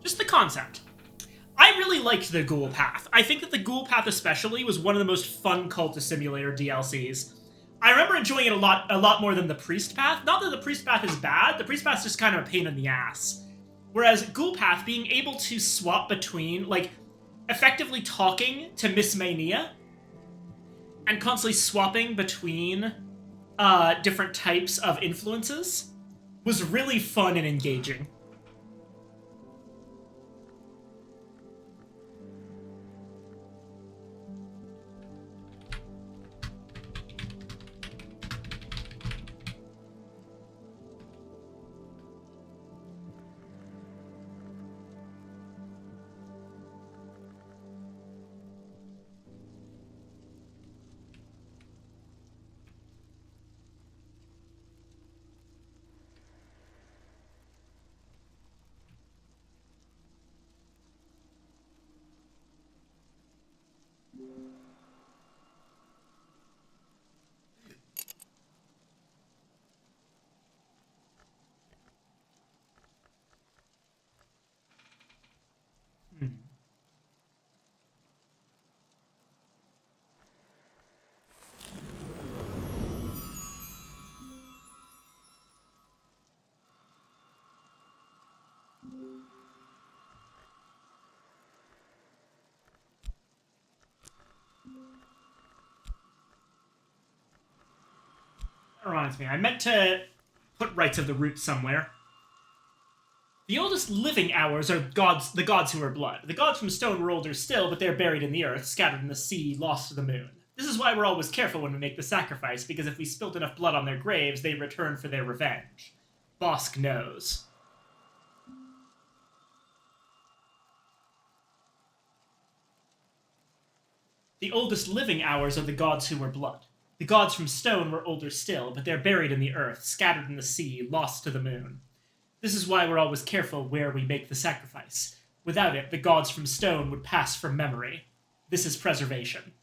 Just the concept. I really liked the Ghoul Path. I think that the Ghoul Path especially was one of the most fun Cultist Simulator DLCs. I remember enjoying it a lot more than the Priest Path. Not that the Priest Path is bad, the Priest Path's just kind of a pain in the ass. Whereas Ghoul Path, being able to swap between, like, effectively talking to Miss Mania and constantly swapping between different types of influences was really fun and engaging. reminds me, I meant to put Rites of the Root somewhere. The oldest living hours are the gods who are blood. The gods from stone were older still, but they're buried in the earth, scattered in the sea, lost to the moon. This is why we're always careful when we make the sacrifice, because if we spilt enough blood on their graves, they return for their revenge. Bossk knows. The oldest living hours are the gods who were blood. The gods from stone were older still, but they're buried in the earth, scattered in the sea, lost to the moon. This is why we're always careful where we make the sacrifice. Without it, the gods from stone would pass from memory. This is preservation.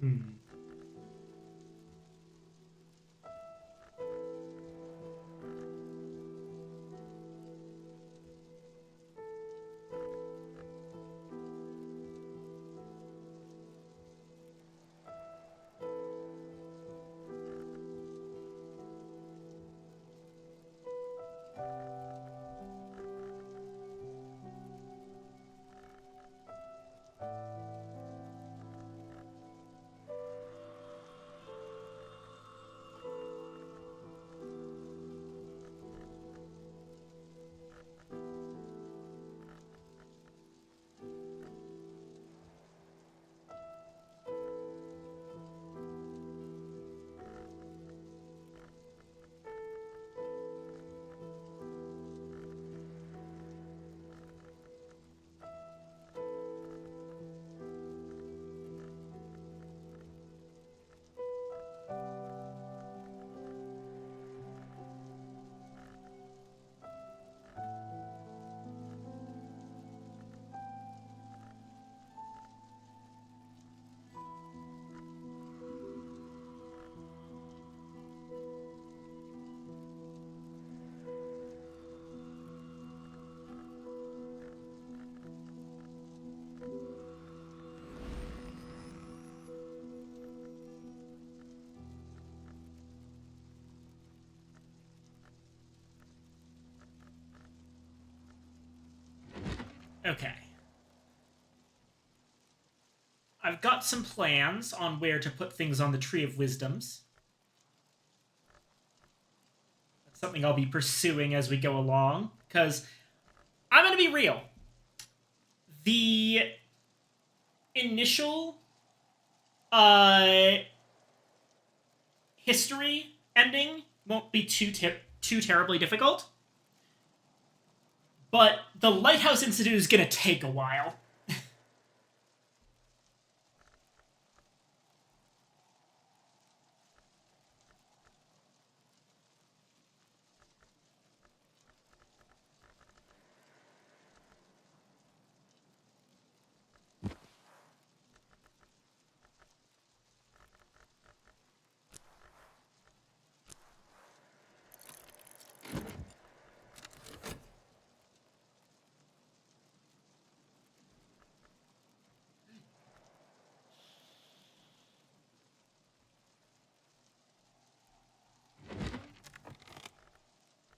Hmm. Okay. I've got some plans on where to put things on the Tree of Wisdoms. That's something I'll be pursuing as we go along, because I'm going to be real. The initial history ending won't be too terribly difficult, but the Lighthouse Institute is going to take a while.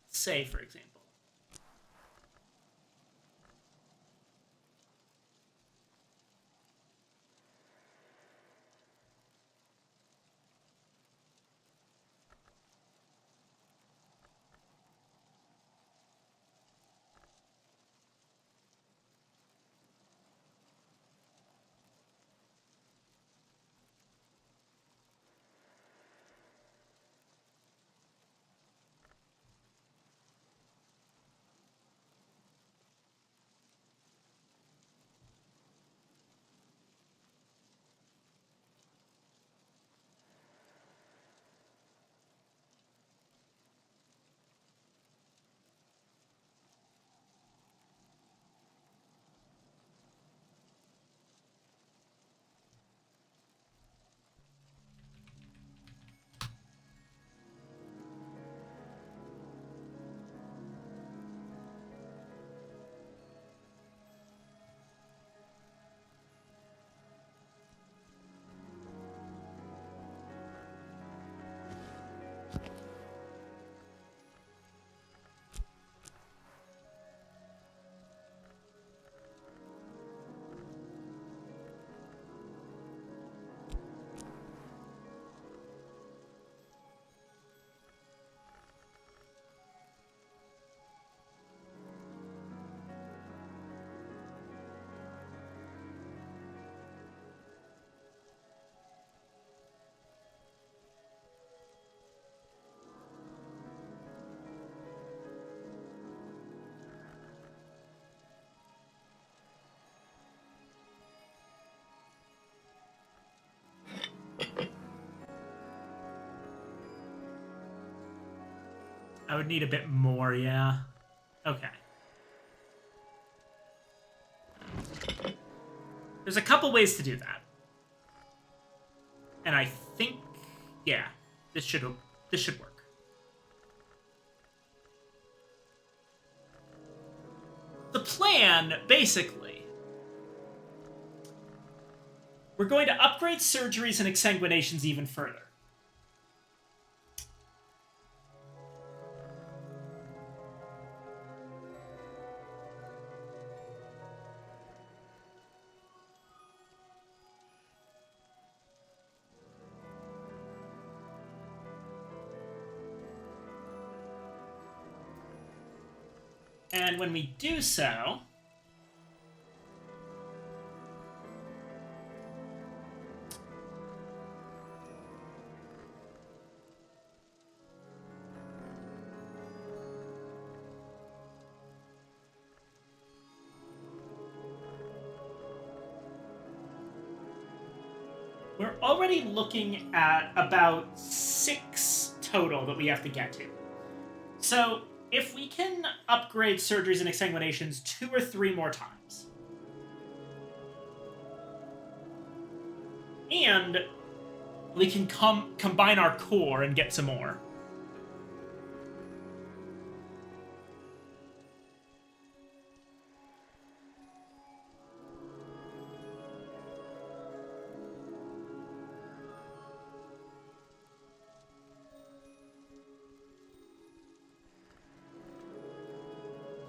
Say, for example. I would need a bit more, yeah. Okay. There's a couple ways to do that. And I think, yeah, this should work. The plan, basically, we're going to upgrade surgeries and exsanguinations even further. And when we do so, we're already looking at about 6 total that we have to get to. So, if we can upgrade surgeries and exsanguinations 2 or 3 more times, and we can combine our core and get some more.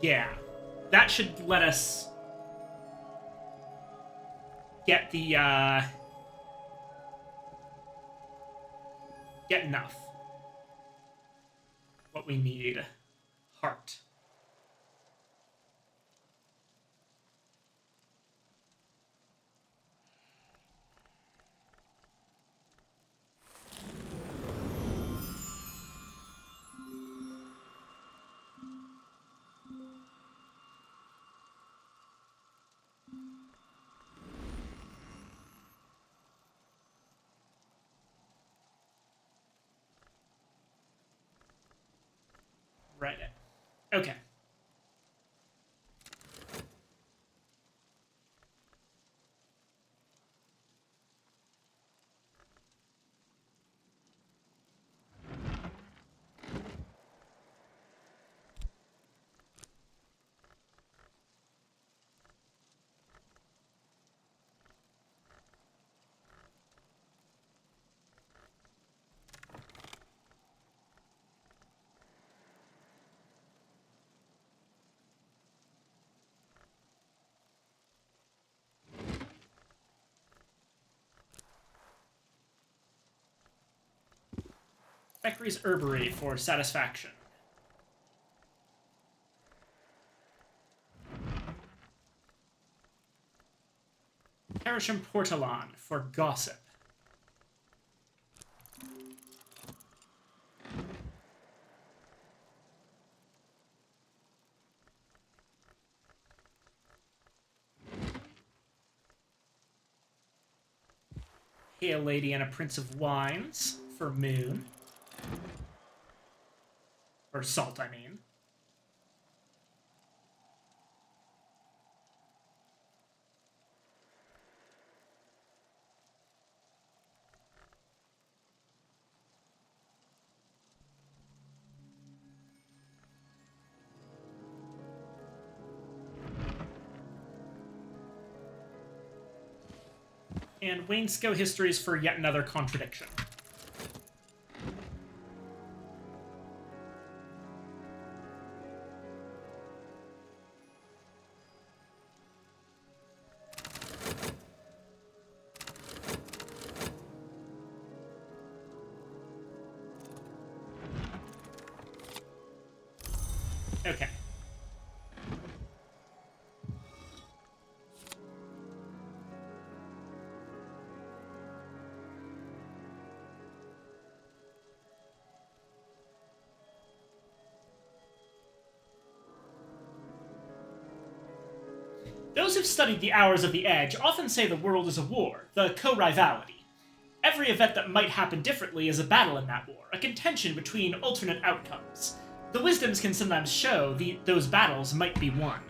Yeah, that should let us get the, get enough. What we need. Heart. Right. Okay. Beckery's Herbery for satisfaction. Parisham Portolan for gossip. Hail Lady and a Prince of Wines for moon. Or salt, I mean. And Wainscow histories for yet another contradiction. Okay. Those who've studied the Hours of the Edge often say the world is a war, the co-rivality. Every event that might happen differently is a battle in that war, a contention between alternate outcomes. the wisdoms can sometimes show those battles might be won.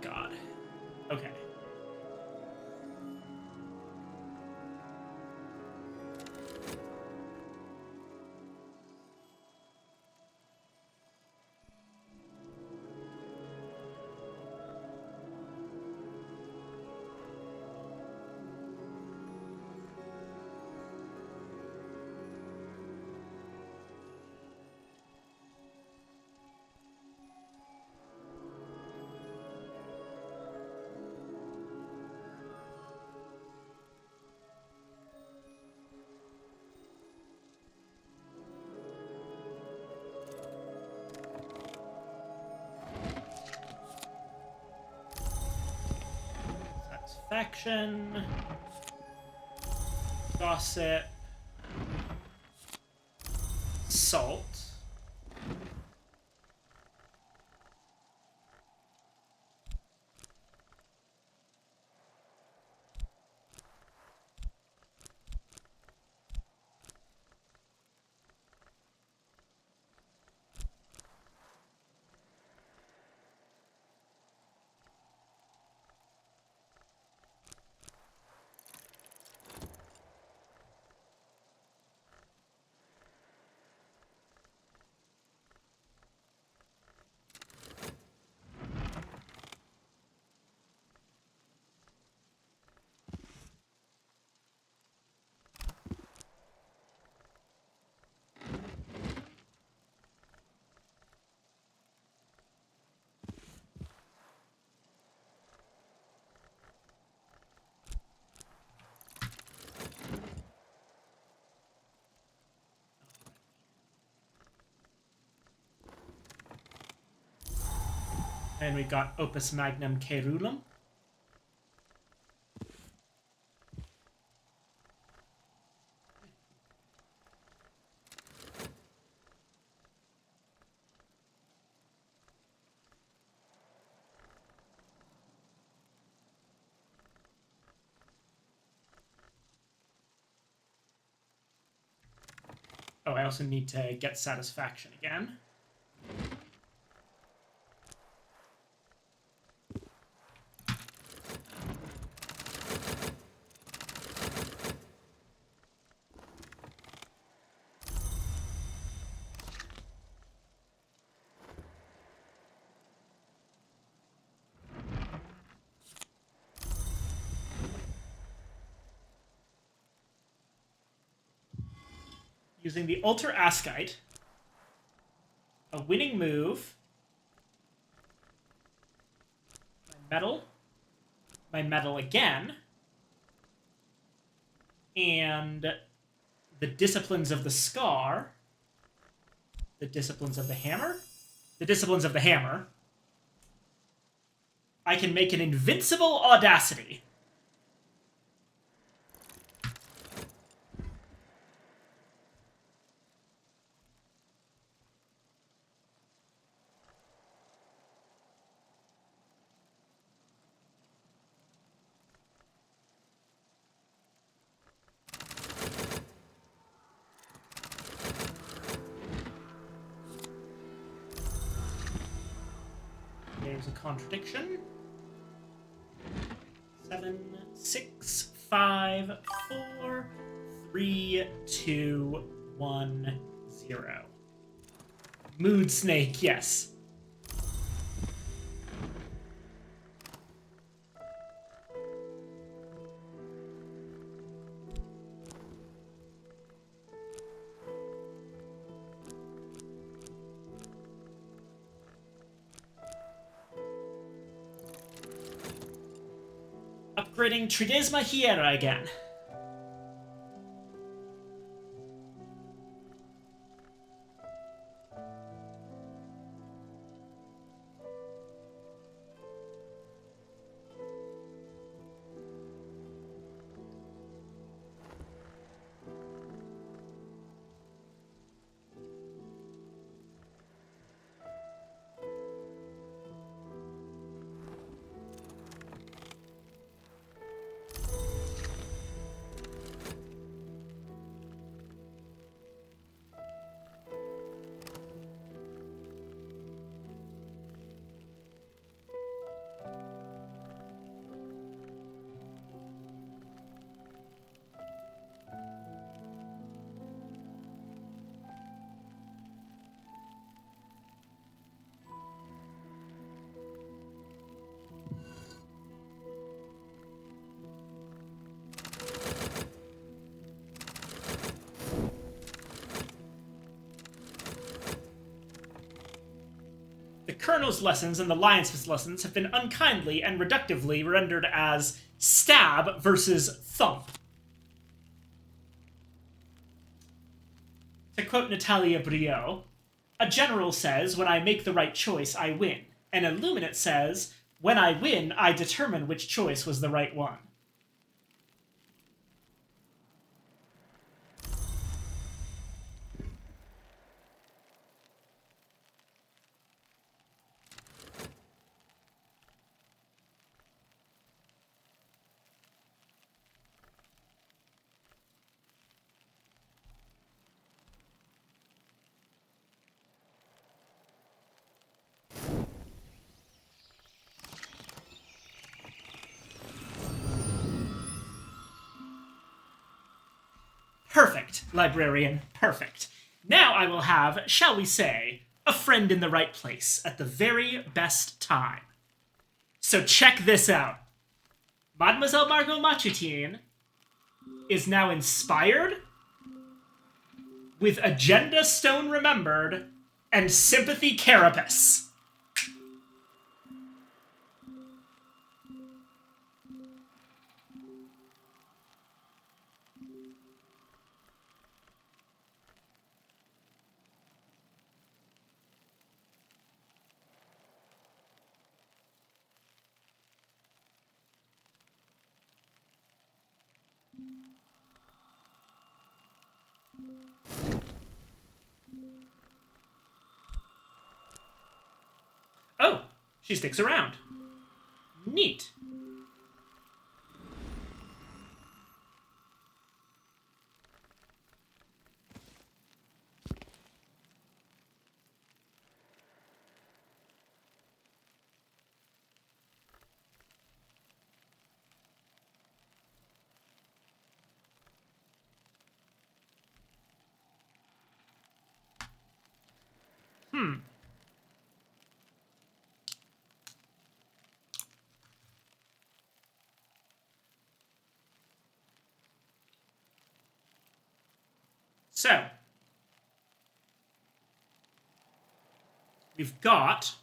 God. Okay. Satisfaction. Gossip. Salt. And we've got Opus Magnum Cerulum. Oh, I also need to get satisfaction again. Using the Alter Askite, a winning move, my metal again, and the Disciplines of the Scar, the Disciplines of the Hammer, I can make an Invincible Audacity. There's a contradiction. 7, 6, 5, 4, 3, 2, 1, 0. Mood Snake, yes. Upgrading Tridesma Hiera again. The Colonel's lessons and the Lionsmith's lessons have been unkindly and reductively rendered as stab versus thump. To quote Natalia Brio, a general says, when I make the right choice, I win. An Illuminate says, when I win, I determine which choice was the right one. Perfect, librarian, perfect. Now I will have, shall we say, a friend in the right place at the very best time. So check this out. Mademoiselle Margot Machoutine is now inspired with Agenda Stone Remembered and Sympathy Carapace. Oh, she sticks around. Neat. So, we've got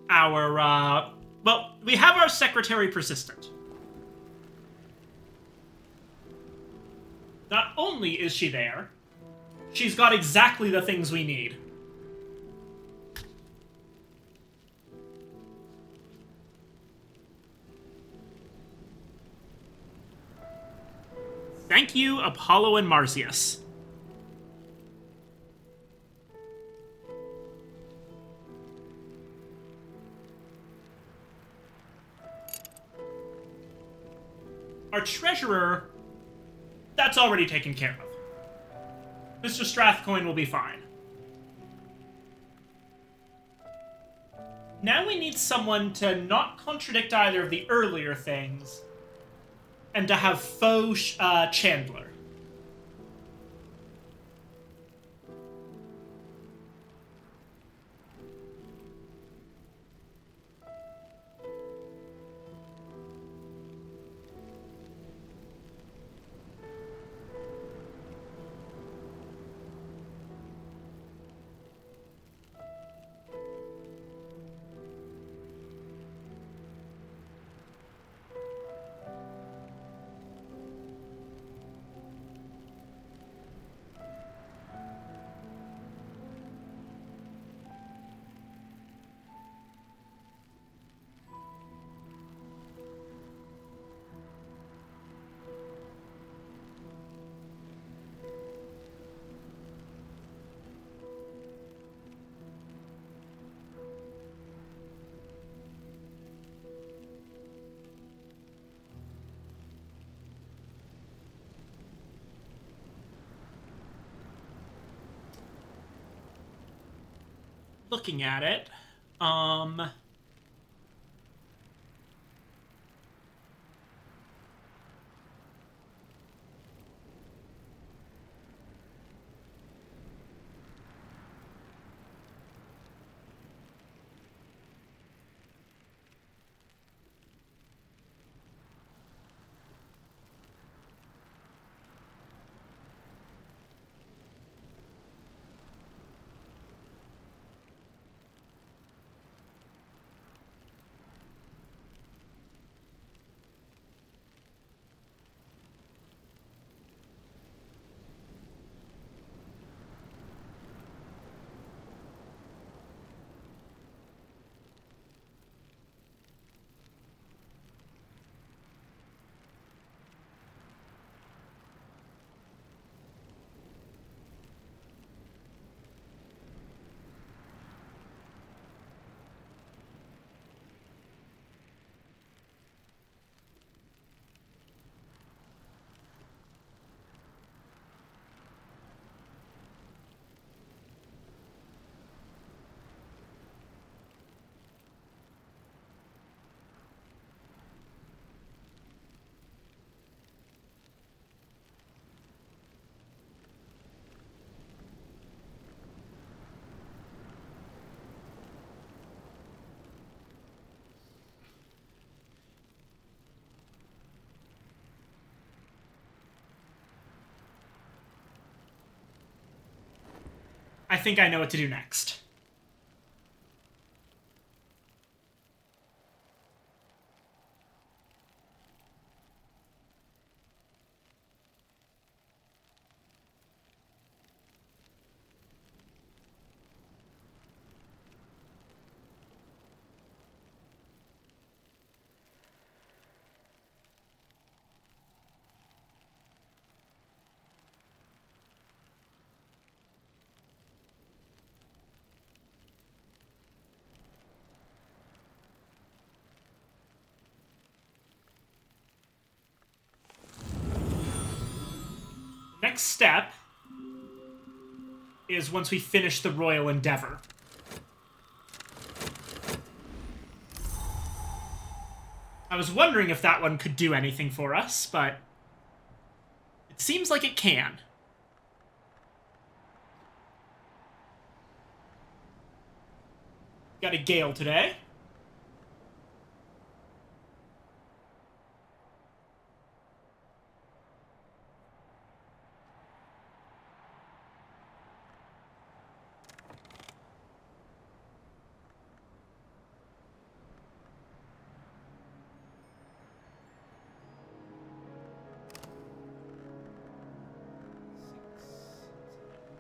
our, well, we have our Secretary Persistent. Not only is she there, she's got exactly the things we need. Thank you, Apollo and Marcius. Our treasurer, that's already taken care of. Mr. Strathcoin will be fine. Now we need someone to not contradict either of the earlier things, and to have faux Chandler. Looking at it, I think I know what to do next. Next step is once we finish the Royal Endeavor. I was wondering if that one could do anything for us, but it seems like it can. Got a gale today.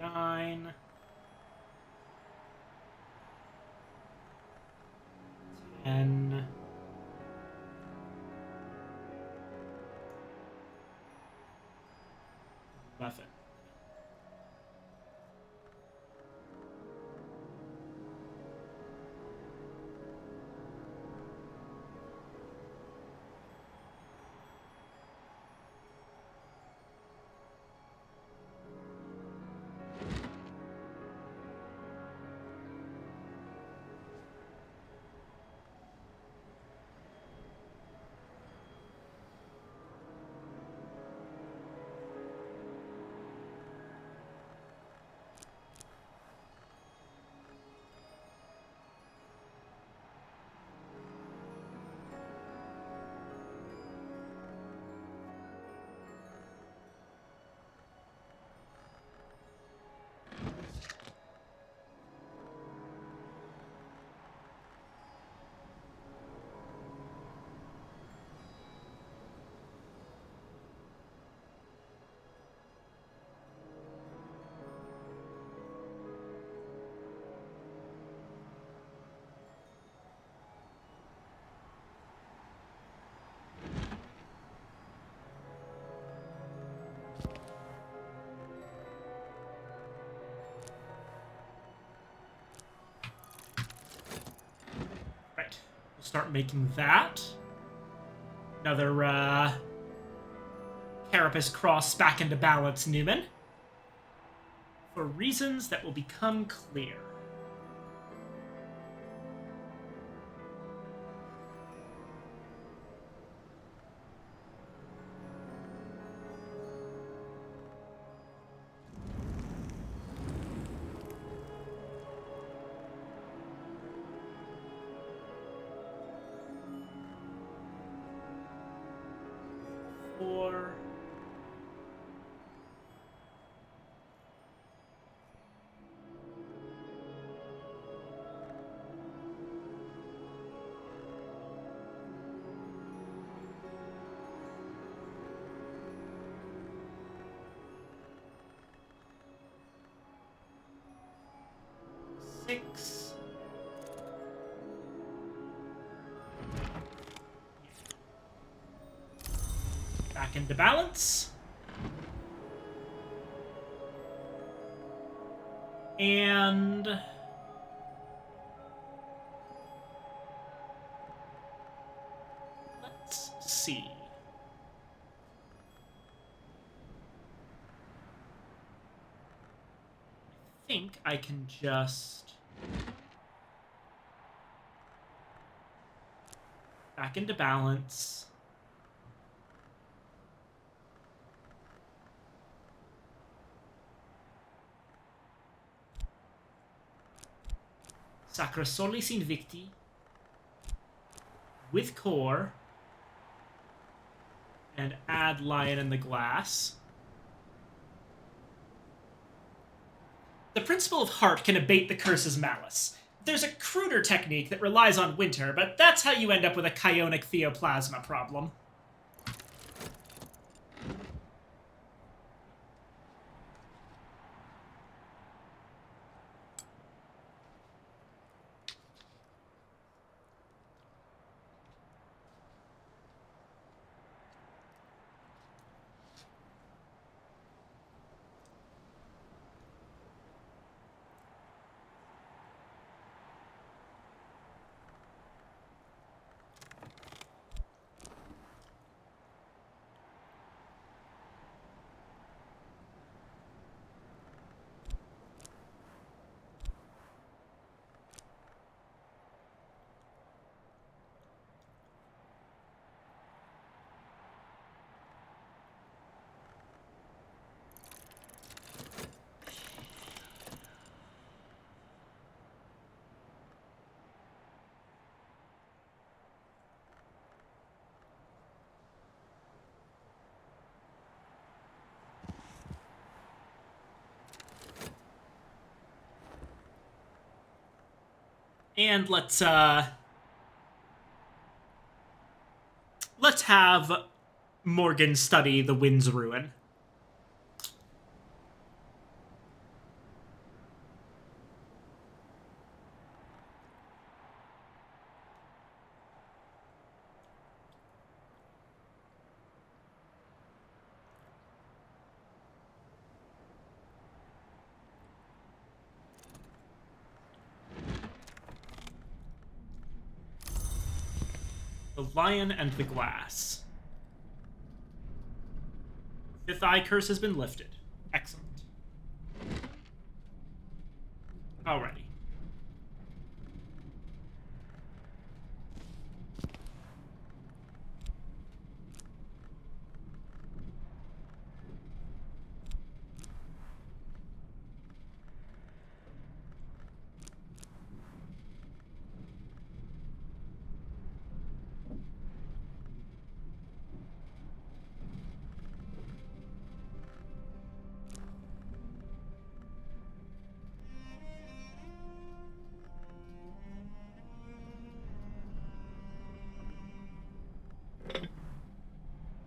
Nine. 10. 11. start making that. Another Carapace cross back into balance, Newman. For reasons that will become clear. Four. Six. Back into balance. And let's see. I think I can just back into balance. Sacra Solis Invicti with core and add Lion in the Glass. The Principle of Heart can abate the curse's malice. There's a cruder technique that relies on winter, but that's how you end up with a Chionic Theoplasma problem. And let's have Morgan study the Wind's Ruin. The Lion and the Glass. Fifth Eye Curse has been lifted. Excellent. Alrighty.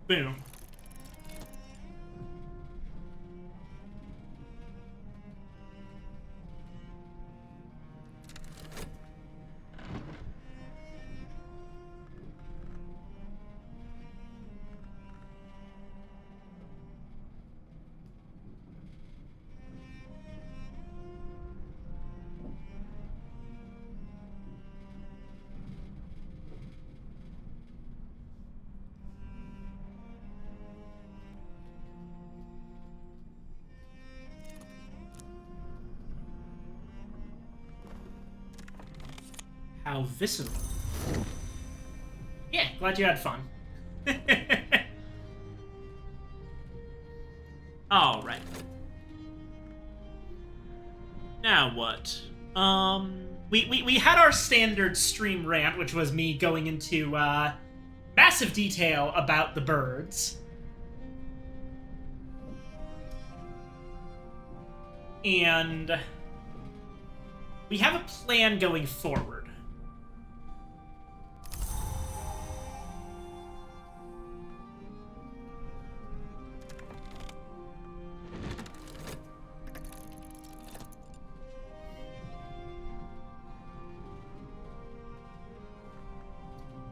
Boom. How visceral. Yeah, glad you had fun. Alright. Now what? We had our standard stream rant, which was me going into, massive detail about the birds. And we have a plan going forward.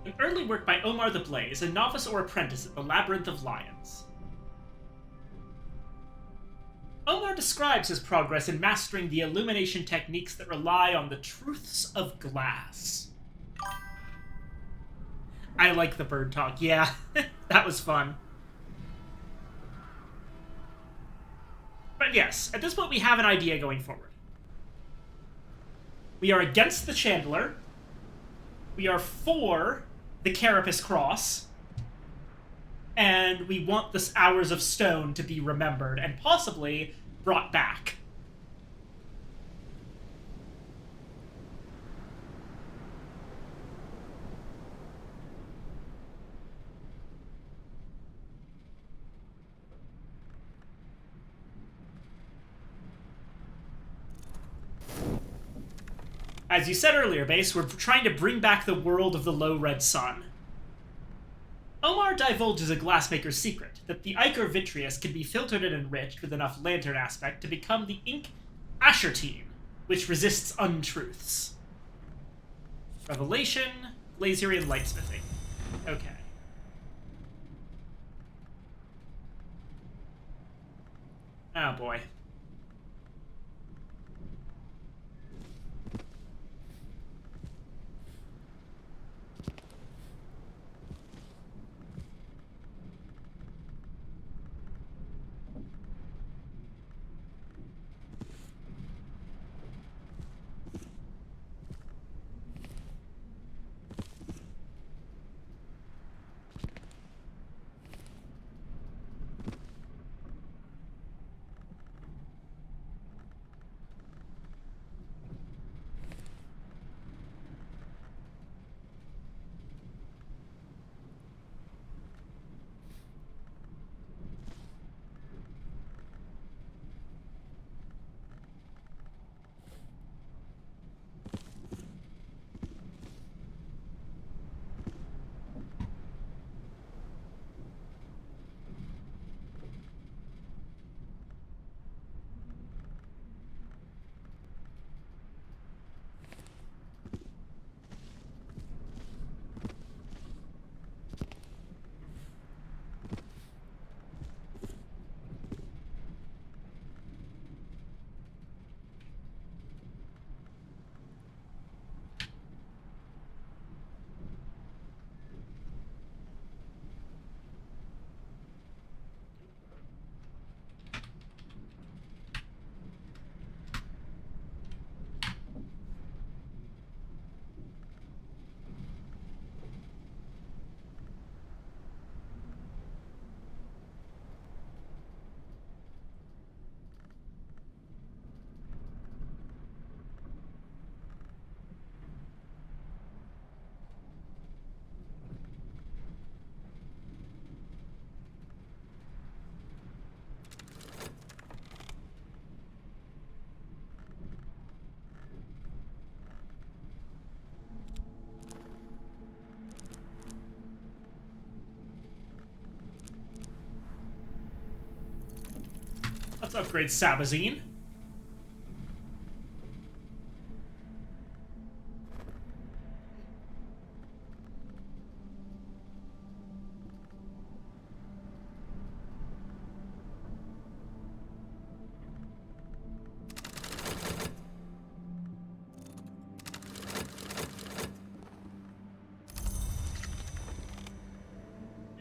An early work by Omar the Blaze, a novice or apprentice at the Labyrinth of Lions. Omar describes his progress in mastering the illumination techniques that rely on the truths of glass. I like the bird talk, yeah. That was fun. But yes, at this point we have an idea going forward. We are against the Chandler. We are for the Carapace Cross. And we want the Hours of Stone to be remembered and possibly brought back. As you said earlier, Base, we're trying to bring back the world of the Low Red Sun. Omar divulges a glassmaker's secret, that the ichor vitreous can be filtered and enriched with enough lantern aspect to become the ink ashertine, which resists untruths. Revelation, Laserian lightsmithing. Okay. Oh boy. Let's upgrade Sabazine.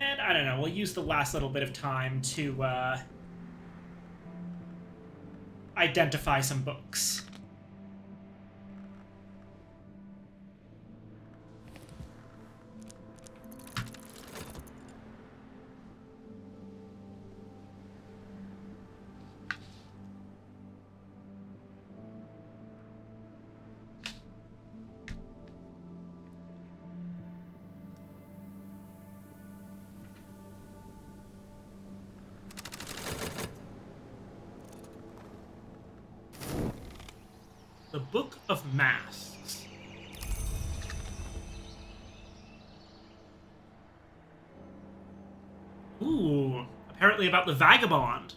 And I don't know, we'll use the last little bit of time to, identify some books. Book of Masks. Ooh, apparently about the Vagabond.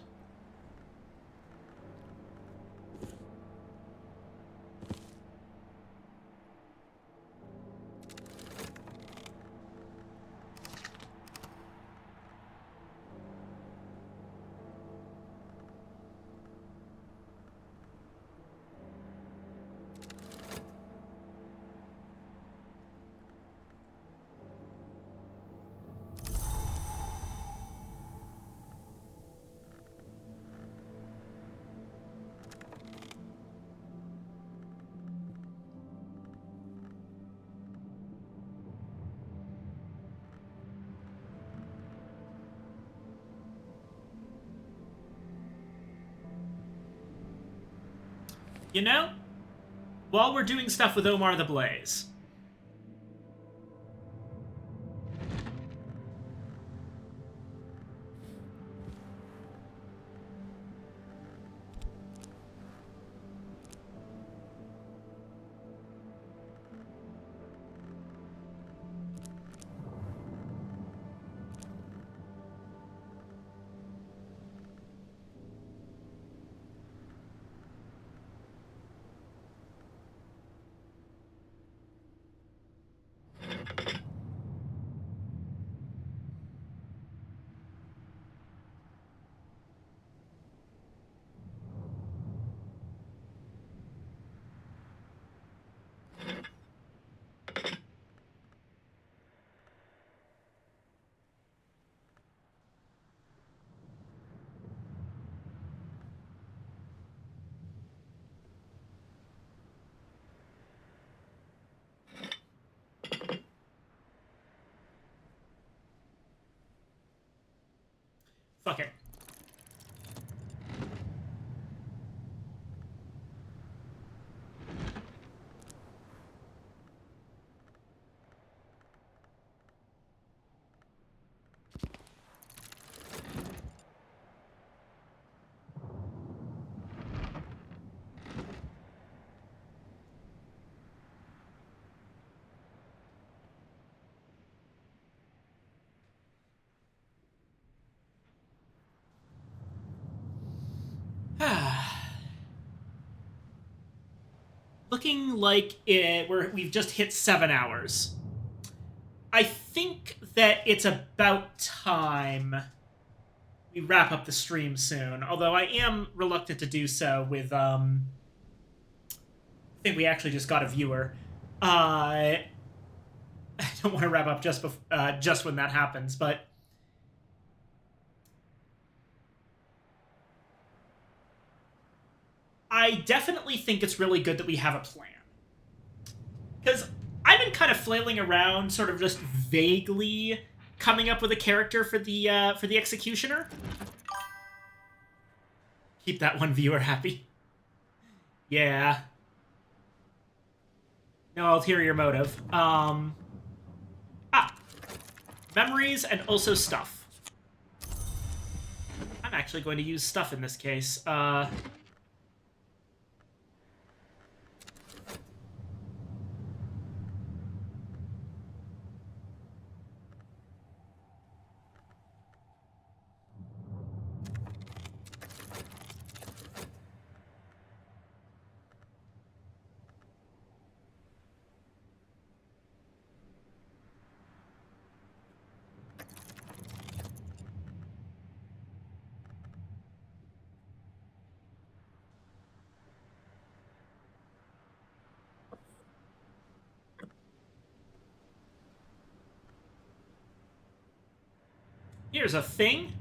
You know, while we're doing stuff with Omar the Blaze, fuck it. Looking like we've just hit 7 hours. I think that it's about time we wrap up the stream soon. Although I am reluctant to do so with I think we actually just got a viewer. I don't want to wrap up just when that happens, but I definitely think it's really good that we have a plan. Because I've been kind of flailing around, sort of just vaguely coming up with a character for the Executioner. Keep that one viewer happy. Yeah. No ulterior motive. Memories and also stuff. I'm actually going to use stuff in this case. Here's a thing.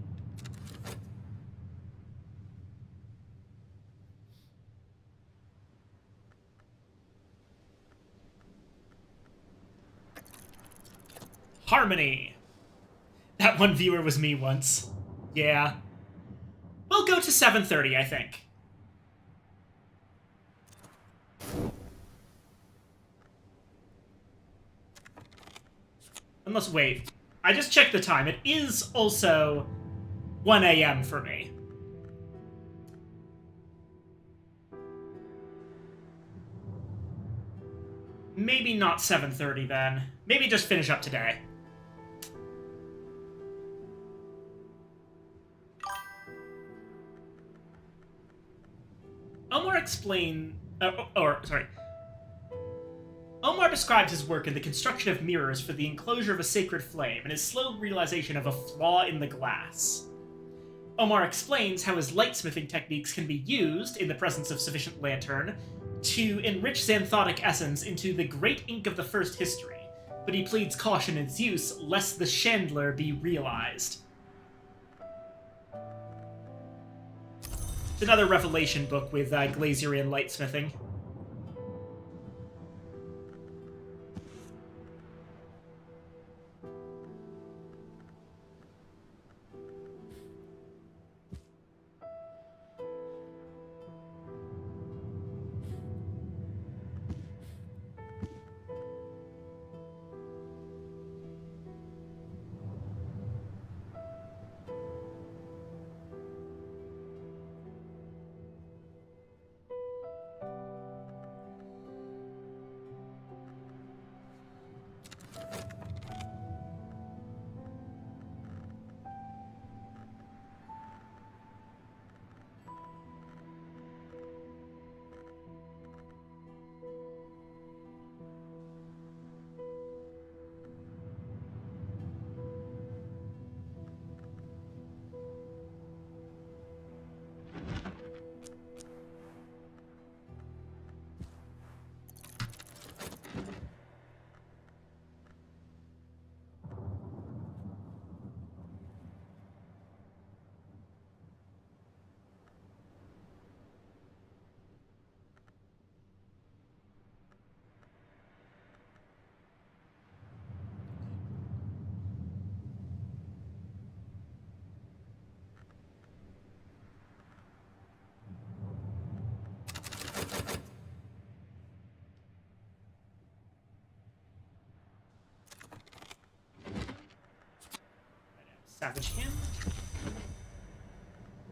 Harmony. That one viewer was me once. Yeah. We'll go to 7:30, I think. Unless, wait. I just checked the time. It is also 1 a.m. for me. maybe not 7:30 then. Maybe just finish up today. Omar Omar describes his work in the construction of mirrors for the enclosure of a sacred flame and his slow realization of a flaw in the glass. Omar explains how his lightsmithing techniques can be used, in the presence of sufficient lantern, to enrich xanthotic essence into the great ink of the first history, but he pleads caution in its use, lest the chandler be realized. It's another Revelation book with Glazerian lightsmithing. Savage him.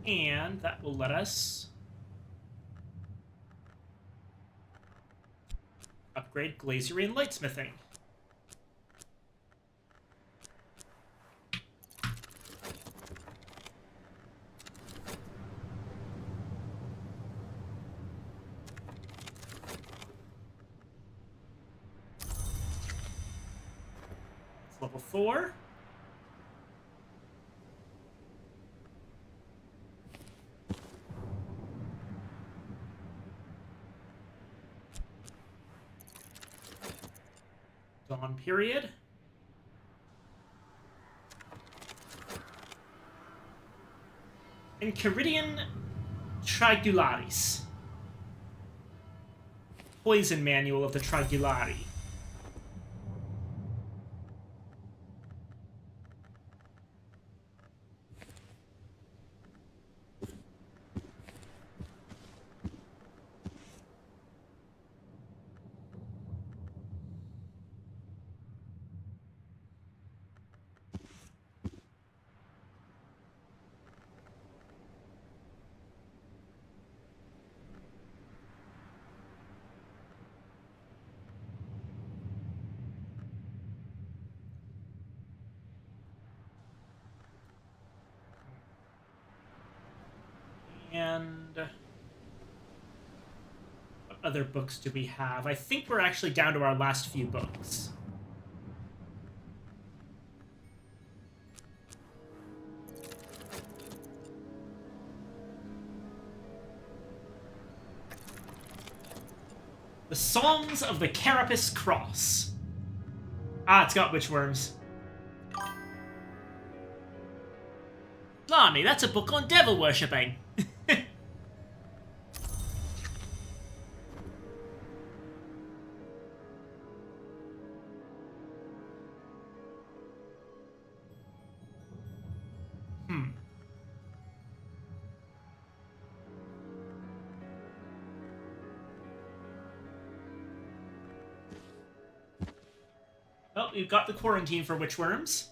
And that will let us upgrade Glazerian lightsmithing. It's level 4. Dawn period. Enchiridion Trigularis. Poison Manual of the Trigulari. And what other books do we have? I think we're actually down to our last few books. The Songs of the Carapace Cross. Ah, it's got witchworms. Blimey, that's a book on devil worshipping. Well, we've got the quarantine for witchworms.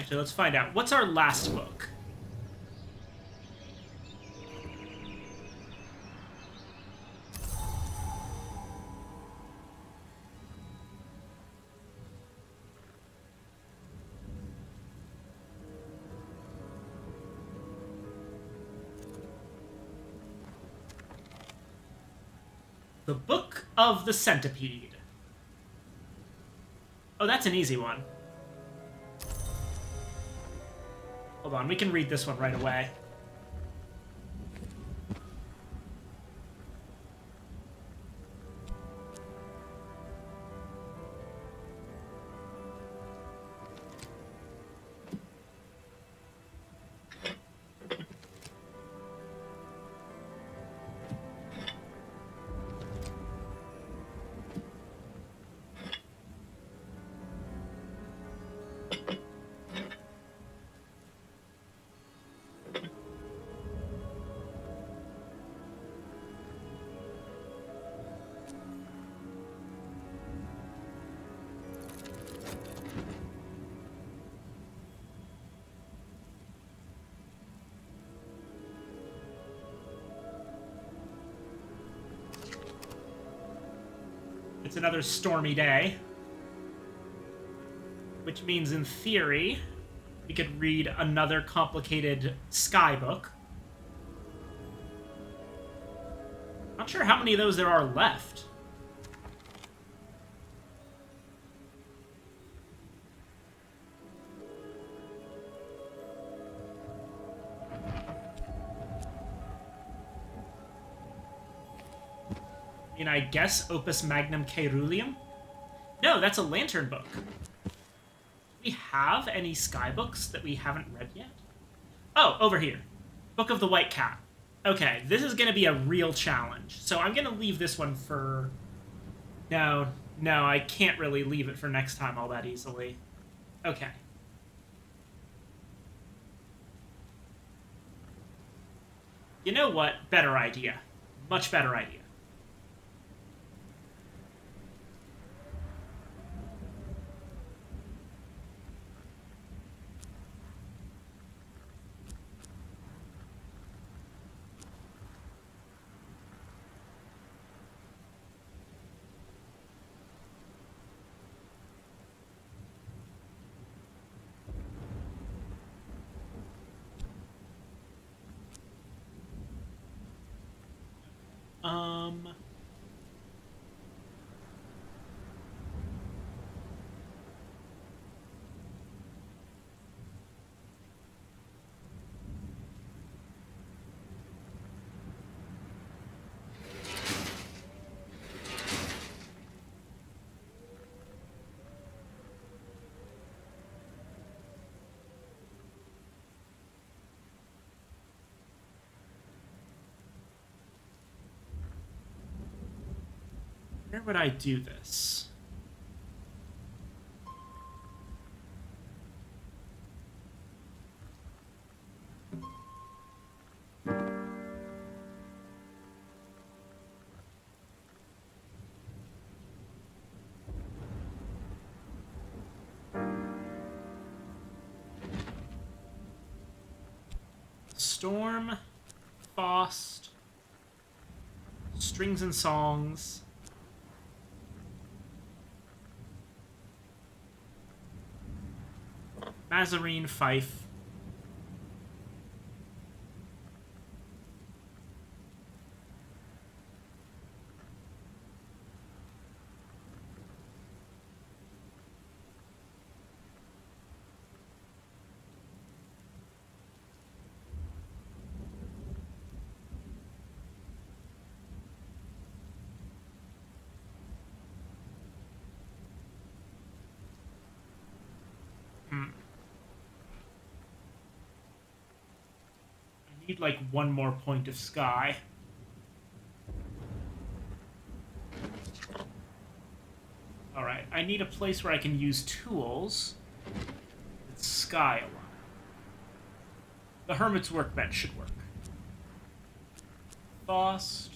Actually, let's find out. What's our last book? The Book of the Centipede. Oh, that's an easy one. Hold on, we can read this one right away. It's another stormy day. Which means, in theory, we could read another complicated sky book. Not sure how many of those there are left. I mean, I guess Opus Magnum Caeruleum? No, that's a lantern book. Do we have any sky books that we haven't read yet? Oh, over here. Book of the White Cat. Okay, this is going to be a real challenge. So I'm going to leave this one for... No, I can't really leave it for next time all that easily. Okay. You know what? Better idea. Much better idea. Where would I do this? Storm, Faust, Strings and Songs. Mazarine, Fife. Need like one more point of sky. Alright, I need a place where I can use tools with sky aligned. The Hermit's Workbench should work. Faust.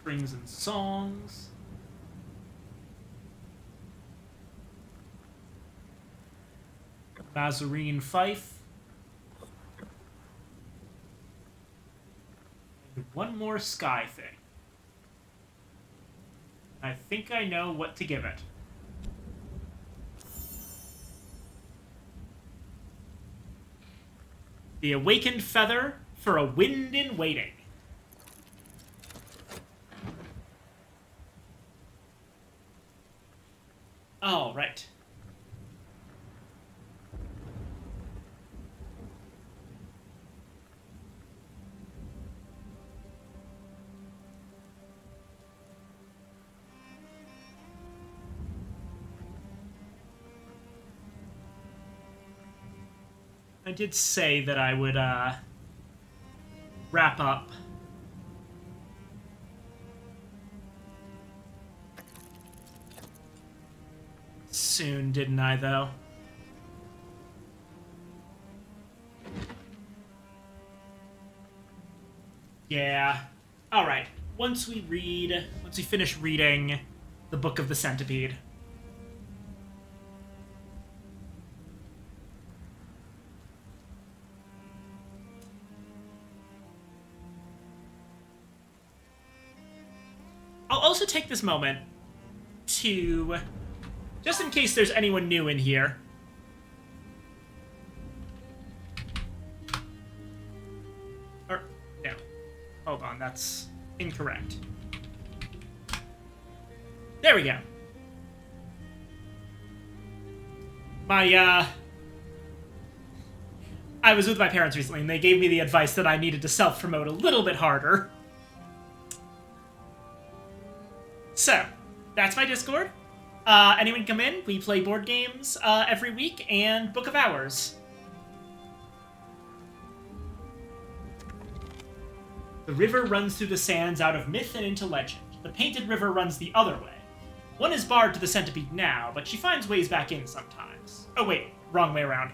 Strings and Songs. Mazarine Fife. And one more sky thing. I think I know what to give it. The Awakened Feather for a Wind in Waiting. All right. I did say that I would wrap up soon, didn't I, though? Yeah. All right. Once we finish reading the Book of the Centipede. I'll also take this moment to, just in case there's anyone new in here, or, no, hold on, that's incorrect. There we go. I was with my parents recently, and they gave me the advice that I needed to self-promote a little bit harder. So, that's my Discord. Anyone come in? We play board games every week, and Book of Hours. The river runs through the sands out of myth and into legend. The painted river runs the other way. One is barred to the centipede now, but she finds ways back in sometimes. Oh wait, wrong way around.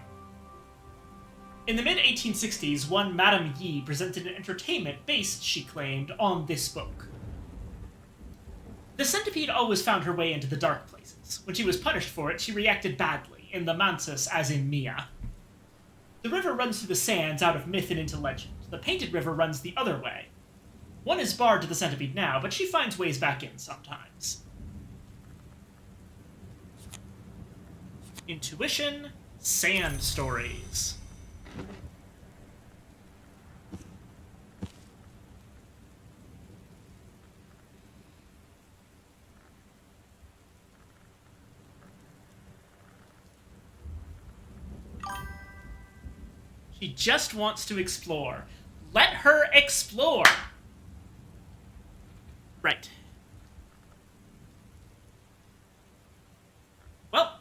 In the mid-1860s, one Madame Yi presented an entertainment based, she claimed, on this book. The centipede always found her way into the dark places. When she was punished for it, she reacted badly, in the Mansus as in Mia. The river runs through the sands out of myth and into legend. The painted river runs the other way. One is barred to the centipede now, but she finds ways back in sometimes. Intuition, Sand Stories. She just wants to explore. Let her explore! Right. Well,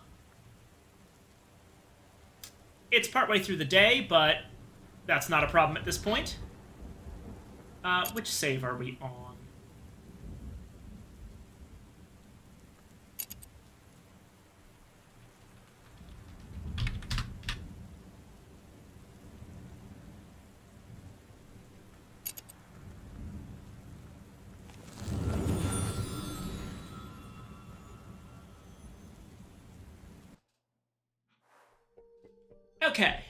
it's partway through the day, but that's not a problem at this point. Which save are we on? Okay.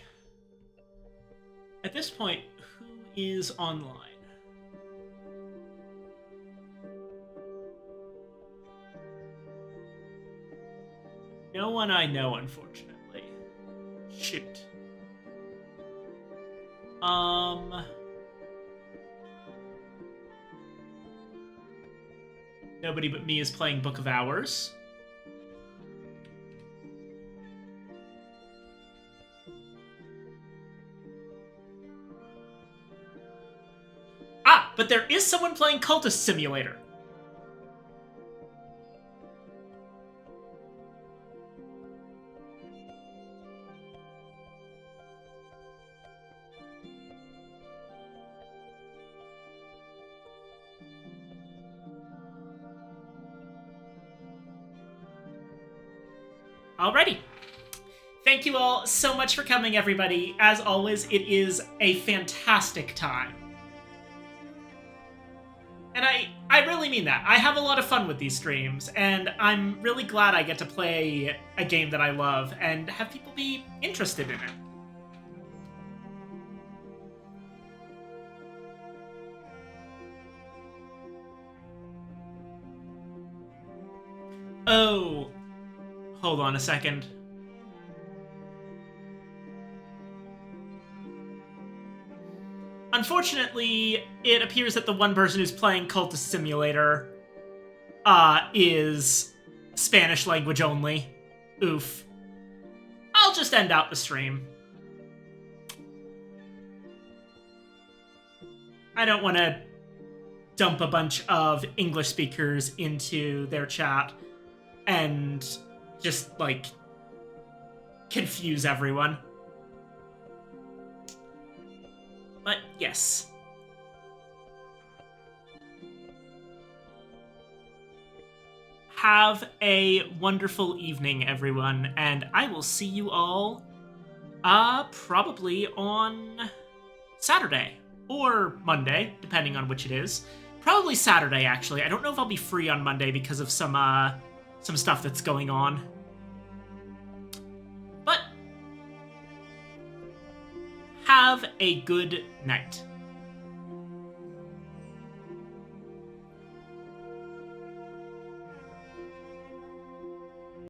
At this point, who is online? No one I know, unfortunately. Shoot. Nobody but me is playing Book of Hours. But there is someone playing Cultist Simulator. Alrighty. Thank you all so much for coming, everybody. As always, it is a fantastic time. And I really mean that. I have a lot of fun with these streams, and I'm really glad I get to play a game that I love and have people be interested in it. Oh, hold on a second. Unfortunately, it appears that the one person who's playing Cultist Simulator is Spanish language only. Oof. I'll just end out the stream. I don't want to dump a bunch of English speakers into their chat and just, like, confuse everyone. But yes. Have a wonderful evening, everyone, and I will see you all probably on Saturday or Monday, depending on which it is. Probably Saturday, actually. I don't know if I'll be free on Monday because of some stuff that's going on. But have a good night.